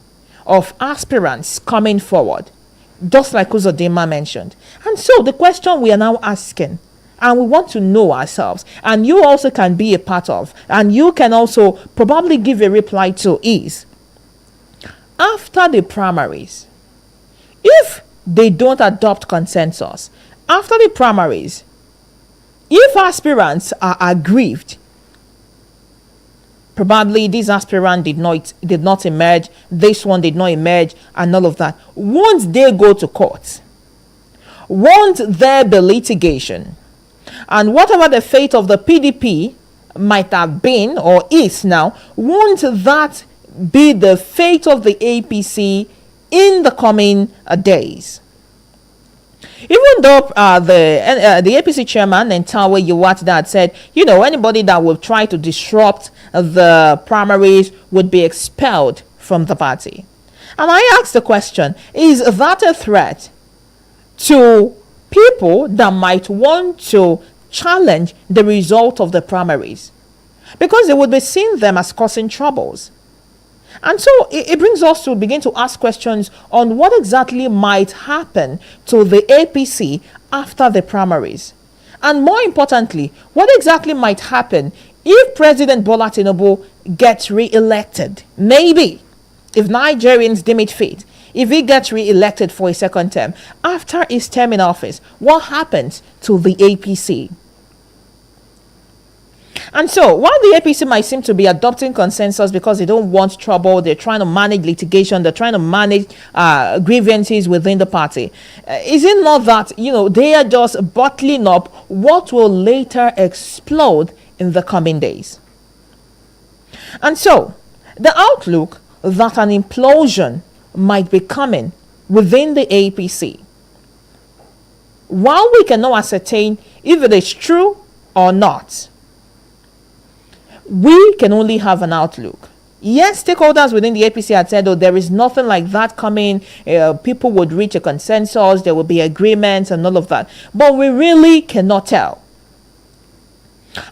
of aspirants coming forward, just like Uzodinma mentioned. And so the question we are now asking, and we want to know ourselves, and you also can be a part of, and you can also probably give a reply to is, after the primaries, if they don't adopt consensus, after the primaries, if aspirants are aggrieved, probably this aspirant did not emerge, this one did not emerge, and all of that, won't they go to court? Won't there be litigation? And whatever the fate of the PDP might have been or is now, won't that be the fate of the APC in the coming days? Even though the APC chairman, Nentawe Yewatida, said, anybody that will try to disrupt the primaries would be expelled from the party. And I asked the question, is that a threat to people that might want to challenge the result of the primaries? Because they would be seeing them as causing troubles. And so it brings us to begin to ask questions on what exactly might happen to the APC after the primaries. And more importantly, what exactly might happen if President Bola Tinubu gets re-elected? Maybe, if Nigerians deem it fit, if he gets re-elected for a second term, after his term in office, what happens to the APC? And so, while the APC might seem to be adopting consensus because they don't want trouble, they're trying to manage litigation, they're trying to manage grievances within the party, is it not that, they are just bottling up what will later explode in the coming days? And so, the outlook that an implosion might be coming within the APC, while we cannot ascertain if it is true or not, we can only have an outlook. Yes, stakeholders within the APC had said, there is nothing like that coming. People would reach a consensus, there will be agreements and all of that. But we really cannot tell.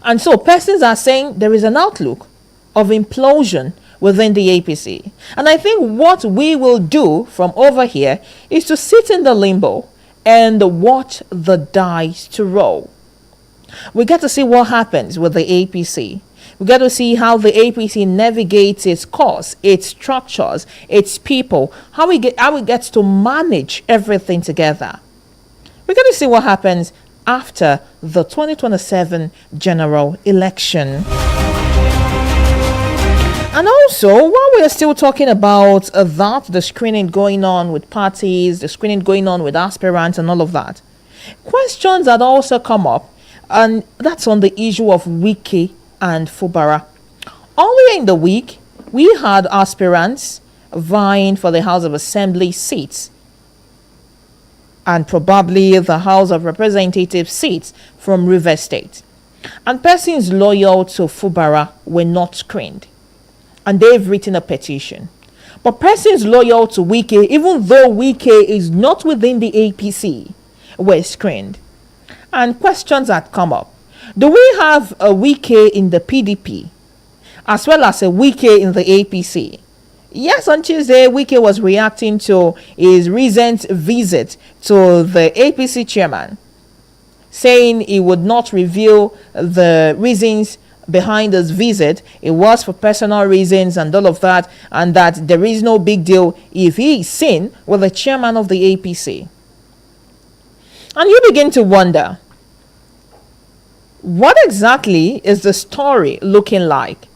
And so persons are saying there is an outlook of implosion within the APC. And I think what we will do from over here is to sit in the limbo and watch the dice to roll. We get to see what happens with the APC. We got to see how the APC navigates its course, its structures, its people, how it gets to manage everything together. We got to see what happens after the 2027 general election. And also, while we are still talking about the screening going on with parties, the screening going on with aspirants and all of that, questions that also come up, and that's on the issue of Wike and Fubara. Earlier in the week, we had aspirants vying for the House of Assembly seats and probably the House of Representatives seats from Rivers State. And persons loyal to Fubara were not screened. And they've written a petition. But persons loyal to Wike, even though Wike is not within the APC, were screened. And questions had come up. Do we have a Wike in the PDP as well as a Wike in the APC? Yes, on Tuesday, Wike was reacting to his recent visit to the APC chairman, saying he would not reveal the reasons behind his visit. It was for personal reasons and all of that, and that there is no big deal if he is seen with the chairman of the APC. And you begin to wonder, what exactly is the story looking like?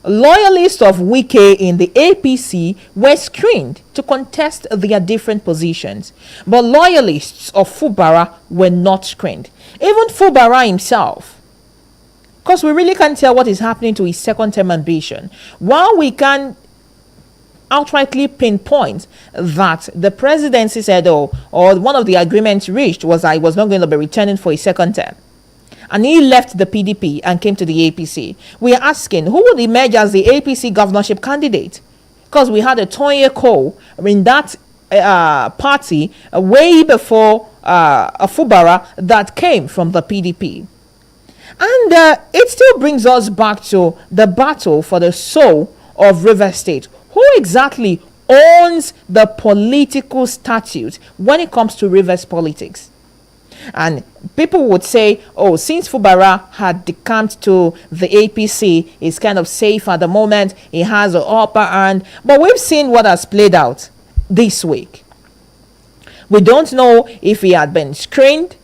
Loyalists of Wike in the APC were screened to contest their different positions, but loyalists of Fubara were not screened. Even Fubara himself, because we really can't tell what is happening to his second term ambition. While we can outrightly pinpoint that the presidency said, or one of the agreements reached was I was not going to be returning for a second term, and he left the PDP and came to the APC. We are asking, who would emerge as the APC governorship candidate? Because we had a Toye Cole in that party way before a Fubara that came from the PDP. And it still brings us back to the battle for the soul of Rivers State. Who exactly owns the political statute when it comes to Rivers politics? And people would say, since Fubara had decamped to the APC, he's kind of safe at the moment, he has an upper hand. But we've seen what has played out this week. We don't know if he had been screened,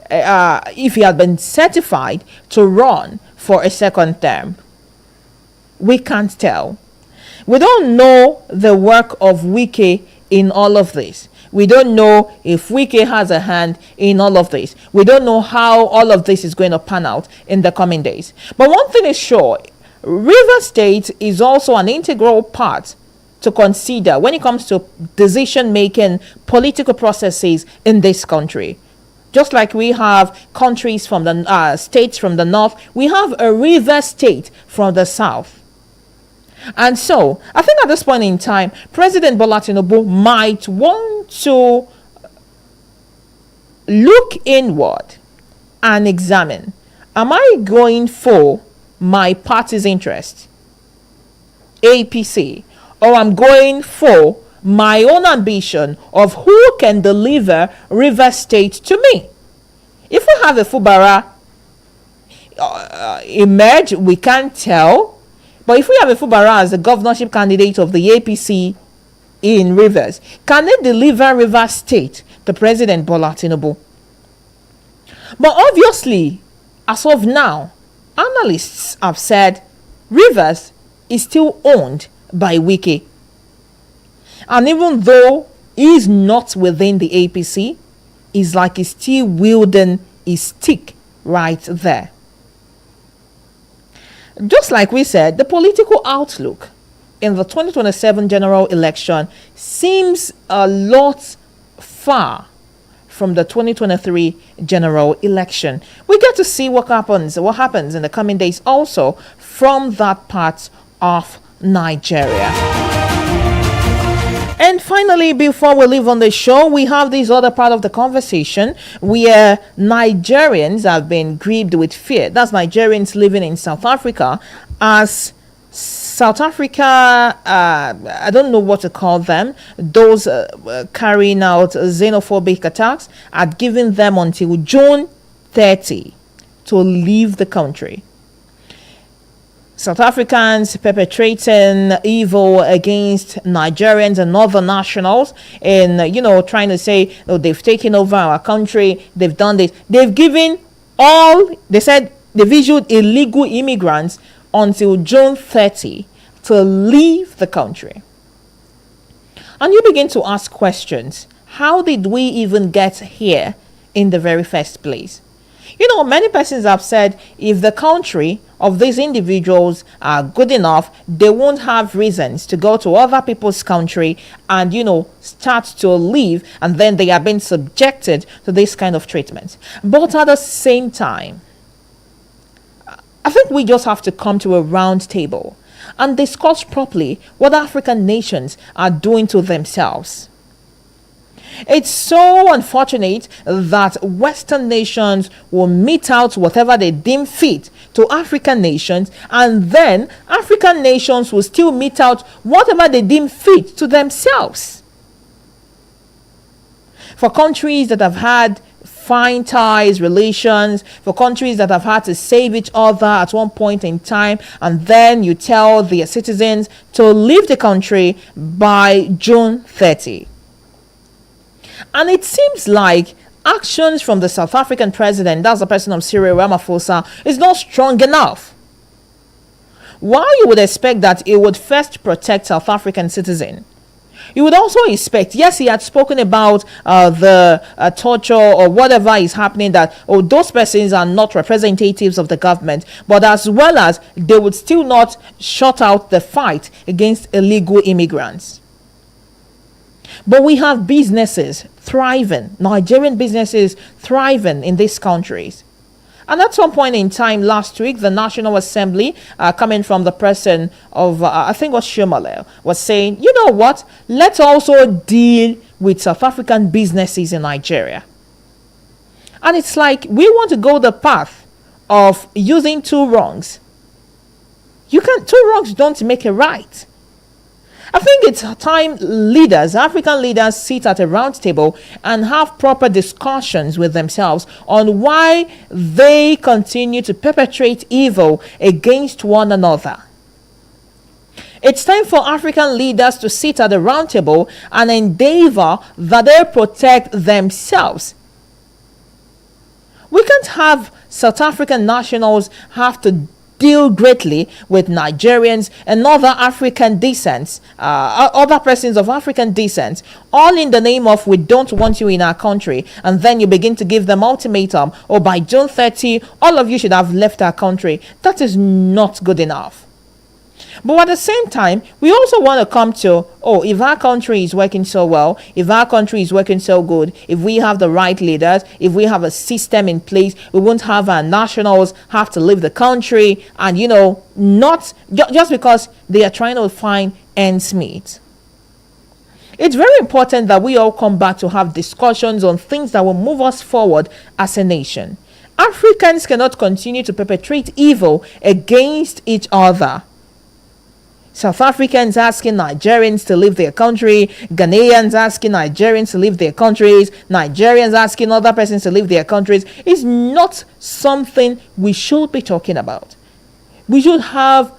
if he had been certified to run for a second term. We can't tell. We don't know the work of Wike in all of this. We don't know if Wike has a hand in all of this. We don't know how all of this is going to pan out in the coming days. But one thing is sure, Rivers State is also an integral part to consider when it comes to decision-making political processes in this country. Just like we have countries from the states from the north, we have a Rivers State from the south. And so, I think at this point in time, President Bola Tinubu might want to look inward and examine, am I going for my party's interest, APC, or I'm going for my own ambition of who can deliver River State to me. If we have a Fubara emerge, we can't tell. But if we have a Fubara as the governorship candidate of the APC in Rivers, can they deliver River State to President Bola Tinubu? But obviously, as of now, analysts have said Rivers is still owned by Wike. And even though he's not within the APC, it's like he's still wielding his stick right there. Just like we said, the political outlook in the 2027 general election seems a lot far from the 2023 general election. We get to see what happens in the coming days also from that part of Nigeria. And finally, before we leave on the show, we have this other part of the conversation where Nigerians have been gripped with fear. That's Nigerians living in South Africa, as South Africa, I don't know what to call them, those carrying out xenophobic attacks, are giving them until June 30 to leave the country. South Africans perpetrating evil against Nigerians and other nationals, and trying to say, oh, they've taken over our country, they've done this. They said they've issued illegal immigrants until June 30 to leave the country. And you begin to ask questions. How did we even get here in the very first place? Many persons have said if the country of these individuals are good enough, they won't have reasons to go to other people's country and, start to live, and then they are being subjected to this kind of treatment. But at the same time, I think we just have to come to a round table and discuss properly what African nations are doing to themselves. It's so unfortunate that Western nations will mete out whatever they deem fit to African nations, and then African nations will still mete out whatever they deem fit to themselves. For countries that have had fine ties, relations, for countries that have had to save each other at one point in time, and then you tell their citizens to leave the country by June 30. And it seems like actions from the South African president, that's the person of Cyril Ramaphosa, is not strong enough. While you would expect that it would first protect South African citizens, you would also expect, yes, he had spoken about the torture or whatever is happening, that those persons are not representatives of the government, but as well as they would still not shut out the fight against illegal immigrants. But we have businesses thriving, Nigerian businesses thriving in these countries. And at some point in time last week, the National Assembly, coming from the person of, I think it was Shomale, was saying, you know what, let's also deal with South African businesses in Nigeria. And it's like we want to go the path of using two wrongs. Two wrongs don't make a right. I think it's time African leaders sit at a round table and have proper discussions with themselves on why they continue to perpetrate evil against one another. It's time for African leaders to sit at the round table and endeavor that they protect themselves. We can't have South African nationals have to deal greatly with Nigerians and other African descents, other persons of African descent, all in the name of we don't want you in our country, and then you begin to give them ultimatum, or by June 30, all of you should have left our country. That is not good enough. But at the same time, we also want to come to, if our country is working so well, if our country is working so good, if we have the right leaders, if we have a system in place, we won't have our nationals have to leave the country and, not just because they are trying to find ends meet. It's very important that we all come back to have discussions on things that will move us forward as a nation. Africans cannot continue to perpetrate evil against each other. South Africans asking Nigerians to leave their country, Ghanaians asking Nigerians to leave their countries, Nigerians asking other persons to leave their countries is not something we should be talking about. We should have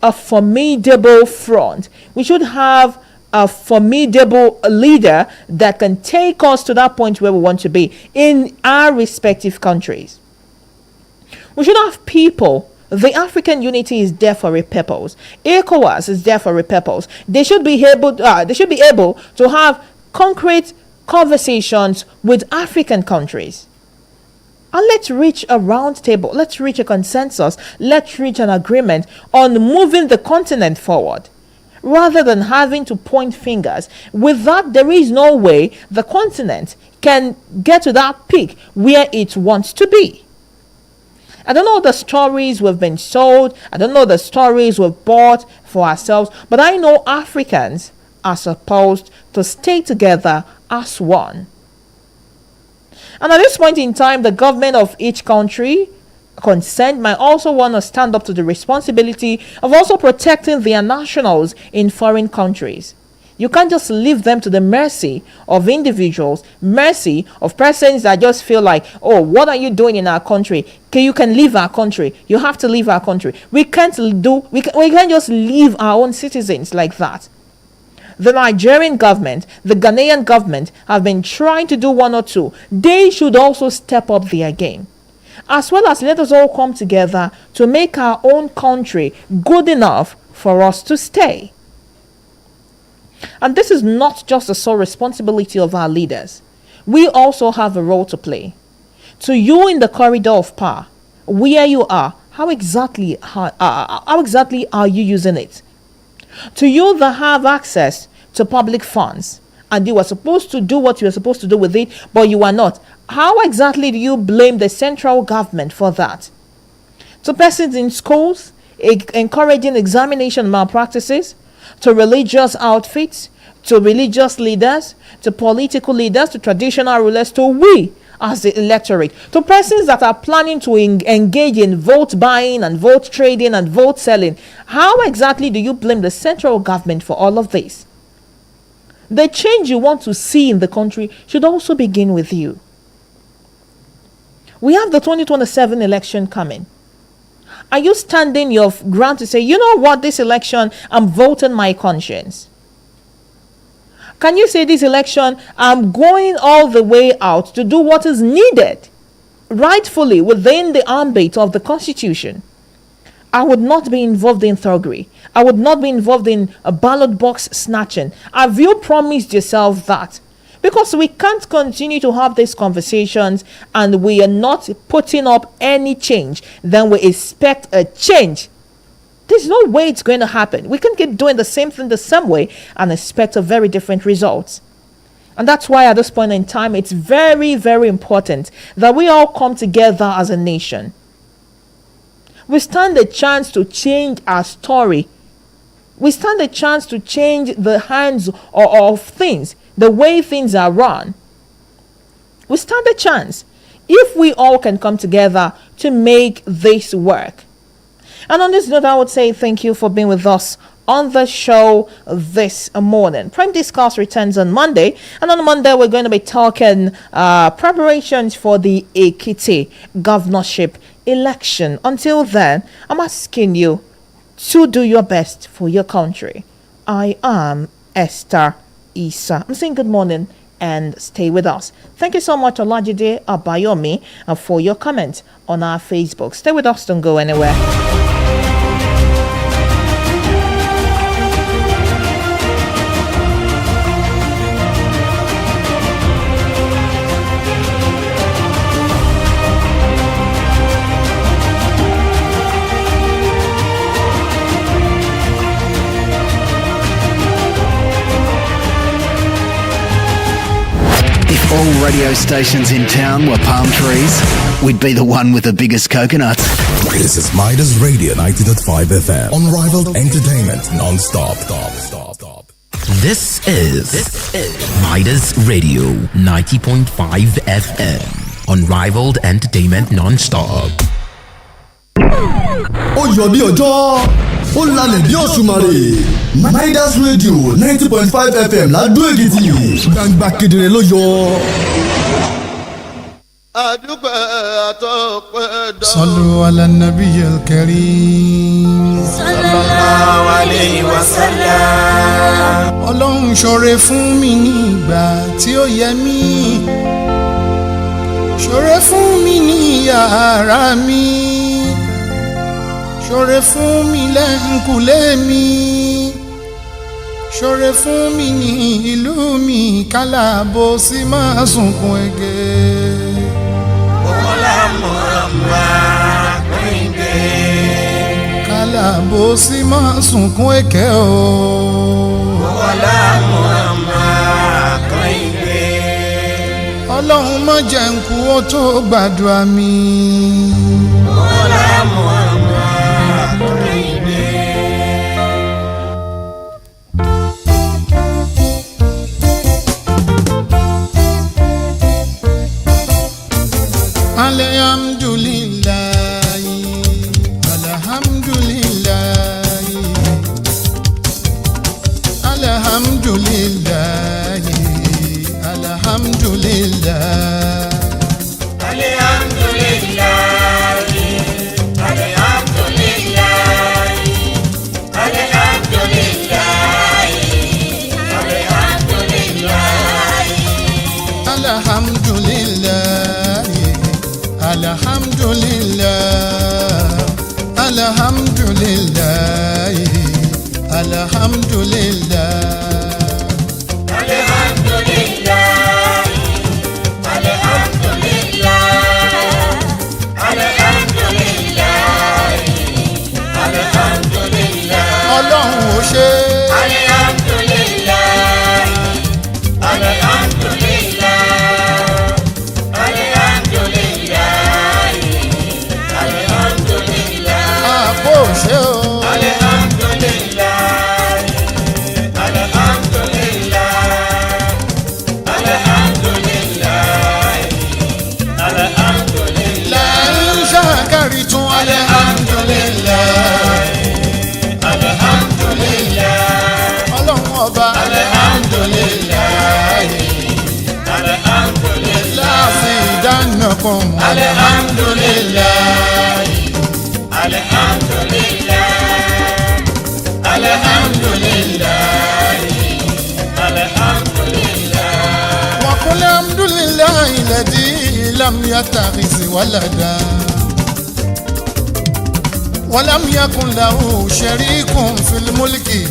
a formidable front. We should have a formidable leader that can take us to that point where we want to be in our respective countries. We should have people. The African unity is there for a purpose. ECOWAS is there for a purpose. They should be able to have concrete conversations with African countries. And let's reach a round table. Let's reach a consensus. Let's reach an agreement on moving the continent forward, rather than having to point fingers. With that, there is no way the continent can get to that peak where it wants to be. I don't know the stories we've been sold. I don't know the stories we've bought for ourselves. But I know Africans are supposed to stay together as one. And at this point in time, the government of each country concerned might also want to stand up to the responsibility of also protecting their nationals in foreign countries. You can't just leave them to the mercy of individuals, mercy of persons that just feel like, oh, what are you doing in our country? You can leave our country. You have to leave our country. We can't just leave our own citizens like that. The Nigerian government, the Ghanaian government have been trying to do one or two. They should also step up their game. As well as let us all come together to make our own country good enough for us to stay. And this is not just the sole responsibility of our leaders. We also have a role to play. To you in the corridor of power, where you are, how exactly are you using it? To you that have access to public funds, and you are supposed to do what you are supposed to do with it, but you are not, how exactly do you blame the central government for that? To persons in schools, encouraging examination malpractices, to religious outfits, to religious leaders, to political leaders, to traditional rulers, to we as the electorate, to persons that are planning to engage in vote buying and vote trading and vote selling. How exactly do you blame the central government for all of this? The change you want to see in the country should also begin with you. We have the 2027 election coming. Are you standing your ground to say, you know what, this election, I'm voting my conscience? Can you say this election, I'm going all the way out to do what is needed, rightfully within the ambit of the Constitution? I would not be involved in thuggery. I would not be involved in a ballot box snatching. Have you promised yourself that? Because we can't continue to have these conversations and we are not putting up any change. Then we expect a change. There's no way it's going to happen. We can keep doing the same thing the same way and expect a very different results. And that's why at this point in time, it's very, very important that we all come together as a nation. We stand a chance to change our story. We stand a chance to change the hands of things, the way things are run. We stand a chance if we all can come together to make this work. And on this note, I would say thank you for being with us on the show this morning. Prime Discourse returns on Monday, and on Monday we're going to be talking preparations for the Ekiti governorship election. Until then, I'm asking you to do your best for your country. I am Esther ISAH. I'm saying good morning and stay with us. Thank you so much, Olajide Abayomi, for your comment on our Facebook. Stay with us, don't go anywhere. All radio stations in town were palm trees, we'd be the one with the biggest coconuts. This is Midas Radio 90.5 FM. Unrivaled entertainment non-stop. This is Midas Radio 90.5 FM. Unrivaled entertainment non-stop. Ó yọ bí ọjọ́. ó lalẹ̀ bí òṣùmàrè. Midas Radio 90.5 FM ládó Èkìtì gbangba kedere ló yọ. àdúpẹ́ àtọ́pẹ́ dán. Sallu ala nabiyyil karim. sallallahu alayhi wa sallam. Ọlọ́run ṣoore fún mi ní ìgbà tí ó yẹ mí. Ṣoore fún mi ní yàrá mi. Ṣoore fún mi lẹ́ǹkùlé mi. Ṣoore fún mi ní ìlú mi kálàbò sí máa sunkún ege. Bọ́lá Muhammad Kẹ́hìndé. Kálàbò sí máa sunkún ege o. Bọ́lá Muhammad Kẹ́hìndé. Ọlọ́run má jẹ́ n kú ó tó gbàdúrà mi. Bọ́lá Muhammad Kẹ́hìndé. Alhamdulillahi, alhamdulillahi, alhamdulillahi, alhamdulillahi. Alhamdulillah, alhamdulillah, Ọlọ́run ó ṣe. Alhamdulillah, alhamdulillah, alhamdulillah, alhamdulillah. Wa qul hamdulillahi alladhi lam yattakhidh walada wa lam yakun lahu sharikun fil mulki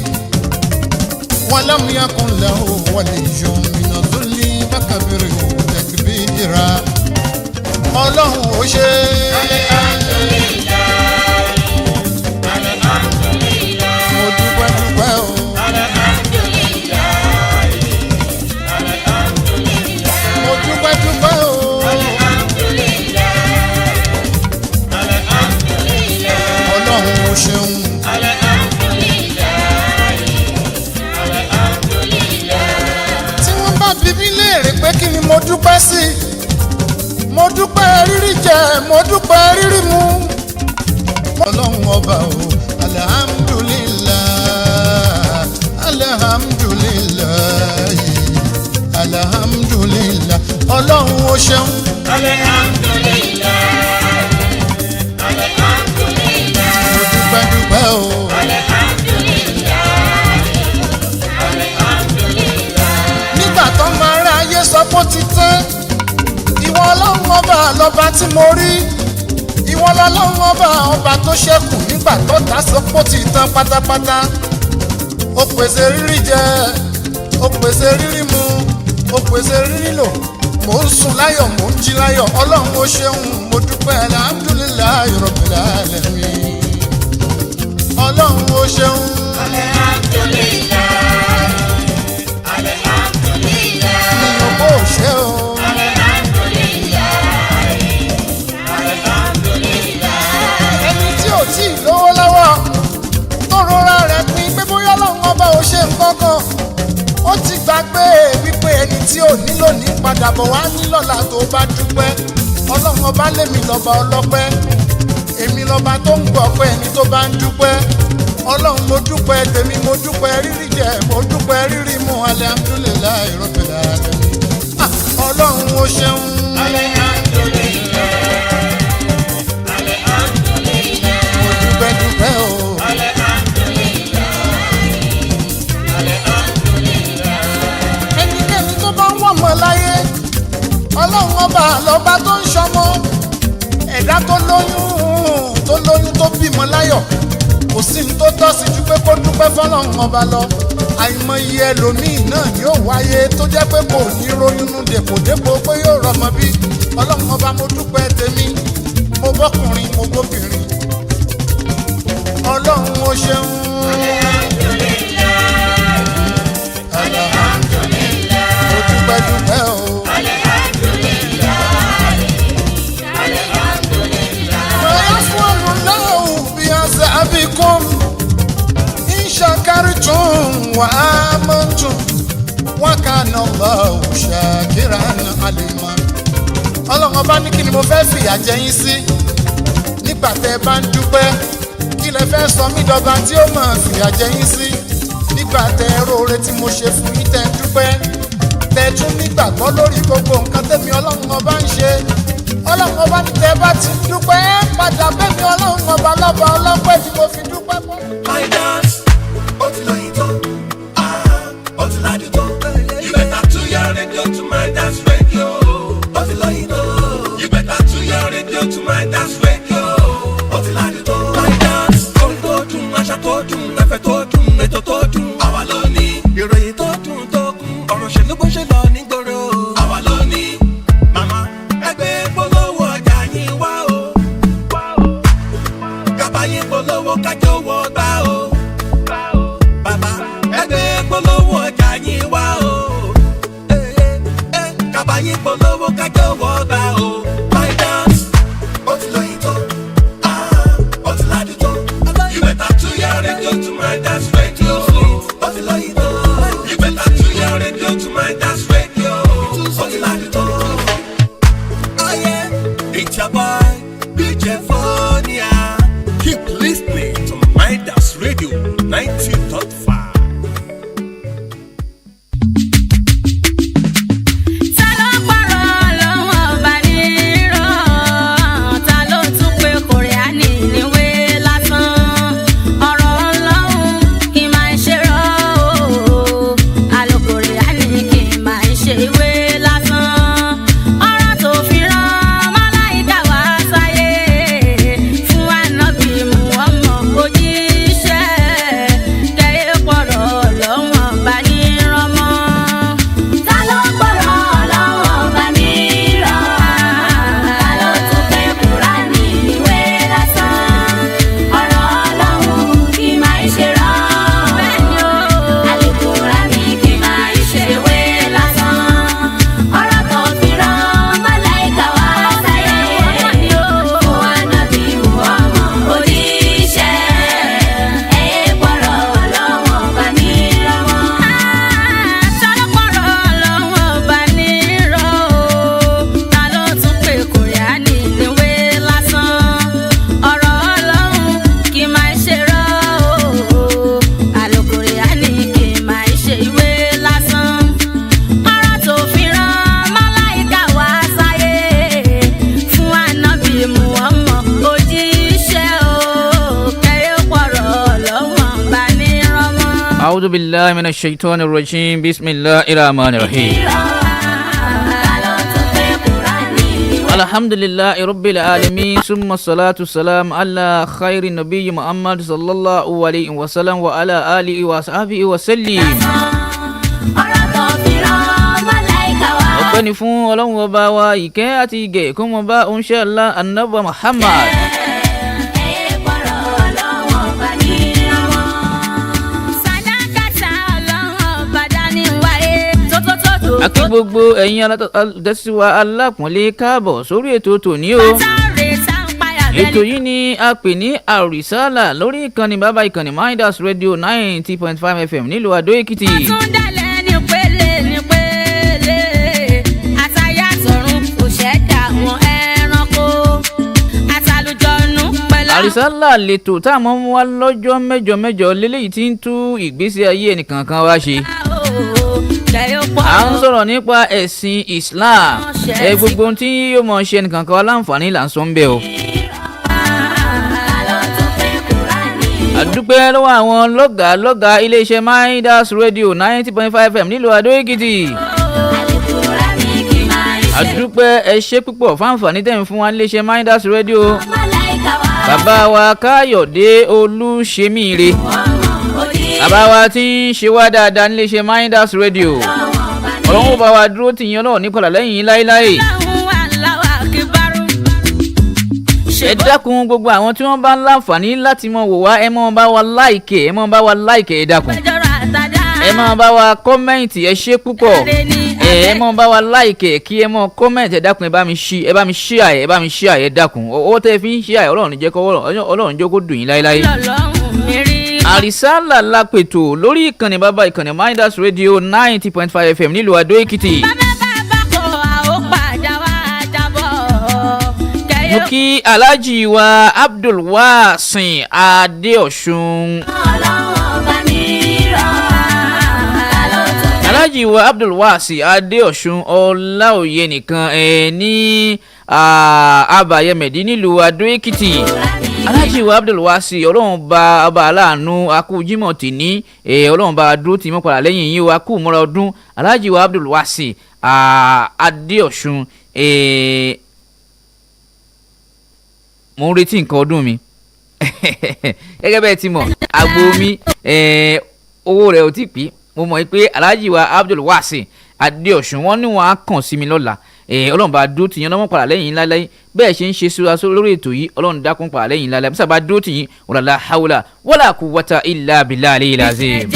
wa lam yakun lahu waliyyun min adh-dhulli fakabirhu takbira. Ọlọ́run ó ṣe. Mo dúpẹ́ dúpẹ́ o. Mo dúpẹ́ dúpẹ́ o. Ọlọ́run ó ṣeun. Tí wọ́n bá bi mí léèrè pé kí ni mo dúpẹ́ sí, mo dúpẹ́ rírí jẹ, mo dúpẹ́ rírí mu. Ọlọ́run ọba o, alhamdulillah, alhamdulillah, alhamdulillah. Ọlọ́run ó ṣeun. Alhamdulillah, alhamdulillah. Mo dúpẹ́ dúpẹ́ o. Alhamdulillah, alhamdulillah. Nígbà tó máa rá ayé sọ pé ó ti tán, ìwọ ọlọ́run ọba lọ́ba tí mo rí. Ìwọ ọlọ́run ọba tó ṣẹ́kù nígbà tó ta sọ́pọ̀ ti tán pátápátá. Ó pèsè rírí jẹ, ó pèsè rírí mu, ó pèsè rírí lò. Mò ń sùn láyọ̀, mò ń jí láyọ̀. Ọlọ́run ó ṣeun, mo dúpẹ́ alhamdulillahi rabbil alamin. Ọlọ́run ó ṣeun. Alhamdulillah, alhamdulillah. Mi ò bó ṣe o. Tí lówó lọ́wọ́ tó rọra rẹ̀ pin pé bóyá lọ́wọ́ ọba ò ṣe nǹkan kan, ó ti gbàgbé wípé ẹni tí ò nílò ní padà bọ̀ wá nílọ́la tó bá dúpẹ́. Ọlọ́run ọba lèmi lọ́ba ọlọ́pẹ́, èmi lọ́ba tó ń gbọ́ pé ẹni tó bá ń dúpẹ́. ọlọ́run mo dúpẹ́ tèmi mo dúpẹ́ rírí jẹ mo dúpẹ́ rírí mu alhamdulilayi rabbil alamin. ọlọ́run o ṣeun. mo dúpẹ́ dúpẹ́ o. ẹnikẹ́ni tó bá ń wọ̀ mọ́ láyé ọlọ́run ọba lọ́ba tó ń ṣọmọ ẹ̀dá tó lóyún tó bímọ láyọ̀ kò sí ní tó tọ́ sí ju pé kó dúpẹ́ fọlọ́run ọba lọ àìmọye ẹlòmíì náà ni ó wáyé tó jẹ́ pé kò ní ronú dèpòdépò pé yóò rọmọ bí ọlọ́run ọba mo dúpẹ́ tèmi mo bọ́kùnrin mo bóbìnrin ọlọ́run ó ṣeun. mo dúpẹ́ dúpẹ́ o. أبيكم إن شكرتم وآمنتم وكان الله شاكرا عليما. ọlọ́run ọba ní kí ni mo fẹ́ fìyà jẹ yín sí nígbà tẹ́ ẹ bá ń dúpẹ́ kí lẹ fẹ́ sọ mí dọba tí ó máa fìyà jẹ yín sí nígbà tẹ́ ẹ róore tí mo ṣe fún yín tẹ́ ẹ dúpẹ́ tẹ́ ẹ tún nígbàgbọ́ lórí gbogbo nǹkan tẹ́mi ọlọ́run ọba ń ṣe ọlọ́run ọba ní tẹ́ bá ti dúpẹ́ padà bẹ́ẹ̀ni ọlọ́run ọba lọ́ba ọlọ́pẹ́ tí mo fi dúpẹ́ fún. Midas ó ti lọ yìí tó ó ti lájú tó you better tune your radio to Midas radio ó ti lọ yìí tó you better tune your radio to Midas radio ó ti lájú tó. Midas ohun tó dùn àṣà tó dùn ẹ̀fẹ̀ tó dùn ètò tó dùn àwa ló ní ìròyìn tó dùn tó kún ọ̀rọ̀ ṣèlú bó ṣe lọ nígboro àwa ló ní. Polówó kájọ wọ gbà o, bàbá ẹgbẹ́ polówó ọjà yín wá o, kàbá yín polówó kájọ wọ gbà o. Midas ó ti lóyìn tó, ó ti ládùn tó, you better tune your radio to Midas radio. Ó ti lóyìn tó, you better tune your radio to Midas radio. Ó ti ládùn tó. Oh yeah, it's your boy, DJ Phonia. Keep listening to Midas Radio 90.5. أعوذ بالله من الشيطان الرجيم بسم الله الرحمن الرحيم الحمد لله رب العالمين ثم الصلاة والسلام على خير النبي محمد صلى الله عليه وسلم وعلى آله وصحبه وسلم. ọpẹ́ ni fún ọlọ́run ọba wa ìkẹ́ àti ìgẹ̀ kó mọ bá oníṣẹ́ ńlá Ànábì Muhammad. àkí gbogbo ẹ̀yin alátẹ̀síwá alápọ̀nlé káàbọ̀ sórí ètò tòní o. ètò yìí ni a pè ní àrísálà lórí ìkànnì bàbá ìkànnì Midas Radio 90.5 FM nílùú Adó Èkìtì. àrísálà lètò tá a mọ̀ ń wá lọ́jọ́ mẹ́jọ lélẹ́yìí tí ń tú ìgbésí ayé ẹnìkankan wá ṣe. à ń sọ̀rọ̀ nípa ẹ̀sìn Islam gbogbo ohun tí yóò mọ̀ ṣe ẹnìkankan wá láǹfààní là ń sọ ń bẹ̀ o. àdúpẹ́ lọ́wọ́ àwọn lọ́gàá iléeṣẹ́ Midas Radio 90.5 FM nílùú Adó Èkìtì. àdúpẹ́ ẹ ṣé púpọ̀ fáǹfààní tẹ̀ ń fún wa iléeṣẹ́ Midas Radio. bàbá wa Káyọ̀dé Olúṣemíire bàbá wa tí ń ṣe wá dáadáa níléeṣẹ́ Midas Radio. ọlọ́run bá wa dúró tì yín Ọlọ́run nípàdà lẹ́yìn láéláé. ẹ dákun gbogbo àwọn tí wọ́n bá ń láǹfààní láti mọ wò wá ẹ mọ bá wa láìkè ẹ dákun ẹ mọ bá wa kọ́mẹ́ǹtì ẹ ṣé púpọ̀ ẹ mọ bá wa láìkè kí ẹ mọ kọ́mẹ́ǹtì ẹ dákun ẹ bá mi ṣí àyè dákun owó tẹ́ fi ń ṣí àyè Ọlọ́run jẹ́ kó Ọlọ́run jẹ́ kó dùn yín láéláé. àrísálà lápètò lórí ìkànnì bàbá ìkànnì Midas Radio 90.5 FM nílùú Adó Èkìtì. mo kí Alhaji wa Abdulwasin Adeosun. Alhaji wa Abdulwasin Adeosun Ọláòyè nìkan ní Abayemẹ̀dí nílùú Adó Èkìtì. Alhaji wa Abdulwasin Ọlọ́run bá ọba aláàánú akú Jímọ̀ tìní Ọlọ́run bá dúró tì mọ́ padà lẹ́yìn yín o akú mọ́ra ọdún. Alhaji wa Abdulwasin Adeosun mo ń retí nǹkan ọdún mi gẹ́gẹ́ bẹ́ẹ̀ ti mọ̀ agbo mi owó rẹ̀ ò tí pín mo mọ̀ pé Alhaji wa Abdulwasin Adeosun wọ́n ní wọ́n á kàn sí mi lọ́la Ọlọ́run bá dúró tì yín ọlọ́mọ padà lẹ́yìn láíláí bẹ́ẹ̀ ṣe ń ṣe síra lórí ètò yìí Ọlọ́run dákun padà lẹ́yìn láíláí bí sábà dúró tì yín wala hawla wala quwwata illa billahi al-azim.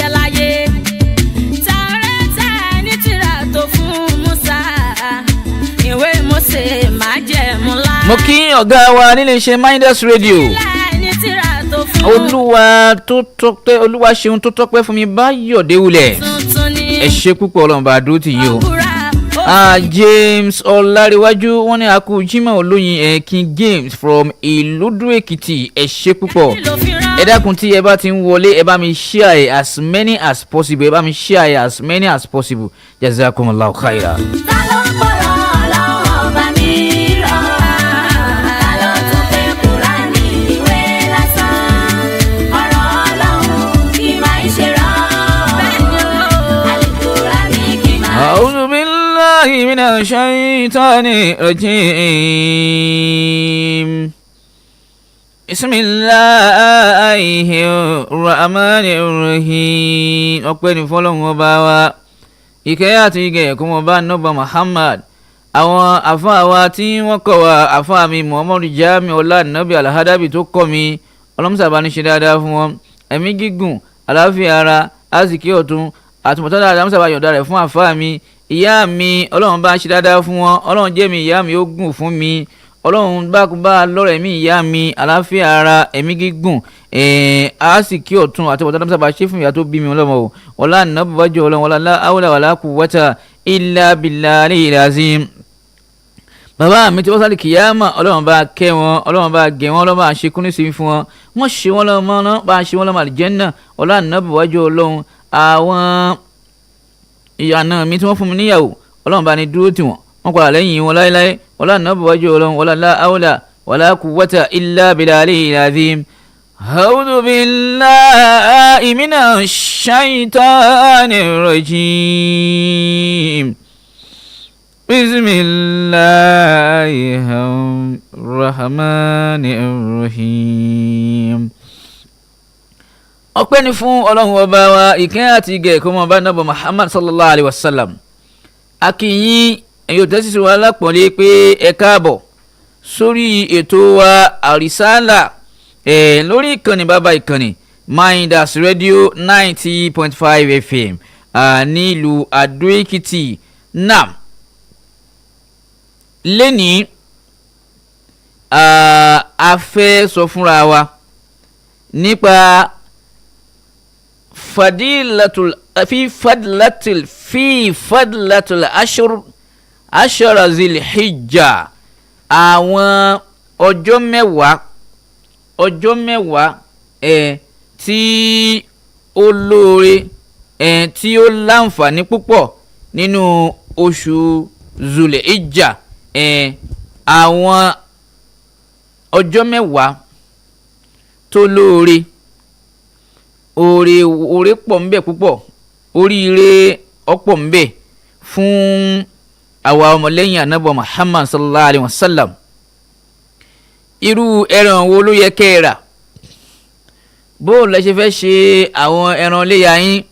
mo kí ọ̀gá wa nílé iṣẹ́ Midas Radio olúwa ṣeun tó tọ́pẹ́ fún mi Báyọ̀dé Wulẹ̀ ẹ ṣé púpọ̀ Ọlọ́run bá dúró tì yín o. James Ọláréwájú wọ́n ní akú Jímọ̀ olóyin King James from Ìlúdú Èkìtì ẹ ṣé púpọ̀ ẹ dákun tí ẹ bá ti ń wọlé ẹ bá mi share as many as possible jazakumullahu khaira. أعوذ بالله من الشيطان الرجيم بسم الله الرحمن الرحيم ọpẹ́ ni fọ́lọ́run ọba wa ìkẹ́ àti ìgẹ̀ kó mọ́ bá nọ́bà Muhammad àwọn àfáà wa tí wọ́n kọ́ wa àfáà mi Muhammadu Jami ọlá nàbí alhadabi tó kọ́ mi ọlọ́mùsàbá ní ṣe dáadáa fún wọn ẹ̀mí gígùn àlàáfíà ara àsìkí ọ̀tún àtúmọ̀tán dáadáa mùsàbá yọ̀ǹda rẹ̀ fún àfáà mi ìyá mi Ọlọ́run bá ṣe dáadáa fún wọn Ọlọ́run jẹ́ mi ìyá mi ó gùn fún mi Ọlọ́run bá lọ́rọ̀ ẹ̀mí ìyá mi àlàáfíà ara ẹ̀mí gígùn àsìkí ọ̀tún àtúmọ̀tán mùsàbá ṣe fún ìyá tó bí mi ọlọ́mọ o ọlá nàbàbájọ Ọlọ́run wala hawla wala quwwata illa billahi al-azim. bàbá mi tí wọ́n sáré kìyàmà Ọlọ́run bá kẹ́ wọn Ọlọ́run bá gẹ̀ wọn Ọlọ́run bá ṣe kúnní sí fún wọn wọ́n ṣe wọn lọ́mọ náà bá ṣe wọn lọ́mọ àlìjẹ́nnà ọlá nàbàbájọ Ọlọ́run àwọn ìyànà mi tí wọ́n fún mi níyàwó Ọlọ́run bá ní dúró tì wọ́n padà lẹ́yìn wọn láéláé wala nàbàbájọ Ọlọ́run wala hawla wala quwwata illa billahi al-azim. أعوذ بالله من الشيطان الرجيم بسم الله الرحمن الرحيم. ọpẹ́ ni fún Ọlọ́run ọba wa ìkẹ́ àti ìgẹ̀ kó mọ́ bá nàbọ̀ Muhammad sallallahu alayhi wa sallam. akínyìn ẹ̀yọ́ tẹ́sí wa lápọ̀lẹ́ pé ẹ káàbọ̀ sórí ètò wa àrísálà lórí ìkànnì bàbá ìkànnì Midas Radio 90.5 FM nílùú Adó Èkìtì náà lẹ́ni a fẹ́ sọ fúnra wa nípa fadlatul ashura zil hijja àwọn ọjọ́ mẹ́wàá ọjọ́ mẹ́wàá tí ó lóore tí ó láǹfààní púpọ̀ nínú oṣù Zulhijjah àwọn ọjọ́ mẹ́wàá tó lóore oore pọ̀ ńbẹ̀ púpọ̀ oríire ọ̀pọ̀ ńbẹ̀ fún àwa ọmọlẹ́yìn Ànábì Muhammad sallallahu alayhi wa sallam. Irú ẹran wo ló yẹ kẹ́ ẹ rà? Bó lẹ ṣe fẹ́ ṣe àwọn ẹran iléyá yín?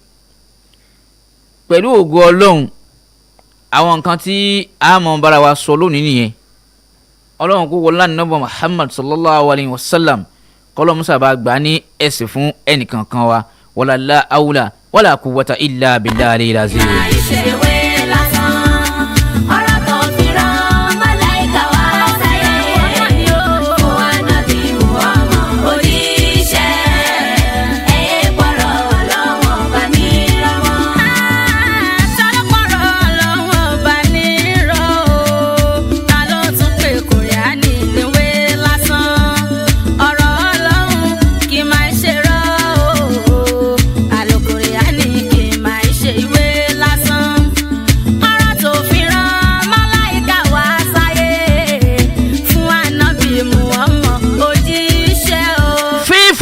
Pẹ̀lú ògo Ọlọ́run àwọn nǹkan tí a mọ̀ bára wa sọ lónìí nìyẹn. Ọlọ́run kó wọlá Ànábì Muhammad sallallahu alayhi wa sallam kọ́lọ́ musa bá gbà ní ẹ̀sìn fún ẹnìkankan wa wala la awla wala quwwata illa billahi al-azim.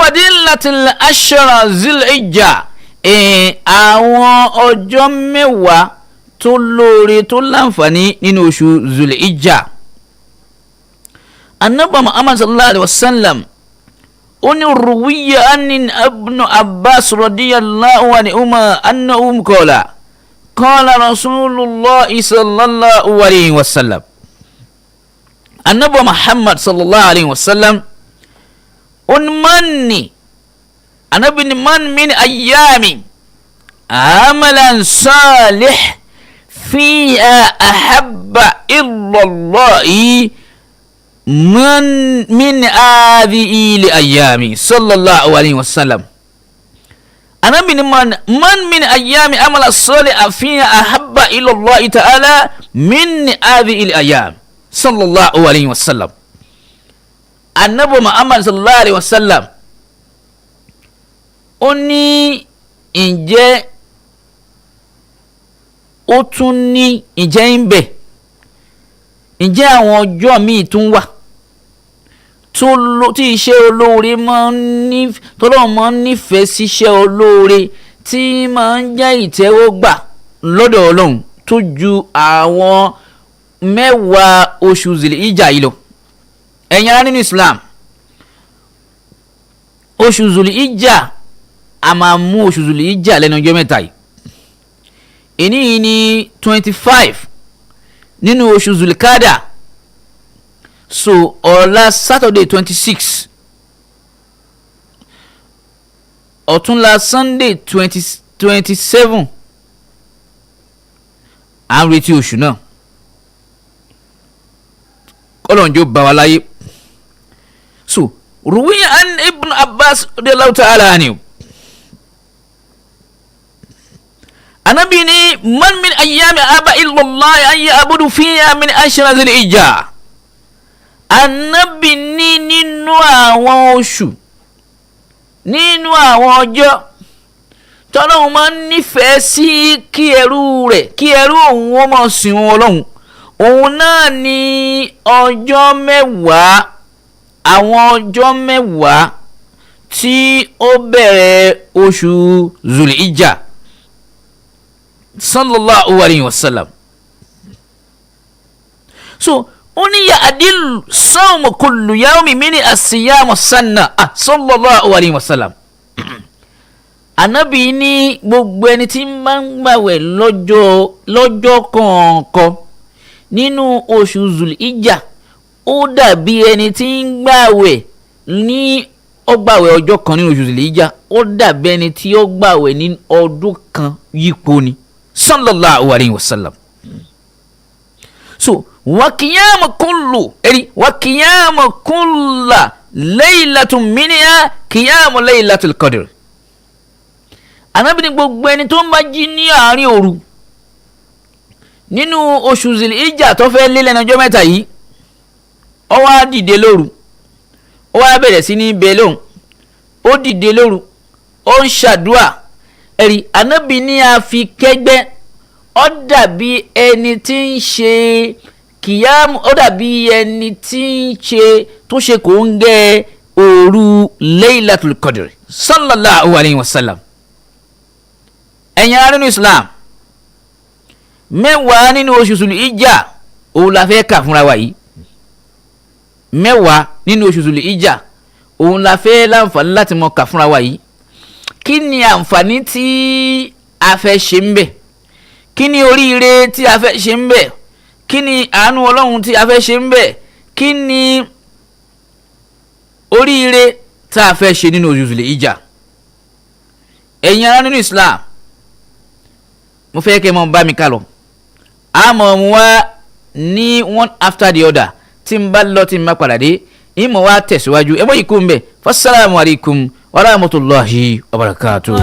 Fadilatil ashara Zulhijjah àwọn ọjọ́ mẹ́wàá tó lóore tó láǹfààní nínú oṣù Zulhijjah. Ànábì Muhammad sallallahu alaihi wasallam ó ní ruwiya anin ibn Abbas radiyallahu anhuma annahu qala rasulullah sallallahu alaihi wasallam. Ànábì Muhammad sallallahu alaihi wasallam unmanni anabi ni man min ayyami amalan salih fi ahabba illallahi man min hadhihi li ayyami sallallahu alaihi wasallam. Anabi ni man min ayyami amalan salih fi ahabba illallahi ta'ala min hadhihi li ayyami sallallahu alaihi wasallam. Ànábì Muhammad sallallahu alaihi wasallam ó ní ǹjẹ́ ó tún ní ǹjẹ́ ń bẹ ǹjẹ́ àwọn ọjọ́ míì tún wà tí iṣẹ́ olóore tọ́lọ́run máa ń nífẹ̀ẹ́ síṣẹ́ olóore tí máa ń jẹ́ ìtẹ́wọ́gbà lọ́dọ̀ Ọlọ́run tó ju àwọn mẹ́wàá oṣù Zulhijjah yìí lọ. Ẹ̀yin ará nínú Islam oṣù Zulhijjah a máa mú oṣù Zulhijjah lẹ́nu ọjọ́ mẹ́ta yìí. Èní yìí ní 25 nínú oṣù Zulqada, so ọ̀la Saturday 26 ọ̀túnla Sunday 27 à ń retí oṣù náà kọ́lọ́njọ́ bá wa láyé. So ruwiya an ibn Abbas radiyallahu ta'ala anhu anabi ni man min ayyami aba illallah an ya'budu fiha min ashra Zulhijjah. Anabi ní nínú àwọn oṣù nínú àwọn ọjọ́ tọ́lọ́hun máa ń nífẹ̀ẹ́ sí kí ẹrú òun ó máa sìn Ọlọ́hun, òun náà ní ọjọ́ mẹ́wàá, àwọn ọjọ́ mẹ́wàá tí ó bẹ̀rẹ̀ oṣù Zulhijjah sallallahu alayhi wa sallam. So ó ní ya adil sawmu kullu yawmi min as-siyam sanna sallallahu alayhi wa sallam. Ànábì ní gbogbo ẹni tí máa ń gbààwẹ̀ lọ́jọ́ kọ̀ọ̀kan nínú oṣù Zulhijjah ó dàbí ẹni tí ń gbààwẹ̀ ní ó gbààwẹ̀ ọjọ́ kan nínú oṣù Zulhijjah ó dàbí ẹni tí ó gbààwẹ̀ ní ọdún kan yípo ni sallallahu alayhi wa sallam. So wa qiyamu kulla laylatun minha qiyamu laylatul qadr. Ànábì ní gbogbo ẹni tó ń bá jí ní àárín òru nínú oṣù Zulhijjah tó fẹ́ lé lẹ́nu ọjọ́ mẹ́ta yìí ó wá dìde lóru ó wá bẹ̀rẹ̀ sí ní bẹ́ẹ̀ lóhùn ó dìde lóru ó ń ṣàdúà ẹ̀rí ànábì ní a fi kẹ́gbẹ́ ó dàbí ẹni tí ń ṣe kìyàmù ó dàbí ẹni tí ń ṣe tó ṣe kò ń gẹ òru Laylatul Qadr sallallahu alayhi wa sallam. ẹ̀yin ará nínú Islam mẹ́wàá nínú oṣù Sul-Hijjah òun la fẹ́ kà fúnra wa yìí mẹ́wàá nínú oṣù Sul-Hijjah òun la fẹ́ láǹfààní láti mọ kà fúnra wa yìí. kí ni àǹfààní tí a fẹ́ ṣe ń bẹ̀ kí ni oríire tí a fẹ́ ṣe ń bẹ̀ kí ni àánú Ọlọ́run tí a fẹ́ ṣe ń bẹ̀ kí ni oríire tá a fẹ́ ṣe nínú oṣù Sul-Hijjah. ẹ̀yin ará nínú Islam mo fẹ́ kẹ́ mọ́ bá mi ká lọ àmọ́ mo wá ní one after the other tí n bá lọ tí n bá padà dé ìmọ̀ wá tẹ̀síwájú ẹ mọ̀ yìí kú ń bẹ̀ fassalamu alaikum wa rahmatullahi wa barakatuh.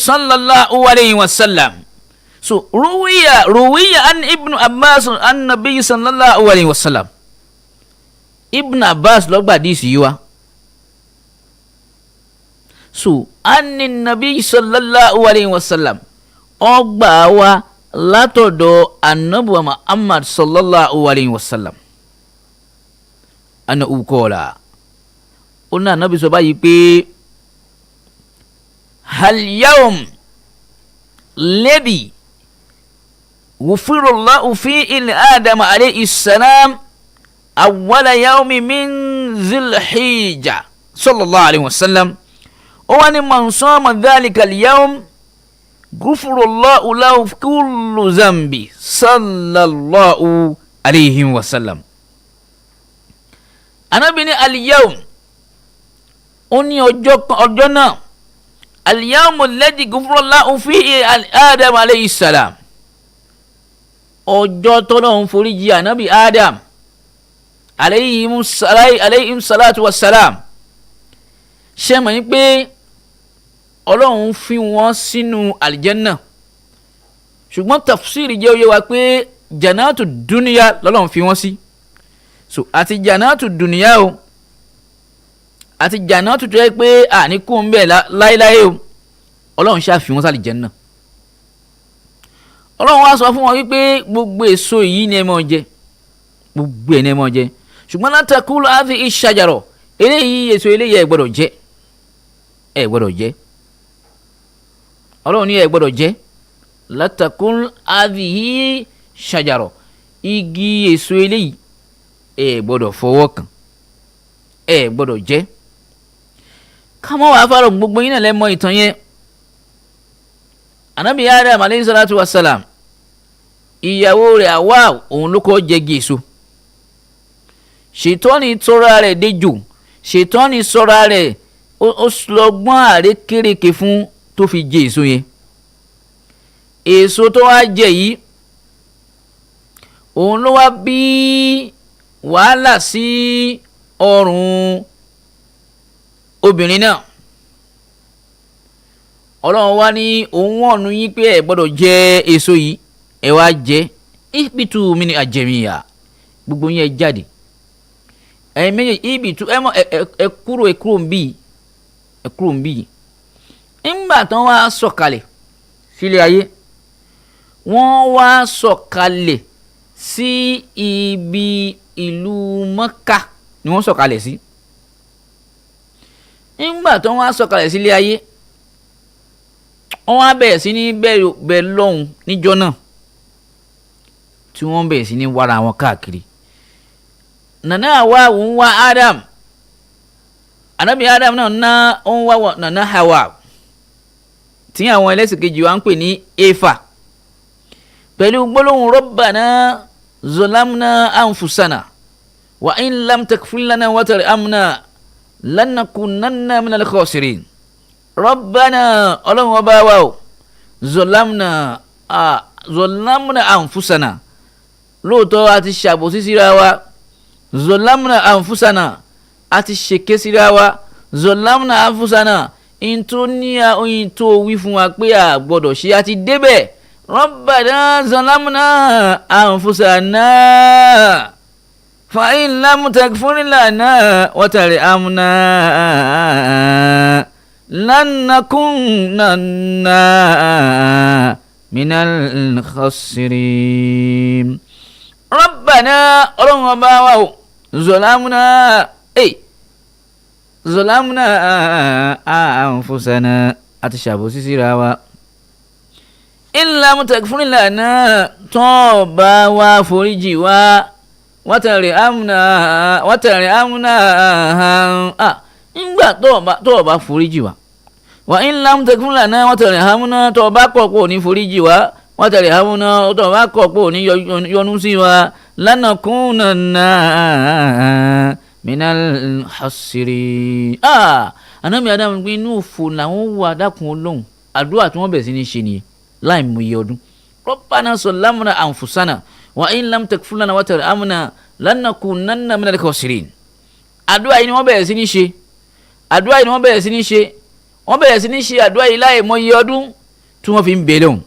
sallallahu alayhi wa sallam. So ruwiya an ibn Abbas an nabi sallallahu alayhi wa sallam. Ibn Abbas ló gbà díìsì yìí wá. So an nabi sallallahu alayhi wa sallam ó gbà wá látọ̀dọ̀ anabi Muhammad sallallahu alayhi wa sallam. Ana ukola. Ona nabi sọ báyìí pé هل يوم الذي غفر الله فيه لآدم عليه السلام أول يوم من ذي الحجة صلى الله عليه وسلم وأن من صام ذلك اليوم غفر الله له كل ذنب صلى الله عليه وسلم. أنا بني اليوم أني أجونا اليوم الذي غفر الله فيه آدم عليه السلام ọjọ́ tọ́lọ́run foríjì ànábì Adam alayhim salatu wa salam ṣe mọ̀ ní pé ọlọ́run fi wọ́n sínú aljanna ṣùgbọ́n tafsiri jẹ́ òye wa pé janatu duniya lọ́lọ́run fi wọ́n sí so àti janatu duniya o àti janatu tó yẹ pé àníkù ń bẹ̀ láéláé o ọlọ́run ṣáà fi wọ́n sí aljanna. Ọlọ́run wá sọ fún wọn wípé gbogbo èso yìí ni ẹ máa jẹ gbogbo ẹ̀ ni ẹ máa jẹ ṣùgbọ́n la takulu hadhihi shajara eléyìí èso eléyìí ẹ gbọ́dọ̀ jẹ ẹ gbọ́dọ̀ jẹ Ọlọ́run ní ẹ gbọ́dọ̀ jẹ la takulu hadhihi shajara igi èso eléyìí ẹ gbọ́dọ̀ fọwọ́ kàn ẹ gbọ́dọ̀ jẹ kámọ́ wàá fárọ̀ gbogbo yín náà lẹ́ mọ̀ ìtàn yẹn. Ànábì Adam alayhi salatu wa salam ìyàwó rẹ̀ Hawa òun ló kọ́ jẹgi èso ṣètọ́ni tọ́ra rẹ̀ dejò ṣètọ́ni sọ́ra rẹ̀ ó lọ́gbọ́n àrékérekè fún tó fi jẹ èso yẹn èso tó wá jẹ yìí òun ló wá bí wàhálà sí ọrùn obìnrin náà. Ọlọ́run wá ní òun wọ̀nù yín pé ẹ gbọ́dọ̀ jẹ èso yìí ẹ wá jẹ ibitu mi ni àjẹmíyà gbogbo yín ẹ jáde ẹ̀yin méjèèjì ibitu ẹ kúrò ń bì ńgbà tán wá sọ̀kalẹ̀ sílé ayé wọ́n wá sọ̀kalẹ̀ sí ibi ìlú Mọ́kà ni wọ́n sọ̀kalẹ̀ sí ńgbà tán wá sọ̀kalẹ̀ sílé ayé wọ́n wá bẹ̀rẹ̀ sí ní bẹ̀rẹ̀ lọ́hùn níjọ́ náà tí wọ́n bẹ̀rẹ̀ sí ní wára wọn káàkiri. Nana Hawa ń wá Adam anabi adam náà ná ó ń wá nàná hawa tí àwọn ẹlẹ́sìn kejì wa ń pè ní efa pẹ̀lú gbólóhùn rabbana zolamna anfusana wa in lam takfir lana wa tarhamna lanakunanna minal khasirin rabbana ọlọ́run ọba wa o zolamna anfusana lóòótọ́ a ti ṣàbòsí síra wa zolamna anfusana a ti ṣèké síra wa zolamna anfusana into ní oyin tó wí fún wa pé a gbọ́dọ̀ ṣe a ti débẹ̀ rabbana zolamna anfusana fa in lam takfir lana wa tarhamna lanakunanna minal khasirin rabbana ọlọ́run ọba wa o zolamna anfusana àti ṣàbòsí síra wa in lam takfir lana tó bá wa foríjì wa wa tarhamna nígbà tó bá foríjì wa wa in lam takfir lana wa tarhamna tó bá kọ̀ pé ò ní foríjì wa wa tarhamna tó bá kọ̀ pé ò ní yọ́nú sí wa lanakunanna minal khasirin. Ànábì Ádámù gbé inú òfò làwọn wà dákun Ọlọ́hun àdúrà tí wọ́n bẹ̀rẹ̀ sí ní ṣe nìyẹn láì mú iye ọdún. Rabbana zalamna anfusana wa in lam takfir lana wa tarhamna lanakunanna minal khasirin. Àdúrà yìí ni wọ́n bẹ̀rẹ̀ sí ní ṣe wọ́n bẹ̀rẹ̀ sí ní ṣe àdúrà yìí láì mú iye ọdún tí wọ́n fi ń bẹ lọ́hùn.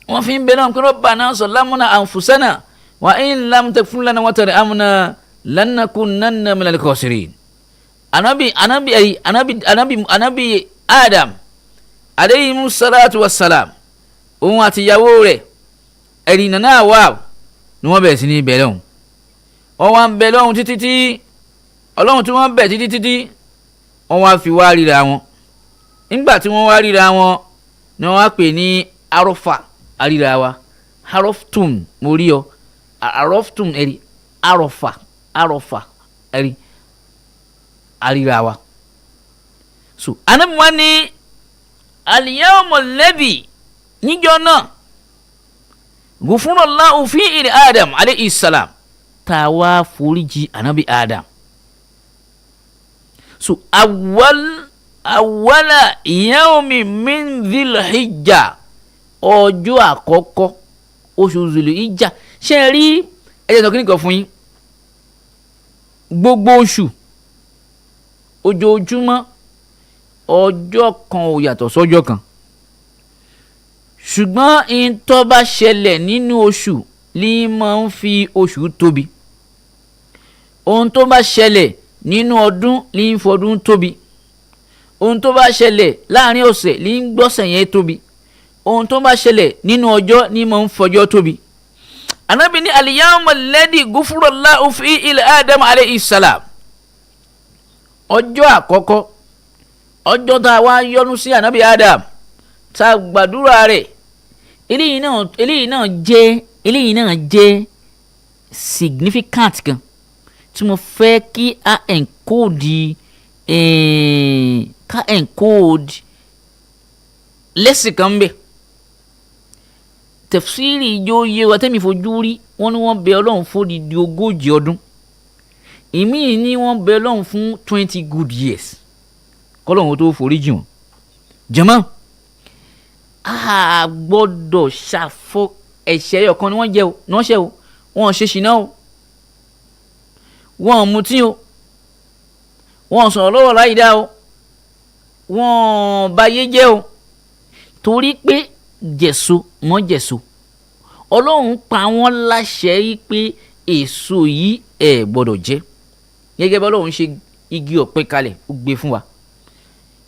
wọ́n fi ń bẹ lọ́hùn pé Rabbana zalamna anfusana wa in lam takfir lana wa tarhamna lanakunanna minal khasirin. Anabi Adam aleyhi salatu wassalam òun àti ìyàwó rẹ̀ ẹ̀rì nàná wà ní wọ́n bẹ̀rẹ̀ sí ní bẹ̀ lọ́hùn. wọ́n wá ń bẹ̀ lọ́hùn títí Ọlọ́hun tí wọ́n bẹ̀ títí wọ́n wá fi wá ríra wọn. nígbà tí wọ́n wá ríra wọn ni wọ́n wá pè ní arọ́fà àríra wa arọ́ftum mo rí ọ arọ́ftum ẹ̀rí arọ́fà ẹ̀rí àríra wa. so Ànábì wa ní al-yawmul ladhi níjọ́ náà ghufirallahu fihi li Adam alayhi salam tá a wá foríjì Ànábì Adam. so awwala yawmi min dhil hijja ọjọ́ àkọ́kọ́ oṣù zulu hijja ṣe rí ẹ̀jẹ̀ tó kí nìkan fún yín gbogbo oṣù ojoojúmọ́ ọjọ́ kan ò yàtọ̀ sọ́jọ́ kan ṣùgbọ́n in tó bá ṣẹlẹ̀ nínú oṣù ní máa ń fi oṣù tóbi ohun tó bá ṣẹlẹ̀ nínú ọdún ní ń fọdún tóbi ohun tó bá ṣẹlẹ̀ láàrin ọ̀sẹ̀ ní ń gbọ́sẹ̀ yẹn tóbi ohun tó bá ṣẹlẹ̀ nínú ọjọ́ ní máa ń fọjọ́ tóbi. Ànábì ní al-yawmul ladhi ghufirallahu fihi li Adam alayhi salam ọjọ́ àkọ́kọ́ ọjọ́ tá a wá yọ́nú sí Ànábì Adam tá a gbàdúrà rẹ̀ eléyìí náà jẹ́ significant kan tí mo fẹ́ kí a encode lẹ́sìn kan bẹ́ẹ̀ tafsiri ijó yé wa tẹ́mi fojú rí wọ́n ní wọ́n bẹ Ọlọ́run fún odidi 40 ọdún ìmíì ní wọ́n bẹ Ọlọ́run fún 20 good years kọ́lọ́run tó foríjì wọn. jàmá a gbọ́dọ̀ ṣàfọ ẹ̀ṣẹ̀ ọ̀kan ni wọ́n jẹ́ o ní wọ́n ṣe o wọ́n ṣe ṣìnà o wọ́n mutí o wọ́n sọ̀rọ̀ lọ́wọ́ láì dá o wọ́n bayé jẹ́ o torí pé jẹ̀so mọ́ jẹ̀so Ọlọ́run pa wọ́n láṣẹ yìí pé èso yìí ẹ̀ gbọ́dọ̀ jẹ gẹ́gẹ́ bí Ọlọ́run ṣe igi ọ̀pẹ kalẹ̀ ó gbé fún wa.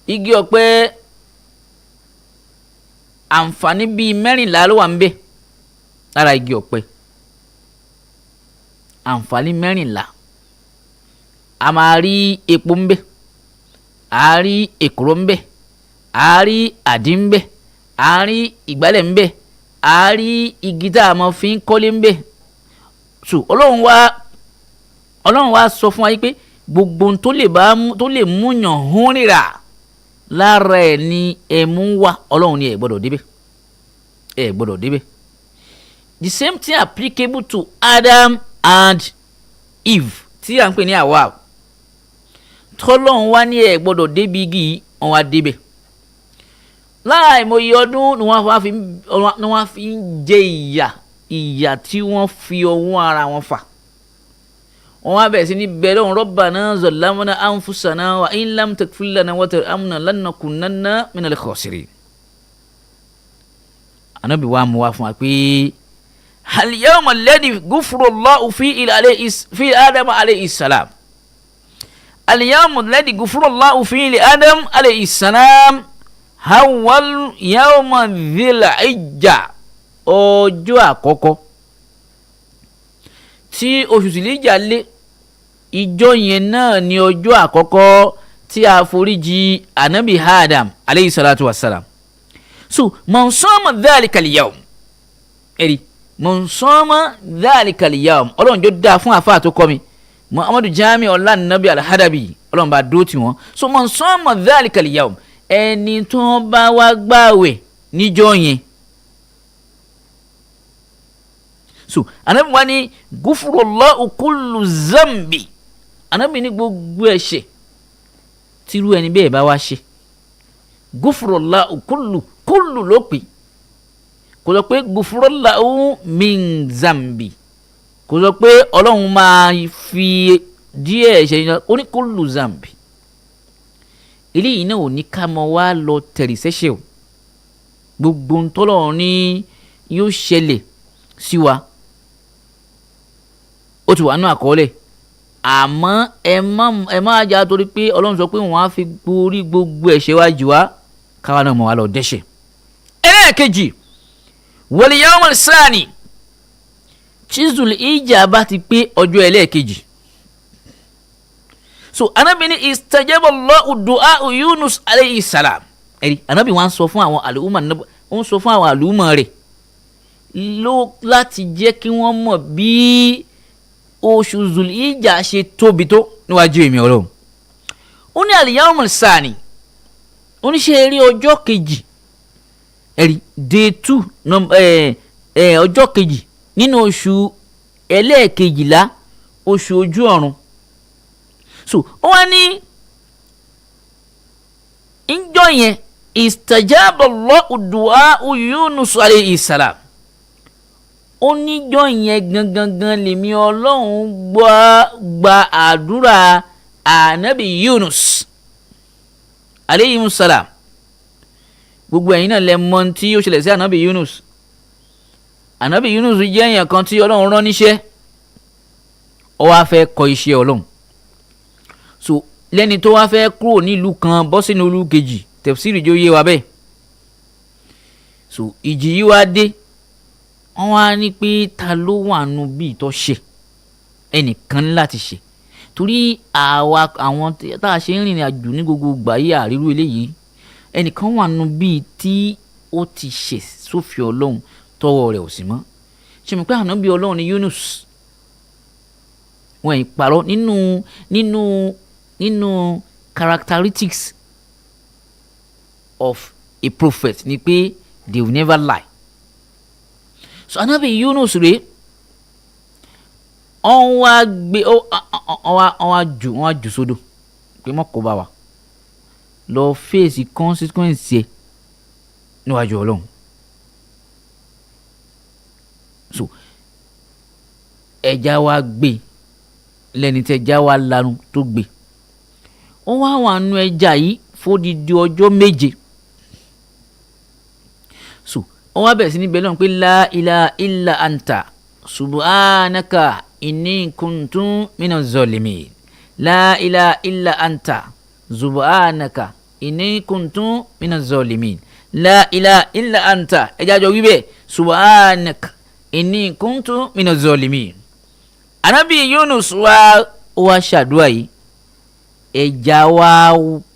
igi ọ̀pẹ àǹfààní bíi 14 ló wà ń bẹ lára igi ọ̀pẹ àǹfààní 14 a máa rí epo ń bẹ a rí èkùrọ́ ń bẹ a rí àdín ń bẹ a rí ìgbálẹ̀ ń bẹ a rí igi tá a máa fi ń kọ́lé ń bẹ. so Ọlọ́run wá sọ fún wa yìí pé gbogbo tó lè múyàn hún rírà lára ẹ̀ ni ẹ̀mú wá ọlọ́run ni ẹ̀ gbọ́dọ̀ débẹ̀. The same thing applicable to Adam and Eve tí à ń pè ní àwa tọ́lọ́run wá ní ẹ̀ gbọ́dọ̀ débi igi wọn wá débẹ̀. lára ìmọ̀ye ọdún ni wọ́n fi ń jẹ ìyà tí wọ́n fi ọwọ́ ara wọn fà. wọ́n wá bẹ̀rẹ̀ sí ní bẹ̀rẹ̀ òun rabbana zalamna anfusana wa in lam taghfir lana wa tarhamna lanakunanna minal khasirin. Ànábì wa mú wa fún wa pé hal yawma alladhi ghufira Allahu fi Adam alayhi salam. al yawma alladhi ghufira Allahu fi Adam alayhi salam awwal yawma dhil hijja, ọjọ́ àkọ́kọ́ tí oṣù Zilhijja lé, ìjọ yẹn náà ni ọjọ́ àkọ́kọ́ tí a foríjì Ànábì Adam alayhi salatu wassalam. So man sama dhalika al-yawm, ẹ̀rí man sama dhalika al-yawm, ọlọ́run jọ dáa fún àfáà tó kọ́ mi Muhammadu Jami Ọlánàbí Al-Hadabi, ọlọ́run bá dó tì wọ́n. So man sama dhalika al-yawm, ẹni tó bá wá gbààwẹ̀ níjọ́ yẹn. So Ànábì wá ní gufurallahu kullu zambi, Ànábì ní gbogbo ẹ̀ṣẹ̀ tírú ẹni bẹ́ẹ̀ bá wá ṣe gufurallahu kullu ló pè, kò sọ pé gufurallahu min zambi, kò sọ pé ọlọ́run máa fi díẹ̀ ẹ̀ṣẹ̀ yẹn ó ní kullu zambi. eléyìí náà ò ní ká mọ wá lọ tẹ̀rì sẹ́ṣẹ̀ o, gbogbo ntọ́lọ́run ní yóò ṣẹlẹ̀ sí wa ó ti wà nínú àkọọ́lẹ̀, àmọ́ ẹ má jà torí pé ọlọ́run sọ pé wọ́n á fi borí gbogbo ẹ̀ṣẹ̀ wa jù wá káwa náà mọ̀ wá lọ dẹ́ṣẹ̀. ẹlẹ́ẹ̀kejì wal yawmal sani, tí Zul-Hijja bá ti pé ọjọ́ ẹlẹ́ẹ̀kejì. So Ànábì ní istajaba Allahu du'a Yunus alayhi salam. ẹ̀rí Ànábì wá ń sọ fún àwọn àlùmọ̀ rẹ̀ láti jẹ́ kí wọ́n mọ̀ bí oṣù Zul-Hijja ṣe tóbi tó níwájú èmi ọlọ́run. ó ní al-yawmal sani, ó ní ṣe eré ọjọ́ kejì, ẹ̀rí day 2 ọjọ́ kejì nínú oṣù ẹlẹ́ẹ̀kejìlá oṣù ojú ọ̀run. So ó wá ní ìjọ yẹn istajaba Allahu du'a Yunus alayhi salam, ó níjọ́ yẹn gangan lèmi ọlọ́run gba àdúrà Ànábì Yunus alayhi salam. gbogbo ẹ̀yin náà lẹ mọ̀ tí ó ṣẹlẹ̀ sí Ànábì Yunus. Ànábì Yunus jẹ́ èèyàn kan tí ọlọ́run rán níṣẹ́, ó wá fẹ́ kọ iṣẹ́ ọlọ́run. So lẹ́ni tó wá fẹ́ kúrò nílùú kan bọ́ sínú ìlú kejì, tẹ̀fsírì jó yé wa bẹ́ẹ̀. So ìjì yìí wá dé, wọ́n wá ní pé ta ló wà nù bí ìtọ́ ṣe, ẹnìkan láti ṣe, torí àwọn tá a ṣe ń rìnrìn àjò ní gbogbo ìgbà yìí àrírú eléyìí, ẹnìkan wà nù bí tí ó ti ṣe sófin ọlọ́run tọwọ́ rẹ̀ ò sí mọ́. ṣe mọ̀ pé Ànábì ọlọ́run ni Yunus, wọ́n ì parọ́ nínú characteristics of a prophet ni pé they will never lie. So Ànábì Yunus rèé, wọ́n wá jù sódò pé mọ́ kó bá wa lọ fèsì consequence ẹ̀ níwájú ọlọ́run. So ẹja wa gbé lẹ́ni tí ẹja wa lanu tó gbé, wọ́n wá wà nù ẹja yìí fódìdí ọjọ́ 7. So wọ́n wá bẹ̀rẹ̀ sí ní bẹ́ẹ̀ lọ́nà pé la ilaha illa anta subhanaka inni kuntu minaz zalimin, la ilaha illa anta subhanaka inni kuntu minaz zalimin, la ilaha illa anta, ẹja jọ wíbẹ̀ subhanaka inni kuntu minaz zalimin. Ànábì Yunus wá ṣàdúrà yìí, ẹja wá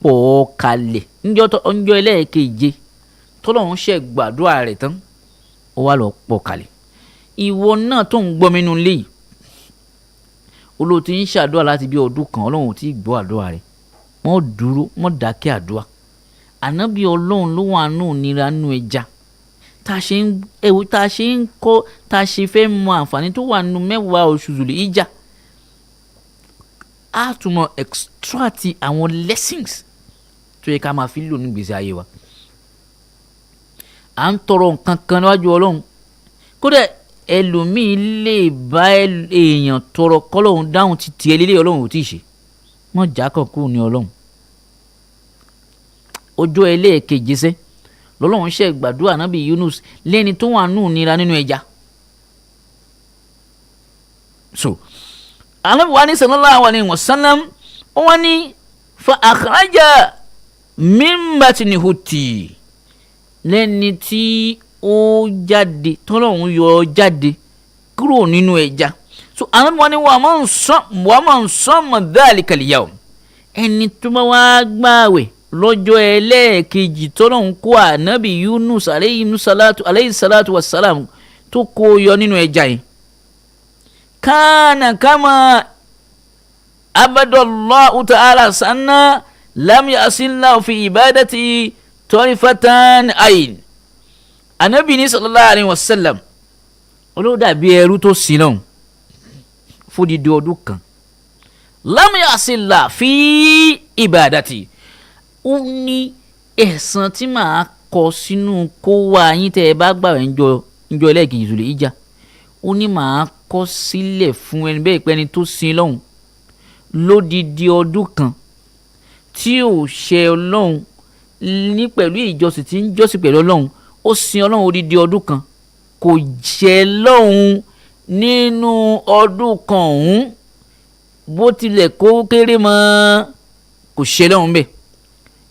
pọ̀ kalẹ̀ ńjọ́ ẹlẹ́ẹ̀keje tọ́lọ́run ṣe gbàdúrà rẹ̀ tán, ó wá lọ pọ̀ kalẹ̀. ìwọ náà tó ń gbọ́ mi nínú ilé yìí, olóò ti ń ṣàdúrà láti bí ọdún kan ọlọ́run ò tí ì gbọ́ àdúrà rẹ̀ wọ́n dúró wọ́n dákẹ́ àdúrà ànábì ọlọ́run ló wà nù nira nù ẹja tá a ṣe ń kọ́ tá a ṣe fẹ́ mọ àǹfààní tó wà nù mẹ́wàá oṣù Zul-Hijja á tún mọ extract àwọn lessons tó yẹ ká máa fi lò ní gbèsè ayé wa à ń tọrọ nǹkan kan níwájú ọlọ́run kódà ẹlòmíì lè bá èèyàn tọrọ kọ́lọ́hún dáhùn ti tiẹ̀ lélẹ̀ ọlọ́run ò tí ì ṣe wọ́n já kàn kúrò ní ọlọ́run ọjọ́ ẹlẹ́ẹ̀keje sẹ́ lọ́lọ́run ṣe gbàdúrà nábì Yunus lẹ́ni tó wà nù nira nínú ẹja so Ànábì wa ní sallallahu alaihi wasallam wọ́n ní fa akhraja min batnihi huti lẹ́ni tí ó jáde tọ́lọ́run yọ jáde kúrò nínú ẹja so Ànábì wa ní wa man sama dhalika al-yawm ẹni tó bá wá gbààwẹ̀ lọ́jọ́ ẹlẹ́ẹ̀kejì tọ́lọ́run kó Ànábì Yunus alayhi salatu wassalam tó kó yọ nínú ẹja yìí kana kama abadallahu ta'ala sanna lam yasillahu fi ibadati tarifatan ayn Ànábì ní sallallahu alayhi wa sallam olóò dàbí ẹrú tó sin náà fódìdí ọdún kan lam yasillahu fi ibadati ó ní ẹ̀san tí màá kọ sínú kó wá yín tẹ́ ẹ bá gbààwẹ̀ ńjọ́ ẹlẹ́ẹ̀kejì Zul-Hijja ó ní màá kọ sílẹ̀ fún ẹni bẹ́ẹ̀ pẹ́ni tó sin lọ́hùn lódìdí ọdún kan tí ò ṣe ọlọ́hun ní pẹ̀lú ìjọsìn tí ń jọ́sìn pẹ̀lú ọlọ́hun ó sin ọlọ́hun odidi ọdún kan kò jẹ́ lọ́hùn nínú ọdún kan ọ̀hún bó tilẹ̀ kó kéré mọ́ kò ṣe lọ́hùn bẹ́ẹ̀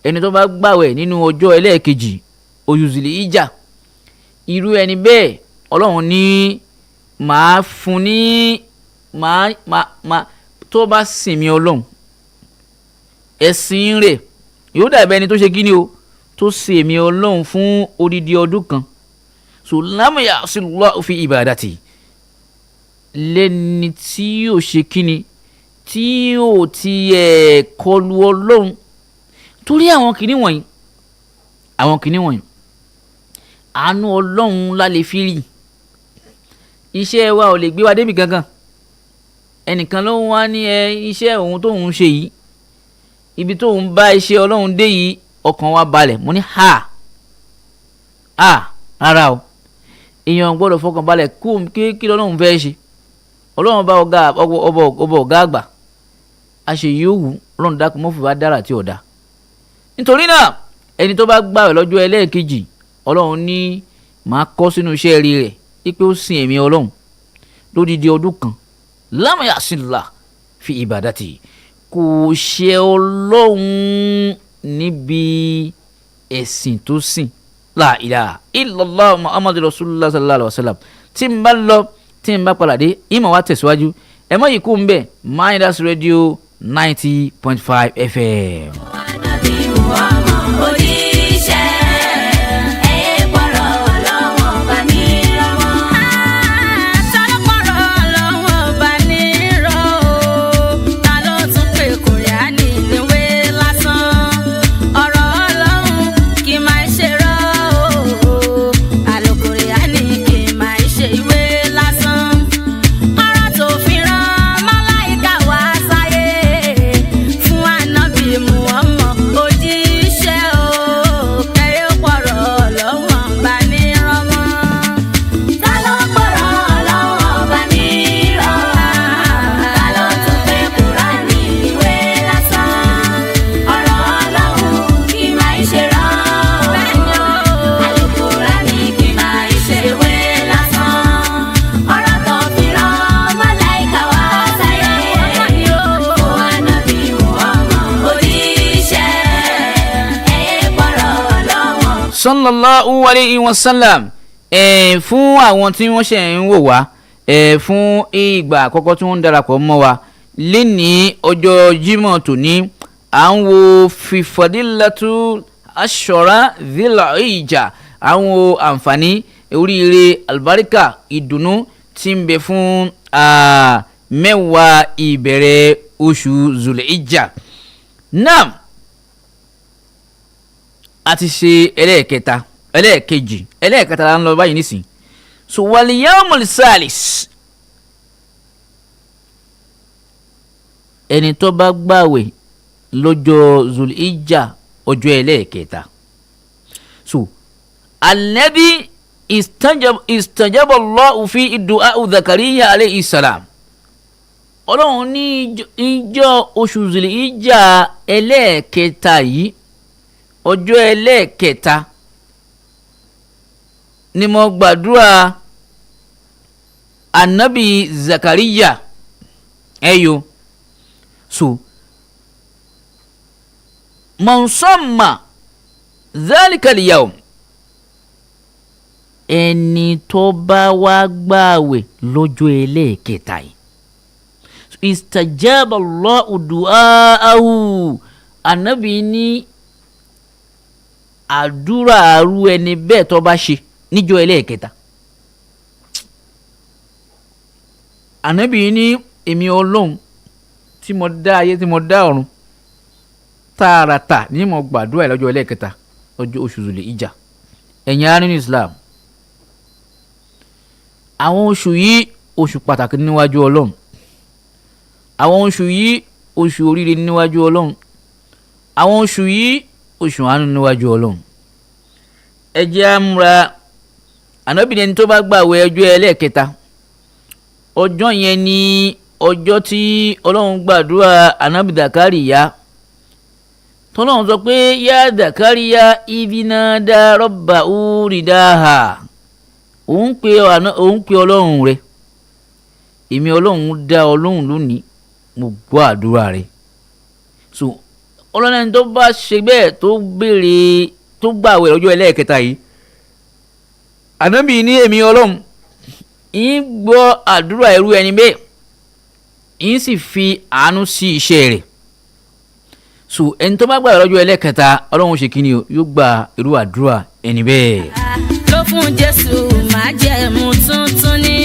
ẹni tó bá gbàwẹ̀ nínú ọjọ́ ẹlẹ́ẹ̀kejì oṣù Zul-Hijja irú ẹni bẹ́ẹ̀ ọlọ́hun ní màá fún ní màá tó bá sinmi ọlọ́hun ẹ̀sìn rẹ̀ yóò dàbí ẹni tó ṣe kí ni o tó sèmi ọlọ́hun fún odidi ọdún kan so lam yasillahu fi ibadati lẹ́ni tí yóò ṣe kí ni tí yóò ti kọlu ọlọ́hun torí àwọn kìíní wọ̀nyí àánú ọlọ́hun lálẹ́ fi rí iṣẹ́ wa ò lè gbé wa débi gangan ẹnìkan ló ń wá ní iṣẹ́ òun tóun ṣe yìí ibi tóun bá iṣẹ́ ọlọ́hun dé yìí ọkàn wa balẹ̀ mo ní rárá o èèyàn gbọ́dọ̀ fọkàn balẹ̀ kí lọ́lọ́hun fẹ́ ṣe ọlọ́hun bá ọba ọ̀gá àgbà àṣeyìí òwú ọlọ́hun dákun mọ́fù bá dára tí ọ̀dà nítorí náà ẹni tó bá gbààwẹ̀ lọ́jọ́ ẹlẹ́ẹ̀kejì ọlọ́hun ní màá kọ sínú iṣẹ́ rí rẹ̀ ipe ó sin ẹ̀mí ọlọ́hun lódìdí ọdún kan lam yasillahu fi ibadati kò ṣe ọlọ́hun níbi ẹ̀sìn tó sìn la ilaha illallah muhammadu rasulullah sallallahu alaihi wa sallam tí n bá lọ tí n bá padà dé ìmọ̀ wa tẹ̀síwájú ẹ̀ mọ́ yìí kú ń bẹ̀ Midas Radio 90.5 FM. sallallahu alayhi wa sallam fún àwọn tí wọ́n ṣe ń wò wá fún ìgbà àkọ́kọ́ tí wọ́n ń darapọ̀ mọ́ wa lénìí ọjọ́ Jímọ̀ tòní à ń wo fifadilatu ashora Dhul-Hijja à ń wo àǹfààní oríire àlùbáríkà ìdùnnú tí ń bẹ fún mẹ́wàá ìbẹ̀rẹ̀ oṣù Zulhijja. Naam, a ti ṣe ẹlẹ́ẹ̀kẹta, ẹlẹ́ẹ̀kejì, ẹlẹ́ẹ̀kẹta la ń lọ báyìí nísìn. So wal yawmul salis, ẹni tó bá gbààwẹ̀ lọ́jọ́ Zulhijja ọjọ́ ẹlẹ́ẹ̀kẹta. So alladhi istajaba Allahu fi du'a Zakariya alayhi salam. Ọlọ́run ní ìjọ oṣù Zulhijja ẹlẹ́ẹ̀kẹta yìí, ọjọ́ ẹlẹ́ẹ̀kẹta ni mo gbàdúrà Ànábì Zakariya ẹ̀yọ́. So man samma dhalika al-yawm, ẹni tó bá wá gbààwẹ̀ lọ́jọ́ ẹlẹ́ẹ̀kẹta yìí, istajaba Allahu du'aahu, Ànábì ní àdúrà arú ẹni bẹ́ẹ̀ tó bá ṣe níjọ́ ẹlẹ́ẹ̀kẹta. Ànábì ní èmi Ọlọ́run tí mo dá ayé tí mo dá ọ̀run tààràtà ní mo gbàdúrà ẹ̀ lọ́jọ́ ẹlẹ́ẹ̀kẹta ọjọ́ oṣù Zulhijja. Ẹ̀yin ará nínú Islam, àwọn oṣù yìí oṣù pàtàkì níwájú Ọlọ́run, àwọn oṣù yìí oṣù oríire níwájú Ọlọ́run, àwọn oṣù yìí oṣù àánú níwájú Ọlọ́run. Ẹ jẹ́ á múra. Ànábì ní ẹni tó bá gbààwẹ̀ ọjọ́ ẹlẹ́ẹ̀kẹta, ọjọ́ yẹn ni ọjọ́ tí Ọlọ́run gbàdúrà Ànábì Zakariya tọ́lọ́run sọ pé yá Zakariya ibina dá rọ́bà úrìdáhà, òun pe Ọlọ́run rẹ̀, èmi Ọlọ́run dá Ọlọ́run lónìí, mo gbọ́ àdúrà rẹ̀. So Ọlọ́run ẹni tó bá ṣe bẹ́ẹ̀ tó béèrè tó gbààwẹ̀ lọ́jọ́ ẹlẹ́ẹ̀kẹta yìí, Ànábì ní èmi Ọlọ́run ń gbọ́ àdúrà irú ẹni bẹ́ẹ̀, ń sì fi àánú sí iṣẹ́ rẹ̀. So ẹni tó bá gbààwẹ̀ lọ́jọ́ ẹlẹ́ẹ̀kẹta, Ọlọ́run ṣe kíni o, yóò gba irú àdúrà ẹni bẹ́ẹ̀. ló fún Jésù májẹ̀mú tuntun ní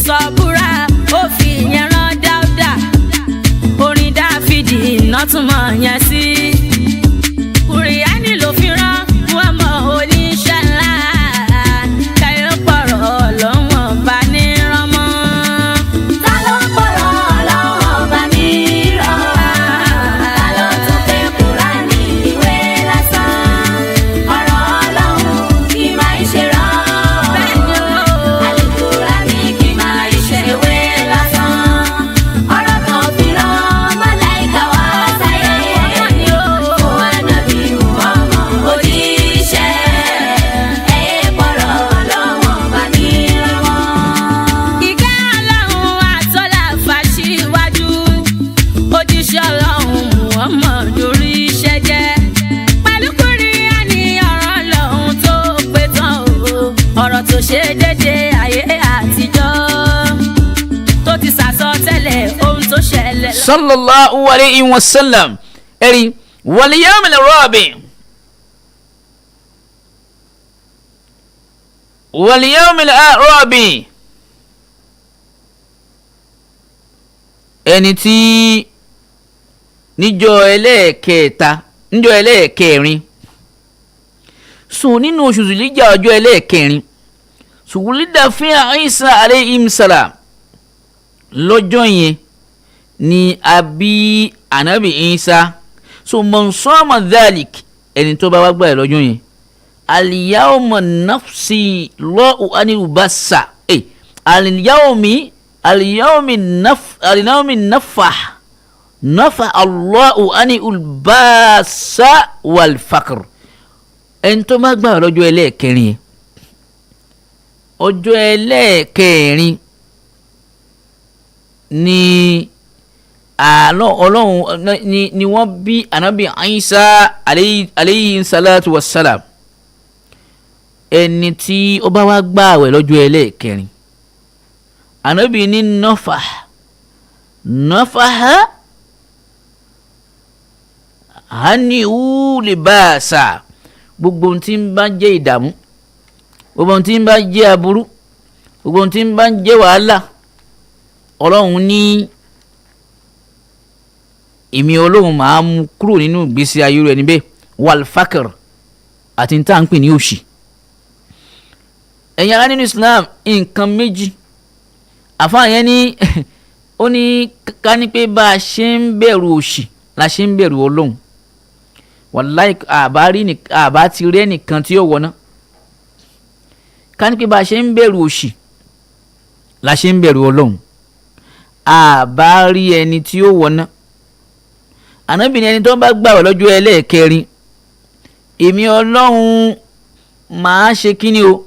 sọ́búrà, ó fi ìyẹn rán Dáúdà, orin Dáfídì iná túmọ̀ yẹn sí. Kùrìánì ló fi rán Muhammad oníṣẹ́ ńlá, káyọ̀ pọ̀rọ̀ lọ́wọ́n bá ní ránmọ́. Ta ló pọ̀rọ̀ lọ́wọ́n bá ní ránmọ́? Ta ló tún pé Kùránì ìwé lásán? Ọ̀rọ̀ Ọlọ́run kì máa ń ṣe rán. Bẹ́ẹ̀ni o, Al-Kùránì kì máa ń ṣe ìwé lásán. Ọ̀rọ̀ kan fi rán màláíkà wá sáyé. Fún Ànábì Muhammad òjíṣẹ́, ẹ̀yẹ pọ̀rọ̀ lọ́wọ́n bá ní ránmọ́. Ìkẹ́ Ọlọ́run àtọ́lá fàṣíwájú, òjíṣẹ́ Ọlọ́run Muhammad orí iṣẹ́ jẹ́. Pẹ̀lú Kùránì ọ̀rọ̀ Ọlọ́run tó pé tán o, ọ̀rọ̀ tó ṣe déédéé ayé àtijọ́, tó ti sàsọtẹ́lẹ̀ ohun tó ṣẹlẹ̀. Sallallahu alayhi wa sallam. Ẹ̀rí wal yawmil rabi', wal yawmil rabi', ẹni tí níjọ́ ẹlẹ́ẹ̀kẹta, níjọ́ ẹlẹ́ẹ̀kẹrin, sùn nínú oṣù Zulhijja ọjọ́ ẹlẹ́ẹ̀kẹrin, sùwúlídà fi ISAH alayhi salam, lọ́jọ́ yẹn ni a bí Ànábì Ìsá. So man sama dhalik, ẹni tó bá wá gbà lọ́jọ́ yẹn, al-yawma nafsi Allahu anil bassa, al-yawmi nafa Allahu anil bassa wal faqr. Ẹni tó bá gbà lọ́jọ́ ẹlẹ́ẹ̀kẹrin yẹn, ọjọ́ ẹlẹ́ẹ̀kẹrin ni Ọlọ́run ni wọ́n bí Ànábì Ìsá alayhi salatu wassalam. Ẹni tí ó bá wá gbààwẹ̀ lọ́jọ́ ẹlẹ́ẹ̀kẹrin, Ànábì ní nafaha hani'u libasa, gbogbo ohun tí ń bá jẹ́ ìdààmú, gbogbo ohun tí ń bá jẹ́ aburú, gbogbo ohun tí ń bá jẹ́ wàhálà, ọlọ́run ní èmi ọlọ́run máa mú kúrò nínú ìgbésí ayé rẹ̀ níbẹ̀ walfakir àti níta ń pè ní òṣì. ẹ̀yin ará nínú Islam nǹkan méjì àfáà yẹn ní ó ní ká ní pé bá a ṣe ń bẹ̀rù òṣì la ṣe ń bẹ̀rù ọlọ́run wàláì àbá ti rí ẹnìkan tí ó wọná ká ní pé bá a ṣe ń bẹ̀rù òṣì la ṣe ń bẹ̀rù ọlọ́run àbá rí ẹni tí ó wọná. Ànábì ní ẹni tó bá gbààwẹ̀ lọ́jọ́ ẹlẹ́ẹ̀kẹrin èmi ọlọ́run máa ṣe kíni o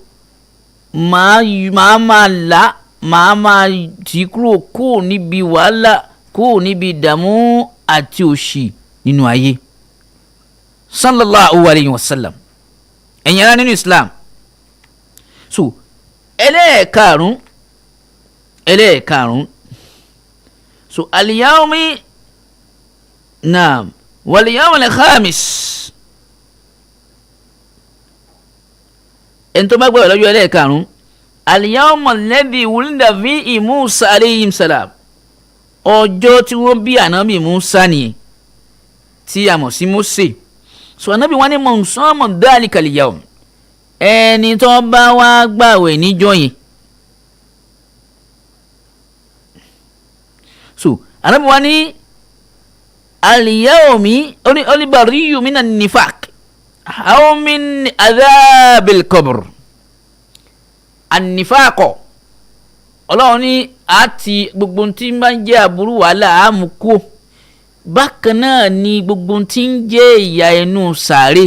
máa là máa tì kúrò kó níbi wàhálà kó níbi ìdààmú àti òṣì nínú ayé sallallahu alayhi wa sallam. ẹ̀yin ará nínú Islam so ẹlẹ́ẹ̀karùn so al-yawmi naam wal-yawm al-khamis ẹni tó bá gbààwẹ̀ lọ́jọ́ ẹlẹ́ẹ̀karùn al-yawm alladhi wulida fihi Musa alayhi salam ọjọ́ tí wọ́n bí ànábì Musa nìyẹn tí a mọ̀ sí Mósè so ànábì wọn ni man sama dhalika al-yawm ẹni tó bá wá gbààwẹ̀ níjọ́ yẹn so ànábì wọn ni al-yawmi olibariyu min an-nifaq aw min adhabil qabr an-nifaq ọlọ́run ní àti gbogbo tí ń bá ń jẹ́ àbúrú wàhálà àmúkó bákan náà ni gbogbo tí ń jẹ́ ìyà inú sàárè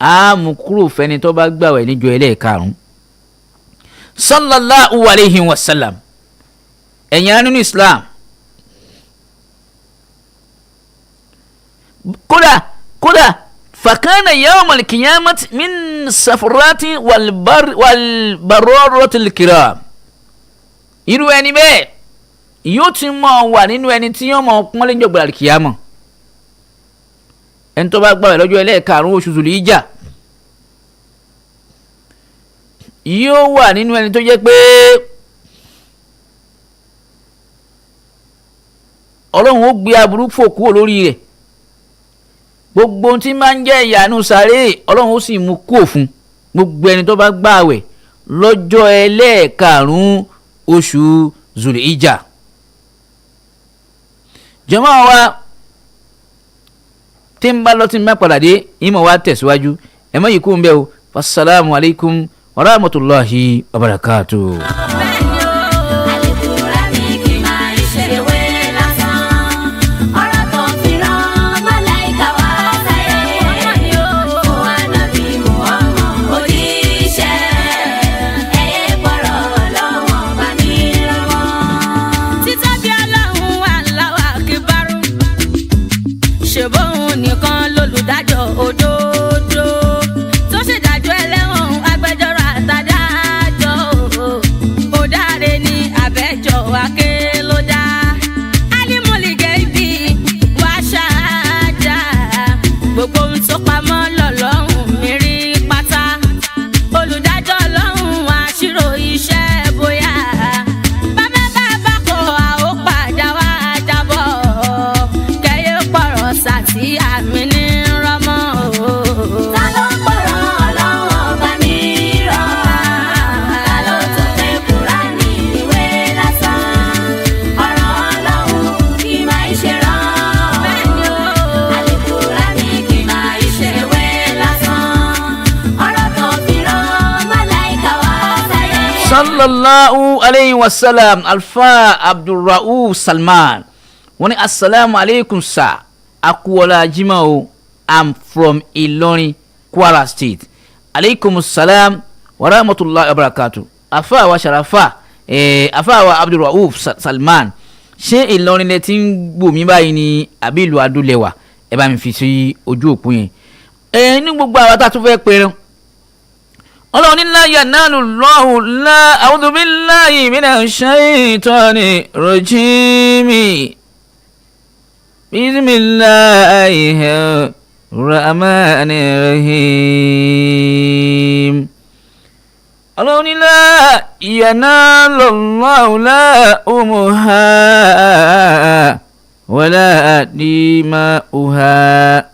àmúkúrò fẹ́ni tó bá gbààwẹ̀ níjọ́ ẹlẹ́ẹ̀karùn sallallahu alayhi wa sallam. ẹ̀yin nínú Islam kódà fakana yawmal qiyamati min safrati walbararatil kiram irú ẹni bẹ́ẹ̀ yóò ti mọ̀ wà nínú ẹni tí yóò mọ̀ pọ́nlé jọ̀gbọ̀n àlìkìyàmọ̀ ẹni tó bá gbààwẹ̀ lọ́jọ́ ẹlẹ́ẹ̀karùn oṣù Zulhijja yóò wà nínú ẹni tó jẹ́ pé ọlọ́run ó gbé aburú fò kúrò lórí rẹ̀ gbogbo tí máa ń jẹ́ ìyanu sáré ọlọ́run ó sì mú kúrò fún gbogbo ẹni tó bá gbààwẹ̀ lọ́jọ́ ẹlẹ́ẹ̀karùn oṣù Zulhijja. jàmáà wa tí ń bá lọ tí ń bá padà dé ìmọ̀ wa tẹ̀síwájú ẹ má yí kú ń bẹ́ o wasalaamu alaykum wa rahmatulahi wa barakatuh. sallallahu alayhi wa sallam alfa abdulrauf salman wọ́n ní asalaamu aleykum sa akuwala jimá o I'm from Ìlọrin Kwara State aleykum salam wa rahmatulahi wa barakatu afa wa sharafa afa wa abdulrauf salman ṣé Ìlọrin lẹ ti ń gbòmí báyìí ni àbí ìlú adúlẹ̀wà ẹ bá mi fi sí ojú òpó yẹn ní gbogbo àwọn tá a tún fẹ́ pẹ́rẹ́ ọlọ́run ní la yanalu Allahu la a'udhu billahi minash shaitani rajimi bismillahir rahmanir rahim ọlọ́run ní la yanalu Allahu lahumuha wala dima'uha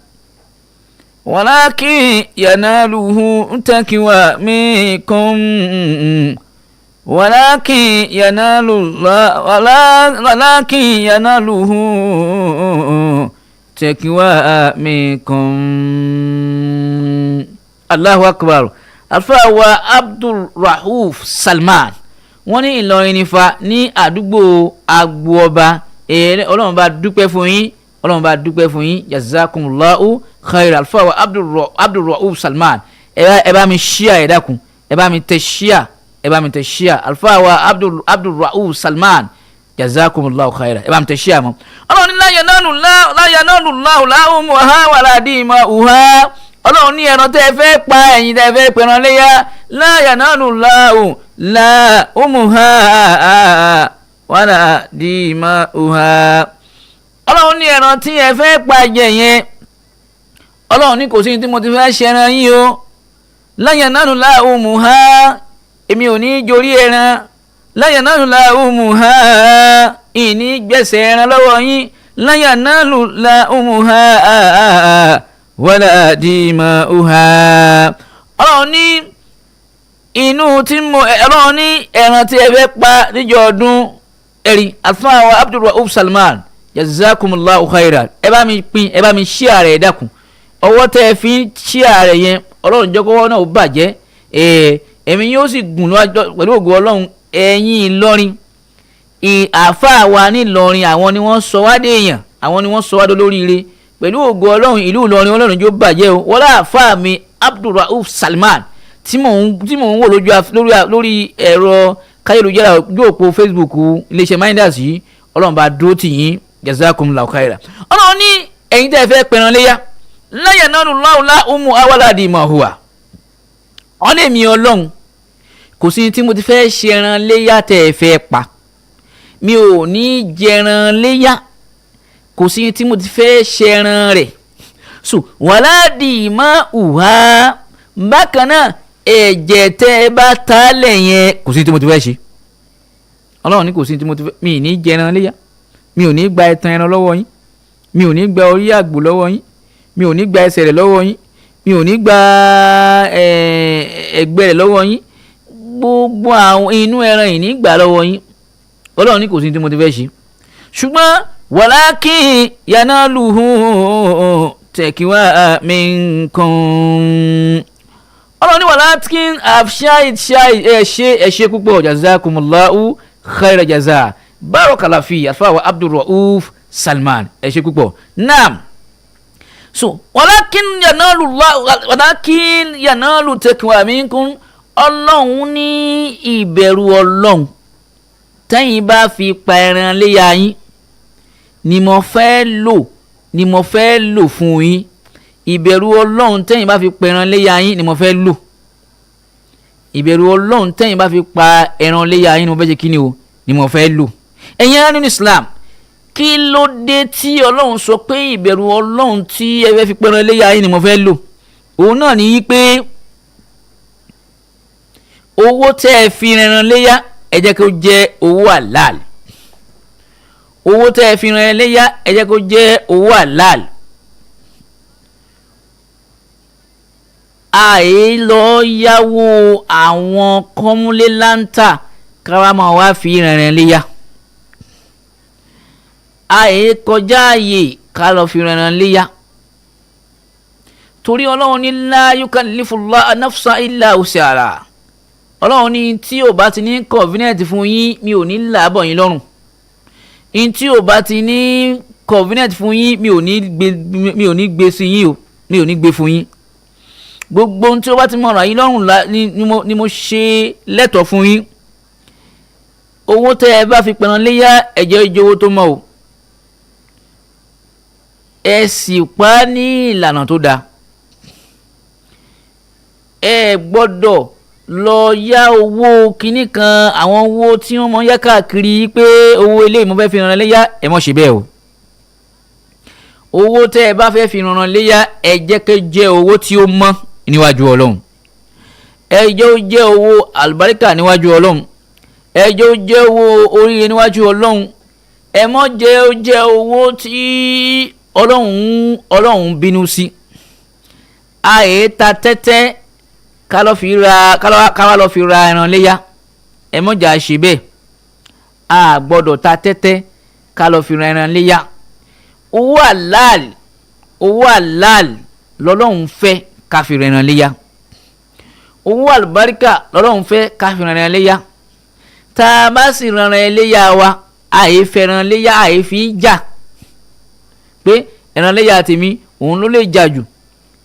walakin yanaluhu taqwa minkum walakin yanaluhu taqwa minkum. Allahu akbar. Alfawa Abdulrauf Salman wọ́n ní Ìlọrin nífa ní àdúgbò Agbooba Ọlọ́run bá dúpẹ́ fún yín, Ọlọ́run bá dúpẹ́ fún yín, jazakumullahu khair. Alfawa Abdulrauf Salman ẹ bá mi share ẹ dákun, ẹ bá mi tẹ share, ẹ bá mi tẹ share. Alfawa Abdulrauf Salman jazakumullahu khair, ẹ bá mi tẹ share mọ́. Ọlọ́run ní la yanalu Allahu lahumuha wala dima'uha. Ọlọ́run ní ẹran tẹ́ ẹ fẹ́ pa ẹ̀yin tẹ́ ẹ fẹ́ pẹran léyà la yanalu Allahu lahumuha wala dima'uha. Ọlọ́run ní ẹran tí ẹ fẹ́ pa jẹ yẹn, Ọlọ́run ní kò sí tí mo ti fẹ́ ṣe ẹran yín o. La yanalu lahumuha, èmi ò ní jorí ẹran. La yanalu lahumuha, ìní gbẹ̀sẹ̀ ẹran lọ́wọ́ yín. La yanalu lahumuha wala dima'uha. Ọlọ́run ní inú tí mo Ọlọ́run ní ẹran tí ẹ fẹ́ pa níjọ́ ọdún ẹ̀rí. Alfawa Abdulrauf Salman jazakumullahu khairan, ẹ bá mi pín, ẹ bá mi share rẹ̀ dákun. Ọwọ́ tẹ́ ẹ fi ń share rẹ̀ yẹn Ọlọ́run jẹ́ kọ́wọ́ náà ó bàjẹ́, ẹ̀mí yóò sì gùn pẹ̀lú ògo Ọlọ́run. Ẹ̀yin Ìlọrin, àáfàá wa ní Ìlọrin, àwọn ni wọ́n sọ wá dé èèyàn, àwọn ni wọ́n sọ wá dé olóríire pẹ̀lú ògo Ọlọ́run. Ìlú Ìlọrin Ọlọ́run yóò bàjẹ́ o. wọ́n láàfáà mi Abdulrauf Salman tí mò ń wò lórí ẹ̀rọ káyélujára ojú òpó Facebook iléeṣẹ́ Midas yìí, Ọlọ́run bá dúró tì yín, jazakumullahu khaira. Ọlọ́run ní ẹ̀yin tẹ́ ẹ fẹ́ pẹran léyà la yanalu Allahu lahumuha wala dima'uha. Wọ́n lè mi Ọlọ́run kò sí tí mo ti fẹ́ ṣe ẹran léyà tẹ́ ẹ fẹ́ pa, mi ò ní jẹran léyà, kò sí tí mo ti fẹ́ ṣẹran rẹ̀. So wala dima'uha, bákan náà ẹ̀jẹ̀ tẹ́ ẹ bá ta lẹ̀ yẹn kò sí tí mo ti fẹ́ ṣe. Ọlọ́run ní kò sí tí mo ti fẹ́, mi ò ní jẹran léyà, mi ò ní gba ẹtan ẹran lọ́wọ́ yín, mi ò ní gba orí àgbò lọ́wọ́ yín, mi ò ní gba ẹsẹ̀ rẹ̀ lọ́wọ́ yín, mi ò ní gba ẹgbẹ́ rẹ̀ lọ́wọ́ yín, gbogbo àwọn inú ẹran yìí ní gbà lọ́wọ́ yín. Ọlọ́run ní kò sí tí mo ti fẹ́ ṣe. Ṣùgbọ́n walakin yanaluhu taqwa minkum. Ọlọ́run ní walakin ẹ̀ṣẹ́ púpọ̀, jazakumullahu khaira jaza. Barakallahu fi Alfawa Abdulrauf Salman, ẹ̀ṣẹ́ púpọ̀. Naam. So walakin yanalu taqwa minkum. Ọlọ́run ní ìbẹ̀rù Ọlọ́run tẹ́yìn bá fi pa ẹran léyà yín ni mo fẹ́ lò fún yín. Ìbẹ̀rù Ọlọ́run tẹ́yìn bá fi pa ẹran léyà yín ni mo fẹ́ lò. Ìbẹ̀rù Ọlọ́run tẹ́yìn bá fi pa ẹran léyà yín ni mo fẹ́ ṣe kí ni o, ni mo fẹ́ lò. Ẹ̀yin ará nínú Islam, kí ló dé tí Ọlọ́run sọ pé ìbẹ̀rù Ọlọ́run tí ẹ fẹ́ fi pa ẹran léyà yín ni mo fẹ́ lò? Òun náà ni yí pé owó tẹ́ ẹ fi ẹran léyà ẹ jẹ́ kó jẹ́ owó halal. Owó tẹ́ ẹ fi ẹran léyà ẹ jẹ́ kó jẹ́ owó halal. Àì lọ yáwó àwọn kọ́múlé láńtà kárámà wá fi ẹran léyà. Àì kọjá ààyè ká lọ fi ẹran léyà. Torí Ọlọ́run ní la yukallifullahu nafsan illa wus'aha. Ọlọ́run ní tí ò bá ti ní convenient fún yín, mi ò ní làbọ̀ yín lọ́rùn. In tí ò bá ti ní convenient fún yín, mi ò ní gbé sí yín o, mi ò ní gbé fún yín. Gbogbo ohun tí ó bá ti mọ̀ràn yín lọ́rùn ni mo ṣe lẹ́tọ̀ọ́ fún yín. Owó tẹ́ ẹ bá fi pẹran léyà ẹ jẹ́ ojú owó tó mọ́ o. Ẹ sì pa ní ìlànà tó dáa. Ẹ gbọ́dọ̀ lọ yá owó kinní kan, àwọn owó tí wọ́n mọ̀ yá káàkiri pé owó eléyìí mo fẹ́ fi ràn léyà, ẹ mọ̀ ṣe bẹ́ẹ̀ o. Owó tẹ́ ẹ bá fẹ́ fi ràn léyà ẹ jẹ́ kó jẹ́ owó tí ó mọ́ níwájú Ọlọ́run. Ẹ jẹ́ ó jẹ́ owó àlùbáríkà níwájú Ọlọ́run. ẹjọ́ jẹ́ owó oríire níwájú ọlọ́run ẹ mọ́ jẹ́ owó tí ọlọ́run bínú sí. àyè ta tẹ́tẹ́ ká wá lọ fi ra ẹran léyà ẹ mọ́ jà ṣe bẹ́ẹ̀ a gbọ́dọ̀ ta tẹ́tẹ́ ká lọ fi ra ẹran léyà. owó àlàl lọ́lọ́run fẹ́ ká fi ra ẹran léyà. owó àlùbáríkà lọ́lọ́run fẹ́ ká fi ra ẹran léyà. tá a bá sì ran ẹran léyà wa àyè fẹ́ràn léyà àyè fi jà pé ẹran léyà tèmi òun ló lè jà jù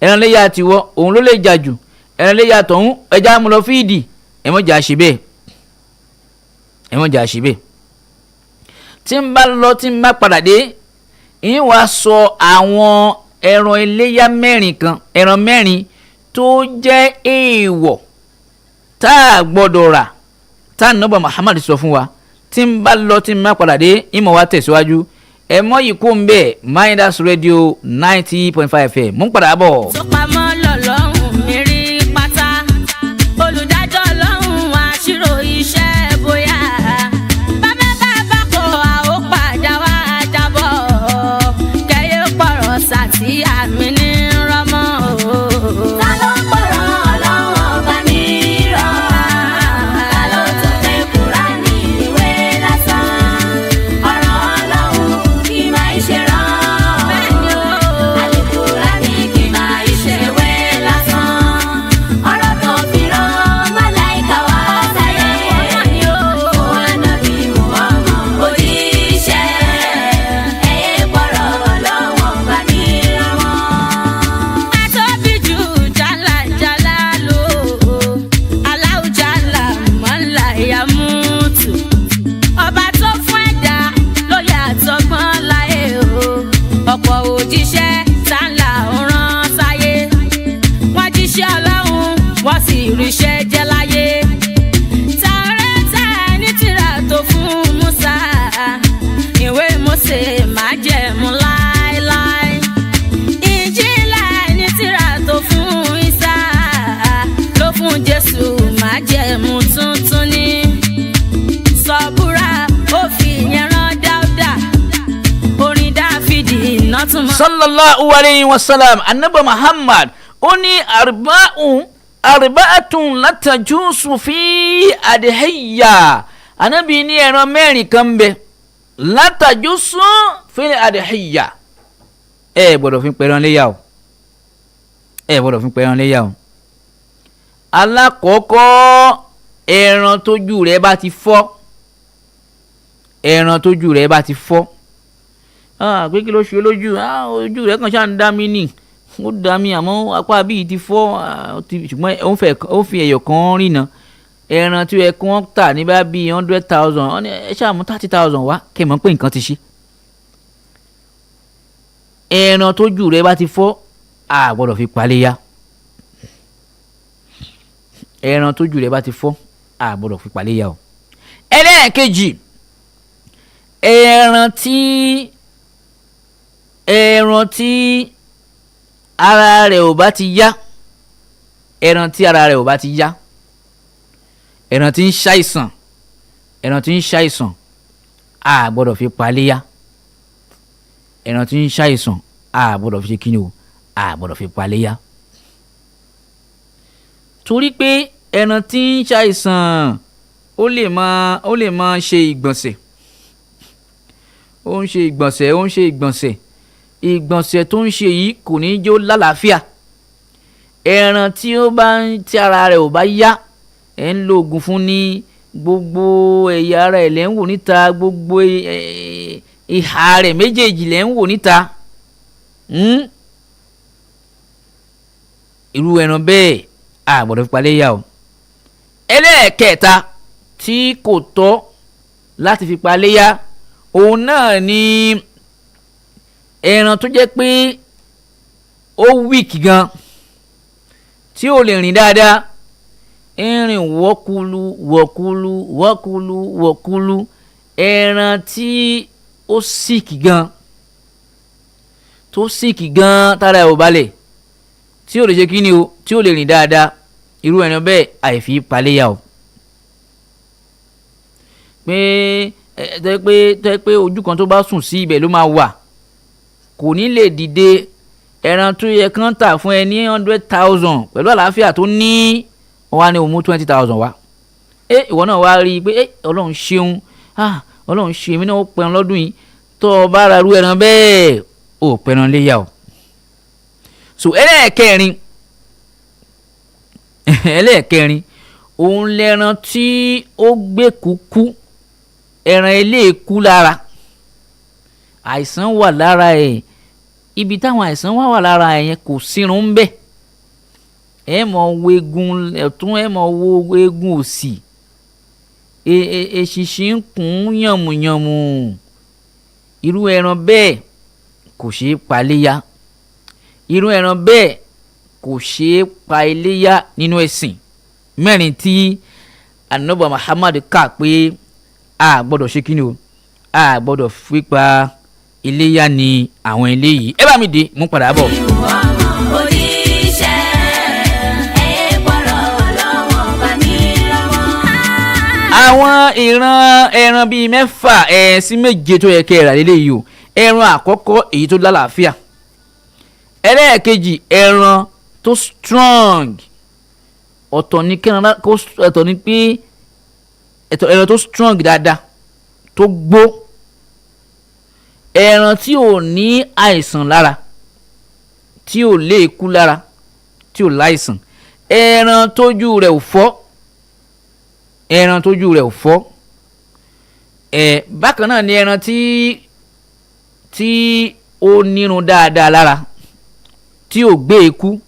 ẹran léyà tiwọ òun ló lè jà jù ẹran léyà tọ̀hún ẹja mú lọ fíìdì ẹ mọ̀ jà ṣe bẹ́ẹ̀. tí n bá lọ tí n bá padà dé ìyẹn wàá sọ àwọn ẹran iléyà ẹran mẹ́rin tó jẹ́ èèwọ̀ tá a gbọ́dọ̀ rà tá a nọ́bà Muhammad sọ fún wa. tí n bá lọ tí n má padà dé ìmọ̀ wa tẹ̀síwájú ẹ mọ́ yìí kó ń bẹ̀ Midas Radio 90.5 FM mú padà bọ̀. tó pamọ́ lọ́lọ́run mi rí pátá olùdájọ́ ọlọ́run àṣírò iṣẹ́ bóyá bàbá kò àwọn padà wá jábọ̀ kẹ́yẹ pọ̀rọ̀ sàtì àmì ní rọ́mọ́ o. ta ló pọ̀rọ̀ ọlọ́run ọba ní rọ́ ta ló tún lè kúrá ní ìwé lásán ọ̀rọ̀ ọlọ́run kì máa ń ṣe rán bẹ́ẹ̀ni o àlùkùrá ní kì máa ń ṣe wé lásán ọ̀rọ̀ tó fi rán màláìka wá sáyé fún ànábì Muhammad òjíṣẹ́ ẹ̀yẹ pọ̀rọ̀ ọlọ́run ọba ní rọ́mọ́. àtọ́bí jù jálajàlá lò aláwùjálà mọ́lá ìyàmútù ọba tó fún ẹ̀dá lóye àtọgbọ́n láyé o ọ̀pọ̀ òjíṣẹ́ sáńlá ń rán sáyé wọ́n jíṣẹ́ ọlọ́run wọ́n sì ríṣẹ́ jẹ́ láyé tààrẹ́tà ní tìrà tó fún Musa ìwé Mósè májẹ̀mú láéláé Ìnjílà ní tìrà tó fún Ìsá ló fún Jésù májẹ̀mú tuntun ní sọ̀búrà ó fi ìyẹn rán Dáúdà orin Dáfídì iná tún mọ́. sallallahu alayhi wa sallam anabi Muhammad ó ní arba'atun latajusu fi adhiya anabi ní ẹran mẹ́rin kan bẹ latajusu fi adhiya ẹ gbọ́dọ̀ fi pẹran léyà o alákọ̀ọ́kọ́ ẹran tójú rẹ̀ bá ti fọ́ pé kí ló ṣe lójú ojú rẹ̀ kàn ṣáà ń dá mi nì ó dá mi àmọ́ apá bíi ti fọ́ ṣùgbọ́n ó fi ẹ̀yọ̀ kan rìnà ẹran tí ó yẹ kí wọ́n tà ní bá bíi 100,000 ẹ ṣáà mú 30,000 wá kẹ́ mọ̀ pé nǹkan ti ṣe. ẹran tójú rẹ̀ bá ti fọ́ a gbọ́dọ̀ fi paléyà ẹran tójú rẹ̀ bá ti fọ́ a gbọ́dọ̀ fi paléyà o. ẹlẹ́ẹ̀kejì ẹran tí ara rẹ̀ ò bá ti yá ẹran tí ń ṣàìsàn a gbọ́dọ̀ fi paléyà ẹran tí ń ṣàìsàn a gbọ́dọ̀ fi ṣe kíni o a gbọ́dọ̀ fi paléyà torí pé ẹran tí ń ṣàìsàn ó lè máa ṣe ìgbọ̀nsẹ̀ ìgbọ̀nsẹ̀ tó ń ṣe yìí kò ní jó lálàáfíà ẹran tí ara rẹ̀ ò bá yá ẹ̀ ń lo oògùn fún ní gbogbo ẹ̀yà ara ẹ̀ lẹ́ ń wò níta gbogbo ìhà rẹ̀ méjèèjì lẹ́ ń wò níta irú ẹran bẹ́ẹ̀ a gbọ́dọ̀ fi paléyà o. ẹlẹ́ẹ̀kẹta tí kò tọ́ láti fi paléyà òun náà ni ẹran tó jẹ́ pé ó wíìkì gan tí ò lè rìn dáadáa rìn wọ́kúlú ẹran tí ó síìkì gan tára ẹ̀ ò balẹ̀ tí ò lè ṣe kíni o tí ò lè rìn dáadáa irú ẹran bẹ́ẹ̀ àìfi paléyà o. pé tẹ́ pé ojú kan tó bá sùn sí ibẹ̀ ló máa wà kò ní lè dìde ẹran tó yẹ kán tà fún ẹ ní 100,000 pẹ̀lú àlàáfíà tó ní wọ́n wá ní òun mú 20,000 wá ìwọ náà wá rí i pé ọlọ́run ṣeun ọlọ́run ṣe èmi náà ó pẹran lọ́dún yìí tó o bá ra irú ẹran bẹ́ẹ̀ ó pẹran léyà o. so ẹlẹ́ẹ̀kẹrin òun lẹ́ran tí ó gbé kúkú ẹran eléèkú lára àìsàn wà lára ẹ̀ ibi táwọn àìsàn wà lára ẹ̀ yẹn kò sírun ń bẹ̀ ẹ mọ̀ wo eegun ẹ̀tún ẹ mọ̀ wo eegun òsì eṣinṣin ń kún yànmùyànmù irú ẹran bẹ́ẹ̀ kò ṣeé pa léyà irú ẹran bẹ́ẹ̀ kò ṣeé pa iléyà nínú ẹ̀sìn mẹ́rin tí Ànábì Muhammad kà pé a gbọ́dọ̀ ṣe kíni o a gbọ́dọ̀ fipá iléyà ní àwọn eléyìí ẹ bá mi dé mú padà bọ̀. àwọn ìran ẹran bíi mẹ́fà sí méje tó yẹ kẹ́ ẹ rà lélẹ́yìí o ẹran àkọ́kọ́ èyí tó lálàáfíà ẹlẹ́ẹ̀kejì ẹran tó strong ọ̀tọ̀ ní pé ẹran tó strong dáadáa tó gbó ẹran tí ò ní àìsàn lára tí ò léèkú lára tí ò láìsàn ẹran tójú rẹ̀ ò fọ́ bákan náà ni ẹran tí ó nírun dáadáa lára tí ò gbé eku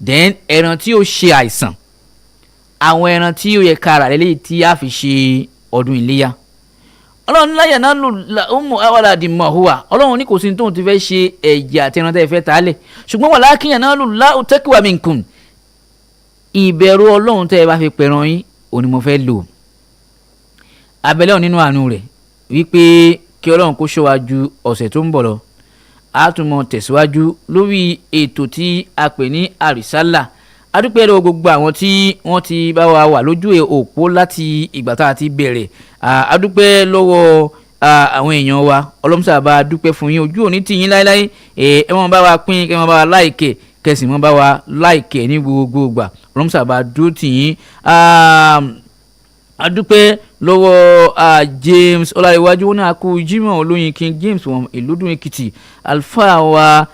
then ẹran tí ó ṣe àìsàn àwọn ẹran tí ó yẹ kára lélẹ́yìí tí a fi ṣe ọdún iléyà ọlọ́run láyà náà lò ọmọ awàlà dìmọ̀ hùwà ọlọ́run ní kò sí tóun ti fẹ́ ṣe ẹ̀jẹ̀ àti ẹran tẹ́ ẹ fẹ́ ta á lẹ̀ ṣùgbọ́n wà lákìyàn náà lò láò tẹ́kíwà mi nkùn ìbẹ̀rù ọlọ́run tẹ́ ẹ bá fi pẹ̀ràn yín òní mo fẹ́ lò abẹ́lẹ́ ọ̀ nínú àánú rẹ̀ wípé kí ọlọ́run kó ṣọ́ wa ju ọ̀sẹ̀ tó ń bọ̀ lọ a tún mọ tẹ̀síwájú lórí ètò tí a pè ní àrísálà adúpẹ́ lọ́wọ́ gbogbo àwọn tí wọ́n ti bá wa wà lójú òpó láti ìgbà tá a ti bẹ̀rẹ̀ adúpẹ́ lọ́wọ́ àwọn èèyàn wa ọlọ́mùsà bá dúpẹ́ fún yín ojú òní tì yín láéláé ẹ wọ́n bá wa pín kẹ́ wọ́n bá wa láìkẹ́ kẹ́sì wọ́n bá wa láìkẹ́ ní gbogbo ìgbà ọlọ́mùsà bá dúró tì yín adúpẹ́ lọ́wọ́ James ọláléwájú wọn náà kú Jimoh olóyin King James wọn ìlúdùn Èkìtì alfa wa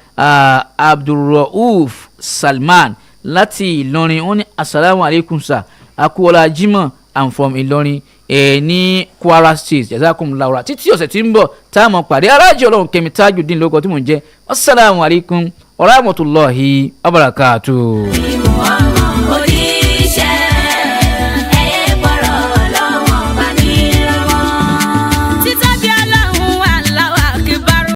Abdulrauf Salman láti Ìlọrin wọn ní asalaamu aleykum sa akúwọlá Jimoh I'm from Ìlọrin ní Kwara State jazakum laura títí ọ̀sẹ̀ tí ń bọ̀ táàmù pàdé aráàjì ọlọ́run kẹmi Tajudeen lóko tí mò ń jẹ́ asalaamu aleykum wa rahmatulahi wa barakatuh.